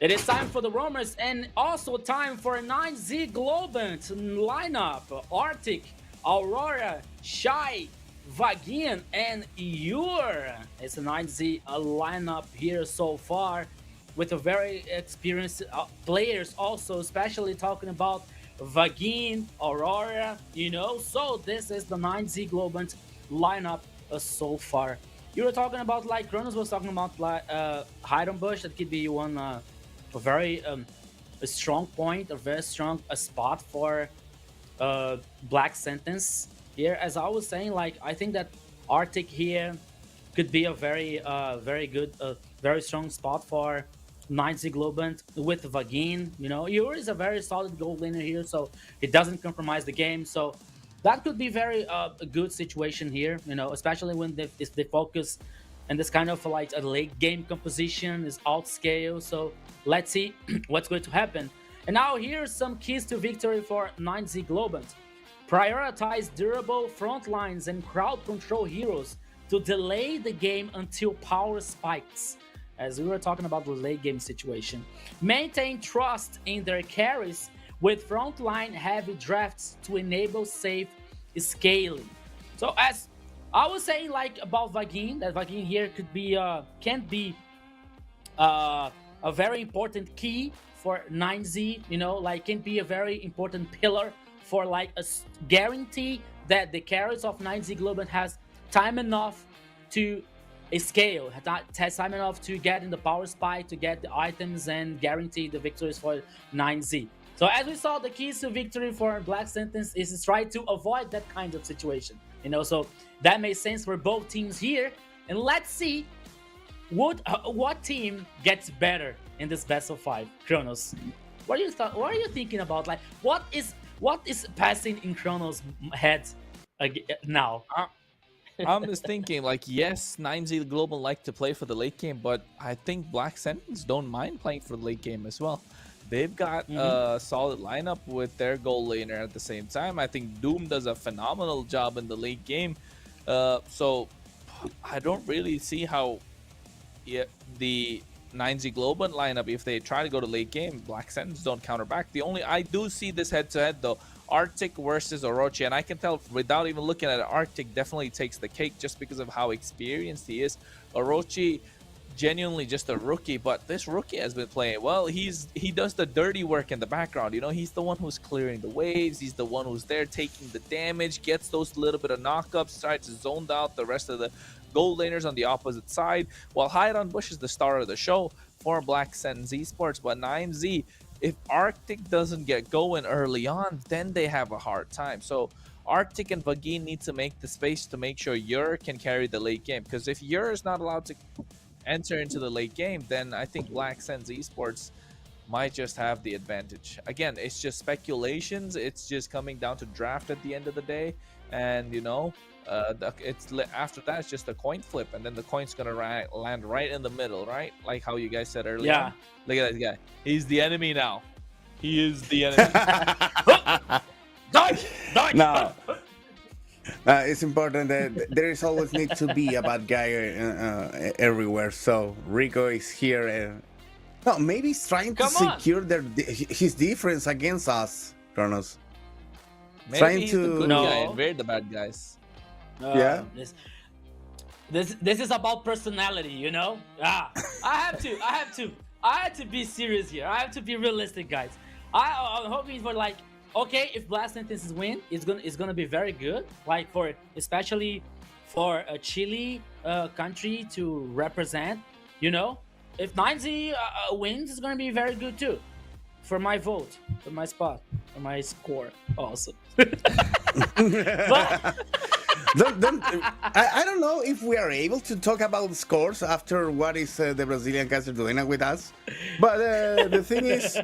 It is time for the roamers, and also time for a 9Z Globant lineup. Arctic, Aurora, Shy, Vagin, and Ure. It's a 9Z lineup here so far, with a very experienced players also, especially talking about Vagin, Aurora, So this is the 9Z Globant lineup so far. You were talking about, like Kronos was talking about, like Hide on Bush. That could be one a very a strong point, a very strong spot for Black Sentence here. As I was saying, like, I think that Arctic here could be a very very good, very strong spot for 9Z Globant with Vagin. Ure is a very solid gold laner here, so it doesn't compromise the game. So that could be very a good situation here, especially when they focus and this kind of like a late game composition is out scale. So let's see what's going to happen. And now here's some keys to victory for 9Z Globant. Prioritize durable front lines and crowd control heroes to delay the game until power spikes, as we were talking about the late game situation. Maintain trust in their carries with frontline heavy drafts to enable safe scaling. So as I was saying, like, about Vagin, that Vagin here can be a very important key for 9Z, like can be a very important pillar for like a guarantee that the carries of 9Z Globant has time enough to scale, has time enough to get in the power spike, to get the items and guarantee the victories for 9Z. So as we saw, the keys to victory for Black Sentence is to try to avoid that kind of situation. So that makes sense for both teams here. And let's see what team gets better in this best of 5. Kronos, what are you thinking about? Like, what is passing in Kronos' head now? I'm just thinking, like, yes, 9Z Global like to play for the late game, but I think Black Sentence don't mind playing for the late game as well. They've got a solid lineup with their goal laner at the same time. I think Doom does a phenomenal job in the late game. So I don't really see how the 9Z Global lineup, if they try to go to late game, Black Sentence don't counter back. I do see this head-to-head, though. Arctic versus Orochi, and I can tell without even looking at it, Arctic definitely takes the cake just because of how experienced he is. Orochi, genuinely just a rookie, but this rookie has been playing well. He does the dirty work in the background. He's the one who's clearing the waves. He's the one who's there taking the damage, gets those little bit of knockups, tries to zone out the rest of the gold laners on the opposite side, while Hide on Bush is the star of the show for Black Sentence Esports. But 9Z, if Arctic doesn't get going early on, then they have a hard time. So Arctic and Vagin need to make the space to make sure Yer can carry the late game. Because if Yer is not allowed to enter into the late game, then I think Black Sentence Esports might just have the advantage. Again, it's just speculations. It's just coming down to draft at the end of the day. And, you know, after that, it's just a coin flip. And then the coin's going to land right in the middle, right? Like how you guys said earlier. Yeah. Look at that guy. He's the enemy now. He is the enemy. Dodge! Dodge! No. It's important that there is always need to be a bad guy everywhere. So Rico is here. No, maybe he's trying to Come on. secure his difference against us, Kronos. Maybe Trying he's to- the good No. guy and we're the bad guys. Yeah? This is about personality, you know? I have to be serious here. I have to be realistic, guys. I'm hoping for like, okay, if Black Sentence win, it's gonna be very good. Like especially for a Chile country to represent, you know. If 9Z wins, it's gonna be very good too. For my vote, for my spot, for my score, also. But I don't know if we are able to talk about scores after what is the Brazilian guys are doing with us. But the thing is,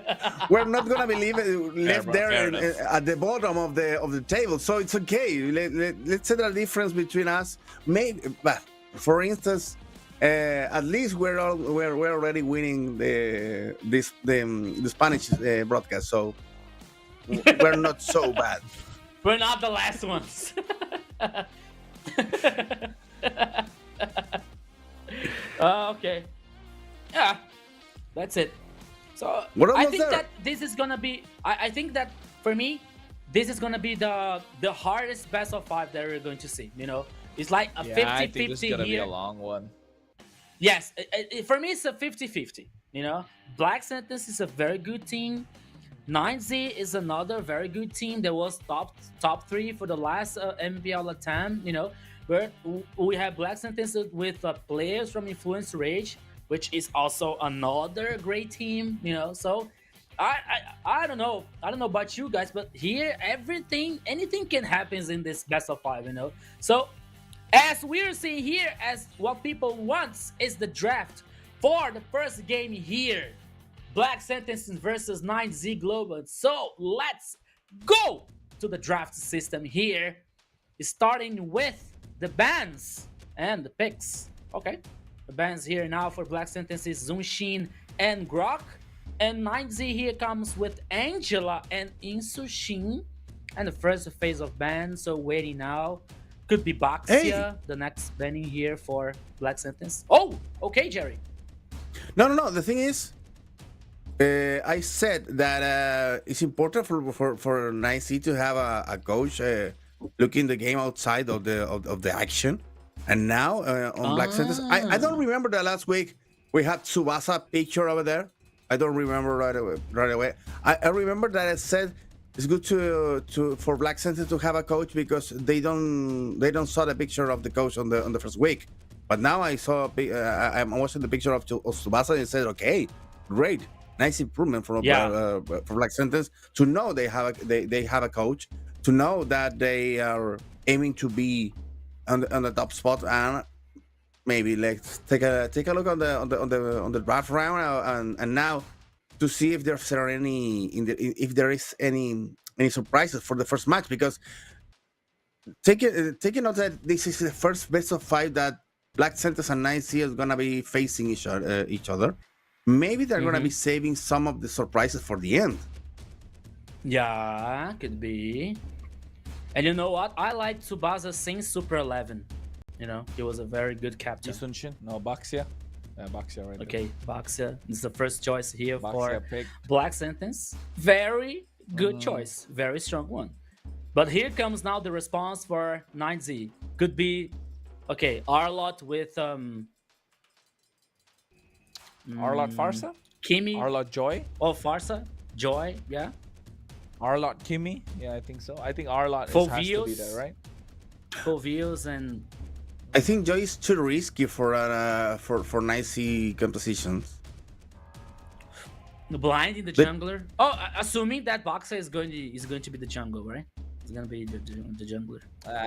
we're not gonna be left bro, there fair enough. at the bottom of the table. So it's okay. Let's say the difference between us. Maybe, but for instance, at least we're already winning the Spanish broadcast. So we're not so bad. we're not the last ones. Okay. Yeah, that's it. So We're I almost think there. that this is gonna be. I think that for me, this is gonna be the hardest best of 5 that we're going to see. You know, it's like a Yeah, I think this is 50-50 gonna be here. a long one. Yes, for me it's a 50-50. You know, Black Sentence is a very good team. 9Z is another very good team that was top 3 for the last MPL LATAM. You know, where we have Black Sentence with players from Influence Rage, which is also another great team. You know, so I don't know about you guys, but here anything can happen in this best of 5. You know, so as we're seeing here, as what people want is the draft for the first game here. Black Sentence versus 9Z Global. So let's go to the draft system here. Starting with the bans and the picks. Okay. The bans here now for Black Sentence is Zunshin and Grok. And 9Z here comes with Angela and Insushin. And the first phase of ban. So waiting now. Could be Baxia, the next banning here for Black Sentence. Oh, okay, Jerry. No. The thing is, I said that it's important for 9C to have a coach looking the game outside of the action. And now on Black Sentence, I don't remember the last week we had Tsubasa picture over there. I don't remember right away. I remember that I said it's good for Black Sentence to have a coach because they don't saw the picture of the coach on the first week. But now I saw I'm watching the picture of Tsubasa and said, okay, great. Nice improvement for Black Sentence to know they have a coach, to know that they are aiming to be on the top spot, and maybe let's take a look on the draft round and now to see if there's if there is any surprises for the first match, because taking note that this is the first best of 5 that Black Sentence and 9C is gonna be facing each other. Maybe they're gonna be saving some of the surprises for the end. Yeah, could be. And you know what? I like Tsubasa since Super 11. You know, he was a very good captain. Jisunshin? No, Baxia. Yeah, Baxia right there. Okay, Baxia is the first choice here for Baxia pick. Black Sentence. Very good choice. Very strong one. But here comes now the response for 9Z. Could be, okay, Arlot with Arlot Farsa? Kimi. Arlot Joy? Oh, Farsa. Joy, yeah. Arlot Kimi? Yeah, I think so. I think Arlot has to be Fovios. there, right? Fovios and I think Joy is too risky for nicey compositions. The blind in the But- jungler. Oh, assuming that Boxer is going to be the jungle, right? It's gonna be the jungler.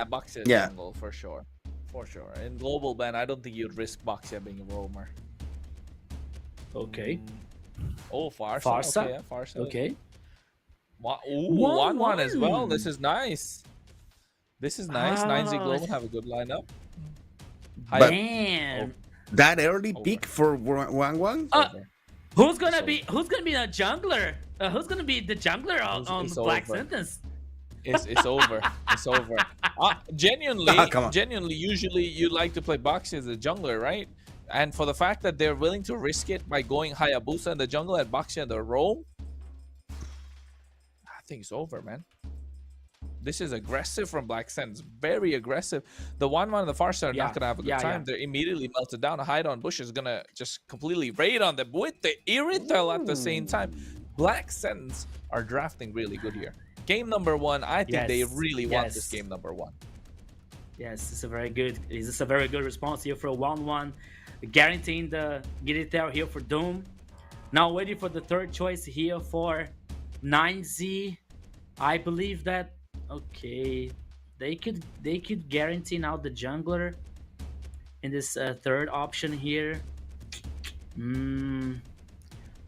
Boxia Yeah. jungle for sure. For sure. In global ban, I don't think you'd risk Boxia being a roamer. Okay. Oh, Farsa. Farsa? Okay, yeah, Farsa. Okay. Ooh, 1-1. 1-1 as well. This is nice. This is nice. 9Z Ah, Global have a good lineup. But- Damn. That early Over. pick for Wang. Who's gonna be a jungler? Who's gonna be the jungler on It's Black over. Sentence? It's over. It's over. Genuinely, Ah, come on. genuinely, usually you like to play Boxia as a jungler, right? And for the fact that they're willing to risk it by going Hayabusa in the jungle and Boxia in the roam, I think it's over, man. This is aggressive from Black Sense. Very aggressive. The 1-1 and the Farsa are Yeah, not going to have a good yeah, time. yeah. They're immediately melted down. A hide on bush is going to just completely raid on them with the Irithel at the same time. Black Sense are drafting really good here. Game number 1, I think they Yes, really want this yes. game number 1. Yes, it's a very good. It's a very good response here for a 1-1, guaranteeing the get it there here for Doom. Now waiting for the third choice here for 9Z. I believe that okay, they could guarantee now the jungler in this third option here.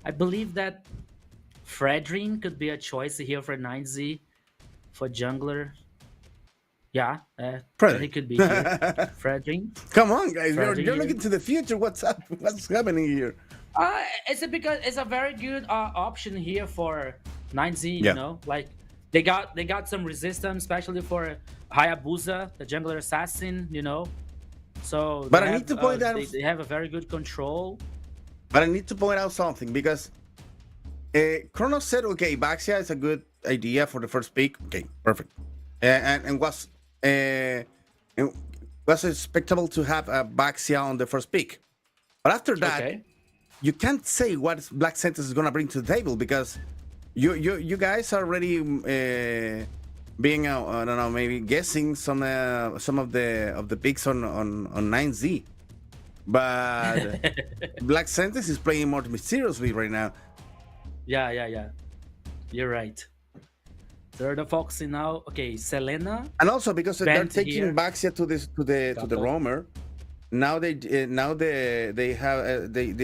I believe that Fredrin could be a choice here for 9Z for jungler. Yeah, Fredrin. he could be here. Fredrin. Come on, guys. Friday You're here. looking to the future. What's up? What's happening here? Because it's a very good option here for 9Z. Yeah. You know, like they got some resistance, especially for Hayabusa, the jungler assassin. You know, so But they I have, need to point out- they have a very good control. But I need to point out something because Kronos said, okay, Baxia is a good idea for the first pick. Okay, perfect. And was expectable to have a Baxia on the first pick. But after that, Okay. you can't say what Black Sentence is going to bring to the table because you guys are already being I don't know, maybe guessing some of the picks on 9Z. But Black Sentence is playing more mysteriously right now. Yeah. You're right. Third of Foxy now. Okay, Selena. And also because they're Bent taking here. Baxia to the roamer. Now they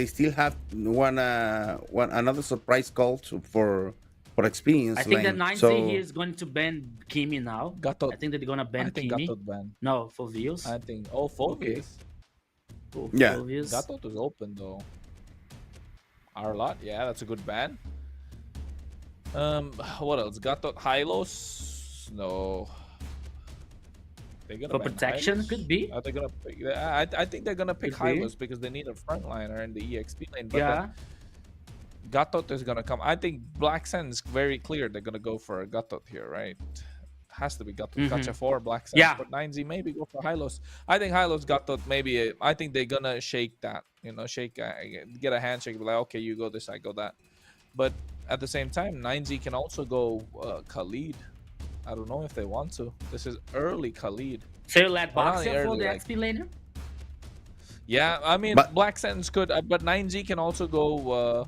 still have another surprise call for experience. I think lane. that 9Z So- here is going to ban Kimi now. Gatot. I think that they're gonna ban I think Kimi. Gatot ban. No, for views. I think. Oh, Phobius. Yeah. Gatot is open though. Arlot, yeah, that's a good ban. What else? Gatot Hylos? No. They're gonna For ban protection, Hylos? could be. Are they gonna pick? I think they're gonna pick Could be. Hylos because they need a frontliner in the EXP lane. But Yeah. then Gatot is gonna come. I think Black Sense very clear they're gonna go for a Gatot here, right? Has to be Gatot. Mhm. Gacha 4, Black Sense. Yeah. But 9Z maybe go for Hylos. I think Hylos Gatot maybe. I think they're gonna shake that. You know, get a handshake. Be like, okay, you go this, I go that. But at the same time, 9Z can also go Khalid. I don't know if they want to. This is early Khalid. So you let Well, not Boxer for early, the like- XP laner? Yeah, I mean, But- Black Sense could, but 9Z can also go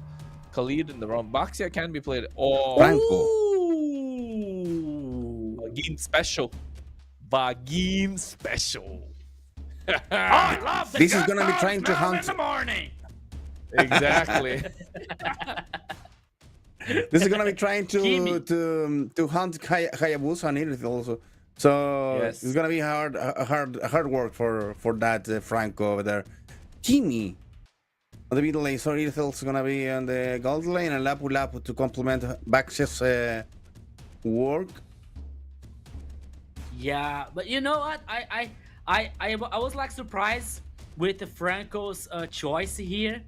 Khalid in the roam. Baxia can be played. Oh, Franco. Ooh. Bagin special. Bagin special. I love the This is gonna be gut trying to smell hunt- in the morning. Exactly. This is gonna be trying Kimi. to hunt Hayabusa and Irith also. So Yes. it's gonna be hard work for that Franco over there. Kimi on the middle lane. So Irith also gonna be on the gold lane and Lapu Lapu to complement Bax's work. Yeah, but you know what? I was like surprised with the Franco's choice here,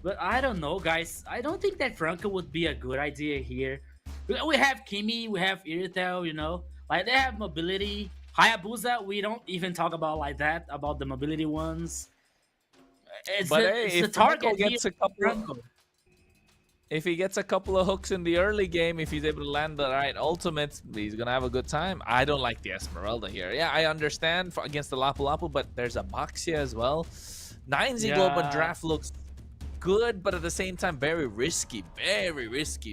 but I don't know, guys. I don't think that Franco would be a good idea here. We have Kimi, we have Irithel, you know, like they have mobility. Hayabusa, we don't even talk about like that about the mobility ones. It's But the, hey, it's the if Franco target here, gets a couple, Franco. If he gets a couple of hooks in the early game, if he's able to land the right ultimates, he's gonna have a good time. I don't like the Esmeralda here. Yeah, I understand against the Lapu Lapu, but there's a Baxia as well. 9Z Global draft looks good, but at the same time, very risky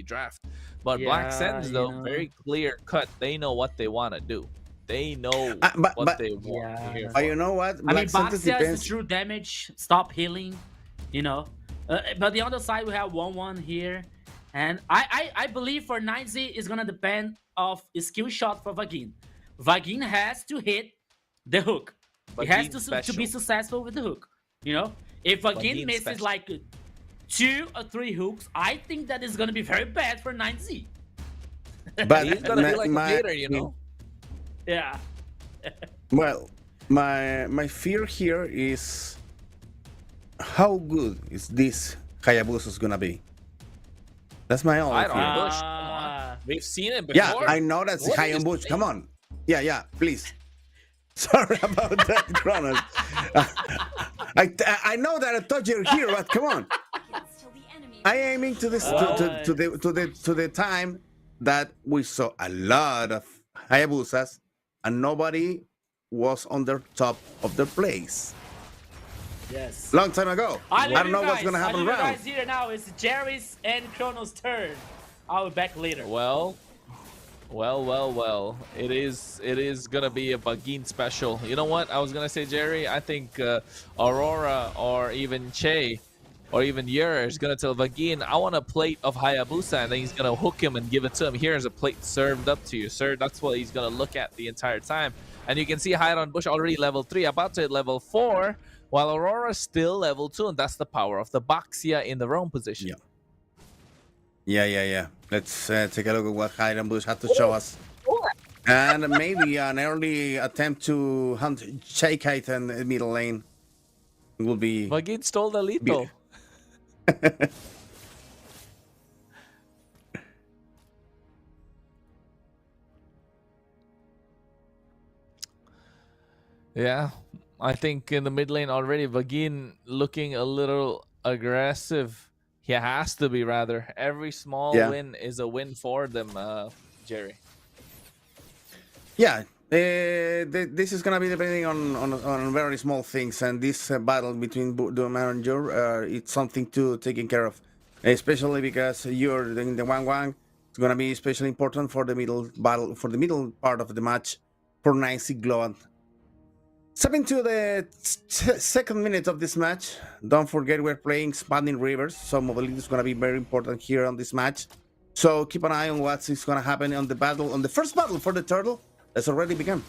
draft. But Black Sens, though, very clear cut. They know what they want to do. They know what they want to hear. But you know what? I mean, Baxia is the true damage. Stop healing, you know. But the other side, we have 1-1 here. And I believe for 9Z is going to depend of a skill shot for Vagin. Vagin has to hit the hook. He has to be successful with the hook. You know, if Vagin misses like 2 or 3 hooks, I think that is going to be very bad for 9Z. But he's going to be like a hater, you know? Yeah. Well, my fear here is how good is this Hayabusa's gonna be? That's my only fear. Bush, come on. We've seen it before. Yeah, I know that's Hayabusa. Come on. Yeah, please. Sorry about that, Kronos. I know that I thought you're here, but come on. I aiming to this to the time that we saw a lot of Hayabusas and nobody was on the top of the place. Yes. Long time ago. I don't know what's gonna happen around. Guys here now. It's Jerry's and Chrono's turn. I'll be back later. Well. It is gonna be a Vagin special. You know what? I was gonna say, Jerry. I think Aurora or even Che or even Yer is gonna tell Vagin, I want a plate of Hayabusa, and then he's gonna hook him and give it to him. Here's a plate served up to you, sir. That's what he's gonna look at the entire time. And you can see Hiron Bush already level 3, about to hit level 4, while Aurora's still level 2, and that's the power of the Baxia in the roam position. Yeah. Let's take a look at what Hiron Bush had to show us. And maybe an early attempt to hunt Shakeite in the middle lane will be... Vagin stole the lead, though. Yeah, I think in the mid lane already, Vagin looking a little aggressive. He has to be, rather. Every small win is a win for them, Jerry. Yeah, this is gonna be depending on very small things, and this battle between Doom and Jur, it's something to taking care of, especially because you're in the 1-1. It's gonna be especially important for the middle battle, for the middle part of the match for 9C Glow. Stepping to the second minute of this match, don't forget we're playing Expanding Rivers, so mobility is going to be very important here on this match. So keep an eye on what's going to happen on the first battle for the turtle that's already begun.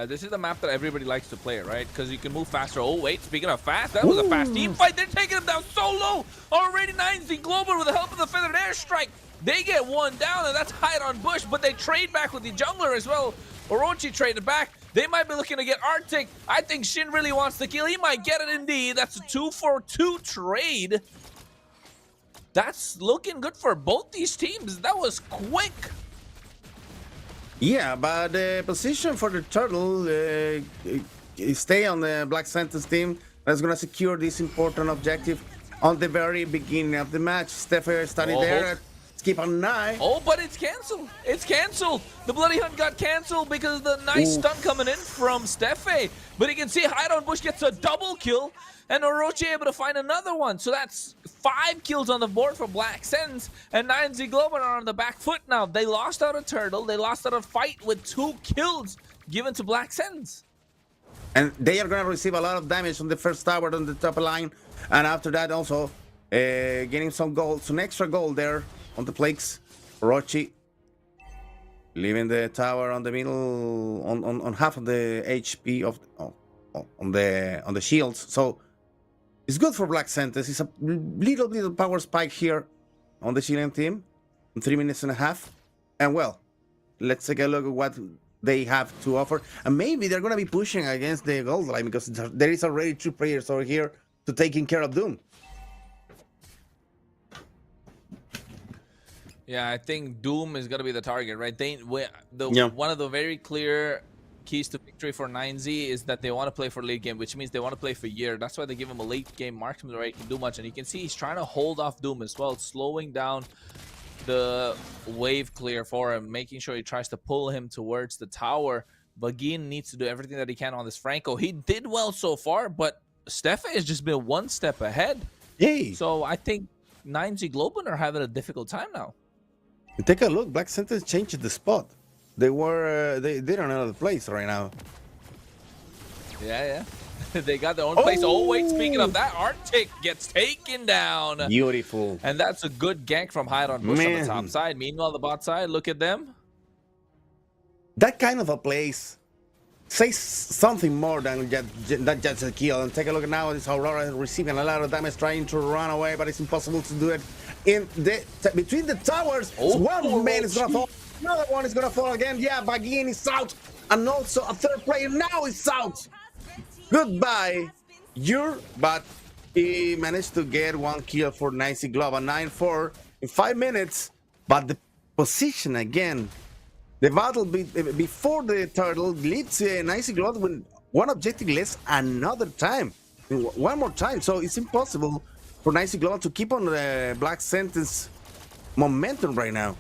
This is the map that everybody likes to play, right? Because you can move faster. Oh, wait, speaking of fast, that was a fast team fight. They're taking him down so low. Already 9Z Global with the help of the Feathered Airstrike. They get one down, and that's Hiron Bush, but they trade back with the jungler as well. Orochi traded back. They might be looking to get Arctic. I think Shin really wants the kill. He might get it indeed. That's a 2-for-2 trade. That's looking good for both these teams. That was quick. Yeah, but the position for the turtle stay on the Black Santos team. That's going to secure this important objective on the very beginning of the match. Steffi started there. Keep an eye. Oh, but it's canceled. It's canceled. The Bloody Hunt got canceled because of the nice stun coming in from Steffe. But you can see Hiron Bush gets a double kill, and Orochi able to find another one. So that's 5 kills on the board for Black Sens, and 9Z Global are on the back foot now. They lost out a turtle. They lost out a fight with 2 kills given to Black Sens. And they are going to receive a lot of damage on the first tower on the top line. And after that also getting some gold, some extra gold there on the plates. Orochi leaving the tower on the middle, on half of the HP of on the shields. So it's good for Black Santos. It's a little power spike here on the Chilean team in 3 minutes and a half. And well, let's take a look at what they have to offer. And maybe they're going to be pushing against the gold line because there is already 2 players over here to taking care of Doom. Yeah, I think Doom is gonna be the target, right? One of the very clear keys to victory for 9Z is that they want to play for late game, which means they want to play for year. That's why they give him a late game marksman where he can do much. And you can see he's trying to hold off Doom as well, slowing down the wave clear for him, making sure he tries to pull him towards the tower. Bagin needs to do everything that he can on this Franco. He did well so far, but Steffe has just been one step ahead. Yay! So I think 9Z Globan are having a difficult time now. Take a look. Black Sentence changed the spot. They're in another place right now. Yeah. They got their own place. Oh, wait, speaking of that, Arctic gets taken down. Beautiful. And that's a good gank from Hide on Bush on the top side. Meanwhile, the bot side, look at them. That kind of a place says something more than just a kill. And take a look now. This Aurora receiving a lot of damage, trying to run away, but it's impossible to do it. In the between the towers, one man is gonna fall. Another one is gonna fall again. Yeah, Bagin is out, and also a third player now is out. Goodbye, but he managed to get one kill for 9Z Glove, a 9-4 in 5 minutes. But the position again, the battle before the turtle leads 9Z Glove with one objective less another time, one more time. So it's impossible for 9Z Glove to keep on the Black Sentence momentum right now.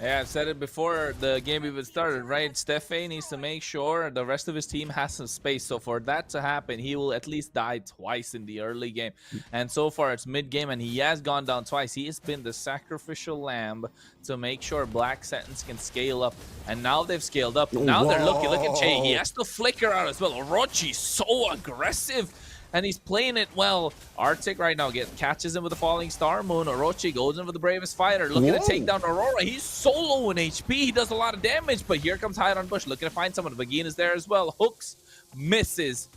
Yeah, I've said it before the game even started, right? Steffe needs to make sure the rest of his team has some space. So for that to happen, he will at least die twice in the early game. And so far, it's mid-game, and he has gone down twice. He has been the sacrificial lamb to make sure Black Sentence can scale up. And now they've scaled up. Now they're looking. Look at Che. He has to flicker out as well. Orochi's so aggressive. And he's playing it well. Arctic right now catches him with a falling star moon. Orochi goes in for the bravest fighter. Looking to take down Aurora. He's so low in HP. He does a lot of damage. But here comes Hide on Bush. Looking to find someone. Bagin is there as well. Hooks. Misses.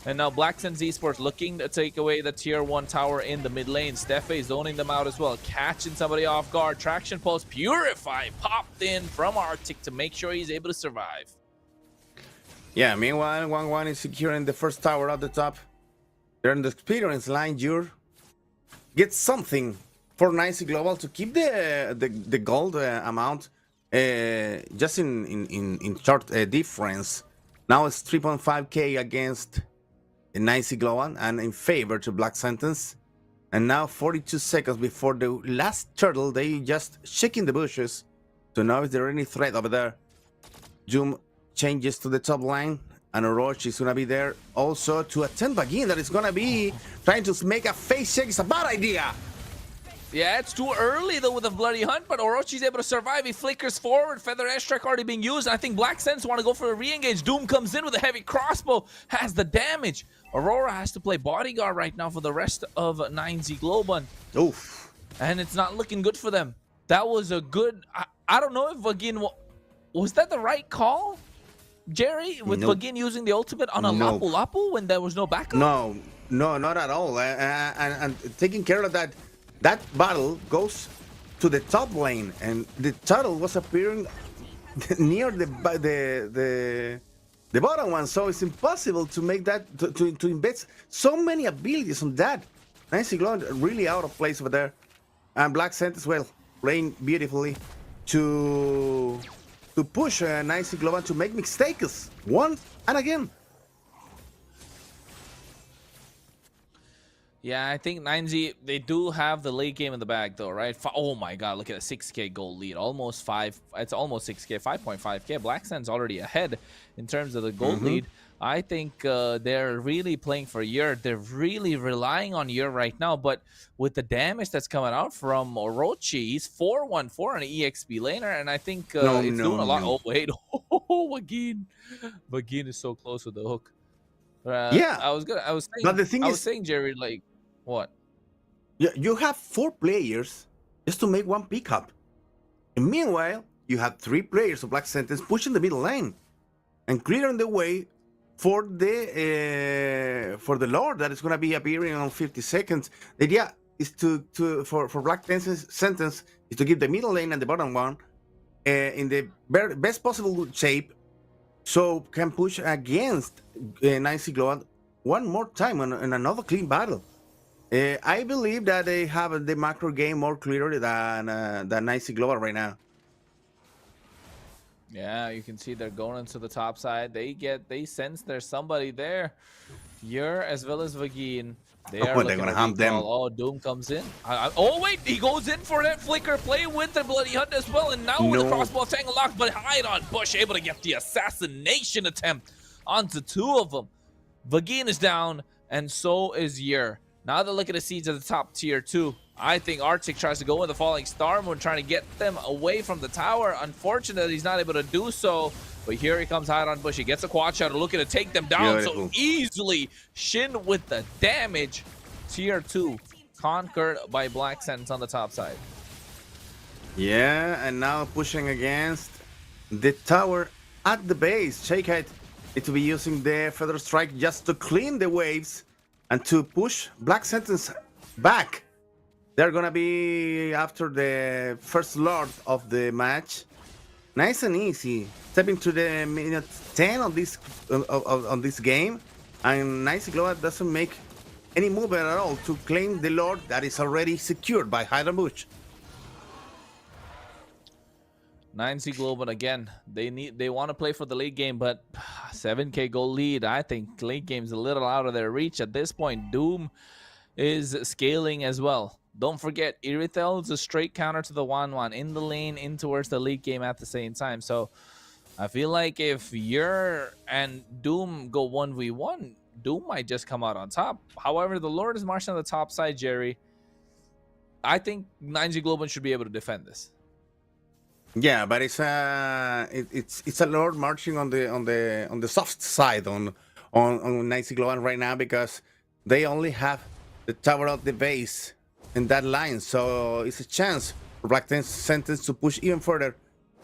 And now Black Sense Esports looking to take away the tier 1 tower in the mid lane. Steffe zoning them out as well. Catching somebody off guard. Traction Pulse. Purify popped in from Arctic to make sure he's able to survive. Yeah, meanwhile, 1-1 is securing the first tower at the top. They're in the experience line. Jure gets something for 9Z Global to keep the gold amount just in short difference. Now it's 3.5k against 9Z Global and in favor to Black Sentence. And now 42 seconds before the last turtle, they just shaking the bushes to know if there's any threat over there. Zoom changes to the top line. And Orochi is going to be there also to attend Bagin. That is going to be trying to make a face check. It's a bad idea. Yeah, it's too early though with a bloody hunt, but Orochi's able to survive. He flickers forward. Feather Airstrike already being used. I think Black Sense want to go for a re-engage. Doom comes in with a heavy crossbow. Has the damage. Aurora has to play bodyguard right now for the rest of 9Z Globan. Oof. And it's not looking good for them. That was a good... I don't know if Bagin... Was that the right call? Jerry, with Bagin using the ultimate on a Lapu Lapu when there was no backup? No, not at all. And taking care of that battle goes to the top lane, and the turtle was appearing near the bottom one, so it's impossible to make that to invest so many abilities on that. 9Z Global really out of place over there, and Black Scent as well playing beautifully to push 9Z Global to make mistakes once and again. Yeah, I think 9Z, they do have the late game in the bag though, right? Oh my god, look at a 6k goal lead. Almost 5, it's almost 6k, 5.5k. Black Sand's already ahead in terms of the gold lead. I think they're really playing for Yer. They're really relying on Yer right now, but with the damage that's coming out from Orochi, he's 4-1-4 on an EXP laner, and I think it's doing a lot. Oh, wait. Bagin is so close with the hook. Yeah. I was saying, but the thing I was saying, Jerry, like, what? Yeah, you have 4 players just to make one pickup. And meanwhile, you have 3 players of Black Sentence pushing the middle lane and clearing the way for the Lord that is going to be appearing on 50 seconds. The idea is for Black Sentence is to give the middle lane and the bottom one in the best possible shape, so can push against 9Z Global one more time in another clean battle. I believe that they have the macro game more clear than 9Z Global right now. Yeah, you can see they're going into the top side. They sense there's somebody there. Yer as well as Vagine. They are they're looking gonna to hunt them. recall. Oh, Doom comes in. Oh wait, he goes in for that flicker play with the Bloody Hunt as well, and now with the No. crossbow tangle locked, but hide on Bush able to get the assassination attempt onto two of them. Vagine is down, and so is Yer. Now they're looking at Siege at the top tier 2. I think Arctic tries to go with the Falling Star Moon, trying to get them away from the tower. Unfortunately, he's not able to do so. But here he comes hide on Bush. He gets a quad shot, looking to take them down Beautiful. so easily. Shin with the damage. Tier 2 conquered by Black Sentence on the top side. Yeah, and now pushing against the tower at the base. Shakehead need to be using the Feather Strike just to clean the waves and to push Black Sentence back. They're gonna be after the first Lord of the match. Nice and easy. Stepping to the minute 10 on this game, and Nice Glow doesn't make any movement at all to claim the Lord that is already secured by Hydra Bush. 9C Global again. They want to play for the late game, but 7K goal lead. I think late game's a little out of their reach at this point. Doom is scaling as well. Don't forget, Irithel is a straight counter to the 1-1 in the lane, in towards the late game at the same time. So I feel like if Yer and Doom go 1v1, Doom might just come out on top. However, the Lord is marching on the top side, Jerry. I think 9G Global should be able to defend this. Yeah, but it's a Lord marching on the soft side on Nice Glow right now, because they only have the tower of the base in that line, so it's a chance for Black Sentence to push even further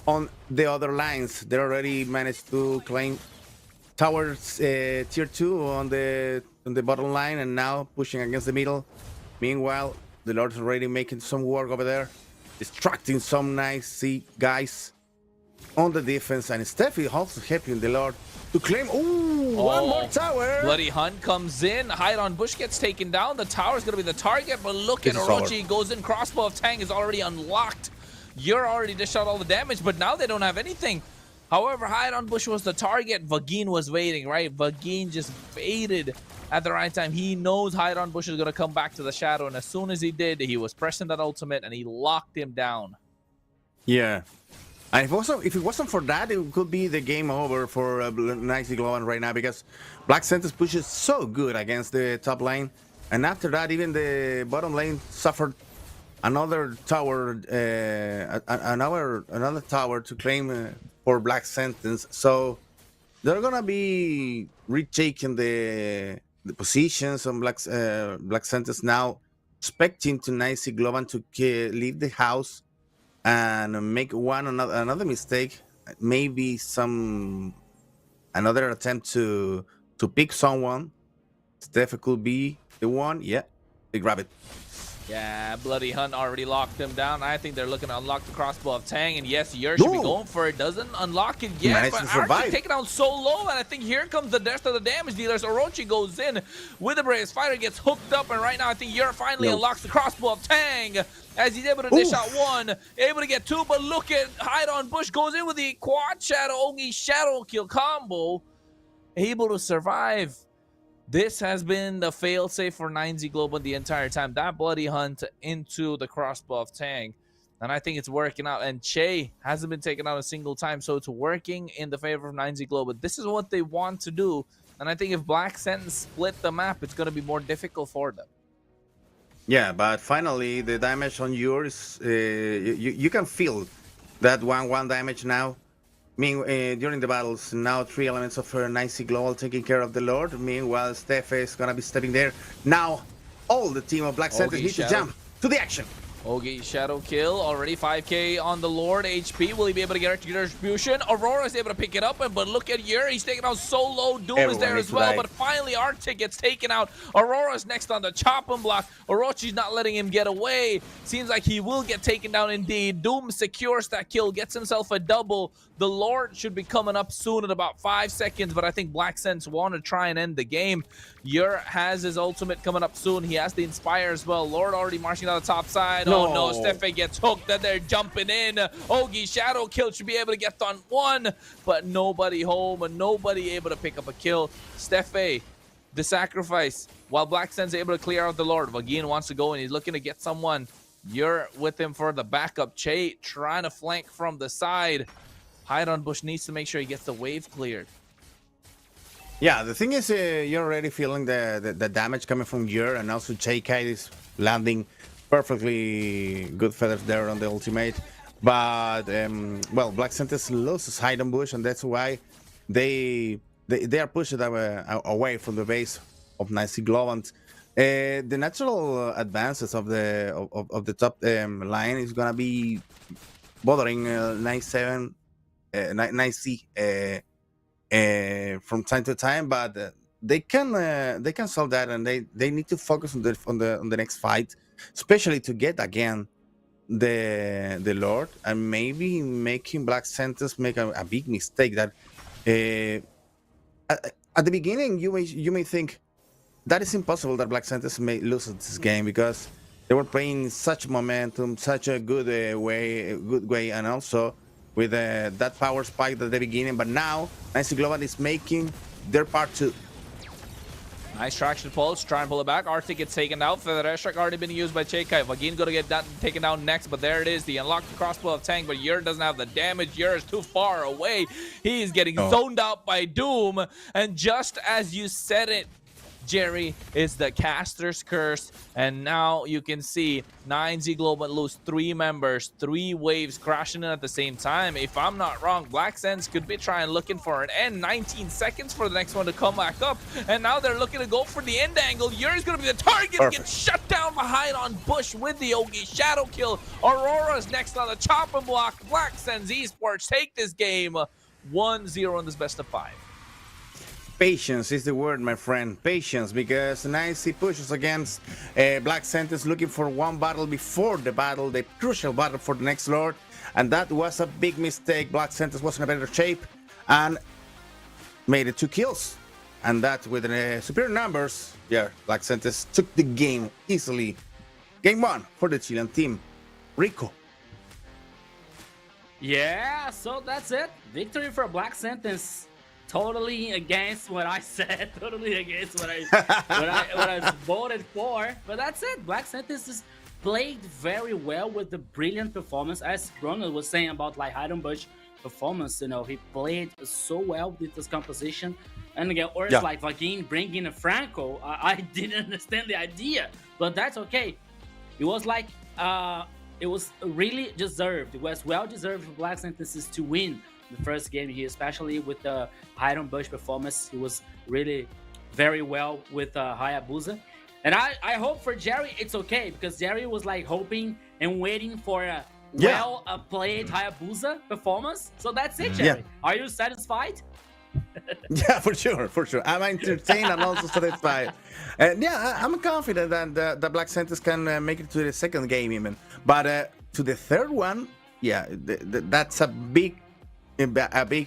on the other lines. They already managed to claim towers tier 2 on the bottom line, and now pushing against the middle. Meanwhile, the Lord's already making some work over there, distracting some nice guys on the defense, and Steffi also helping the Lord to claim. One more tower. Bloody Hunt comes in. Hide on Bush gets taken down. The tower's going to be the target, but look at This is Orochi. Goes in. Crossbow of Tang is already unlocked. You're already dished out all the damage, but now they don't have anything. However, Hide on Bush was the target. Vagine was waiting, right? Vagine just baited at the right time. He knows Hide on Bush is going to come back to the shadow, and as soon as he did, he was pressing that ultimate, and he locked him down. Yeah. And if it wasn't for that, it could be the game over for Nice Glow right now, because Black Sentence pushes so good against the top lane, and after that, even the bottom lane suffered another tower, another tower to claim for Black Sentence. So they're gonna be retaking the positions on Black Sentence now, expecting to Nice Glow to leave the house and make another mistake, maybe another attempt to pick someone. Steph could be the one. Yeah, they grab it. Yeah, Bloody Hunt already locked them down. I think they're looking to unlock the crossbow of Tang, and yes, Yer should be going for it. Doesn't unlock it yet, Managed but to survive. Arctic taken out so low, and I think here comes the rest of the damage dealers. Orochi goes in with the Braves. Fighter gets hooked up, and right now I think Yer finally unlocks the crossbow of Tang, as he's able to dish out one, able to get two, but look at Hide on Bush goes in with the quad shadow, Ogi shadow kill combo, able to survive. This has been the failsafe for 9Z Global the entire time. That Bloody Hunt into the crossbow of Tang. And I think it's working out. And Che hasn't been taken out a single time, so it's working in the favor of 9Z Global. This is what they want to do. And I think if Black Sentence split the map, it's going to be more difficult for them. Yeah, but finally, the damage on yours, you can feel that 1-1 damage now. During the battles, now 3 elements of Nice Global taking care of the Lord. Meanwhile, Steph is gonna be stepping there. Now, all the team of Black Sentence need to jump to the action. Ogi shadow kill, already 5k on the Lord HP. Will he be able to get it to distribution? Aurora is able to pick it up, but look at Yer. He's taken out so low. Doom is there as well, but finally Arctic gets taken out. Aurora's next on the chopping block. Orochi's not letting him get away. Seems like he will get taken down indeed. Doom secures that kill, gets himself a double. The Lord should be coming up soon in about 5 seconds, but I think Black Sense want to try and end the game. Yer has his ultimate coming up soon. He has the Inspire as well. Lord already marching down the top side. No. Oh no, Steffe gets hooked, then they're jumping in. Ogi Shadow Kill should be able to get on one, but nobody home and nobody able to pick up a kill. Steffe, the sacrifice, while Black Sense able to clear out the Lord. Vagin wants to go and he's looking to get someone. You're with him for the backup. Che trying to flank from the side. Hide on Bush needs to make sure he gets the wave cleared. Yeah, the thing is, you're already feeling the damage coming from Yer, and also J-Kite is landing perfectly good feathers there on the ultimate. But, well, Black Sentinels loses hide on Bush, and that's why they are pushed away from the base of Nicey Glowant. The natural advances of the top line is gonna be bothering 9-7, 9C from time to time, but they can solve that, and they need to focus on the next fight, especially to get again the Lord, and maybe making Black Sentinels make a big mistake that at the beginning you may think that is impossible that Black Sentinels may lose this game because they were playing such momentum, such a good way, and also with that power spike at the beginning. But now, Nancy Global is making their part too. Nice traction pulse, try and pull it back. Arctic gets taken out. Feather Strike already been used by Chekai. Vagin gonna get that taken down next, but there it is. The unlocked crossbow of Tank, but Yer doesn't have the damage. Yer is too far away. He is getting zoned out by Doom. And just as you said it, Jerry, is the caster's curse, and now you can see 9Z Global lose 3 members, 3 waves crashing in at the same time. If I'm not wrong, Black Sense could be trying looking for an end. 19 seconds for the next one to come back up, and now they're looking to go for the end angle. Yuri's gonna be the target. Gets shut down behind on Bush with the Ogi Shadow Kill. Aurora's next on the chopping block. Black Sense Esports take this game 1-0 in this best of 5. Patience is the word, my friend. Patience, because Nancy pushes against Black Sentinels, looking for one battle before the battle, the crucial battle for the next Lord. And that was a big mistake. Black Sentinels was in a better shape and made it 2 kills. And that with superior numbers, yeah, Black Sentinels took the game easily. Game 1 for the Chilean team. Rico. Yeah, so that's it. Victory for Black Sentence. Totally against what I said. Totally against what I voted for. But that's it. Black Sentence played very well with the brilliant performance, as Ronald was saying about like Heidenbush performance. You know, he played so well with this composition. And again, or it's like Vagin bringing a Franco. I didn't understand the idea, but that's okay. It was like it was really deserved. It was well deserved for Black Sentences to win the first game here, especially with the Heidenbush performance. He was really very well with Hayabusa. And I hope for Jerry it's okay, because Jerry was like hoping and waiting for a well-played Hayabusa performance. So that's it, Jerry. Are you satisfied? Yeah, for sure. I'm entertained and also satisfied. I'm confident that the Black Sentinels can make it to the second game even. But to the third one, that's a big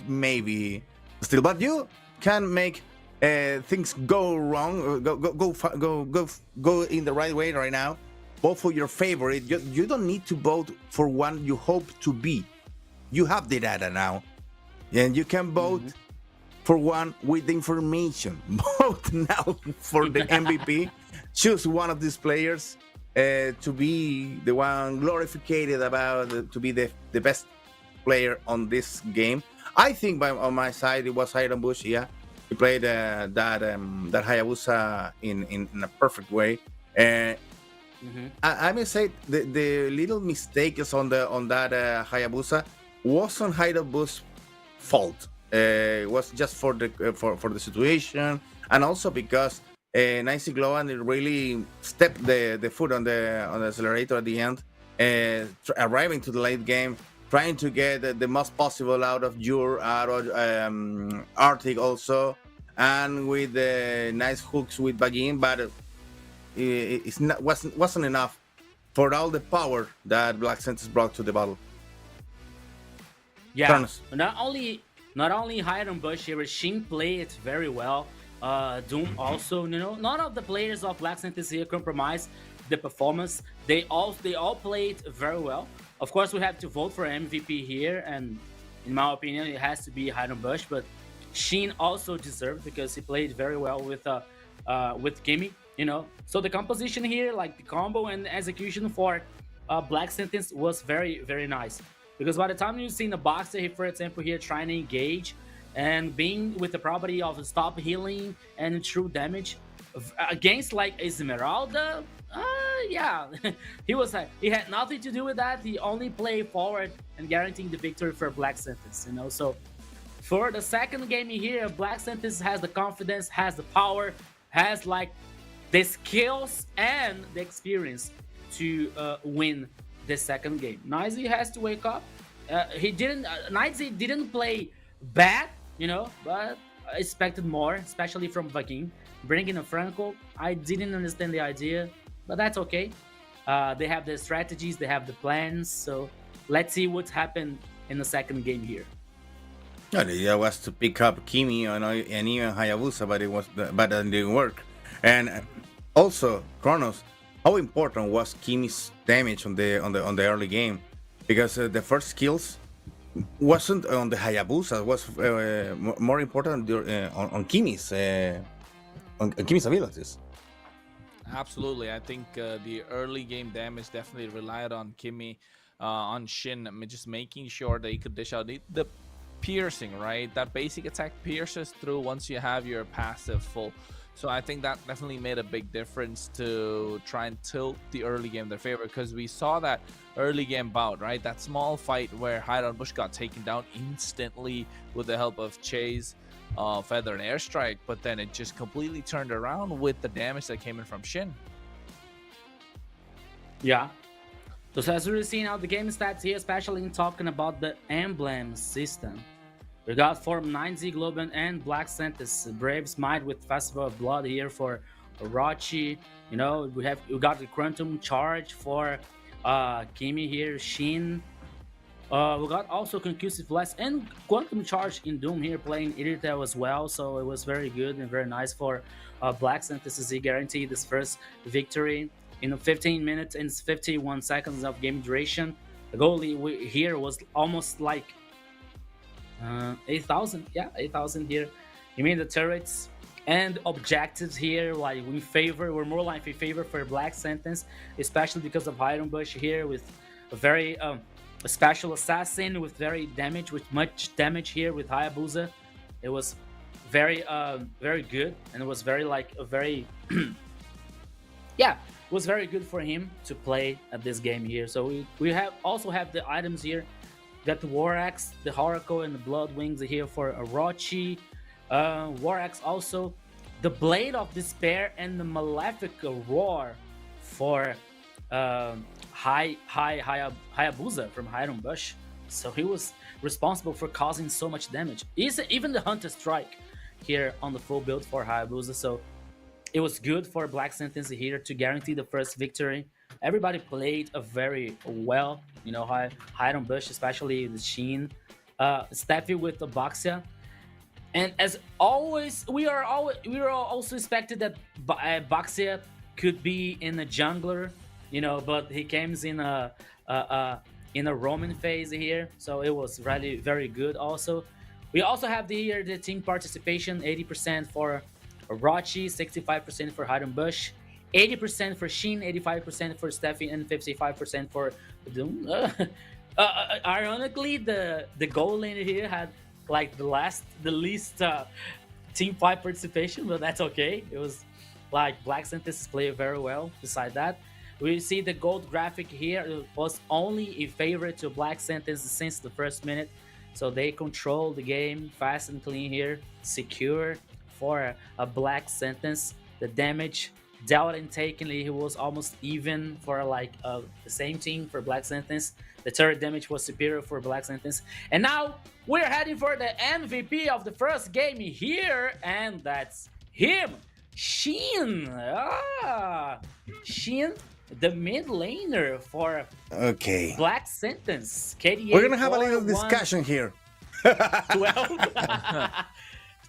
maybe still. But you can make things go wrong, go in the right way right now. Vote for your favorite. You don't need to vote for one you hope to be. You have the data now, and you can vote for one with the information. Vote now for the MVP. Choose one of these players to be the one glorified about to be the best player on this game. I think on my side it was Heidenbush. Yeah, he played that Hayabusa in a perfect way. I may say the little mistakes on that Hayabusa wasn't Heidenbush's fault. It was just for the situation, and also because Nancy Glowan really stepped the foot on the accelerator at the end, arriving to the late game, trying to get the most possible out of Arctic also, and with the nice hooks with Bagin, but it wasn't enough for all the power that Black Sentinels brought to the battle. Yeah, Kronos. not only Hiram Bush here, Shin played it very well. Doom also, none of the players of Black Santis here compromised the performance. They all played very well. Of course, we have to vote for MVP here, and in my opinion, it has to be Hiram Bush. But Shin also deserved because he played very well with Gimme. So the composition here, like the combo and execution for Black Sentence was very, very nice. Because by the time you've seen the Boxer, here, for example, here trying to engage and being with the property of stop healing and true damage against like Esmeralda, yeah, he had nothing to do with that. He only played forward and guaranteeing the victory for Black Sentence. So for the second game here, Black Sentence has the confidence, has the power, has like the skills and the experience to win the second game. Nizzy has to wake up. Nizzy didn't play bad, but I expected more, especially from Vakin. Bringing a Franco, I didn't understand the idea, but that's okay. They have the strategies, they have the plans, so let's see what's happened in the second game here. No, the idea was to pick up Kimi and even Hayabusa, but that didn't work. And also, Kronos, how important was Kimi's damage on the early game? Because the first kills wasn't on the Hayabusa, was more important on Kimi's abilities. Absolutely. I think the early game damage definitely relied on Kimi, on Shin, just making sure that he could dish out the piercing, right? That basic attack pierces through once you have your passive full. So I think that definitely made a big difference to try and tilt the early game in their favor, because we saw that early game bout, right? That small fight where Hiram Bush got taken down instantly with the help of Chase, Feather, and Airstrike, but then it just completely turned around with the damage that came in from Shin. Yeah. So as we're seeing out the game stats here, especially in talking about the emblem system. We got from 9Z Globen and Black Sentence, Brave Smite with Festival of Blood here for Orochi. We got the Quantum Charge for Kimi here, Shin. We got also Concussive Blast and Quantum Charge in Doom here playing Irritel as well. So it was very good and very nice for Black Sentence. He guaranteed this first victory in 15 minutes and 51 seconds of game duration. The goal here was almost like 8,000. Yeah, 8,000 here. You mean the turrets and objectives here, like we're more like in favor for Black Sentence, especially because of Hiram Bush here with a very a special assassin with much damage here with Hayabusa. It was very very good, and it was very yeah, it was very good for him to play at this game here. So we also have the items here. Got the War Axe, the Oracle, and the Blood Wings here for Orochi. War Axe also. The Blade of Despair and the Malefic Roar for Hayabusa from Hiram Bush. So he was responsible for causing so much damage. Even the Hunter Strike here on the full build for Hayabusa. So it was good for Black Sentence here to guarantee the first victory. Everybody played very well, Hiram Bush, especially the Sheen, Steffi with the Boxia. And as always, we were also expected that Boxia could be in a jungler, but he came in a Roman phase here, so it was really very good. Also, we also have the team participation: 80% for Orochi, 65% for Hiram Bush, 80% for Shin, 85% for Steffi, and 55% for Doom. Ironically, the goal lane here had like the least team fight participation, but that's okay. It was like Black Sentence played very well. Beside that, we see the gold graphic here. It was only in favor to Black Sentence since the first minute, so they control the game fast and clean here, secure for a Black Sentence. The damage dealt and taken, he was almost even for the same team for Black Sentence. The turret damage was superior for Black Sentence. And now we're heading for the MVP of the first game here, and that's him, Shin. Shin the mid laner for Okay. Black Sentence. KDA We're gonna have a little 4-1. discussion here. 12.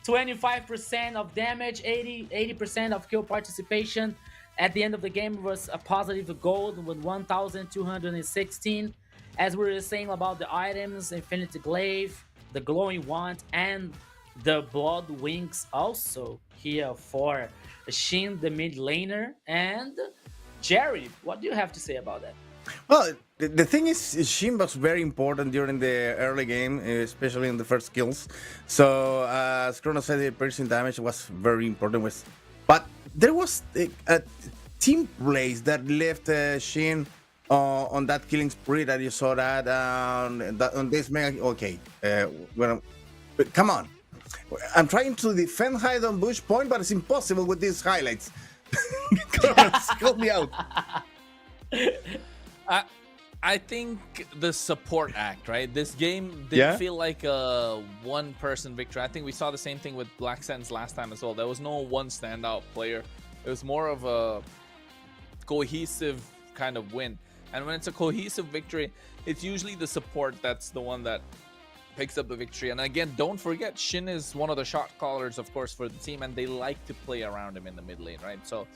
25% of damage, 80% of kill participation. At the end of the game was a positive gold with 1,216. As we were saying about the items, Infinity Glaive, the Glowing Wand, and the Blood Wings also here for Shin, the mid laner. And Jerry, what do you have to say about that? Well, the thing is, Shin was very important during the early game, especially in the first kills. So, as Chrono said, the piercing damage was very important. But there was a team place that left Shin on that killing spree that you saw that on this mega. Okay, but come on. I'm trying to defend hide on Bush Point, but it's impossible with these highlights. Chronos, help me out. I think the support act, right? This game didn't feel like a one-person victory. I think we saw the same thing with Black Sentence last time as well. There was no one standout player. It was more of a cohesive kind of win. And when it's a cohesive victory, it's usually the support that's the one that picks up the victory. And again, don't forget, Shin is one of the shot callers, of course, for the team, and they like to play around him in the mid lane, right? So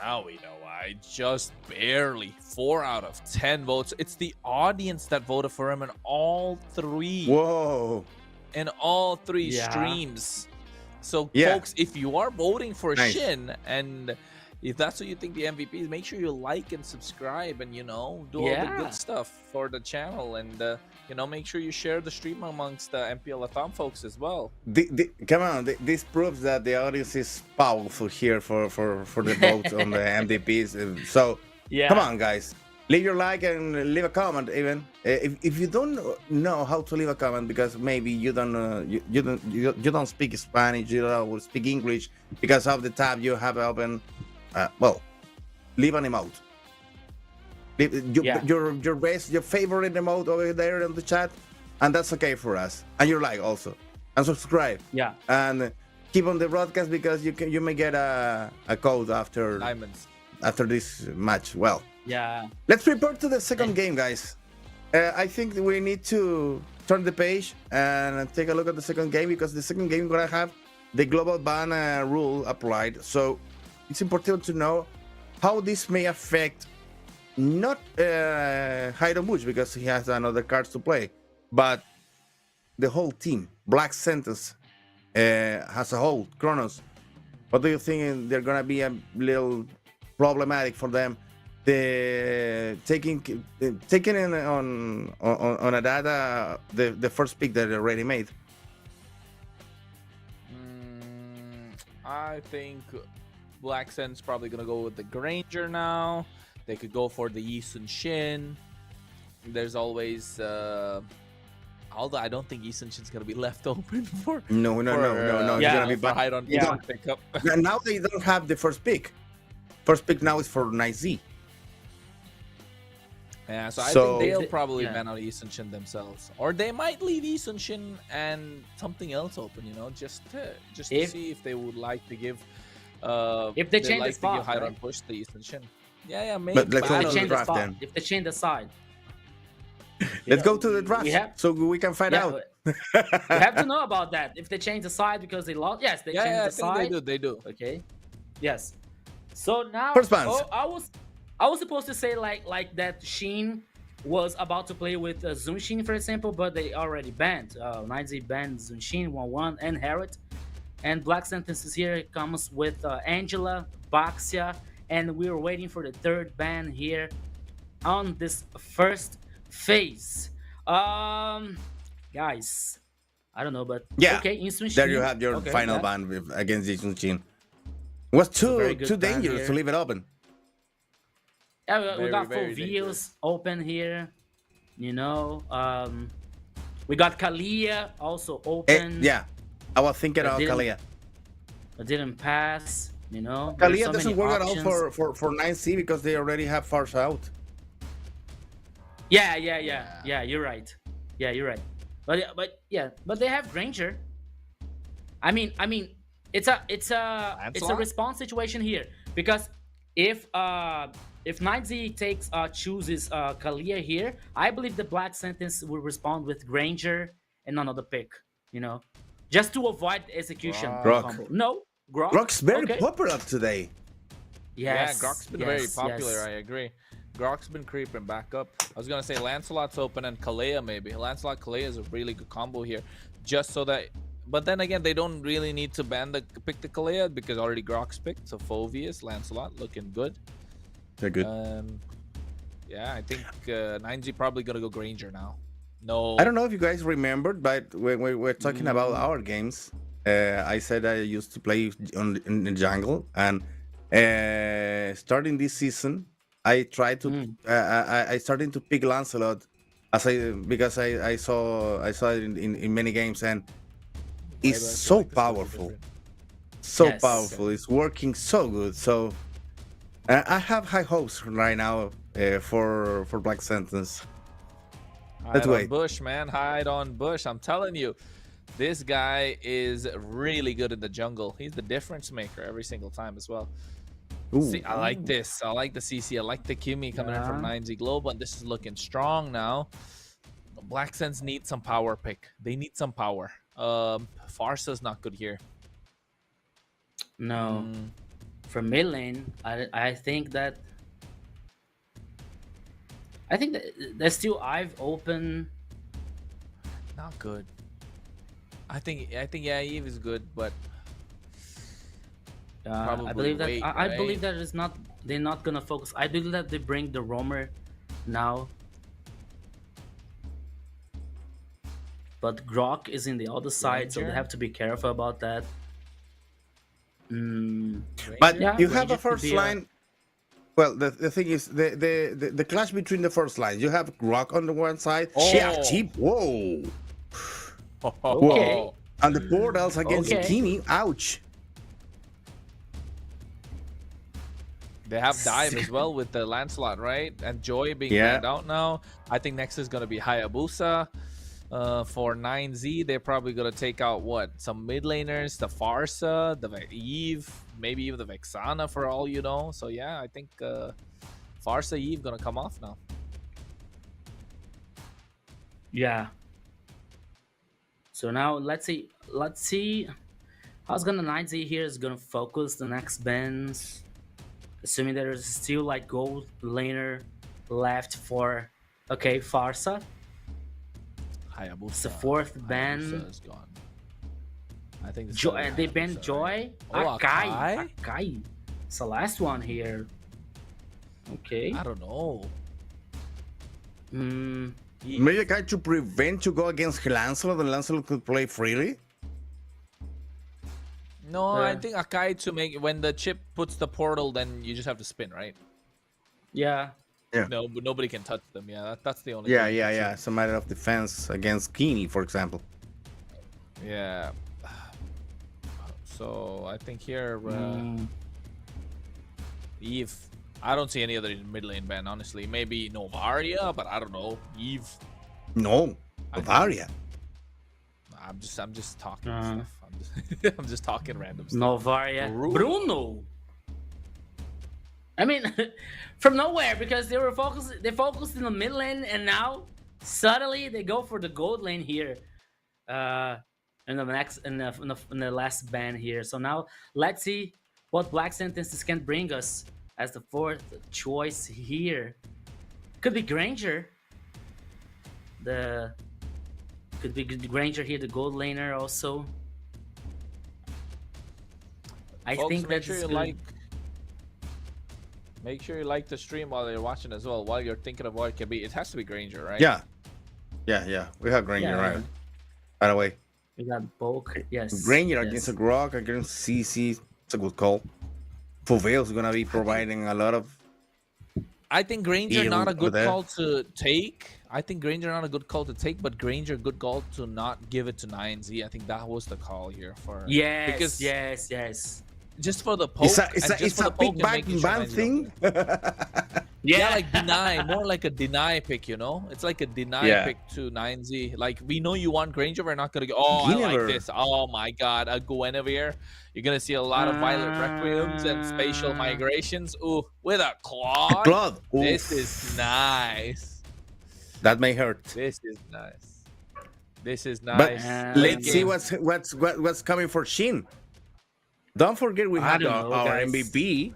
now we know why. Just barely 4 out of 10 votes. It's the audience that voted for him in all three. Whoa. In all three streams. So, folks, if you are voting for Shin, and if that's what you think the MVP is, make sure you like and subscribe and, you know, do all the good stuff for the channel. And, you know, make sure you share the stream amongst the MPL LATAM folks as well. Come on, this proves that the audience is powerful here for the vote on the MVPs. So, come on, guys. Leave your like and leave a comment. Even if you don't know how to leave a comment because maybe you don't you don't speak Spanish, you don't speak English because of the tab you have open. Well, leave an emote. Your best, your favorite emote over there in the chat, and that's okay for us. And your like also, and subscribe. Yeah. And keep on the broadcast because you may get a code after diamonds after this match. Well. Yeah. Let's prepare to the second game, guys. I think we need to turn the page and take a look at the second game because the second game is gonna have the global ban rule applied. So it's important to know how this may affect not Hydro Bush because he has another cards to play, but the whole team. Black Sentence as a whole. Kronos, what do you think they're gonna be a little problematic for them? Taking in on a data the first pick that they already made. I think Black Sense probably gonna go with the Granger now. They could go for the Yi Sun Shin. There's always although I don't think Yi Sun Shin's gonna be left open for no. It's gonna be bad. I don't pick up. Now they don't have the first pick. First pick now is for Nice Z. Yeah, so I think they'll probably ban out Yi Sun Shin themselves, or they might leave Yi Sun Shin and something else open. You know, just to see if they would like to give. If they change the spot, hide on push the Yi Sun Shin. Yeah, maybe. But let's go to the draft then. If they change the side. Let's go to the draft so we can find out. We have to know about that. If they change the side because they lost, yes, they change the side. They do. Okay. Yes. So now, first bans. I was supposed to say like that Shin was about to play with Zunshin, for example, but they already banned. 9Z banned Zunshin 1-1 and Harriet. And Black Sentences here comes with Angela, Baxia, and we were waiting for the third ban here on this first phase. Guys, I don't know, but okay, there you have your final ban against Zunshin. It was too dangerous to leave it open. Yeah, we got full views open here. You know, we got Kalia also open. I was thinking about Kalia. It didn't pass. You know, Kalia doesn't work at all for 9C because they already have Farce out. Yeah. You're right. Yeah, you're right. But they have Granger. I mean, it's a response situation here because if if 9Z takes chooses Kalia here, I believe the Black Sentence will respond with Granger and another pick. You know, just to avoid execution Grok. combo. No, Grok. Grok's very Okay. popular today. Yes. Yeah, Grok's been very yes, popular. yes. I agree. Grok's been creeping back up. I was gonna say Lancelot's open and Kalea maybe. Lancelot Kalea is a really good combo here, just so that. But then again, they don't really need to pick the Kalea because already Grok's picked. So Phoveus, Lancelot looking good. They're good. Yeah, I think 9Z probably gonna go Granger now. No, I don't know if you guys remembered, but when we were talking about our games, I said I used to play in the jungle, and starting this season, I tried to I started to pick Lancelot because I saw it in many games, and it's so powerful, Yes. powerful. It's working so good. So I have high hopes right now for Black Sentence. hide Let's on wait. Bush, man. Hide on Bush. I'm telling you, this guy is really good in the jungle. He's the difference maker every single time as well. Ooh. See, I like this. I like the CC. I like the Kimmy coming in from 9Z Global, and this is looking strong now. Black Sense needs some power pick. They need some power. Farsa's not good here. No. For mid lane, I think that there's still I've open. Not good. I think yeah, Eve is good, but I Probably believe that wait, I believe right? that it's not. They're not gonna focus. I believe that they bring the roamer now, but Grok is in the other side, so they Ranger? have to be careful about that. But Yeah, you we have a used to first be a- line. Well, the thing is the clash between the first lines. You have Grok on the one side. Oh. Yeah, cheap. Whoa. Okay. And the portals against Okay. Kini. Ouch. They have dive as well with the Lancelot, right? And Joy being banned out now. I think next is gonna be Hayabusa. For 9Z, they're probably gonna take out what? Some mid laners, the Farsa, the Eve, maybe even the Vexana for all you know. So yeah, I think Farsa Eve gonna come off now. Yeah. So now let's see how's gonna 9Z here is gonna focus the next bans. Assuming there's still like gold laner left for Farsa. Hayabusa. It's the fourth ban. Hayabusa is gone. I think it's Joy, gonna be they banned Hayabusa, Joy. right? Oh, Akai? Akai. It's the last one here. Okay. I don't know. Maybe a guy to prevent to go against Lancelot, and Lancelot could play freely. No, I think Akai to make when the chip puts the portal, then you just have to spin, right? Yeah. No, but nobody can touch them. Yeah, that's the only. Yeah, thing yeah, you can yeah. It's a matter of defense against Kini, for example. see. Yeah. So I think here, Eve. I don't see any other mid lane ban, honestly. Maybe Novaria, but I don't know. Eve. No, Bavaria. I'm just talking stuff. I'm just talking random stuff. Novaria. Bruno. I mean, from nowhere, because they focused in the mid lane, and now suddenly they go for the gold lane here. In the last ban here. So now let's see what Black Sentences can bring us as the fourth choice here. Could be Granger. Could be Granger here, the gold laner also. I Folks, think make that's sure you like. Make sure you like the stream while you're watching as well. While you're thinking of what it can be, it has to be Granger, right? Yeah, yeah. We have Granger, Yeah. right? By the way, We got bulk. Yes. Granger yes. against a Grok, against CC. It's a good call. Phoveus is gonna be providing a lot of. I think Granger Ew, not a over good there. call to take. I think Granger not a good call to take, but Granger good call to not give it to 9Z. I think that was the call here for. Yes. Because yes. just for the poke. It's a big bang thing. Yeah, like deny, more like a deny pick, you know? It's like a deny Yeah. pick to 9Z. Like, we know you want Granger, we're not gonna go, oh, I like Guinevere. this. Oh my god, a Guinevere. You're gonna see a lot of Violet Requiems and spatial migrations. Ooh, with a Claude. Claude. This Oof. is nice. That may hurt. This is nice. This is But nice. let's see what's coming for Shin. Don't forget we I had don't know, our guys. MVP.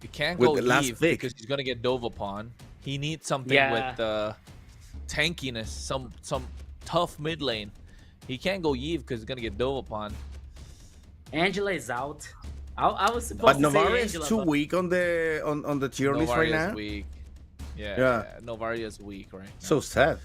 You can't with go the last Eve pick. because he's gonna get dove upon. He needs something Yeah. with tankiness, some tough mid lane. He can't go Eve because he's gonna get dove upon. Angela is out. I was supposed But to say Novaria is Angela, too but weak on the tier list right Novaria's now. weak. Yeah, Yeah. Novaria's weak right now. So sad.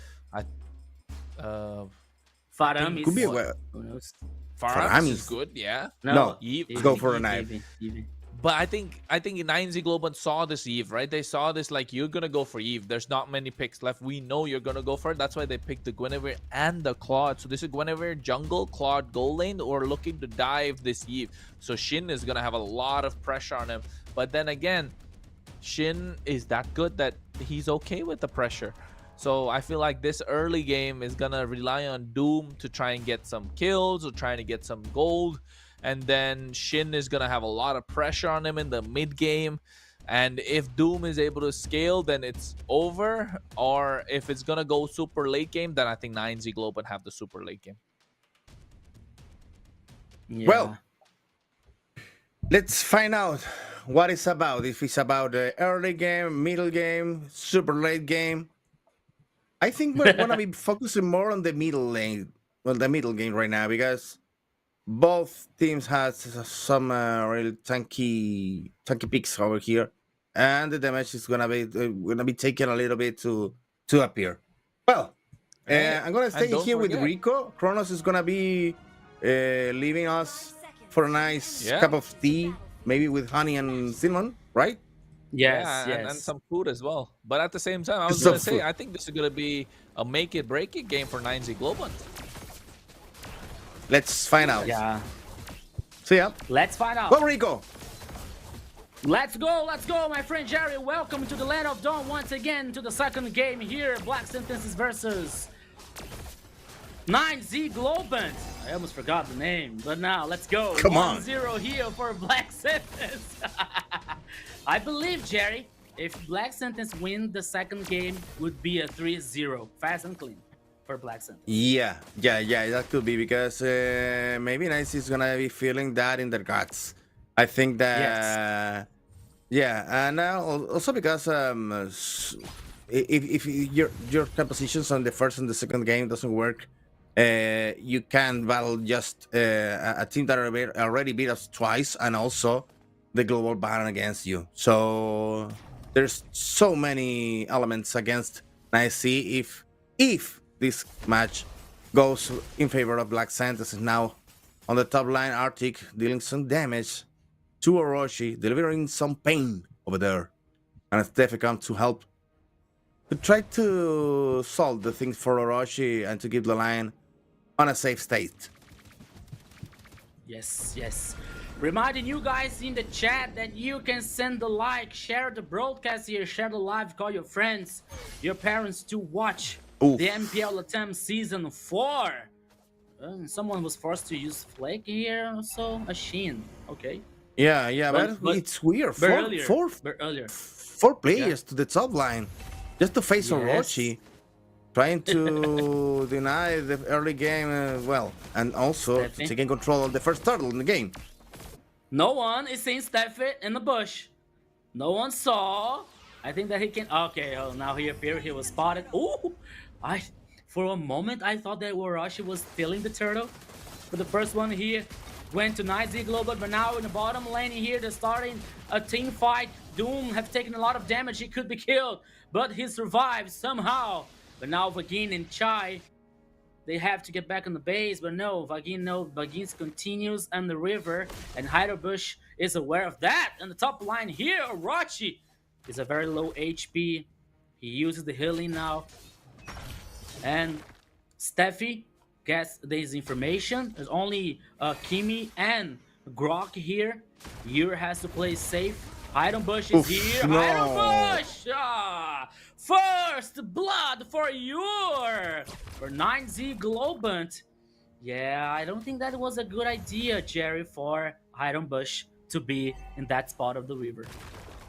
Faram Could be is. a Who knows? Farams Faram is is- good, yeah. No, Eve. go for a knife. Eve. But I think 9Z Global saw this Eve, right? They saw this like you're gonna go for Eve. There's not many picks left. We know you're gonna go for it. That's why they picked the Guinevere and the Claude. So this is Guinevere jungle, Claude gold lane, or looking to dive this Eve. So Shin is gonna have a lot of pressure on him. But then again, Shin is that good that he's okay with the pressure. So I feel like this early game is gonna rely on Doom to try and get some kills or trying to get some gold. And then Shin is going to have a lot of pressure on him in the mid game. And if Doom is able to scale, then it's over. Or if it's going to go super late game, then I think 9Z Globe have the super late game. Yeah. Well, let's find out what it's about. If it's about the early game, middle game, super late game. I think we're gonna be focusing more on the middle lane, well, the middle game right now, because both teams has some real tanky picks over here, and the damage is gonna be taken a little bit to appear. Well, I'm gonna stay don't here with forget- Rico. Kronos is gonna be leaving us for a nice Yeah. cup of tea, maybe with honey and cinnamon, right? Yes, yeah, yes. and some food as well. But at the same time, I was Some going to say, food. I think this is going to be a make it break it game for 9Z Global. Let's find out. Yeah. See ya. Let's find out. Well, Rico. Let's go, my friend Jerry. Welcome to the Land of Dawn once again to the second game here. Black Sentences versus 9Z Globant. I almost forgot the name, but now let's go. Come on. 1-0 here for Black Sentence. I believe, Jerry, if Black Sentence win the second game, would be a 3-0. Fast and clean for Black Sentence. Yeah, that could be because maybe Nice is gonna be feeling that in their guts. I think that, yeah, and also because if your compositions on the first and the second game doesn't work, you can battle just a team that already beat us twice, and also the global ban against you. So there's so many elements against Nice C if this match goes in favor of Black Santos. Now on the top line, Arctic dealing some damage to Orochi, delivering some pain over there. And Steffi comes to help to try to solve the things for Orochi and to keep the line on a safe state. Yes, yes. Reminding you guys in the chat that you can send the like, share the broadcast here, share the live, call your friends, your parents to watch Oof. the MPL LATAM Season 4. Someone was forced to use Flake here, also a Sheen. Okay. Yeah, But- but it's weird. But earlier. Four But earlier. players to the top line just to face Yes. Orochi, trying to deny the early game, and also Steffi. taking control of the first turtle in the game. No one is seeing Steffi in the bush. No one saw. I think that he can. Okay, oh, now he appeared. He was spotted. Ooh, for a moment I thought that Orochi was stealing the turtle. For the first one here, went to 9Z Global, but now in the bottom lane here, they're starting a team fight. Doom have taken a lot of damage. He could be killed, but he survived somehow. But now Vagin and Chai, they have to get back on the base, but no, Vagin continues on the river, and Heidelbush is aware of that. And the top line here, Orochi is a very low HP. He uses the healing now. And Steffi gets this information. There's only Kimi and Grok here. Yuri has to play safe. Iron Bush is Oof, here. no. Iron Bush! First blood for 9Z Globant. Yeah, I don't think that was a good idea, Jerry, for Iron Bush to be in that spot of the river.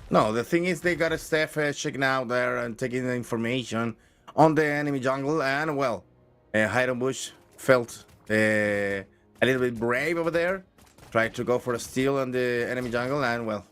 No, the thing is they got a Steph checking out there and taking the information on the enemy jungle, and well, Hiram Bush felt a little bit brave over there, tried to go for a steal on the enemy jungle, and well,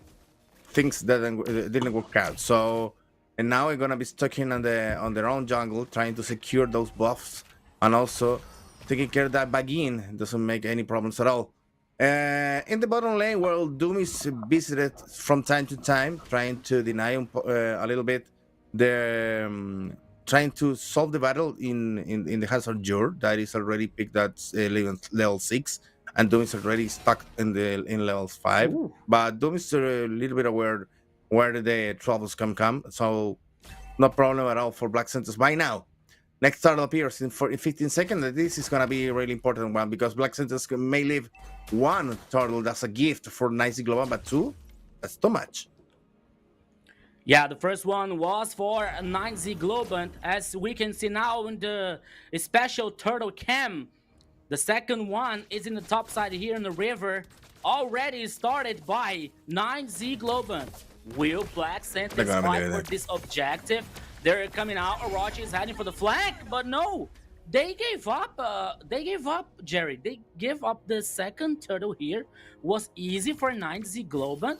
things didn't work out. So, and now we're gonna be stuck in on their own jungle, trying to secure those buffs, and also taking care of that Bagin doesn't make any problems at all. In the bottom lane, well, Doom is visited from time to time, trying to deny a little bit the trying to solve the battle in the Hazard Jur that is already picked at level 6, and Doom is already stuck in level 5. Ooh. But Doom is a little bit aware where the troubles come, so no problem at all for Black Centers by now. Next turtle appears in 15 seconds. This is going to be a really important one because Black Centers may leave one turtle that's a gift for Nicey Global, but two, that's too much. Yeah, the first one was for 9Z Globant, as we can see now in the special turtle cam. The second one is in the top side here in the river, already started by 9Z Globant. Will Black Centers fight for this objective? They're coming out. Orochi is heading for the flank, but no, they gave up. Jerry. They gave up the second turtle here. Was easy for 9Z Globant.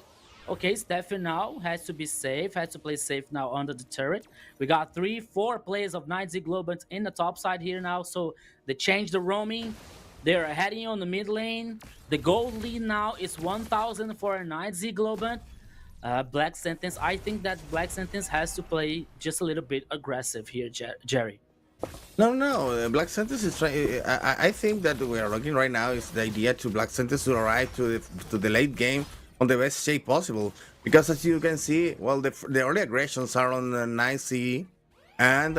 Okay, Stefan now has to be safe, has to play safe now under the turret. We got 3-4 players of 9Z Globant in the top side here now, so they changed the roaming. They're heading on the mid lane. The gold lead now is 1,000 for 9Z Globant. Black Sentence, I think that Black Sentence has to play just a little bit aggressive here, Jerry. No. Black Sentence is trying. I think that we are looking right now is the idea to Black Sentence to arrive to the late game on the best shape possible. Because as you can see, well, the early aggressions are on 9C, and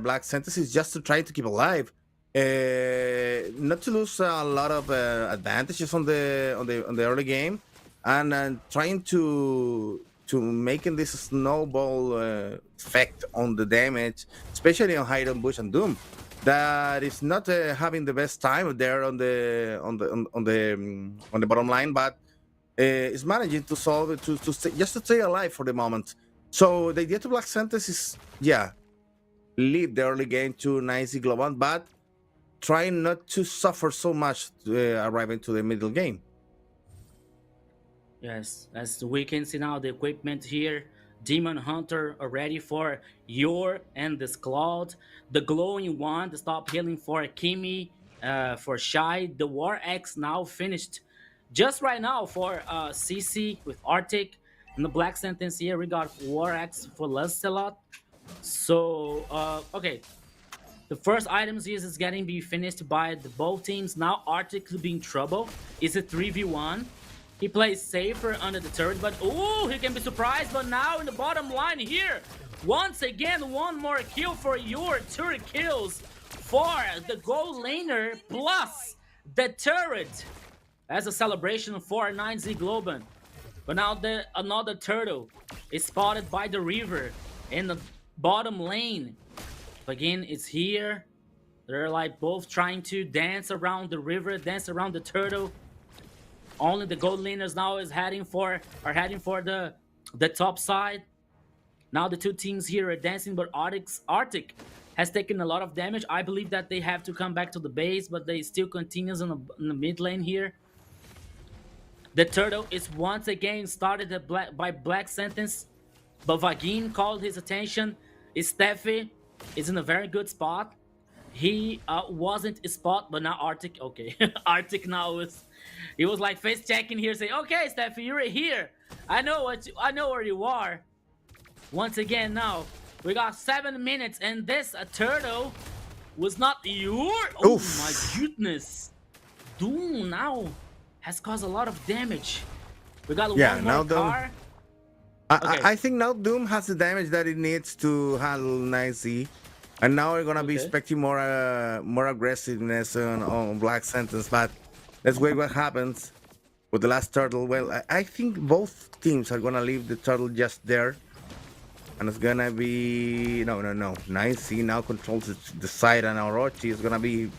Black Sentence is just to try to keep alive, not to lose a lot of advantages on the early game. And trying to making this snowball effect on the damage, especially on Hiram Bush and Doom, that is not having the best time there on the bottom line, but is managing to solve it just to stay alive for the moment. So the idea to Black Sentence is leave the early game to Nicey Global, but trying not to suffer so much arriving to the middle game. Yes, as we can see now, the equipment here. Demon Hunter are ready for Yor and this Cloud. The glowing one, the stop healing for Kimi, for Shy. The War X now finished just right now for CC with Arctic. And the Black Sentence here, we got War X for Lancelot. So, okay. The first items here is getting be finished by the both teams. Now Arctic could be in trouble. It's a 3v1. He plays safer under the turret, but oh, he can be surprised. But now in the bottom line here, once again, one more kill for your turret kills for the gold laner plus the turret as a celebration for 9Z Globant. But now another turtle is spotted by the river in the bottom lane. Again, it's here. They're like both trying to dance around the river, dance around the turtle. Only the gold laners now are heading for the top side. Now the two teams here are dancing, but Arctic has taken a lot of damage. I believe that they have to come back to the base, but they still continues in the mid lane here. The turtle is once again started by Black Sentence, but Vagin called his attention. Steffi is in a very good spot. He wasn't a spot, but now Arctic. Okay, Arctic now is. He was like face checking here, saying, "Okay, Steffi, you're here. I know where you are." Once again, now we got 7 minutes, and this turtle was not your. Oh my goodness! Doom now has caused a lot of damage. We got one more car. I think now Doom has the damage that it needs to handle nicely. And now we're gonna be expecting more aggressiveness on Black Sentence, but let's wait what happens. with the last turtle. Well, I think both teams are gonna leave the turtle just there, and it's gonna be no. 9C now controls the side, and Orochi is gonna be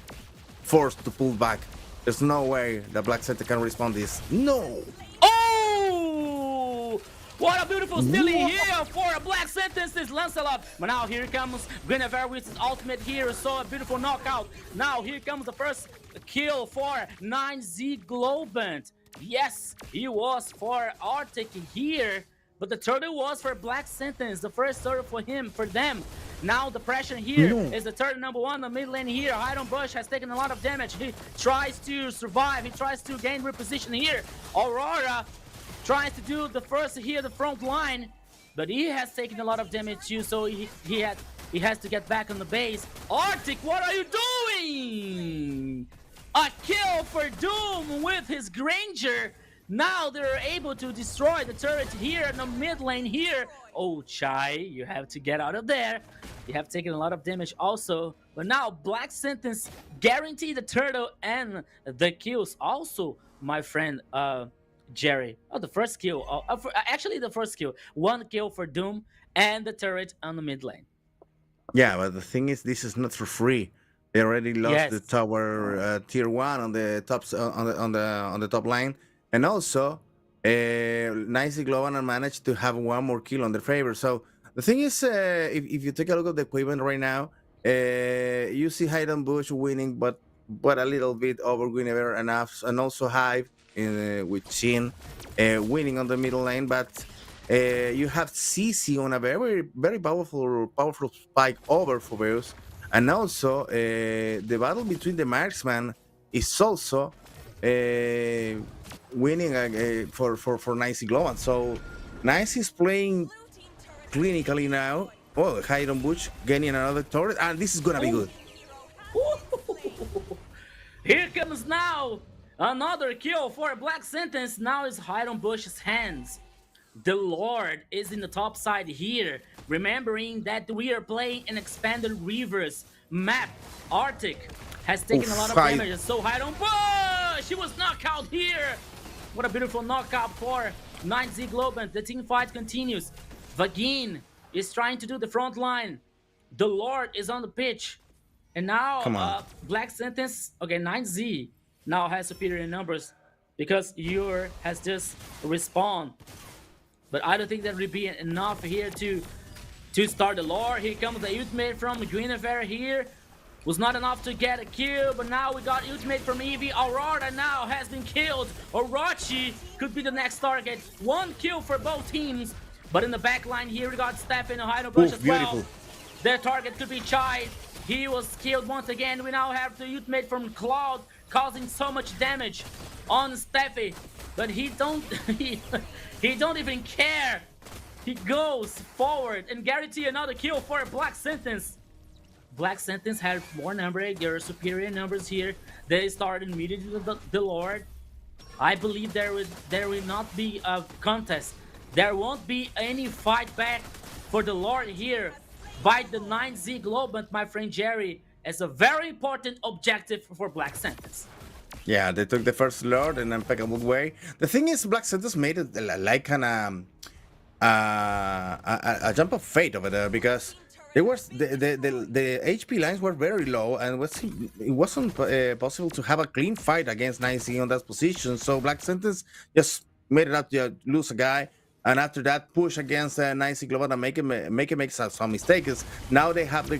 forced to pull back. There's no way that Black Center can respond this. No. Oh! What a beautiful stealing here for a Black Sentence is Lancelot. But now here comes Guinevere with his ultimate here. So a beautiful knockout. Now here comes the first kill for 9Z Globant. Yes, he was for Arctic here. But the turtle was for Black Sentence. The first turtle for them. Now the pressure here is the turtle number 1. The mid lane here. Iron Bush has taken a lot of damage. He tries to survive. He tries to gain reposition here. Aurora tries to do the first here, the front line. But he has taken a lot of damage too. So he has to get back on the base. Arctic, what are you doing? A kill for Doom with his Granger. Now they're able to destroy the turret here in the mid lane here. Oh, Chai, you have to get out of there. You have taken a lot of damage also. But now Black Sentence guarantee the turtle and the kills also, my friend Jerry. Oh, the first kill. Actually, the first kill. 1 kill for Doom and the turret on the mid lane. Yeah, but the thing is, this is not for free. They already lost the tower tier 1 on the top on the top line. And also, Nicey Globan managed to have 1 more kill on their favor. So the thing is, if you take a look at the equipment right now, you see Hayden Bush winning, but a little bit over Guinevere enough, and also Hive with Shin winning on the middle lane. But you have CC on a very, very powerful spike over Phobeus. And also, the battle between the marksman is also winning for Nicey Globan. So Nice is playing clinically now. Oh, Hiram Bush getting another turret, and this is gonna be good. Here comes now another kill for Black Sentence. Now is Hiram Bush's hands. The Lord is in the top side here. Remembering that we are playing an expanded Rivers map. Arctic has taken a lot of damage. So Hiram Bush, he was knocked out here. What a beautiful knockout for 9Z Globant. The team fight continues. Vagin is trying to do the front line. The Lord is on the pitch. And now Black Sentence, okay, 9Z now has superior numbers because Ur has just respawned. But I don't think that will be enough here to start the Lord. Here comes the ultimate from Guinevere here. Was not enough to get a kill, but now we got ultimate from Eevee. Aurora now has been killed. Orochi could be the next target. 1 kill for both teams. But in the back line here, we got Stefan and Hydro Brush as well. Their target could be Chai. He was killed once again. We now have the ultimate from Cloud, causing so much damage on Steffi. But he don't he don't even care. He goes forward and guarantee another kill for Black Sentence. Black Sentence had more numbers. There are superior numbers here. They started immediately the Lord. I believe there will not be a contest. There won't be any fight back for the Lord here by the 9Z Globant, my friend Jerry, as a very important objective for Black Sentence. Yeah, they took the first Lord in an impeccable way. The thing is, Black Sentence made it like a jump of fate over there, because there was the HP lines were very low, and it wasn't possible to have a clean fight against 9Z on that position. So Black Sentence just made it up to lose a guy, and after that push against 9Z Global and make him make some mistakes. Now they have the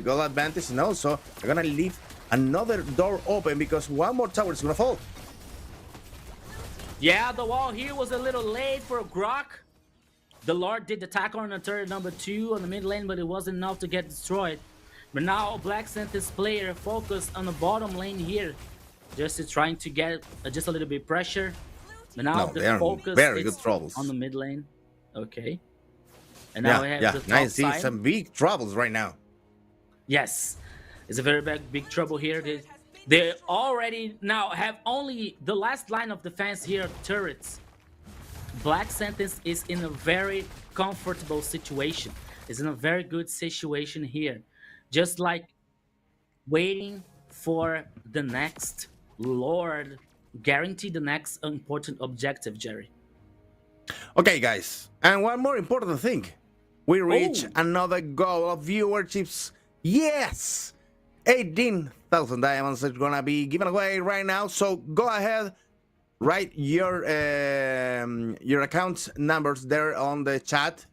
goal advantage, and also they're gonna leave another door open because 1 more tower is gonna fall. Yeah, the wall here was a little late for Grok. The Lord did the tackle on the turret number 2 on the mid lane, but it wasn't enough to get destroyed. But now Black Sentence player focused on the bottom lane here, just trying to get just a little bit pressure. But now the focus is on the mid lane. Okay. And now we have the top side. Some big troubles right now. Yes, it's a very big trouble here. They already now have only the last line of defense here, turrets. Black Sentence is in a very comfortable situation. Is in a very good situation here. Just like waiting for the next Lord guarantee the next important objective, Jerry. Okay, guys, and one more important thing. We reach Oh. another goal of viewerships. Yes! 18,000 diamonds are gonna be given away right now. So go ahead, write your account numbers there on the chat.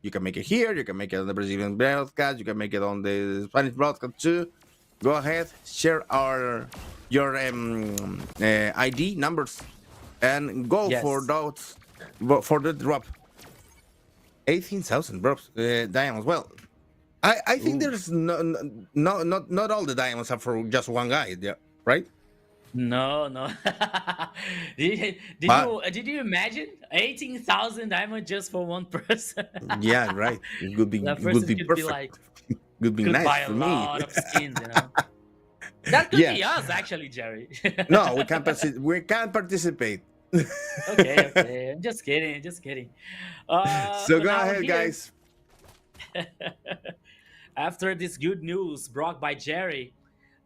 You can make it here, you can make it on the Brazilian broadcast, you can make it on the Spanish broadcast too. Go ahead, share your ID numbers and go Yes. for those for the drop. 18,000 diamonds. Well, I think there's not all the diamonds are for just one guy. Yeah, right? No. Did you imagine 18,000 diamonds just for one person? Yeah, right. It would be That it would person be could perfect. be like, Would be could buy nice a for me. lot of skins, you know. That could Yeah. be us, actually, Jerry. No, we can't participate. Okay. Just kidding. So But go now ahead, here, guys. after this good news brought by Jerry,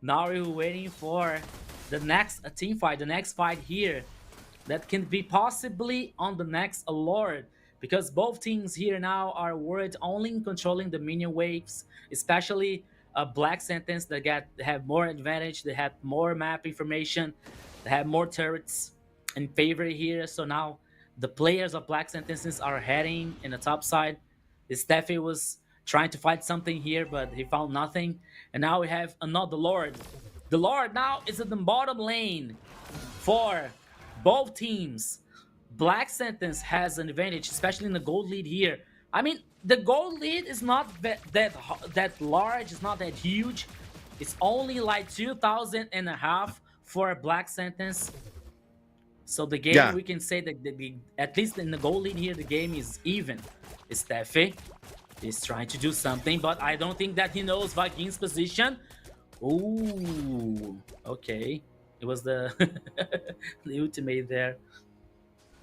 now we're waiting for the next team fight, the next fight here that can be possibly on the next Lord, because both teams here now are worried only in controlling the minion waves, especially Black Sentence that have more advantage, they have more map information, they have more turrets in favor here. So now the players of Black Sentences are heading in the top side. Steffi was trying to fight something here, but he found nothing. And now we have another Lord. The Lord now is in the bottom lane for both teams. Black Sentence has an advantage, especially in the gold lead here. I mean, the gold lead is not that large, it's not that huge. It's only like 2,000 and a half for a Black Sentence. So the game, Yeah. we can say that at least in the gold lead here, the game is even. Steffi is trying to do something, but I don't think that he knows Vagin's position. Ooh, okay. It was the the ultimate there.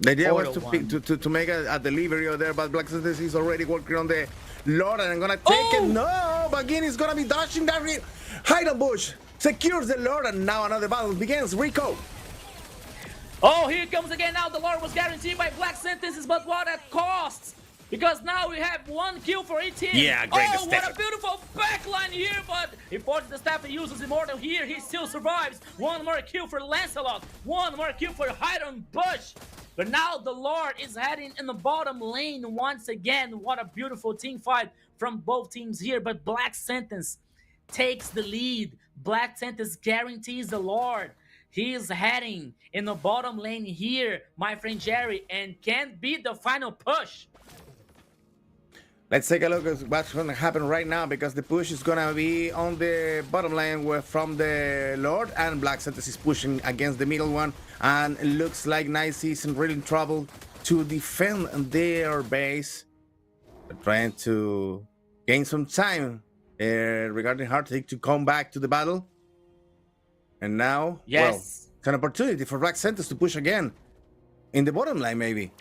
The idea was Portal to make a delivery over there, but Black Sentence is already working on the Lord, and I'm gonna take it. Oh! No, Bagin is gonna be dashing that hide ambush, secures the Lord, and now another battle begins. Rico. Oh, here it comes again. Now the Lord was guaranteed by Black Sentences, but what at cost? Because now we have one kill for each team. Yeah, great Oh, what a step. beautiful backline here, but he forces the staff and uses Immortal here. He still survives. One more kill for Lancelot. One more kill for Hide on Bush. But now the Lord is heading in the bottom lane once again. What a beautiful team fight from both teams here. But Black Sentence takes the lead. Black Sentence guarantees the Lord. He is heading in the bottom lane here, my friend Jerry, and can be the final push. Let's take a look at what's going to happen right now, because the push is going to be on the bottom lane from the Lord, and Black Sentence is pushing against the middle one, and it looks like Nice is in really trouble to defend their base. They're trying to gain some time regarding Heartache to come back to the battle. And now, Yes. well, it's an opportunity for Black Sentence to push again in the bottom lane, maybe.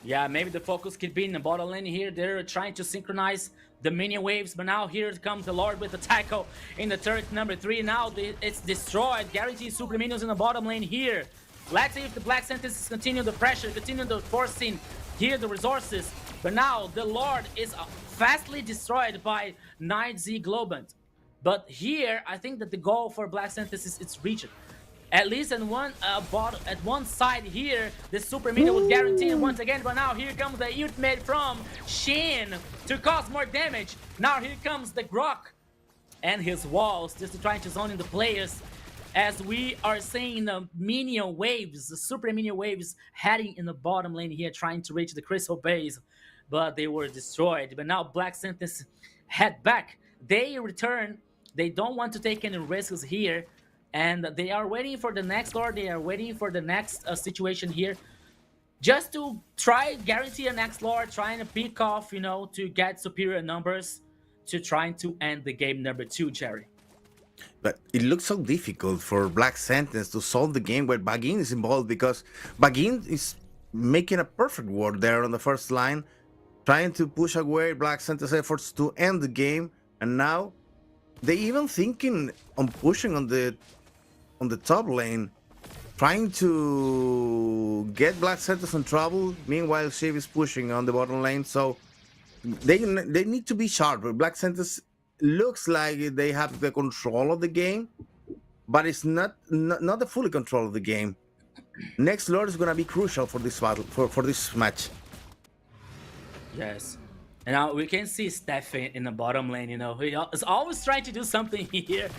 Yeah, maybe the focus could be in the bottom lane here. They're trying to synchronize the minion waves, but now here comes the Lord with the tackle in the turret number 3. Now it's destroyed. Guaranteed super minions in the bottom lane here. Let's see if the Black Sentences continue the pressure, continue the forcing here the resources. But now the Lord is fastly destroyed by 9Z Globant. But here, I think that the goal for Black Sentences is reached. At least at one side here, the super minion was guaranteed once again. But now here comes the ultimate from Shin to cause more damage. Now here comes the Grok and his walls just to try to zone in the players. As we are seeing the minion waves, the super minion waves heading in the bottom lane here, trying to reach the crystal base, but they were destroyed. But now Black Sentence head back. They return. They don't want to take any risks here. And they are waiting for the next Lord. They are waiting for the next situation here. Just to try guarantee a next Lord, trying to pick off, you know, to get superior numbers to trying to end the game number 2, Jerry. But it looks so difficult for Black Sentence to solve the game where Bagin is involved, because Bagin is making a perfect work there on the first line, trying to push away Black Sentence efforts to end the game. And now they even thinking on pushing on the top lane. trying to get Black Santos in trouble. Meanwhile, Shiv is pushing on the bottom lane, so they need to be sharp. Black Santos looks like they have the control of the game, but it's not the fully control of the game. Next Lord is gonna be crucial for this battle for this match. Yes. And now we can see Steph in the bottom lane, you know. He's always trying to do something here.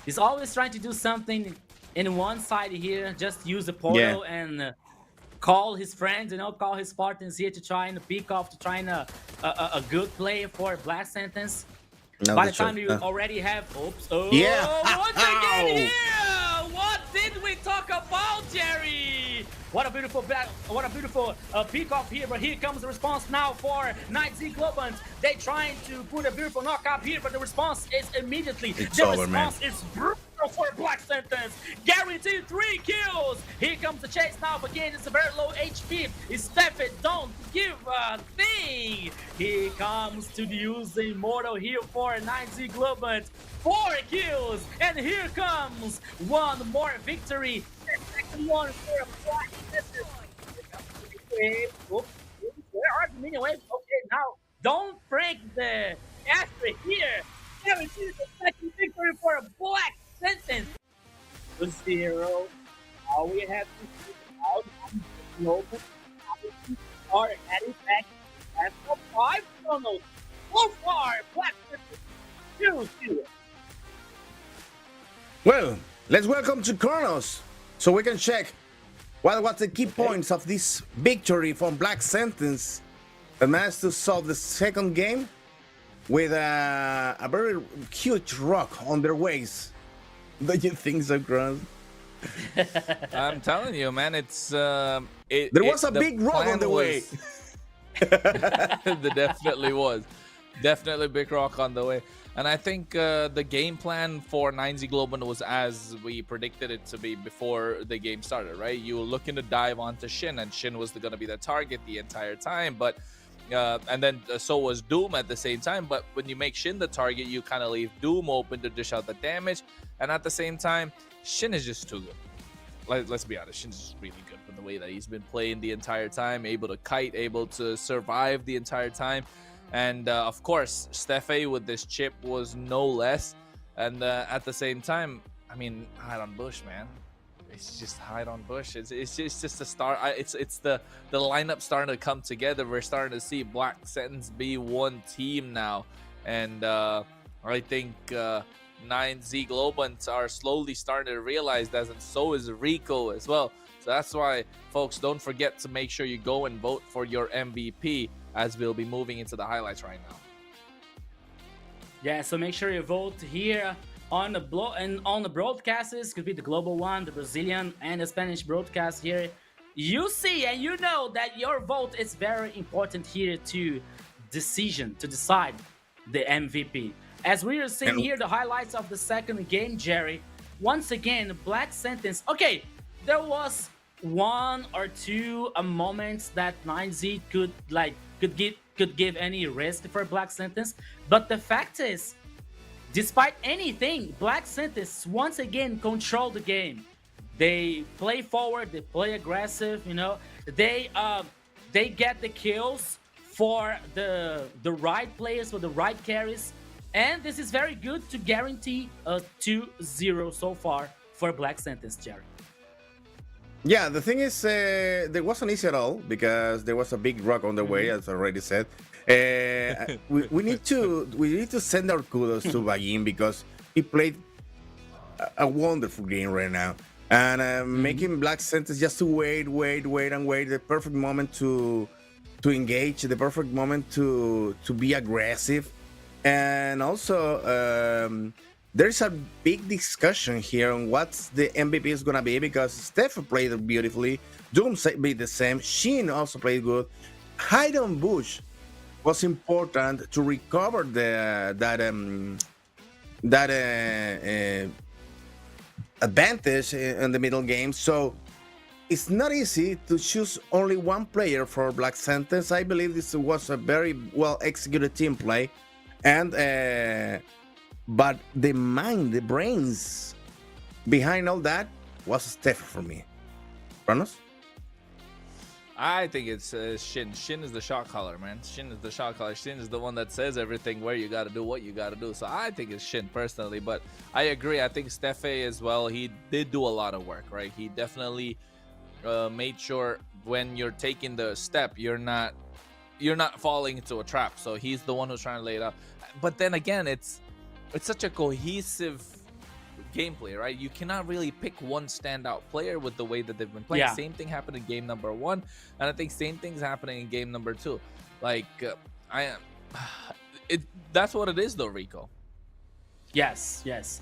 He's always trying to do something in one side here. Just use the portal and call his friends, you know, call his partners here to try and pick off, to try and a good play for Black Sentence. No, By the time you already have... Oops. Oh, Yeah. once again here! What did we talk about, Jerry? What a beautiful pick off here, but here comes the response now for 9Z Globant. They trying to put a beautiful knockout here, but the response is immediately. It's the over, response man. is brutal for Black Sentence. Guaranteed 3 kills. Here comes the chase now, but again, it's a very low HP. Stefan, don't give a thing. Here comes to the use the Immortal here for 9Z Globant. 4 kills, and here comes one more victory. The second one for Black Sentence. Where are the minion waves? Okay, now don't break the asterisk here. Guaranteed the second victory for a Black Sentence. 0. All we have to see out on the global are heading back at the 5 chronos. So far, Black Sentence 2-2. Well, let's welcome to Kronos, so we can check what the key points of this victory from Black Sentence. They managed to solve the second game with a very huge rock on their waist. Don't you think so, Kronos? I'm telling you, man, it's There was a the big rock plan on the way. There definitely was. Definitely big rock on the way. And I think the game plan for 9Z Global was as we predicted it to be before the game started, right? You were looking to dive onto Shin, and Shin was going to be the target the entire time. But and then so was Doom at the same time. But when you make Shin the target, you kind of leave Doom open to dish out the damage. And at the same time, Shin is just too good. Let's be honest, Shin's just really good with the way that he's been playing the entire time, able to kite, able to survive the entire time. And of course, Steffe with this chip was no less. And at the same time, I mean, hide on bush, man. It's just hide on bush. It's just a start. It's the lineup starting to come together. We're starting to see Black Sentence be one team now, and I think 9Z Globants are slowly starting to realize that, and so is Rico as well. So that's why, folks, don't forget to make sure you go and vote for your MVP, as we'll be moving into the highlights right now. Yeah, so make sure you vote here on the broadcasts. Could be the global one, the Brazilian, and the Spanish broadcast here. You see and you know that your vote is very important here to decide the MVP. As we are seeing here the highlights of the second game, Jerry. Once again, Black Sentence. Okay, there was one or two moments that 9Z could give any risk for Black Sentence, but the fact is, despite anything, Black Sentence once again control the game. They play forward, they play aggressive, you know. They get the kills for the right players, for the right carries, and this is very good to guarantee a 2-0 so far for Black Sentence, Jerry. Yeah, the thing is, there wasn't easy at all because there was a big rock on the way, as I already said. We need to send our kudos to Bagin because he played a wonderful game right now, and making Black Sentence just to wait the perfect moment to engage, the perfect moment to be aggressive, and also. There's a big discussion here on what the MVP is going to be because Steph played beautifully, Doom played the same, Shin also played good. Hide on Bush was important to recover that advantage in the middle game. So it's not easy to choose only one player for Black Sentence. I believe this was a very well executed team play, and but the brains behind all that was Steph for me. Kronos? I think it's Shin. Shin is the shot caller, man. Shin is the shot caller. Shin is the one that says everything where you got to do what you got to do. So I think it's Shin personally, but I agree. I think Steffe as well. He did do a lot of work, right? He definitely made sure when you're taking the step, you're not falling into a trap. So he's the one who's trying to lay it out. But then again, it's such a cohesive gameplay, right? You cannot really pick one standout player with the way that they've been playing. Yeah. Same thing happened in game number 1, and I think same thing's happening in game number 2. Like that's what it is though, Rico. Yes, yes.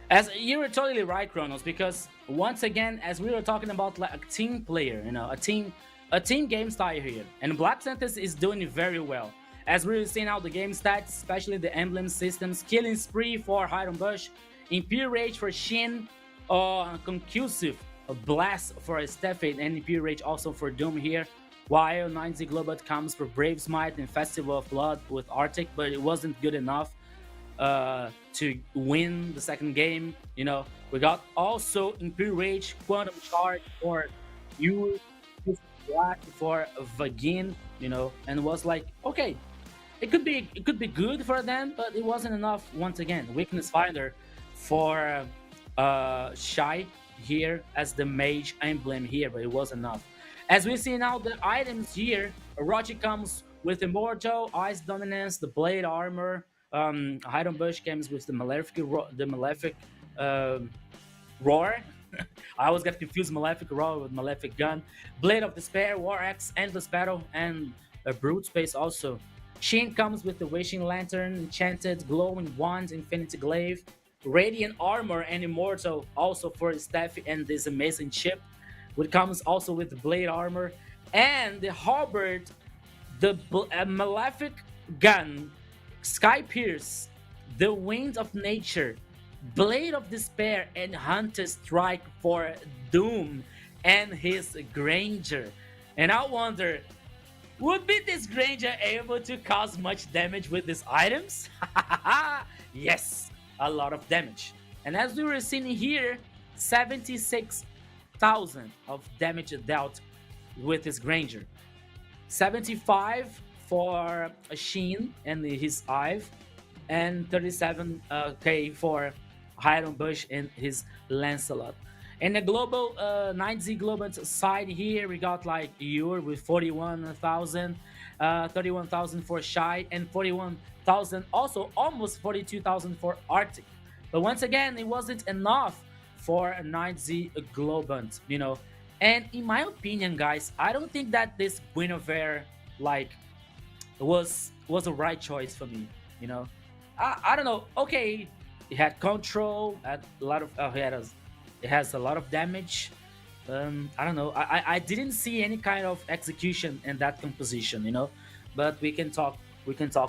As you were totally right, Kronos, because once again, as we were talking about like a team player, you know, a team game style here, and Black Santos is doing it very well. As we're seeing out the game stats, especially the emblem systems, killing spree for Hiram Bush, Impure Rage for Shin, Concussive Blast for Stefan, and Impure Rage also for Doom here. While 9Z Globot comes for Brave Smite and Festival of Blood with Arctic, but it wasn't good enough to win the second game. You know, we got also Impure Rage, Quantum Charge for you, Black for Vagin, you know, and was like, okay, it could be good for them, but it wasn't enough. Once again, Weakness Finder for Shy here as the mage emblem here, but it was enough. As we see now the items here, Orochi comes with Immortal, Ice Dominance, the Blade Armor, Hiram Bush comes with the Malefic Roar. I always get confused Malefic Roar with Malefic Gun. Blade of Despair, War Axe, Endless Battle, and a Brute Space also. Shin comes with the Wishing Lantern, Enchanted, Glowing Wand, Infinity Glaive, Radiant Armor, and Immortal also for Steffi and this amazing chip. Which comes also with the Blade Armor and the Halberd, the Malefic Gun, Sky Pierce, the Wind of Nature, Blade of Despair, and Hunter Strike for Doom and his Granger. And I wonder, would be this Granger able to cause much damage with these items? Yes, a lot of damage. And as we were seeing here, 76,000 of damage dealt with his Granger. 75 for Sheen and his Ive, and 37k for Hiram Bush and his Lancelot. In the global 9Z global side here, we got like Yor with 41,000, 31,000 for Shy, and 41,000, also almost 42,000 for Arctic. But once again, it wasn't enough for a 9Z Globant, you know. And in my opinion, guys, I don't think that this Guinevere like was the right choice for me, you know. I don't know. Okay, it had control, had a lot of it has a lot of damage. I don't know. I didn't see any kind of execution in that composition, you know. But we can talk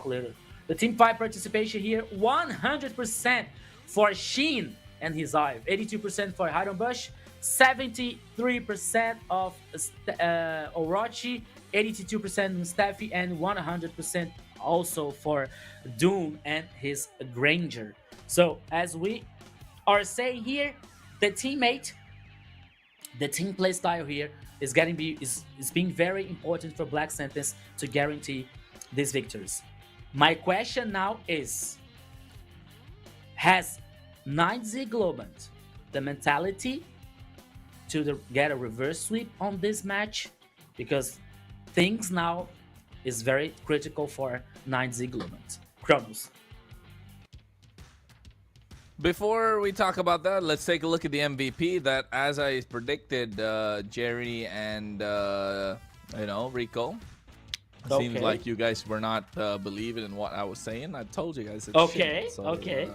later. The team fight participation here, 100% for Sheen and his Ive, 82% for Hiram Bush, 73% of Orochi, 82% Steffi, and 100% also for Doom and his Granger. So as we are saying here, the team play style here is being very important for Black Sentence to guarantee these victories. My question now is, has 9Z Globant the mentality to get a reverse sweep on this match? Because things now is very critical for 9Z Globant. Kronos. Before we talk about that, let's take a look at the MVP that, as I predicted, Jerry and Rico. It seems like you guys were not believing in what I was saying. I told you guys. Okay. Shit. So, okay.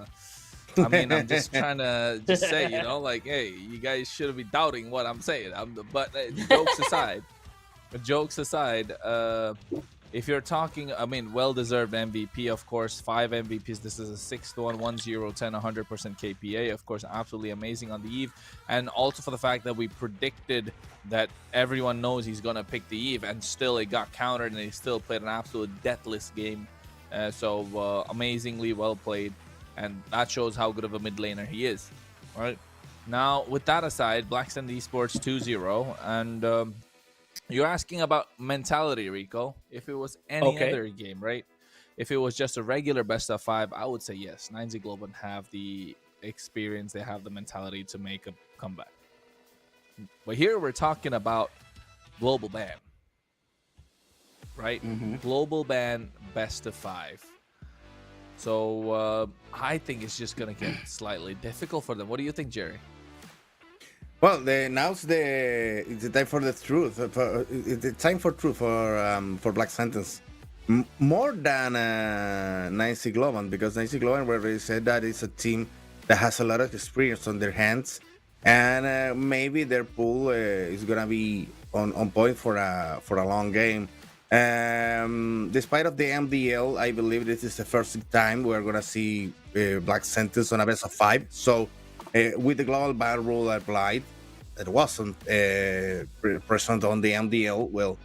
I mean, I'm just trying to say, like, hey, you guys shouldn't be doubting what I'm saying. But jokes aside, if you're talking, I mean, well-deserved MVP, of course, 5 MVPs. This is a 6-1, 1-0, 10, 100% KPA. Of course, absolutely amazing on the Eve. And also for the fact that we predicted that everyone knows he's going to pick the Eve, and still it got countered, and he still played an absolute deathless game. So amazingly well played. And that shows how good of a mid laner he is, right? Now, with that aside, Black Sand Esports 2-0, and you're asking about mentality, Rico. If it was any Okay. other game, right? If it was just a regular best of 5, I would say yes. 9Z Global have the experience, they have the mentality to make a comeback. But here we're talking about global ban, right? Global ban best of 5. So I think it's just gonna get slightly difficult for them. What do you think, Jerry? Well, now's it's the time for the truth. It's the time for truth for Black Sentence. More than 9C Global, because 9C Global already said that it's a team that has a lot of experience on their hands, and maybe their pool is gonna be on point for a long game. Despite of the MDL, I believe this is the first time we're gonna see Black Sentence on a best of 5. So with the global ban rule applied, it wasn't present on the MDL. Well,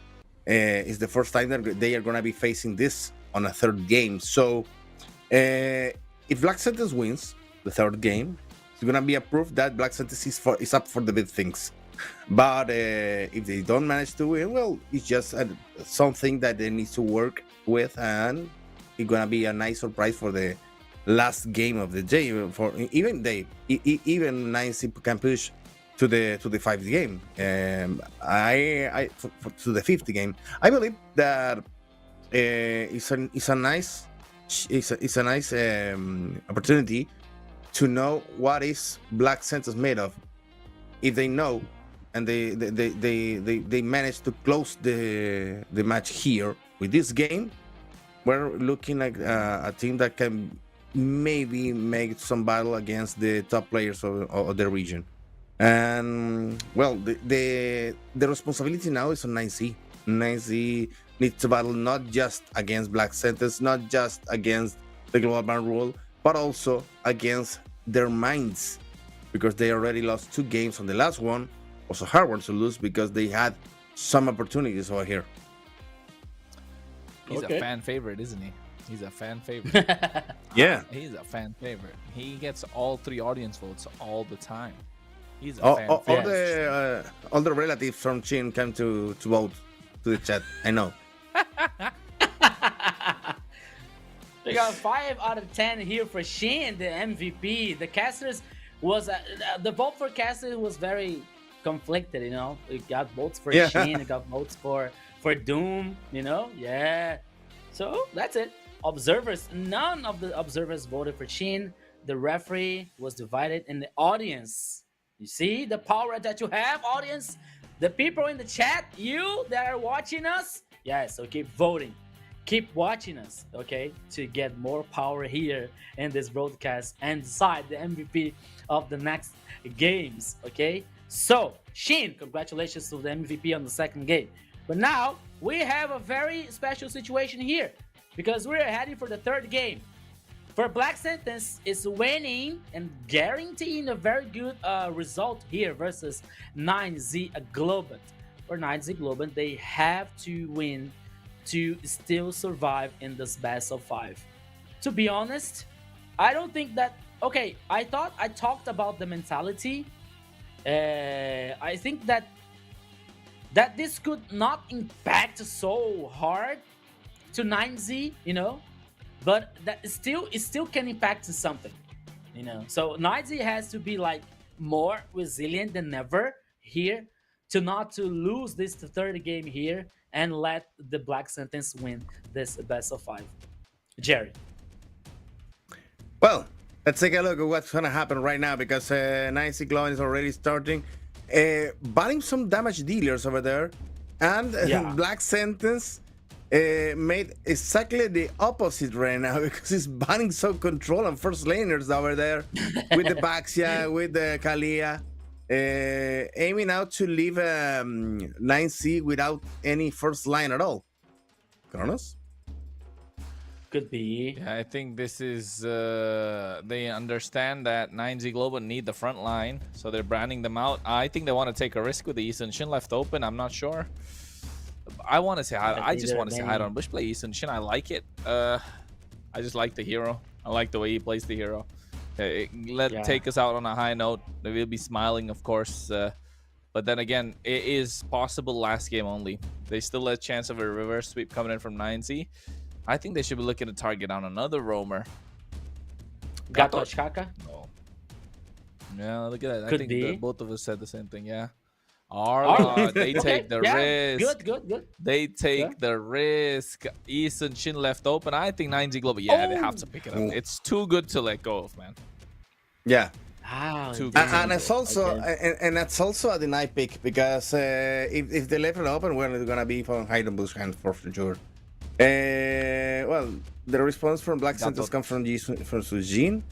it's the first time that they are gonna be facing this on a third game. So if Black Sentence wins the third game, it's gonna be a proof that Black Sentence is up for the big things. But if they don't manage to win, well, it's just something that they need to work with, and it's gonna be a nice surprise for the last game of the day. For even 9C can push to the 5th game. To the 5th game. I believe that it's a nice opportunity to know what is Black Sentence made of. If they know, and they manage to close the match here with this game, we're looking like a team that can maybe make some battle against the top players of the region. And well, the responsibility now is on 9C. 9C needs to battle not just against Black Sentence, not just against the global ban rule, but also against their minds, because they already lost 2 games on the last one. Also hard one to lose because they had some opportunities over here. He's a fan favorite, isn't he? He's a fan favorite. Yeah. He's a fan favorite. He gets all 3 audience votes all the time. He's a fan favorite. All the relatives from Chin came to vote to the chat. I know. We got 5 out of 10 here for Shin, the MVP. The casters was the vote for casters was very conflicted. You know, we got votes for Shin, we got votes for Doom. You know, yeah. So that's it. Observers, none of the observers voted for Shin. The referee was divided in the audience. You see the power that you have, audience. The people in the chat, you that are watching us, yeah. So keep voting. Keep watching us, okay, to get more power here in this broadcast and decide the MVP of the next games, okay? So, Shin, congratulations to the MVP on the second game. But now, we have a very special situation here because we're heading for the third game. For Black Sentence is winning and guaranteeing a very good result here versus 9Z Global. For 9Z Global, they have to win to still survive in this best of 5. To be honest, I don't think that. Okay, I thought I talked about the mentality. I think that this could not impact so hard to 9Z, you know, but that it still can impact something, you know. So 9Z has to be like more resilient than ever here to not to lose this third game here and let the Black Sentence win this best of 5. Jerry. Well, let's take a look at what's going to happen right now, because 9C Global is already starting banning some damage dealers over there, and Black Sentence made exactly the opposite right now, because it's banning some control and first laners over there with the Baxia, with the Kalia. Aiming out to leave 9C without any first line at all. Kronos? Could be. Yeah, I think this is they understand that 9Z Global need the front line, so they're branding them out. I think they want to take a risk with the Eastern Shin left open. I'm not sure. I want to say I just want to say hi on Bush play Eastern Shin. I like it. I just like the hero. I like the way he plays the hero. Take us out on a high note. We'll be smiling, of course. But then again, it is possible last game only. They still have a chance of a reverse sweep coming in from 9Z. I think they should be looking to target on another roamer. Gato Chaka? No. Yeah, look at that. Could I think be. both of us said the same thing. Yeah. Arla, they take the risk. Good. They take the risk. Eason Shin left open. I think 9Z Global. Yeah, they have to pick it up. It's too good to let go of, man. Yeah. Wow. Too good. And it's also and that's also a deny pick because if they left it open, well, it's gonna be from hide and bush hands for sure. Well, the response from Black Centers come from Sujin,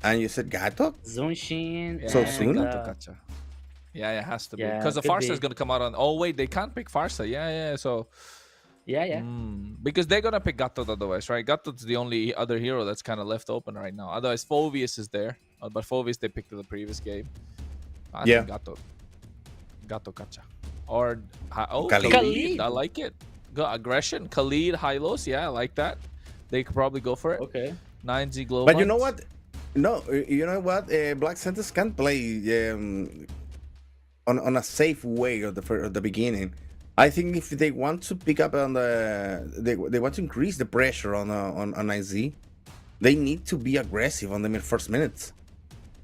and you said Gato. Zunshin. So and, soon? Yeah, it has to be. Yeah, Because the could Farsa be. is going to come out on... Oh, wait, they can't pick Farsa. Yeah. So... Yeah. Because they're going to pick Gato otherwise, right? Gato's the only other hero that's kind of left open right now. Otherwise, Phoveus is there. But Phoveus, they picked in the previous game. I think Gato. Gato Kacha. Or... Khalid. I like it. Aggression. Khalid, Hylos. Yeah, I like that. They could probably go for it. Okay. 9Z Global. But you know what? No, you know what? Black Centers can't play on a safe way at the beginning. I think if they want to pick up on they want to increase the pressure on IZ, they need to be aggressive on the first minutes.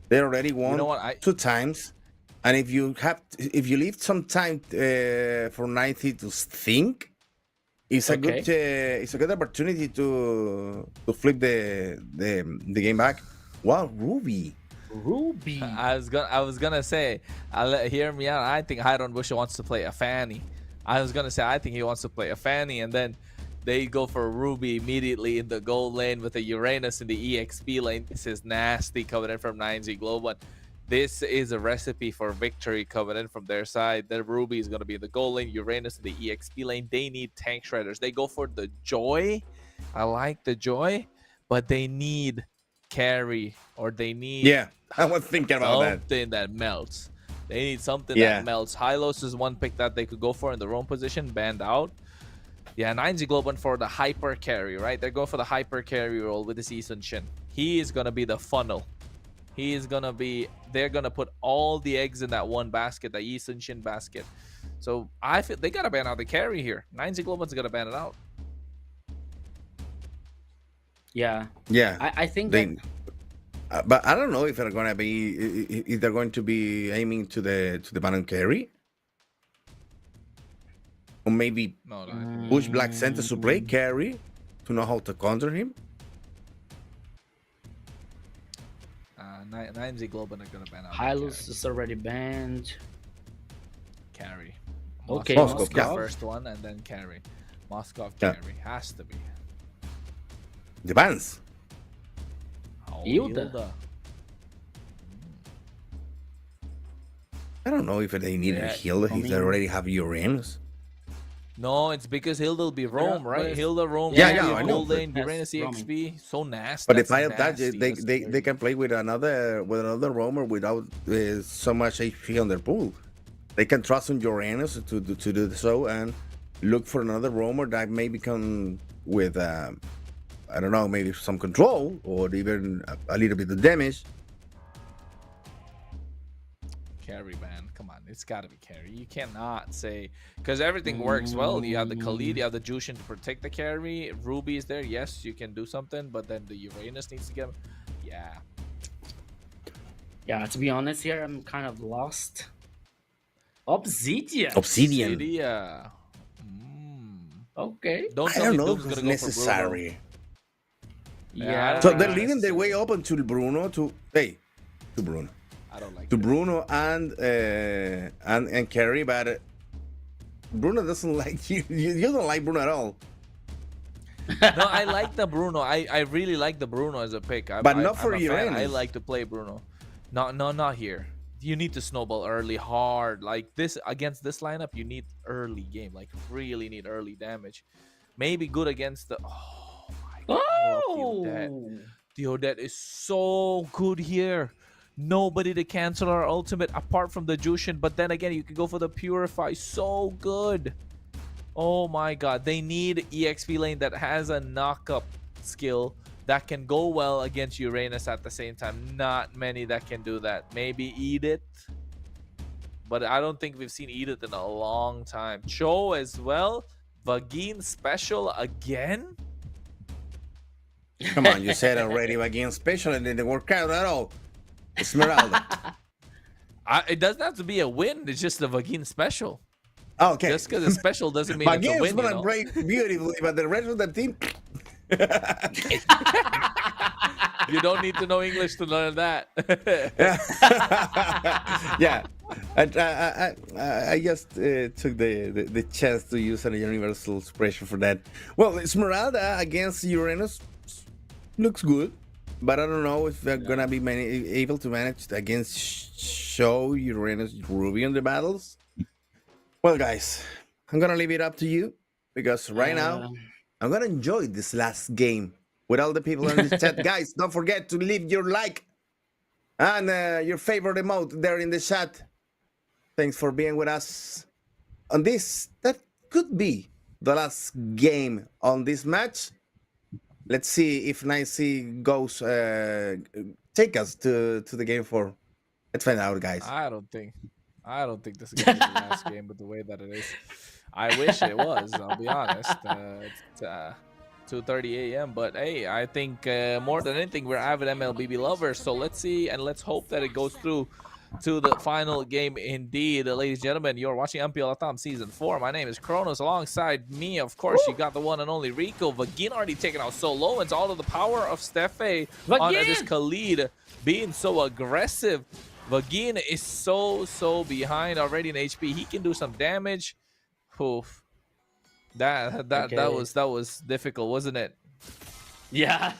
They already won 2 times, and if you leave some time for 90 to think, it's a good opportunity to flip the game back. Wow, Ruby. I was gonna say, hear me out. I think Hiron Bush wants to play a Fanny. I was gonna say I think he wants to play a Fanny, and then they go for Ruby immediately in the gold lane with a Uranus in the EXP lane. This is nasty coming in from 9Z Global. This is a recipe for victory coming in from their side. Their Ruby is gonna be in the gold lane, Uranus in the EXP lane. They need tank shredders. They go for the Joy. I like the Joy, but they need carry, or they need I was thinking about something that melts. They need something that melts. Hylos is one pick that they could go for in the roam position, banned out. Yeah, 9Z Global for the hyper carry, right? They're going for the hyper carry role with this Eason Shin. He is gonna be the funnel. He is gonna be. They're gonna put all the eggs in that one basket, the Eason Shin basket. So I feel they gotta ban out the carry here. 9Z Global's gonna ban it out. Yeah. I think they. But I don't know if they're gonna be aiming to the Baron carry, or maybe push Black Centers to play carry to know how to counter him. 9Z Global are gonna ban out. Hylos is already banned. Carry. Okay, Moscow first one, and then carry. Moscow carry has to be. The bans. Hilda. I don't know if they need a Hilda if they already have Uranus. No, it's because Hilda will be roam, right? Hilda roam. I know. Gold lane, Uranus EXP. So nasty. But if I have that, they can play with another roamer without so much HP on their pool. They can trust on Uranus to do so and look for another roamer that maybe come with I don't know, maybe some control or even a little bit of damage. Carry, man. Come on. It's got to be carry. You cannot say... Because everything works well. You have the Khalid, you have the Jushin to protect the carry. Ruby is there. Yes, you can do something. But then the Uranus needs to get... Yeah. Yeah, to be honest here, I'm kind of lost. Obsidian. Okay. I don't know if it's necessary. Yeah. So they're leaving their way open to Bruno Bruno. I don't like Bruno and Carry, but Bruno doesn't like you. You don't like Bruno at all. No, I like the Bruno. I really like the Bruno as a pick. But not for Uranus. I like to play Bruno. Not here. You need to snowball early hard. Like this against this lineup, you need early game. Like really need early damage. Maybe good against the the Odette is so good here. Nobody to cancel our ultimate apart from the Jushin. But then again, you can go for the Purify. So good. Oh my god. They need EXP lane that has a knock-up skill that can go well against Uranus at the same time. Not many that can do that. Maybe Edith, but I don't think we've seen Edith in a long time. Cho as well. Vagine special again? Come on, you said already again special and it didn't work out at all. Esmeralda. It doesn't have to be a win. It's just a Vagine special. Oh, okay. Just because it's special doesn't mean it's a Vagine win. is gonna break beautifully, but the rest of the team. You don't need to know English to learn that. Yeah, I just took the chance to use a universal expression for that. Well, Esmeralda against Uranus looks good, but I don't know if they're gonna be able to manage against Show, Uranus, Ruby in the battles. Well, guys, I'm gonna leave it up to you because right now I'm gonna enjoy this last game with all the people in the chat. Guys, don't forget to leave your like and your favorite emote there in the chat. Thanks for being with us on this. That could be the last game on this match. Let's see if Nicey goes take us to the game 4. Let's find out, guys. I don't think this is gonna be the last game, but the way that it is, I wish it was. I'll be honest. It's 2:30 a.m. But hey, I think more than anything, we're avid MLBB lovers. So let's see and let's hope that it goes through to the final game. Indeed, ladies and gentlemen, you're watching MPL LATAM Season 4. My name is Kronos. Alongside me, of course, you got the one and only Rico. Vagine already taken out solo. It's all of the power of Steffe on this Khalid being so aggressive. Vagine is so behind already in HP. He can do some damage. Oof. That was difficult, wasn't it? Yeah.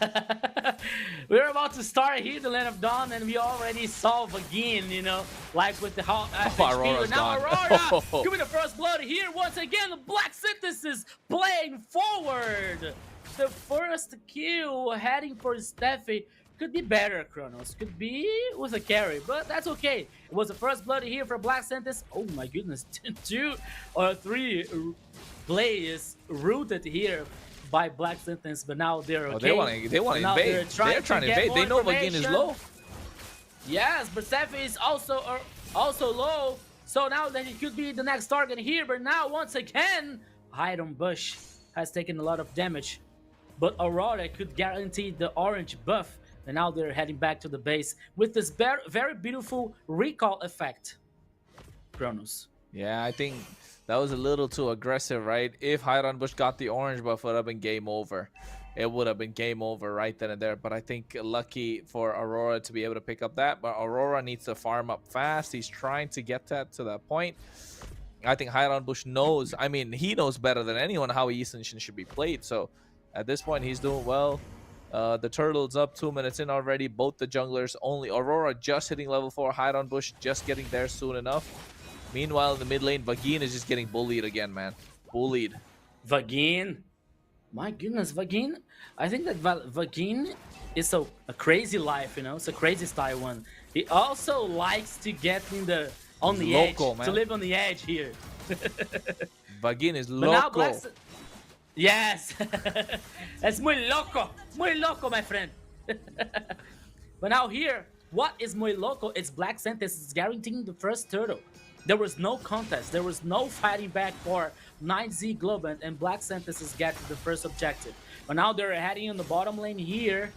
We're about to start here, the Land of Dawn, and we already saw Vagine, you know, like with the hot Aurora's now gone. Aurora giving the first blood here once again. The Black Synthesis playing forward. The first kill heading for Steffi. Could be better, Kronos. Could be with a carry, but that's okay. It was the first blood here for Black Synthesis. Oh my goodness, 2 or 3 plays rooted here by Black Synthesis, but now they're okay. Oh, they want to invade. They're trying to invade. They know Vagine is low. Yes, but Steffi is also low. So now that he could be the next target here, but now once again, Iron Bush has taken a lot of damage. But Aurora could guarantee the orange buff. And now they're heading back to the base with this very beautiful recall effect. Kronos. Yeah, I think that was a little too aggressive, right? If Hiron Bush got the orange buff, it would have been game over. It would have been game over right then and there. But I think lucky for Aurora to be able to pick up that. But Aurora needs to farm up fast. He's trying to get to that point. I think Hiron Bush knows. I mean, he knows better than anyone how Yi Sun-shin should be played. So at this point, he's doing well. The turtle's up 2 minutes in already. Both the junglers, only Aurora just hitting level 4. Hiron Bush just getting there soon enough. Meanwhile, in the mid lane, Vagine is just getting bullied again, man. Bullied. Vagine. My goodness, Vagine. I think that Vagine is a crazy life, you know. It's a crazy style one. He also likes to get on the edge, man. To live on the edge here. Vagine is loco. Yes, that's muy loco, my friend. But now here, what is muy loco? It's Black Synthesis guaranteeing the first turtle. There was no contest, there was no fighting back for 9Z Globant, and Black Synthesis get the first objective. But now they're heading on the bottom lane here.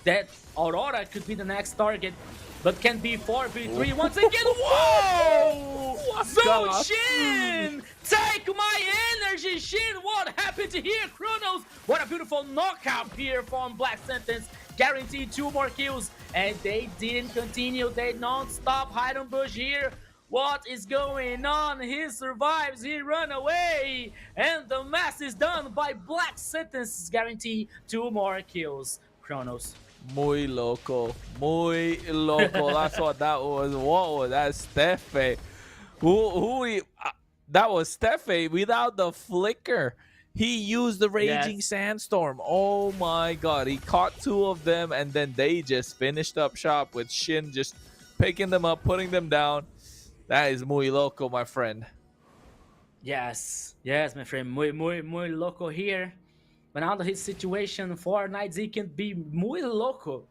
That Aurora could be the next target, but can be 4v3 once again. Whoa! So Shin! Take my energy, Shin! What happened here, Kronos? What a beautiful knockout here from Black Sentence. Guaranteed 2 more kills, and they didn't continue. They non-stop hide on Bush here. What is going on? He survives, he run away, and the mass is done by Black Sentence. Guarantee 2 more kills, Kronos. Muy loco. Muy loco. That's what that was. Whoa, that's Steffe. That was Steffe without the flicker. He used the Raging Sandstorm. Oh my god. He caught 2 of them, and then they just finished up shop with Shin just picking them up, putting them down. That is muy loco, my friend. Yes, my friend. Muy loco here. But now his situation for Night can be muy loco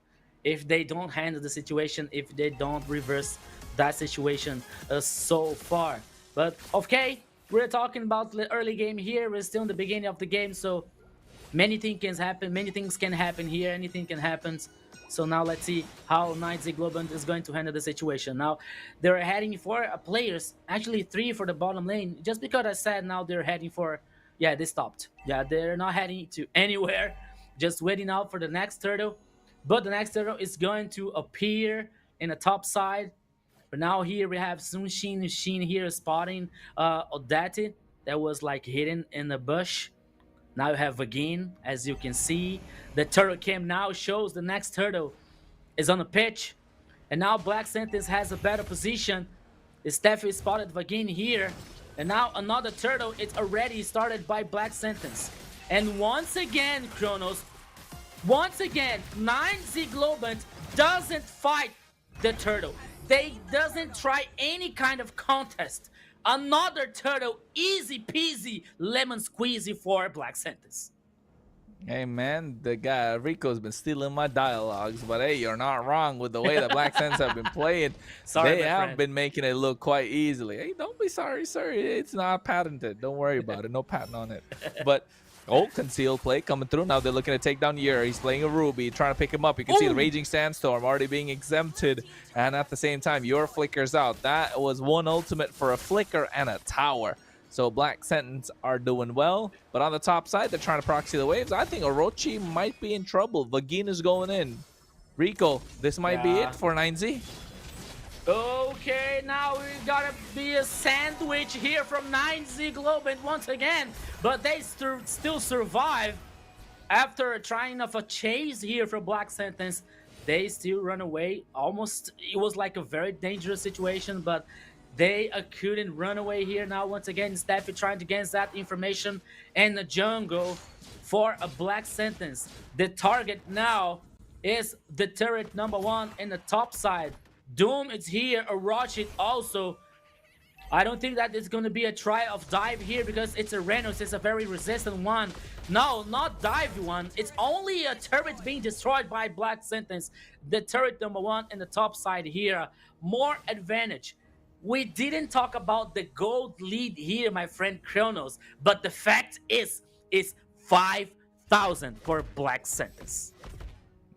if they don't handle the situation, if they don't reverse that situation so far. But okay, we're talking about the early game here. We're still in the beginning of the game, so many things can happen. Many things can happen here. Anything can happen. So now let's see how Night Globant is going to handle the situation. Now they're heading for players, actually 3 for the bottom lane. Just because I said now they're heading for, yeah, they stopped. Yeah, they're not heading to anywhere. Just waiting out for the next turtle. But the next turtle is going to appear in the top side. But now here we have Sunshin Shin here spotting Odette that was like hidden in the bush. Now you have Vagin, as you can see. The turtle cam now shows the next turtle is on the pitch. And now Black Sentence has a better position. Steffi spotted Vagin here. And now another turtle is already started by Black Sentence. And once again, Kronos, once again, 9Z Globant doesn't fight the turtle. They doesn't try any kind of contest. Another turtle, easy peasy, lemon squeezy for Black Sentence. Hey man, the guy Rico's been stealing my dialogues, but hey, you're not wrong with the way the Black Sentence have been playing. Sorry, they my have friend. been making it look quite easily. Hey, don't be sorry, sir. It's not patented. Don't worry about it. No patent on it. But concealed play coming through. Now they're looking to take down Yer. He's playing a Ruby, trying to pick him up. You can see the Raging Sandstorm already being exempted. And at the same time, Yer flickers out. That was one ultimate for a flicker and a tower. So Black Sentence are doing well. But on the top side, they're trying to proxy the waves. I think Orochi might be in trouble. Vagin is going in. Rico, this might be it for 9Z. Okay, now we gotta be a sandwich here from 9Z Globant once again, but they still survive after trying of a chase here from Black Sentence. They still run away. Almost, it was like a very dangerous situation, but they couldn't run away here. Now once again, Steffi trying to get that information in the jungle for a Black Sentence. The target now is the turret number 1 in the top side. Doom is here, Orochi also. I don't think that it's going to be a try of dive here because it's a Renos. It's a very resistant one. No, not dive one. It's only a turret being destroyed by Black Sentence. The turret number 1 in the top side here. More advantage. We didn't talk about the gold lead here, my friend Kronos. But the fact is 5,000 for Black Sentence.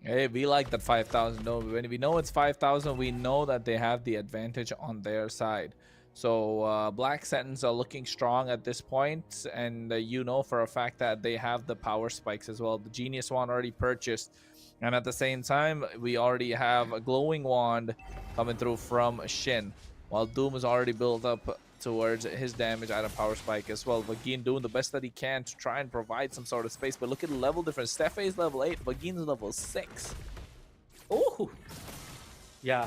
Hey, we like that 5,000. No, when we know it's 5,000, we know that they have the advantage on their side. So Black Sentence are looking strong at this point, and you know for a fact that they have the power spikes as well. The Genius Wand already purchased, and at the same time, we already have a Glowing Wand coming through from Shin, while Doom is already built up towards his damage at a power spike as well. Vagin doing the best that he can to try and provide some sort of space, but look at the level difference. Steffe is level 8, Vagin is level 6. Oh, yeah.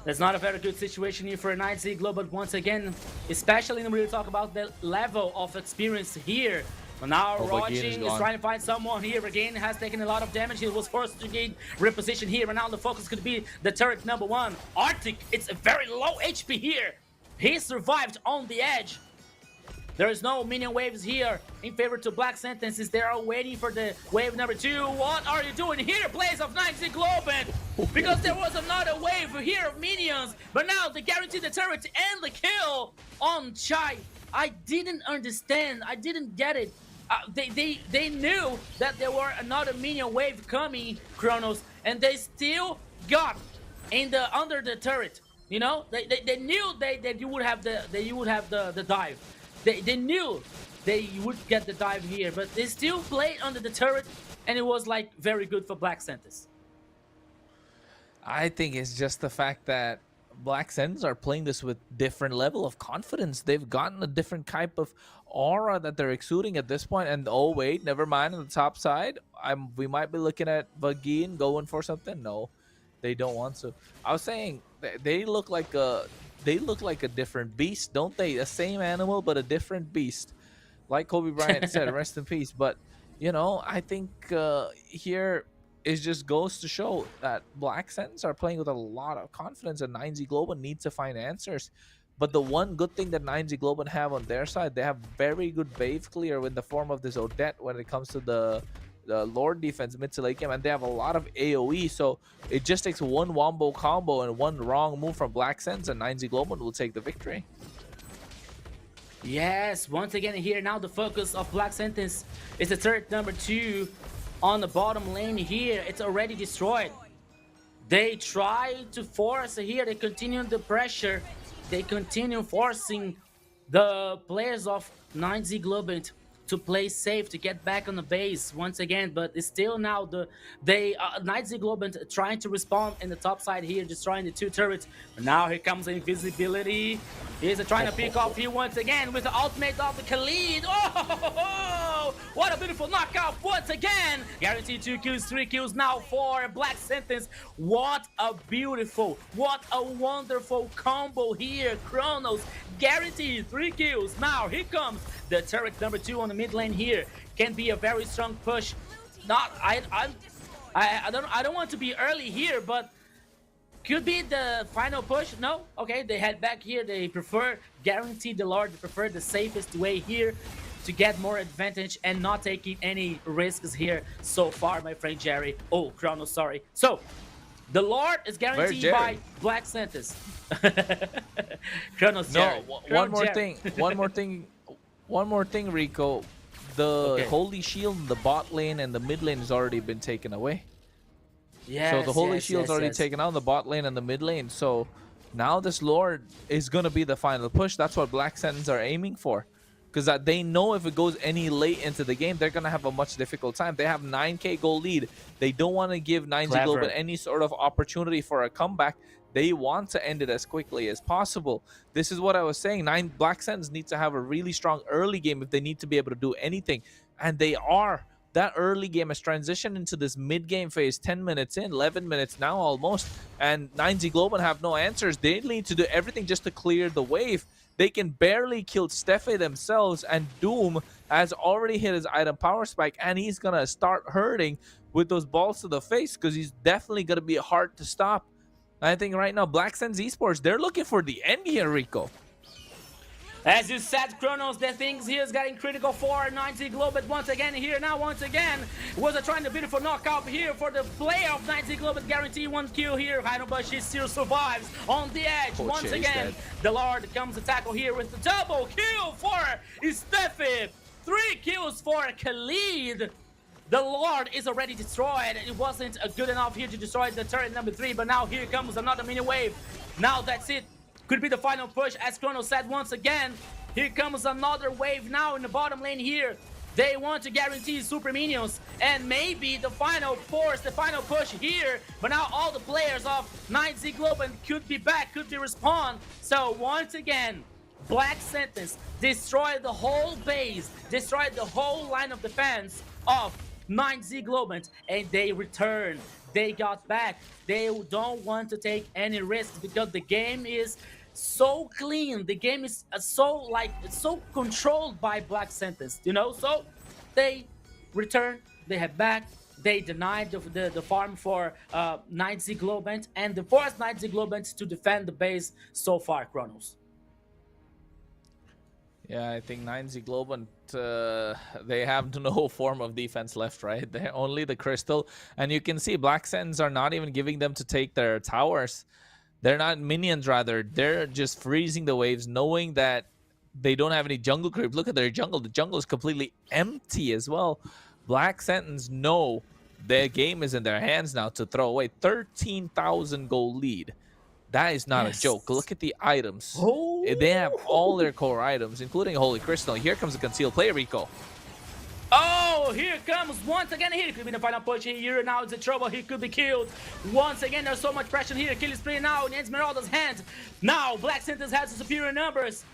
That's not a very good situation here for a 9Z Global once again, especially when we talk about the level of experience here. But now Rogin is trying to find someone here. Again, has taken a lot of damage. He was forced to gain reposition here, and now the focus could be the turret number 1. Arctic, it's a very low HP here. He survived on the edge. There is no minion waves here in favor to Black Sentences. They are waiting for the wave number 2. What are you doing here, Blaze of 9Z Globant? Because there was another wave here of minions, but now they guarantee the turret and the kill on Chai. I didn't understand. I didn't get it. They knew that there were another minion wave coming, Kronos, and they still got in the under the turret. You know, they knew that you would have the dive. They knew they would get the dive here, but they still played under the turret, and it was like very good for Black Sentence. I think it's just the fact that Black Sentence are playing this with different level of confidence. They've gotten a different type of aura that they're exuding at this point. And oh wait, never mind. On the top side, we might be looking at Vagin going for something. No, they don't want to. I was saying they look like a different beast, don't they? The same animal but a different beast, like Kobe Bryant said. Rest in peace. But you know, I think here it just goes to show that Black Sentence are playing with a lot of confidence, and 9Z Global needs to find answers. But the one good thing that 9Z Global have on their side, they have very good wave clear in the form of this Odette when it comes to the Lord defense mid to late game, and they have a lot of AoE, so it just takes one wombo combo and one wrong move from Black Sense, and 9Z Global will take the victory. Yes, once again here now the focus of Black Sentence is the turret number 2 on the bottom lane here. It's already destroyed. They try to force here, they continue the pressure, they continue forcing the players of 9Z Global to play safe, to get back on the base once again, but it's still now 9Z Global trying to respond in the top side here, destroying the 2 turrets. But now here comes invisibility. He's trying to pick off here once again with the ultimate of the Khalid. Oh, what a beautiful knockout once again. Guaranteed 2 kills, 3 kills now for Black Sentence. What a beautiful, what a wonderful combo here. Chronos guaranteed 3 kills. Now here comes the turret number 2 on the mid lane here. Can be a very strong push. I don't want to be early here, but could be the final push. No, okay, they head back here. They prefer guaranteed the Lord. They prefer the safest way here to get more advantage and not taking any risks here so far, my friend Jerry. Oh, Chronos, sorry. So the Lord is guaranteed by Black Sentence. Chronos, Jerry. No, one more thing, Rico. The Holy Shield in the bot lane and the mid lane has already been taken away. Yes, so the Holy Shield's already taken out in the bot lane and the mid lane. So now this Lord is going to be the final push. That's what Black Sentence are aiming for. Because they know if it goes any late into the game, they're going to have a much difficult time. They have 9k goal lead. They don't want to give 9Z Global any sort of opportunity for a comeback. They want to end it as quickly as possible. This is what I was saying. Black Sentence need to have a really strong early game if they need to be able to do anything. And they are. That early game has transitioned into this mid-game phase, 10 minutes in, 11 minutes now almost, and 9Z Global have no answers. They need to do everything just to clear the wave. They can barely kill Steffe themselves, and Doom has already hit his item power spike, and he's going to start hurting with those balls to the face because he's definitely going to be hard to stop. I think right now, Black Sense Esports, they're looking for the end here, Rico. As you said, Chronos, the things here is getting critical for 9Z Global once again here. Now, once again, was trying the beautiful knockout here for the player of 9Z Global. Guarantee 1 kill here. But she still survives on the edge. Once again, the Lord comes to tackle here with the double kill for Steffi. 3 kills for Khalid. The Lord is already destroyed. It wasn't good enough here to destroy the turret number 3, but now here comes another mini wave. Now that's it. Could be the final push, as Chrono said once again. Here comes another wave now in the bottom lane here. They want to guarantee super minions and maybe the final force, the final push here. But now all the players of 9Z Global could be back, could be respawn. So once again, Black Sentence destroyed the whole base, destroyed the whole line of defense of 9Z Global, and they returned. They got back. They don't want to take any risks because the game is so clean. The game is so controlled by Black Sentence, you know. So they return. They head back. They denied the farm for 9Z Global and they forced 9Z Global to defend the base so far, Chronos. Yeah, I think 9Z Global, they have no form of defense left, right? They're only the crystal. And you can see Black Sentence are not even giving them to take their towers. They're not minions, rather. They're just freezing the waves, knowing that they don't have any jungle creep. Look at their jungle. The jungle is completely empty as well. Black Sentence know their game is in their hands now to throw away. 13,000 goal lead. That is not a joke. Look at the items. Oh. They have all their core items, including Holy Crystal. Here comes a concealed play, Rico. Oh, here comes once again. Here could be the final push here. Now it's in trouble. He could be killed. Once again, there's so much pressure here. Kill spree now in Esmeralda's hands. Now, Black Sentence has the superior numbers.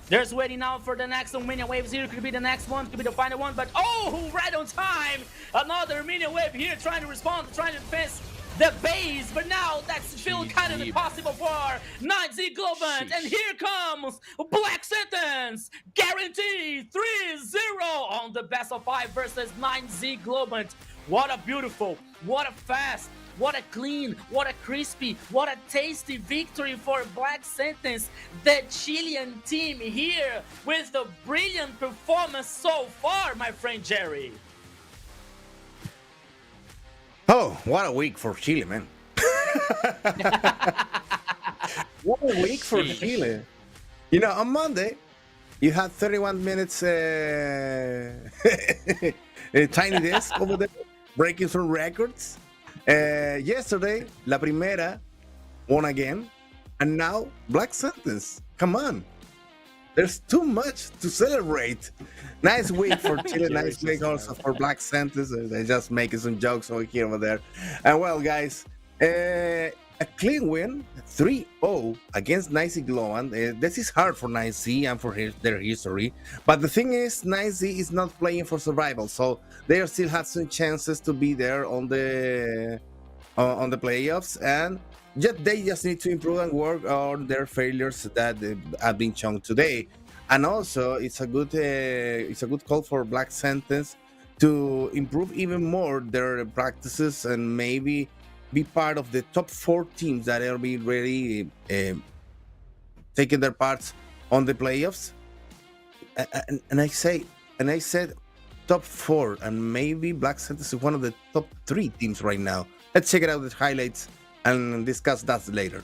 There's waiting now for the next minion waves here. Could be the next one. Could be the final one. But, oh, right on time. Another minion wave here trying to respond, trying to defense the base, but now that's still kind of impossible for 9Z Global. And here comes Black Sentence, guaranteed 3-0 on the best of 5 versus 9Z Global. What a beautiful, what a fast, what a clean, what a crispy, what a tasty victory for Black Sentence, the Chilean team here with a brilliant performance so far, my friend Jerry. Oh, what a week for Chile, man. What a week for Chile. You know, on Monday, you had 31 minutes Tiny Desk over there, breaking some records. Yesterday, La Primera won again. And now, Black Sentence. Come on. There's too much to celebrate. Nice week for Chile, nice week also for Black Sentence. They're just making some jokes over here, over there. And well, guys, a clean win, 3-0 against Nicey Globan. This is hard for Nicey and for their history. But the thing is, Nicey is not playing for survival, so they still have some chances to be there on the playoffs. And they just need to improve and work on their failures that have been shown today. And also, it's a good call for Black Sentence to improve even more their practices and maybe be part of the top 4 teams that will be really taking their parts on the playoffs. And I said top 4, and maybe Black Sentence is one of the top 3 teams right now. Let's check it out, the highlights, and discuss that later.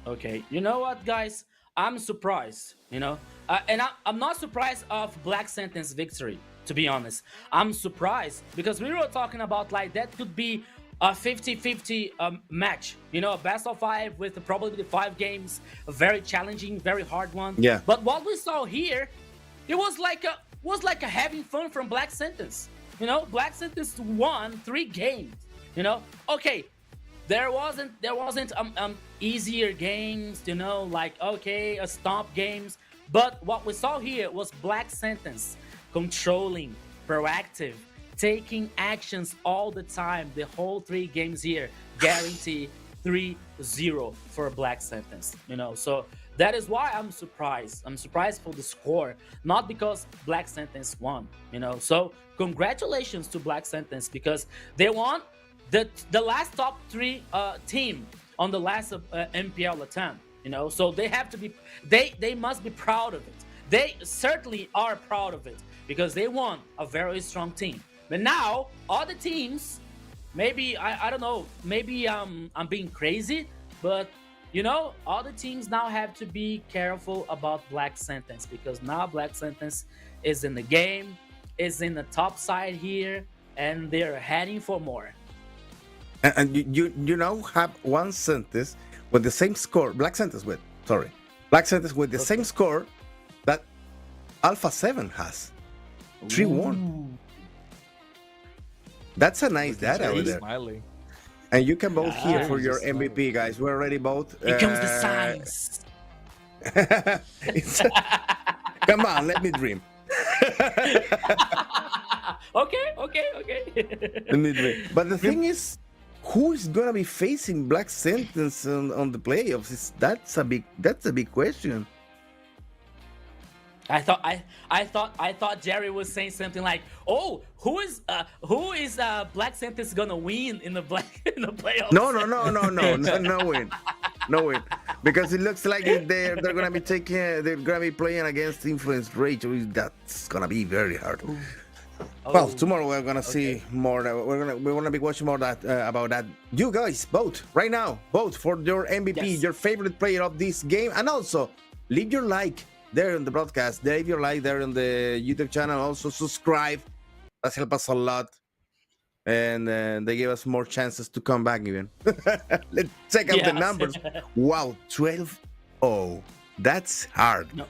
Okay, you know what, guys? I'm surprised, you know, and I'm not surprised of Black Sentence victory, to be honest. I'm surprised because we were talking about like that could be a 50-50 match, you know, a best of 5 with probably 5 games, a very challenging, very hard one. Yeah. But what we saw here, it was like a having fun from Black Sentence. You know, Black Sentence won 3 games. You know, okay, there wasn't easier games, you know, like okay, a stomp games. But what we saw here was Black Sentence controlling, proactive, taking actions all the time. The whole 3 games here guarantee 3-0 for Black Sentence, you know. So that is why I'm surprised. I'm surprised for the score, not because Black Sentence won, you know. So congratulations to Black Sentence because they won the last top 3 team on the last MPL LATAM, you know. So they have to be, they must be proud of it. They certainly are proud of it because they won a very strong team. But now other teams, maybe I don't know, maybe I'm being crazy, but you know, other teams now have to be careful about Black Sentence because now Black Sentence is in the game, is in the top side here, and they're heading for more. And you now have one sentence with the same score, Black Sentence with the same score that Alpha 7 has. 3-1. That's a nice data over there. Smiling. And you can vote here for your MVP, guys. We're already both. Here comes the science. Come on, let me dream. Okay. Let me dream. But the thing is, who is gonna be facing Black Sentence on the playoffs? That's a big question. I thought Jerry was saying something like, "Oh, who is Black Sentence gonna win in the playoffs?" No win, because it looks like they're gonna be playing against Influence Rage. That's gonna be very hard. Well, tomorrow we're gonna see more. We're gonna be watching more about that. You guys vote right now. Vote for your MVP, your favorite player of this game, and also leave your like there in the broadcast. Leave your like there on the YouTube channel. Also subscribe. That helps us a lot, and they give us more chances to come back even. Let's check out the numbers. Wow, 12-0. That's hard. No.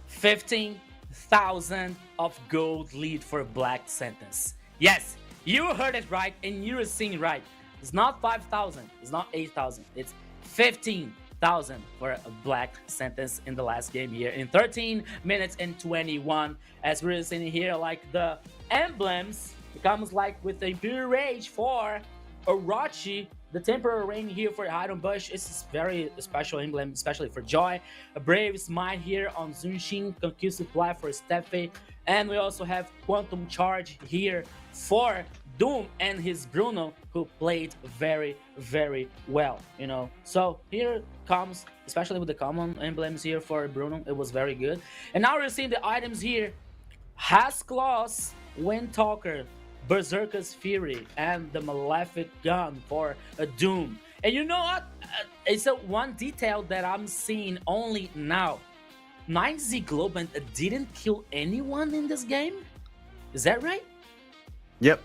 15,000 of gold lead for Black Sentence. Yes, you heard it right, and you were seeing right. It's not 5,000. It's not 8,000. It's 15,000 for a Black Sentence in the last game here in 13 minutes and 21. As we're seeing here, like the emblems becomes like with the Imperial Rage for Orochi. The temporary ring here for Iron Bush is a very special emblem, especially for Joy. A Brave Smite here on Zunshin, Concussive Supply for Steffi. And we also have Quantum Charge here for Doom and his Bruno, who played very, very well, you know. So here comes, especially with the common emblems here for Bruno, it was very good. And now we're seeing the items here. Has Claws, Windtalker, Berserker's Fury, and the Malefic Gun for a Doom. And you know what? It's a one detail that I'm seeing only now. 9Z Globant didn't kill anyone in this game? Is that right? Yep.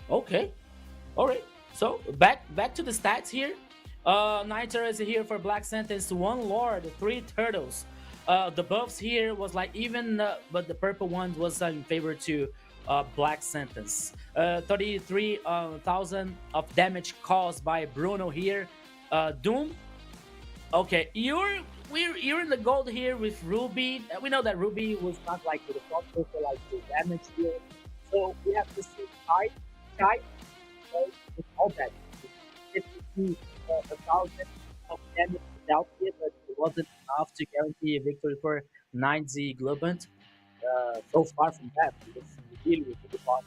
Okay. All right. So back to the stats here. 9 turrets here for Black Sentence, 1 Lord, 3 turtles. The buffs here was like even, but the purple one was in favor to Black Sentence. 33,000 of damage caused by Bruno here. Doom. Okay, you're in the gold here with Ruby. We know that Ruby was not like the top for like the damage here. So we have to see Kai, with all that. 52,000 of damage without it, but it wasn't enough to guarantee a victory for 9Z Globant. So far from that, because really with the bottom,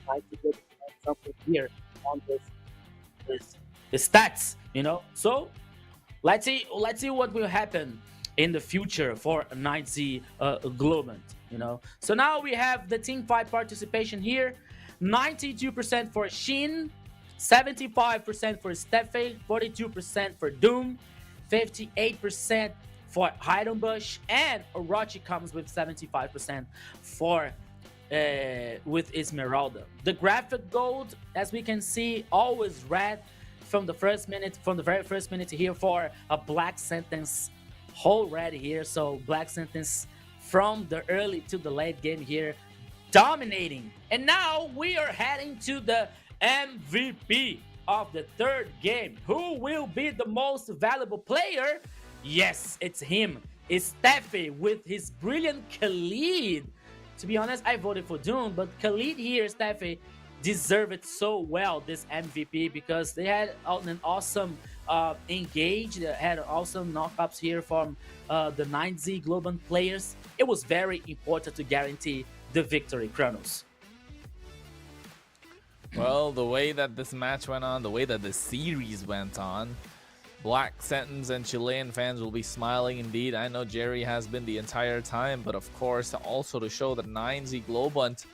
trying to get something here on this stats, you know. So let's see what will happen in the future for 9Z Globant, you know. So now we have the team fight participation here. 92% for Shin, 75% for Steffi, 42% for Doom, 58% for Heidenbush, and Orochi comes with 75% for with Esmeralda. The graphic gold, as we can see, always red from the very first minute here for a Black Sentence, whole red here. So Black Sentence from the early to the late game here, dominating. And now we are heading to the MVP of the third game. Who will be the most valuable player? Yes, it's him. It's Steffi with his brilliant Khalid. To be honest, I voted for Doom, but Khalid here, Steffi, deserve it so well, this MVP, because they had an awesome engage. They had awesome knockups here from the 9Z Globant players. It was very important to guarantee the victory, Kronos. Well, the way that this match went on, the way that the series went on, Black Sentence and Chilean fans will be smiling indeed. I know Jerry has been the entire time, but of course, also to show that 9Z Globant,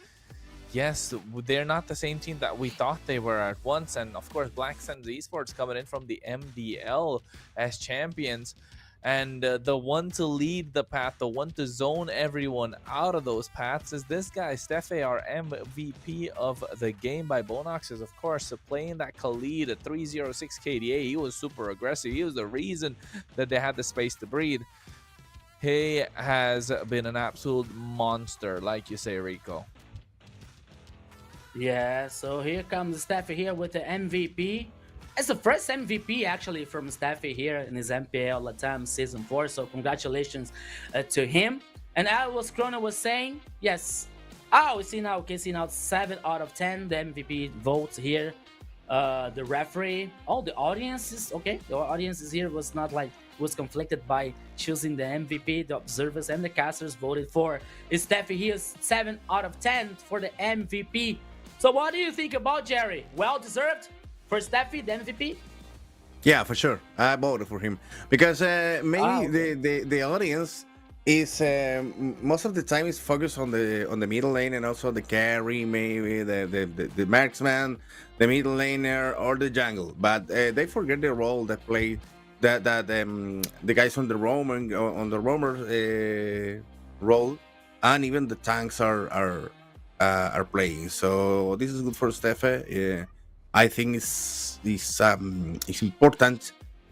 yes, they're not the same team that we thought they were at once. And of course, Black Sentence Esports coming in from the MDL as champions. And the one to lead the path, the one to zone everyone out of those paths is this guy, Steffi, our MVP of the game by Bonox, is of course playing that Khalid at 306 KDA. He was super aggressive. He was the reason that they had the space to breathe. He has been an absolute monster, like you say, Rico. Yeah, so here comes Steffi here with the MVP. It's the first MVP actually from Steffi here in his MPL LATAM Season 4, so congratulations to him. And as Chrono was saying, yes, we see now 7 out of 10, the MVP votes here. The referee, the audiences, okay, the audiences here was not like, was conflicted by choosing the MVP. The observers and the casters voted for Steffi here, 7 out of 10 for the MVP. So what do you think about Jerry? Well deserved for Steffi, the MVP? Yeah, for sure. I voted for him because maybe the audience is most of the time is focused on the middle lane and also the carry, maybe the marksman, the middle laner, or the jungle. But they forget the role that play the guys on the roamer role, and even the tanks are playing. So this is good for Steffi. I think it's important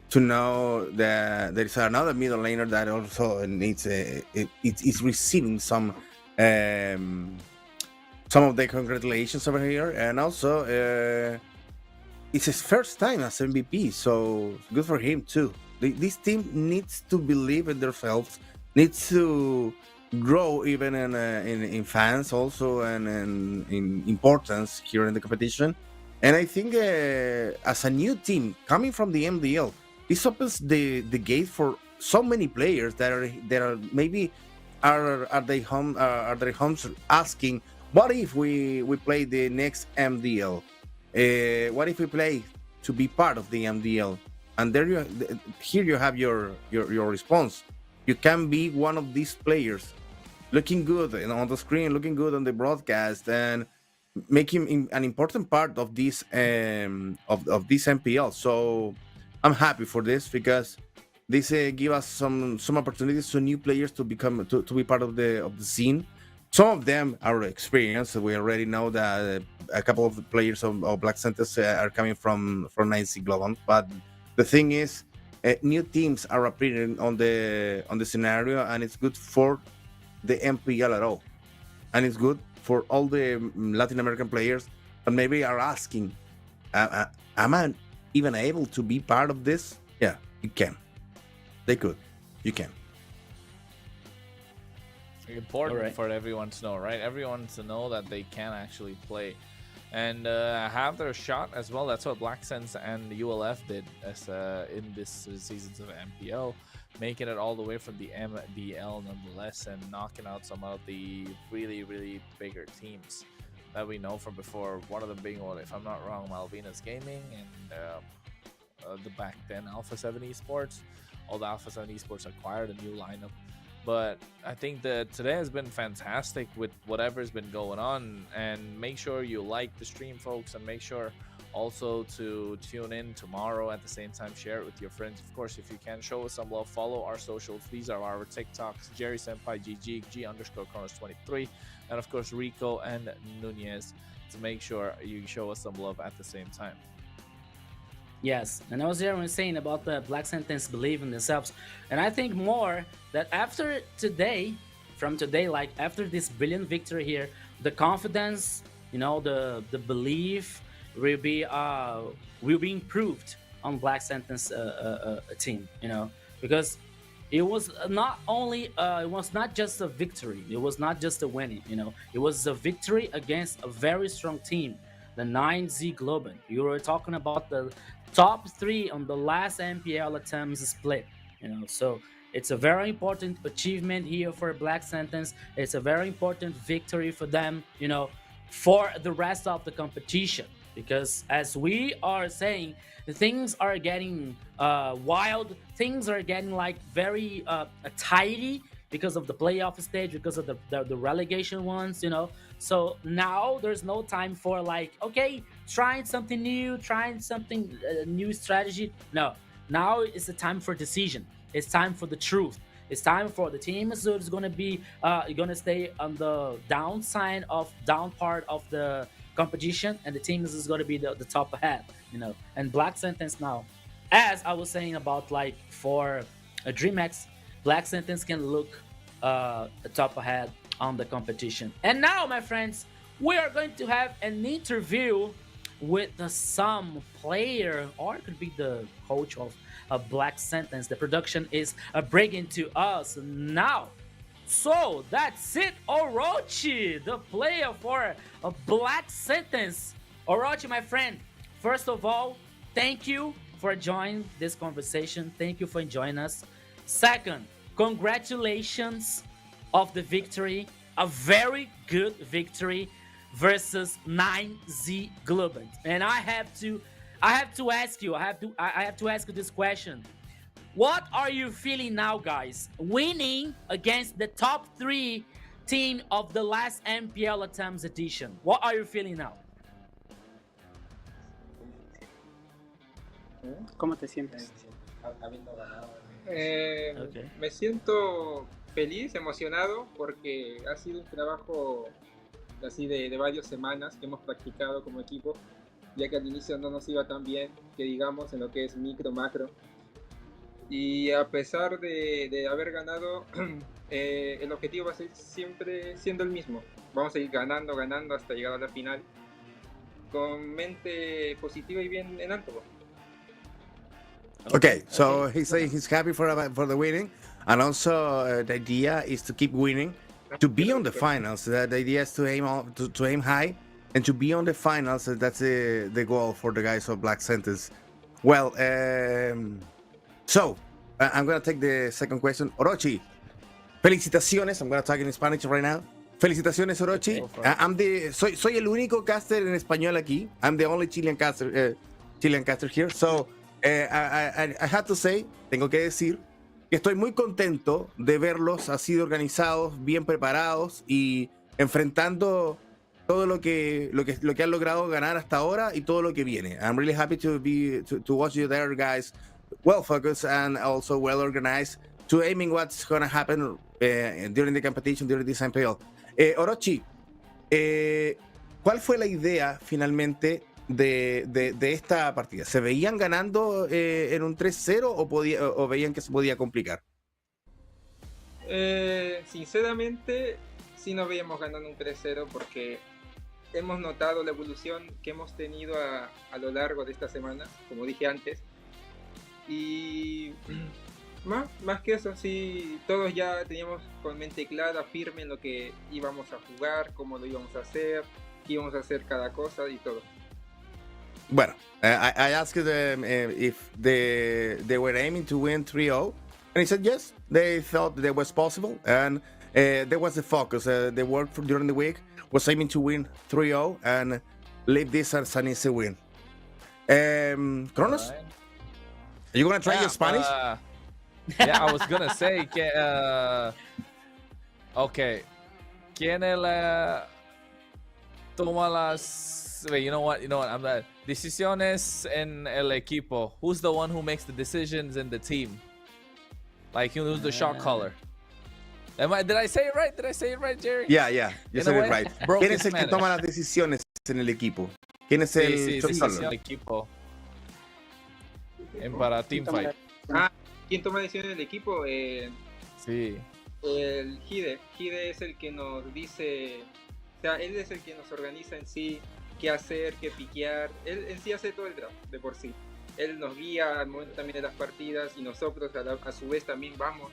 to know that there is another middle laner that also needs it's receiving some of the congratulations over here, and also it's his first time as MVP, so good for him too. This team needs to believe in themselves, needs to grow even in fans also, and in importance here in the competition. And I think as a new team coming from the MDL, this opens the gate for so many players that are maybe are their homes asking What if we play the next MDL? What if we play to be part of the MDL? And here you have your response. You can be one of these players, looking good on the screen, looking good on the broadcast, and making an important part of this of this MPL. So I'm happy for this because this give us some opportunities to new players to become to be part of the scene. Some of them are experienced. We already know that a couple of the players of Black Centers are coming from 9C Global. But the thing is, new teams are appearing on the scenario, and it's good for the MPL at all, and it's good for all the Latin American players that maybe are asking, "Am I even able to be part of this?" Yeah, you can. They could. You can. Important for everyone to know, right? Everyone to know that they can actually play and have their shot as well. That's what Black Sense and ULF did as in this seasons of MPL, making it all the way from the MDL nonetheless, and knocking out some of the really bigger teams that we know from before. One of them being, well, if I'm not wrong, Malvinas Gaming and the back then Alpha 7 Esports. All the Alpha 7 Esports acquired a new lineup. But I think that today has been fantastic with whatever's been going on. And make sure you like the stream, folks, and make sure also to tune in tomorrow at the same time. Share it with your friends. Of course, if you can, show us some love. Follow our socials. These are our TikToks: Jerry Senpai GG, G_Kronos23, and of course Rico and Nunez, to make sure you show us some love at the same time. Yes, and I was there when saying about the Black Sentence believe in themselves, and I think more that after today, like after this brilliant victory here, the confidence, the belief will be improved on Black Sentence team, because it was not only it was not just a victory, it was not just a winning, it was a victory against a very strong team, the 9Z Global. You were talking about the top 3 on the last MPL LATAM split, so it's a very important achievement here for Black Sentence. It's a very important victory for them, for the rest of the competition, because as we are saying, things are getting wild, things are getting like very tidy because of the playoff stage, because of the relegation ones, so now there's no time for like, okay, trying something new, new strategy. No, now it's the time for decision. It's time for the truth. It's time for the team who's going to be going to stay on the down part of the competition, and the team is going to be the top ahead, and Black Sentence now, as I was saying about like for a DreamX, Black Sentence can look top ahead on the competition. And now, my friends, we are going to have an interview with some player, or it could be the coach of a Black Sentence. The production is bringing to us now. So that's it, Orochi, the player for a Black Sentence. Orochi, my friend, first of all, thank you for joining this conversation. Thank you for joining us. Second, congratulations of the victory, a very good victory versus 9Z Global. And I have to ask you this question. What are you feeling now, guys? Winning against the top 3 team of the last MPL LATAM edition. What are you feeling now? ¿Cómo te sientes? Okay. Me siento feliz, emocionado, porque ha sido un trabajo así de varias semanas que hemos practicado como equipo, ya que al inicio no nos iba tan bien, que digamos, en lo que es micro, macro. Y a pesar de haber ganado, el objetivo va a seguir siempre siendo el mismo. Vamos a ir ganando hasta llegar a la final, con mente positiva y bien en alto. Okay, so he's saying he's happy for the winning, and also the idea is to keep winning, to be on the finals. The idea is to aim high, and to be on the finals. That's the goal for the guys of Black Sentence. Well, so I'm gonna take the second question. Orochi, felicitaciones. I'm gonna talk in Spanish right now. Felicitaciones, Orochi. Go for it. Soy el único caster en español aquí. I'm the only Chilean caster here. So, I have to say, tengo que decir, que estoy muy contento de verlos así de organizados, bien preparados y enfrentando todo lo que han logrado ganar hasta ahora y todo lo que viene. I'm really happy to watch you there, guys. Well focused and also well organized to aiming what's gonna happen during the competition, during this MPL. Orochi, ¿cuál fue la idea finalmente de esta partida? ¿Se veían ganando en un 3-0 o veían que se podía complicar? Sinceramente, sí nos veíamos ganando un 3-0 porque hemos notado la evolución que hemos tenido a lo largo de esta semana, como dije antes. Y más que eso, sí, todos ya teníamos con mente clara, firme en lo que íbamos a jugar, cómo lo íbamos a hacer, qué íbamos a hacer cada cosa y todo. Bueno, I asked them if they were aiming to win 3-0, and he said yes, they thought that was possible, and that was the focus. They worked during the week, was aiming to win 3-0 and leave this as an easy win. Kronos, Right. are you gonna try your Spanish? Yeah, I was gonna say que, okay. ¿Quién toma las? Wait, you know what? I'm not. Decisiones en el equipo. Who's the one who makes the decisions in the team? Like, who's the shot caller? Did I say it right? Did I say it right, Jerry? Yeah, you In said a it way, right. broken ¿Quién es el que Spanish. toma las decisiones en el equipo? ¿Quién es el Sí, shot decisión caller? del equipo. Para teamfight. ¿Quién toma decisiones del equipo? Sí. El Hide. Hide es el que nos dice, o sea, él es el que nos organiza en sí qué hacer, qué piquear. Él en sí hace todo el draft de por sí. Él nos guía al momento también de las partidas y nosotros a su vez también vamos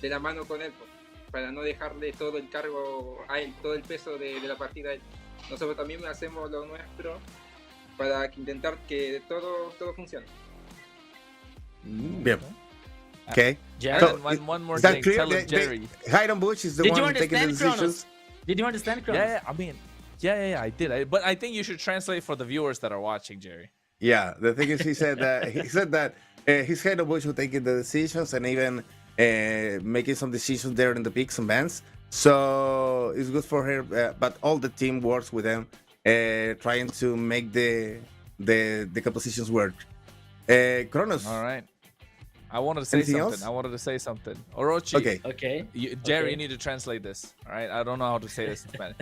de la mano con él, pues, para no dejarle todo el cargo a él, todo el peso de la partida a él. Nosotros también hacemos lo nuestro para intentar que todo funcione. Bien. Okay. Jerry, So, one more is that thing. clear? Tell him, Jerry. Hiram Bush is the did you one taking the understand, decisions. Kronos? Did you understand, Kronos? Yeah, I mean, yeah, I did. But I think you should translate for the viewers that are watching, Jerry. Yeah, the thing is, he said that his head of Bush will taking the decisions and even making some decisions there in the picks and bans. So it's good for her, but all the team works with them, trying to make the compositions work. Kronos. All right. I wanted to say Anything something. else? Orochi. Okay. Okay. Jerry, Okay. you need to translate this. All right. I don't know how to say this in Spanish.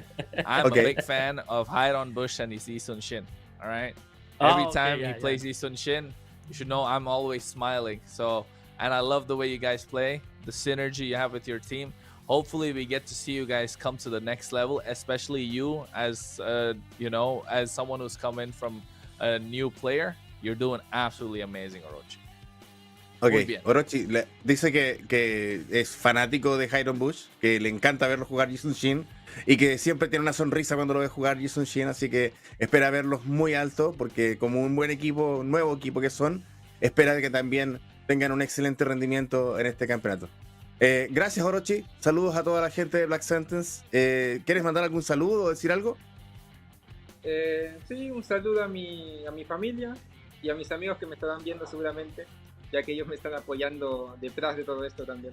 I'm Okay. a big fan of Hiron Bush and his Isun Shin. All right. Every Oh, okay, time yeah, he plays Isun Shin, you should know I'm always smiling. So, and I love the way you guys play, the synergy you have with your team. Hopefully, we get to see you guys come to the next level, especially you as as someone who's come in from a new player. You're doing absolutely amazing, Orochi. Muy Ok, bien. Orochi dice que es fanático de Hiram Bush, que le encanta verlo jugar Jisun Shin y que siempre tiene una sonrisa cuando lo ve jugar Jisun Shin, así que espera verlos muy alto porque como un buen equipo, nuevo equipo que son, espera que también tengan un excelente rendimiento en este campeonato. Gracias, Orochi. Saludos a toda la gente de Black Sentence. ¿Quieres mandar algún saludo o decir algo? Sí, un saludo a mi familia y a mis amigos que me estarán viendo seguramente, ya que ellos me están apoyando detrás de todo esto también.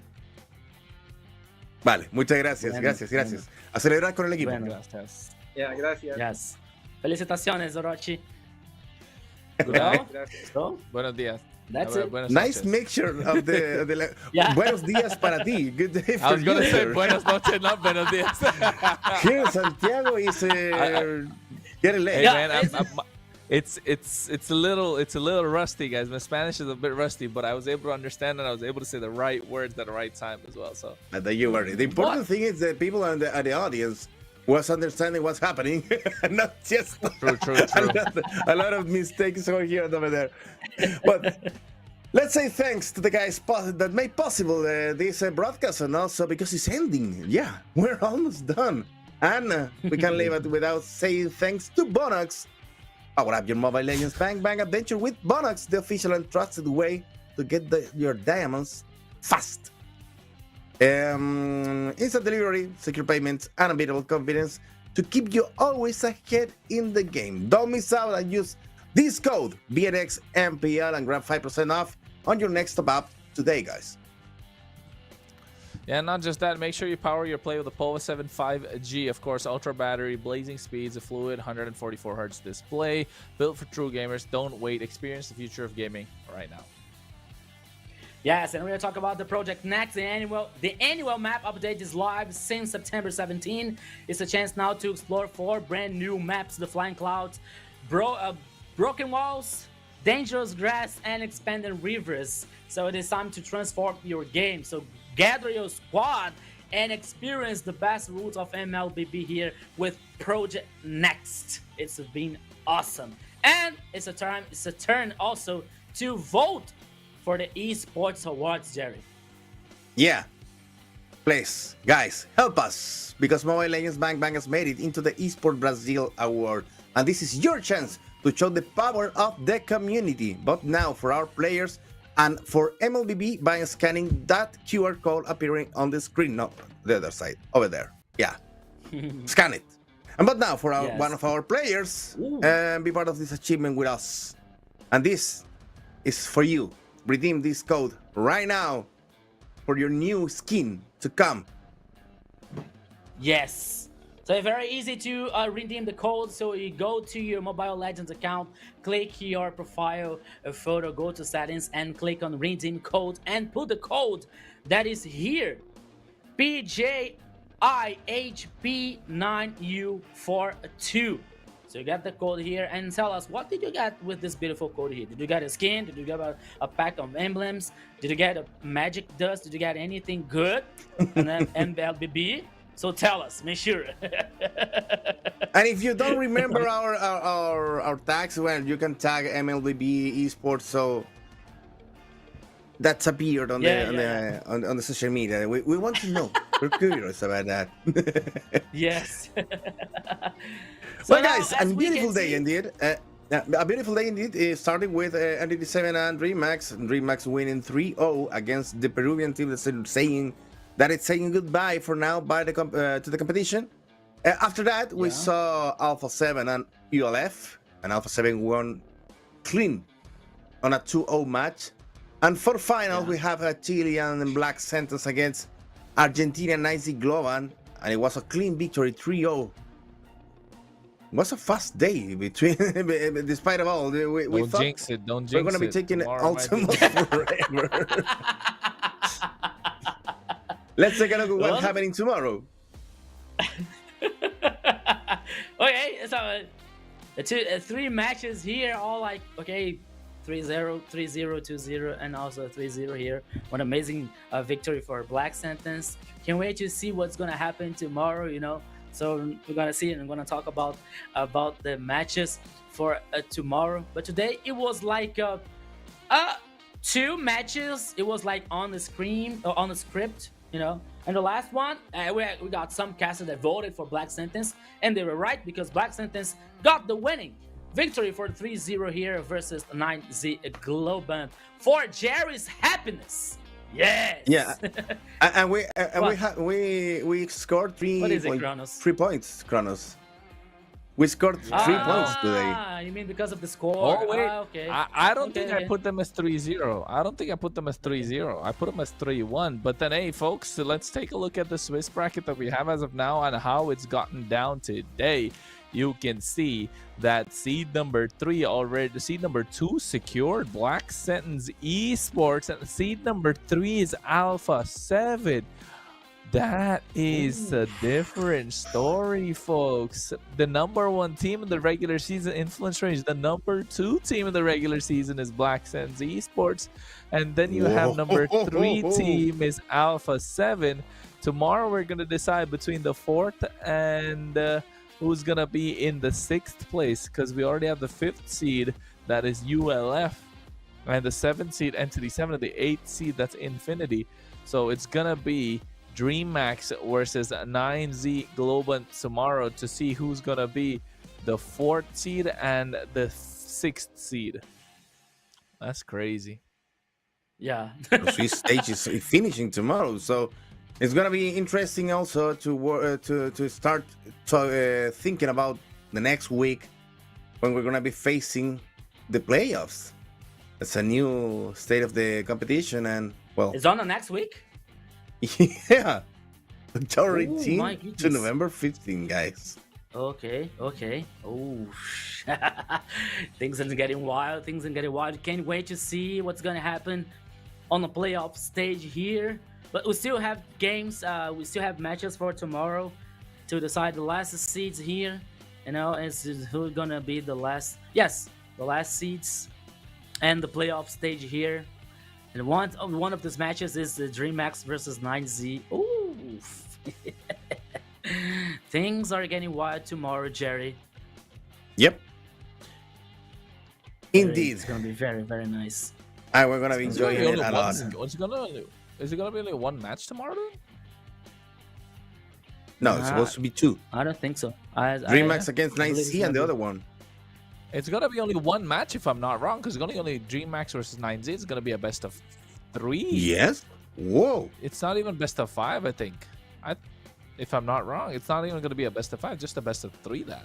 Vale, muchas gracias, Bueno, gracias. A celebrar con el equipo. Bueno. Gracias. Ya, gracias. Yes. Felicitaciones, Orochi. Right? Gracias. So, Buenos días. that's it. Buenas Nice noches. mixture of the Yeah. Buenos días para ti. Good day I for was gonna you, say sir. buenas noches, not buenos días. Here in Santiago is getting late. Hey Yeah, man, it's a little rusty, guys. My Spanish is a bit rusty, but I was able to understand and I was able to say the right words at the right time as well. So That you worry. The important thing is that people in the audience was understanding what's happening, not just true. a lot of mistakes over here and over there. But let's say thanks to the guys that made possible this broadcast, and also because it's ending. Yeah, we're almost done, and we can't leave it without saying thanks to Bonox. Power up your Mobile Legends Bang adventure with Bonox, the official and trusted way to get your diamonds fast. Instant delivery, secure payments, and unbeatable confidence to keep you always ahead in the game. Don't miss out and use this code BNX MPL and grab 5% off on your next top up today, guys. Yeah, not just that. Make sure you power your play with the POVA 7 5G. Of course, ultra battery, blazing speeds, a fluid 144 Hz display, built for true gamers. Don't wait. Experience the future of gaming right now. Yes, and we're going to talk about the project next. The annual map update is live since September 17. It's a chance now to explore 4 brand new maps: the Flying Clouds, Broken Walls, Dangerous Grass, and Expanded Rivers. So it is time to transform your game. So gather your squad and experience the best routes of MLBB here with Project Next. It's been awesome. And it's a turn also to vote for the esports awards, Jerry. Yeah. Please, guys, help us, because Mobile Legends Bang Bang has made it into the Esport Brazil Award, and this is your chance to show the power of the community. Vote now for our players and for MLBB by scanning that QR code appearing on the screen. No, the other side, over there. Yeah, scan it. And vote now for one of our players and be part of this achievement with us. And this is for you. Redeem this code right now for your new skin to come. Yes. So it's very easy to redeem the code. So you go to your Mobile Legends account, click your profile photo, go to settings, and click on redeem code and put the code that is here: PJIHP9U42. So you got the code here, and tell us, what did you get with this beautiful code here? Did you get a skin? Did you get a pack of emblems? Did you get a magic dust? Did you get anything good? And then MLBB. So tell us, make sure. And if you don't remember our tags, well, you can tag MLBB Esports. So that's appeared on the social media. We want to know. We're curious about that. Yes. So well, guys, a beautiful day indeed. A beautiful day indeed. Starting with NDD7 and DreamHack. DreamHack winning 3-0 against the Peruvian team that's saying that it's saying goodbye for now to the competition. After that, we saw Alpha 7 and ULF, and Alpha 7 won clean on a 2-0 match. And for finals, we have a Chilean and Black Sentence against Argentina and Icy Globan, and it was a clean victory, 3-0. It was a fast day between, despite of all. We don't thought jinx it. Don't jinx it. we're going to be taking Ultimate forever. Let's take a look at what's happening tomorrow. Okay, so 3 matches here, all like, okay, 3-0, 3-0, 2-0, and also 3-0 here. What amazing victory for Black Sentence. Can't wait to see what's going to happen tomorrow, you know. So we're going to see, and I'm going to talk about the matches for tomorrow. But today, it was like 2 matches. It was like on the screen, or on the script, you know. And the last one, we got some casters that voted for Black Sentence, and they were right, because Black Sentence got the winning victory for 3-0 here versus 9Z Globan for Jerry's happiness. Yes. Yeah. And we scored 3 points, Kronos. We scored 3 points today. You mean because of the score? Oh, wait. Okay. I don't think I put them as 3-0. I don't think I put them as 3-0. I put them as 3-1. But then, hey, folks, let's take a look at the Swiss bracket that we have as of now and how it's gotten down today. You can see that seed number 3 already, seed number 2 secured Black Sentence Esports, and seed number 3 is Alpha 7. That is a different story, folks. The number 1 team in the regular season influence range. The number 2 team in the regular season is Black Sentence Esports. And then you have number 3 team is Alpha 7. Tomorrow we're going to decide between the 4th and who's going to be in the 6th place, because we already have the 5th seed, that is ULF, and the 7th seed Entity 7, and the 8th seed, that's Infinity. So it's going to be DreamHack versus 9Z Globan tomorrow to see who's going to be the 4th seed and the 6th seed. That's crazy. Yeah. The Swiss stage is finishing tomorrow, so It's gonna be interesting also to start thinking about the next week when we're gonna be facing the playoffs. It's a new state of the competition, and well, It's on the next week. yeah, October Oh, my 18 to goodness. November 15, guys. Okay. Oh, things are getting wild. Can't wait to see what's gonna happen on the playoff stage here. But we still have games. We still have matches for tomorrow to decide the last seeds here. You know, it's who's gonna be the last. Yes, the last seeds and the playoff stage here. And one of these matches is the DreamHack versus 9Z. Ooh. Things are getting wild tomorrow, Jerry. Yep. Indeed. It's gonna be very, very nice. And we're gonna be Is it gonna enjoying be it only a lot. Is it gonna be only one match tomorrow then? No, it's supposed to be two. I don't think so. DreamHack against I believe it's 9C and the gonna other one. It's gonna be only one match if I'm not wrong, because it's only DreamHack versus 9Z. It's gonna be a best of 3. Yes. Whoa. It's not even best of 5, I think. If I'm not wrong, it's not even gonna be a best of 5, just a best of 3 then.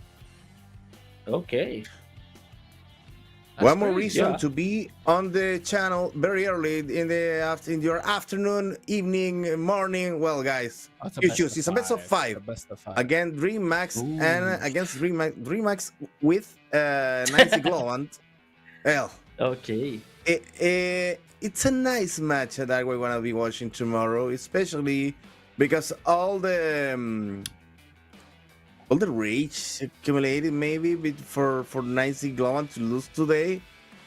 Okay. That's One more crazy. reason to be on the channel very early in your afternoon, evening, morning. Well, guys, Oh, you choose. It's a best of 5. It's a best of 5. Again, DreamHack and against DreamHack with Nancy Glowant. Well, Okay. it's a nice match that we're gonna be watching tomorrow, especially because all the rage accumulated maybe for Nancy Glowant to lose today.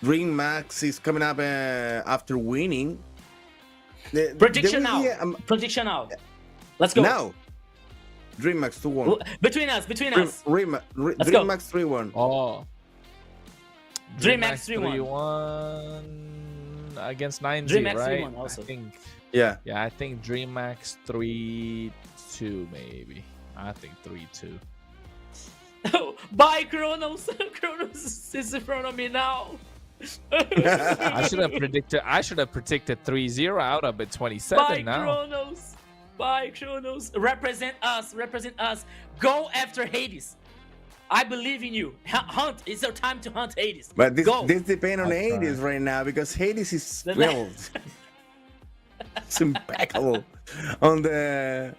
DreamHack is coming up after winning. Prediction There now. will be a- Prediction now. Let's go. Now, DreamHack 2-1. Between us. DreamHack 3-1. Oh. DreamHack 3-1. 3-1 against 9Z, DreamHack right? 3-1 also. I think, Yeah. yeah, I think DreamHack 3-2 maybe. I think 3-2. Bye, Kronos. Kronos is in front of me now. I should have predicted 3-0 out of it 27 Bye, now. Kronos. Bye, Kronos. Represent us. Go after Hades. I believe in you. Hunt. It's your time to hunt Hades. But Go. this depends on I'll try. Hades right now because Hades is The well, it's impeccable on the.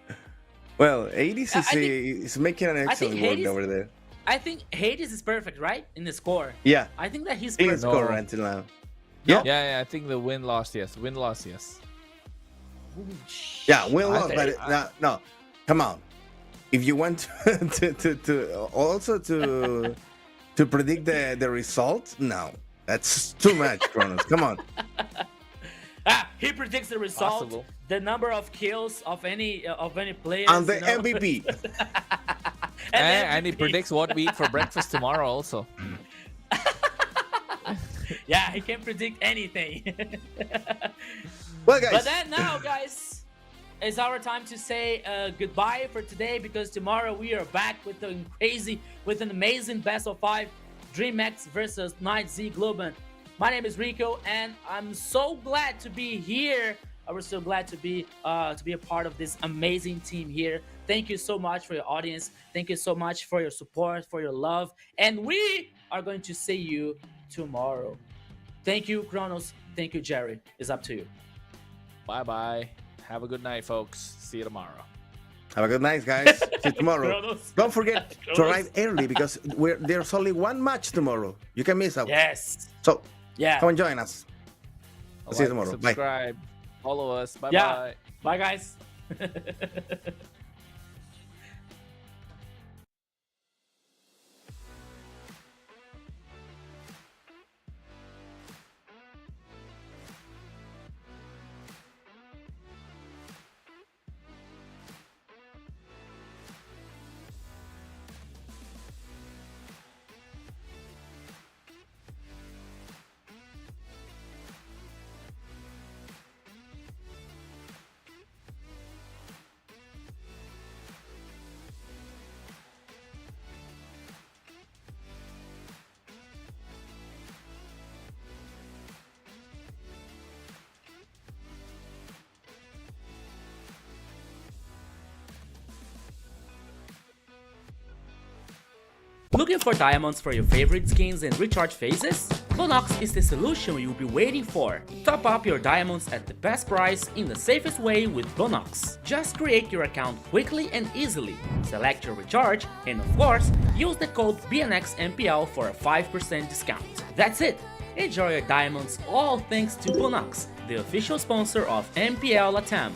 Well, Hades is making an excellent work Hades- over there. I think Hades is perfect, right? In the score. Yeah, I think that he's he perfect. is score until now. Yeah, Yeah, I think the win-loss, yes. Win-loss, yes. yeah, well, I but think- no, come on. If you want to also to predict the result, no, that's too much, Kronos. Come on. He predicts the result, Possible. the number of kills of any player, And the MVP. And he predicts what we eat for breakfast tomorrow also. Yeah, he can predict anything. Well, guys. But then now, guys, it's our time to say goodbye for today because tomorrow we are back with an amazing best of 5 DreamHack versus 9Z Globant. My name is Rico, and I'm so glad to be here. We're so glad to be a part of this amazing team here. Thank you so much for your audience. Thank you so much for your support, for your love, and we are going to see you tomorrow. Thank you, Kronos. Thank you, Jerry. It's up to you. Bye-bye. Have a good night, folks. See you tomorrow. Have a good night, guys. See you tomorrow. Kronos. Don't forget to Kronos. arrive early because there's only one match tomorrow. You can miss out. Yes. So Yeah. come and join us. See you tomorrow. Bye. Subscribe. Follow us. Bye-bye. Yeah. Bye, guys. Looking for diamonds for your favorite skins and recharge phases? Bonox is the solution you'll be waiting for. Top up your diamonds at the best price in the safest way with Bonox. Just create your account quickly and easily, select your recharge, and of course, use the code BNXMPL for a 5% discount. That's it! Enjoy your diamonds all thanks to Bonox, the official sponsor of MPL LATAM.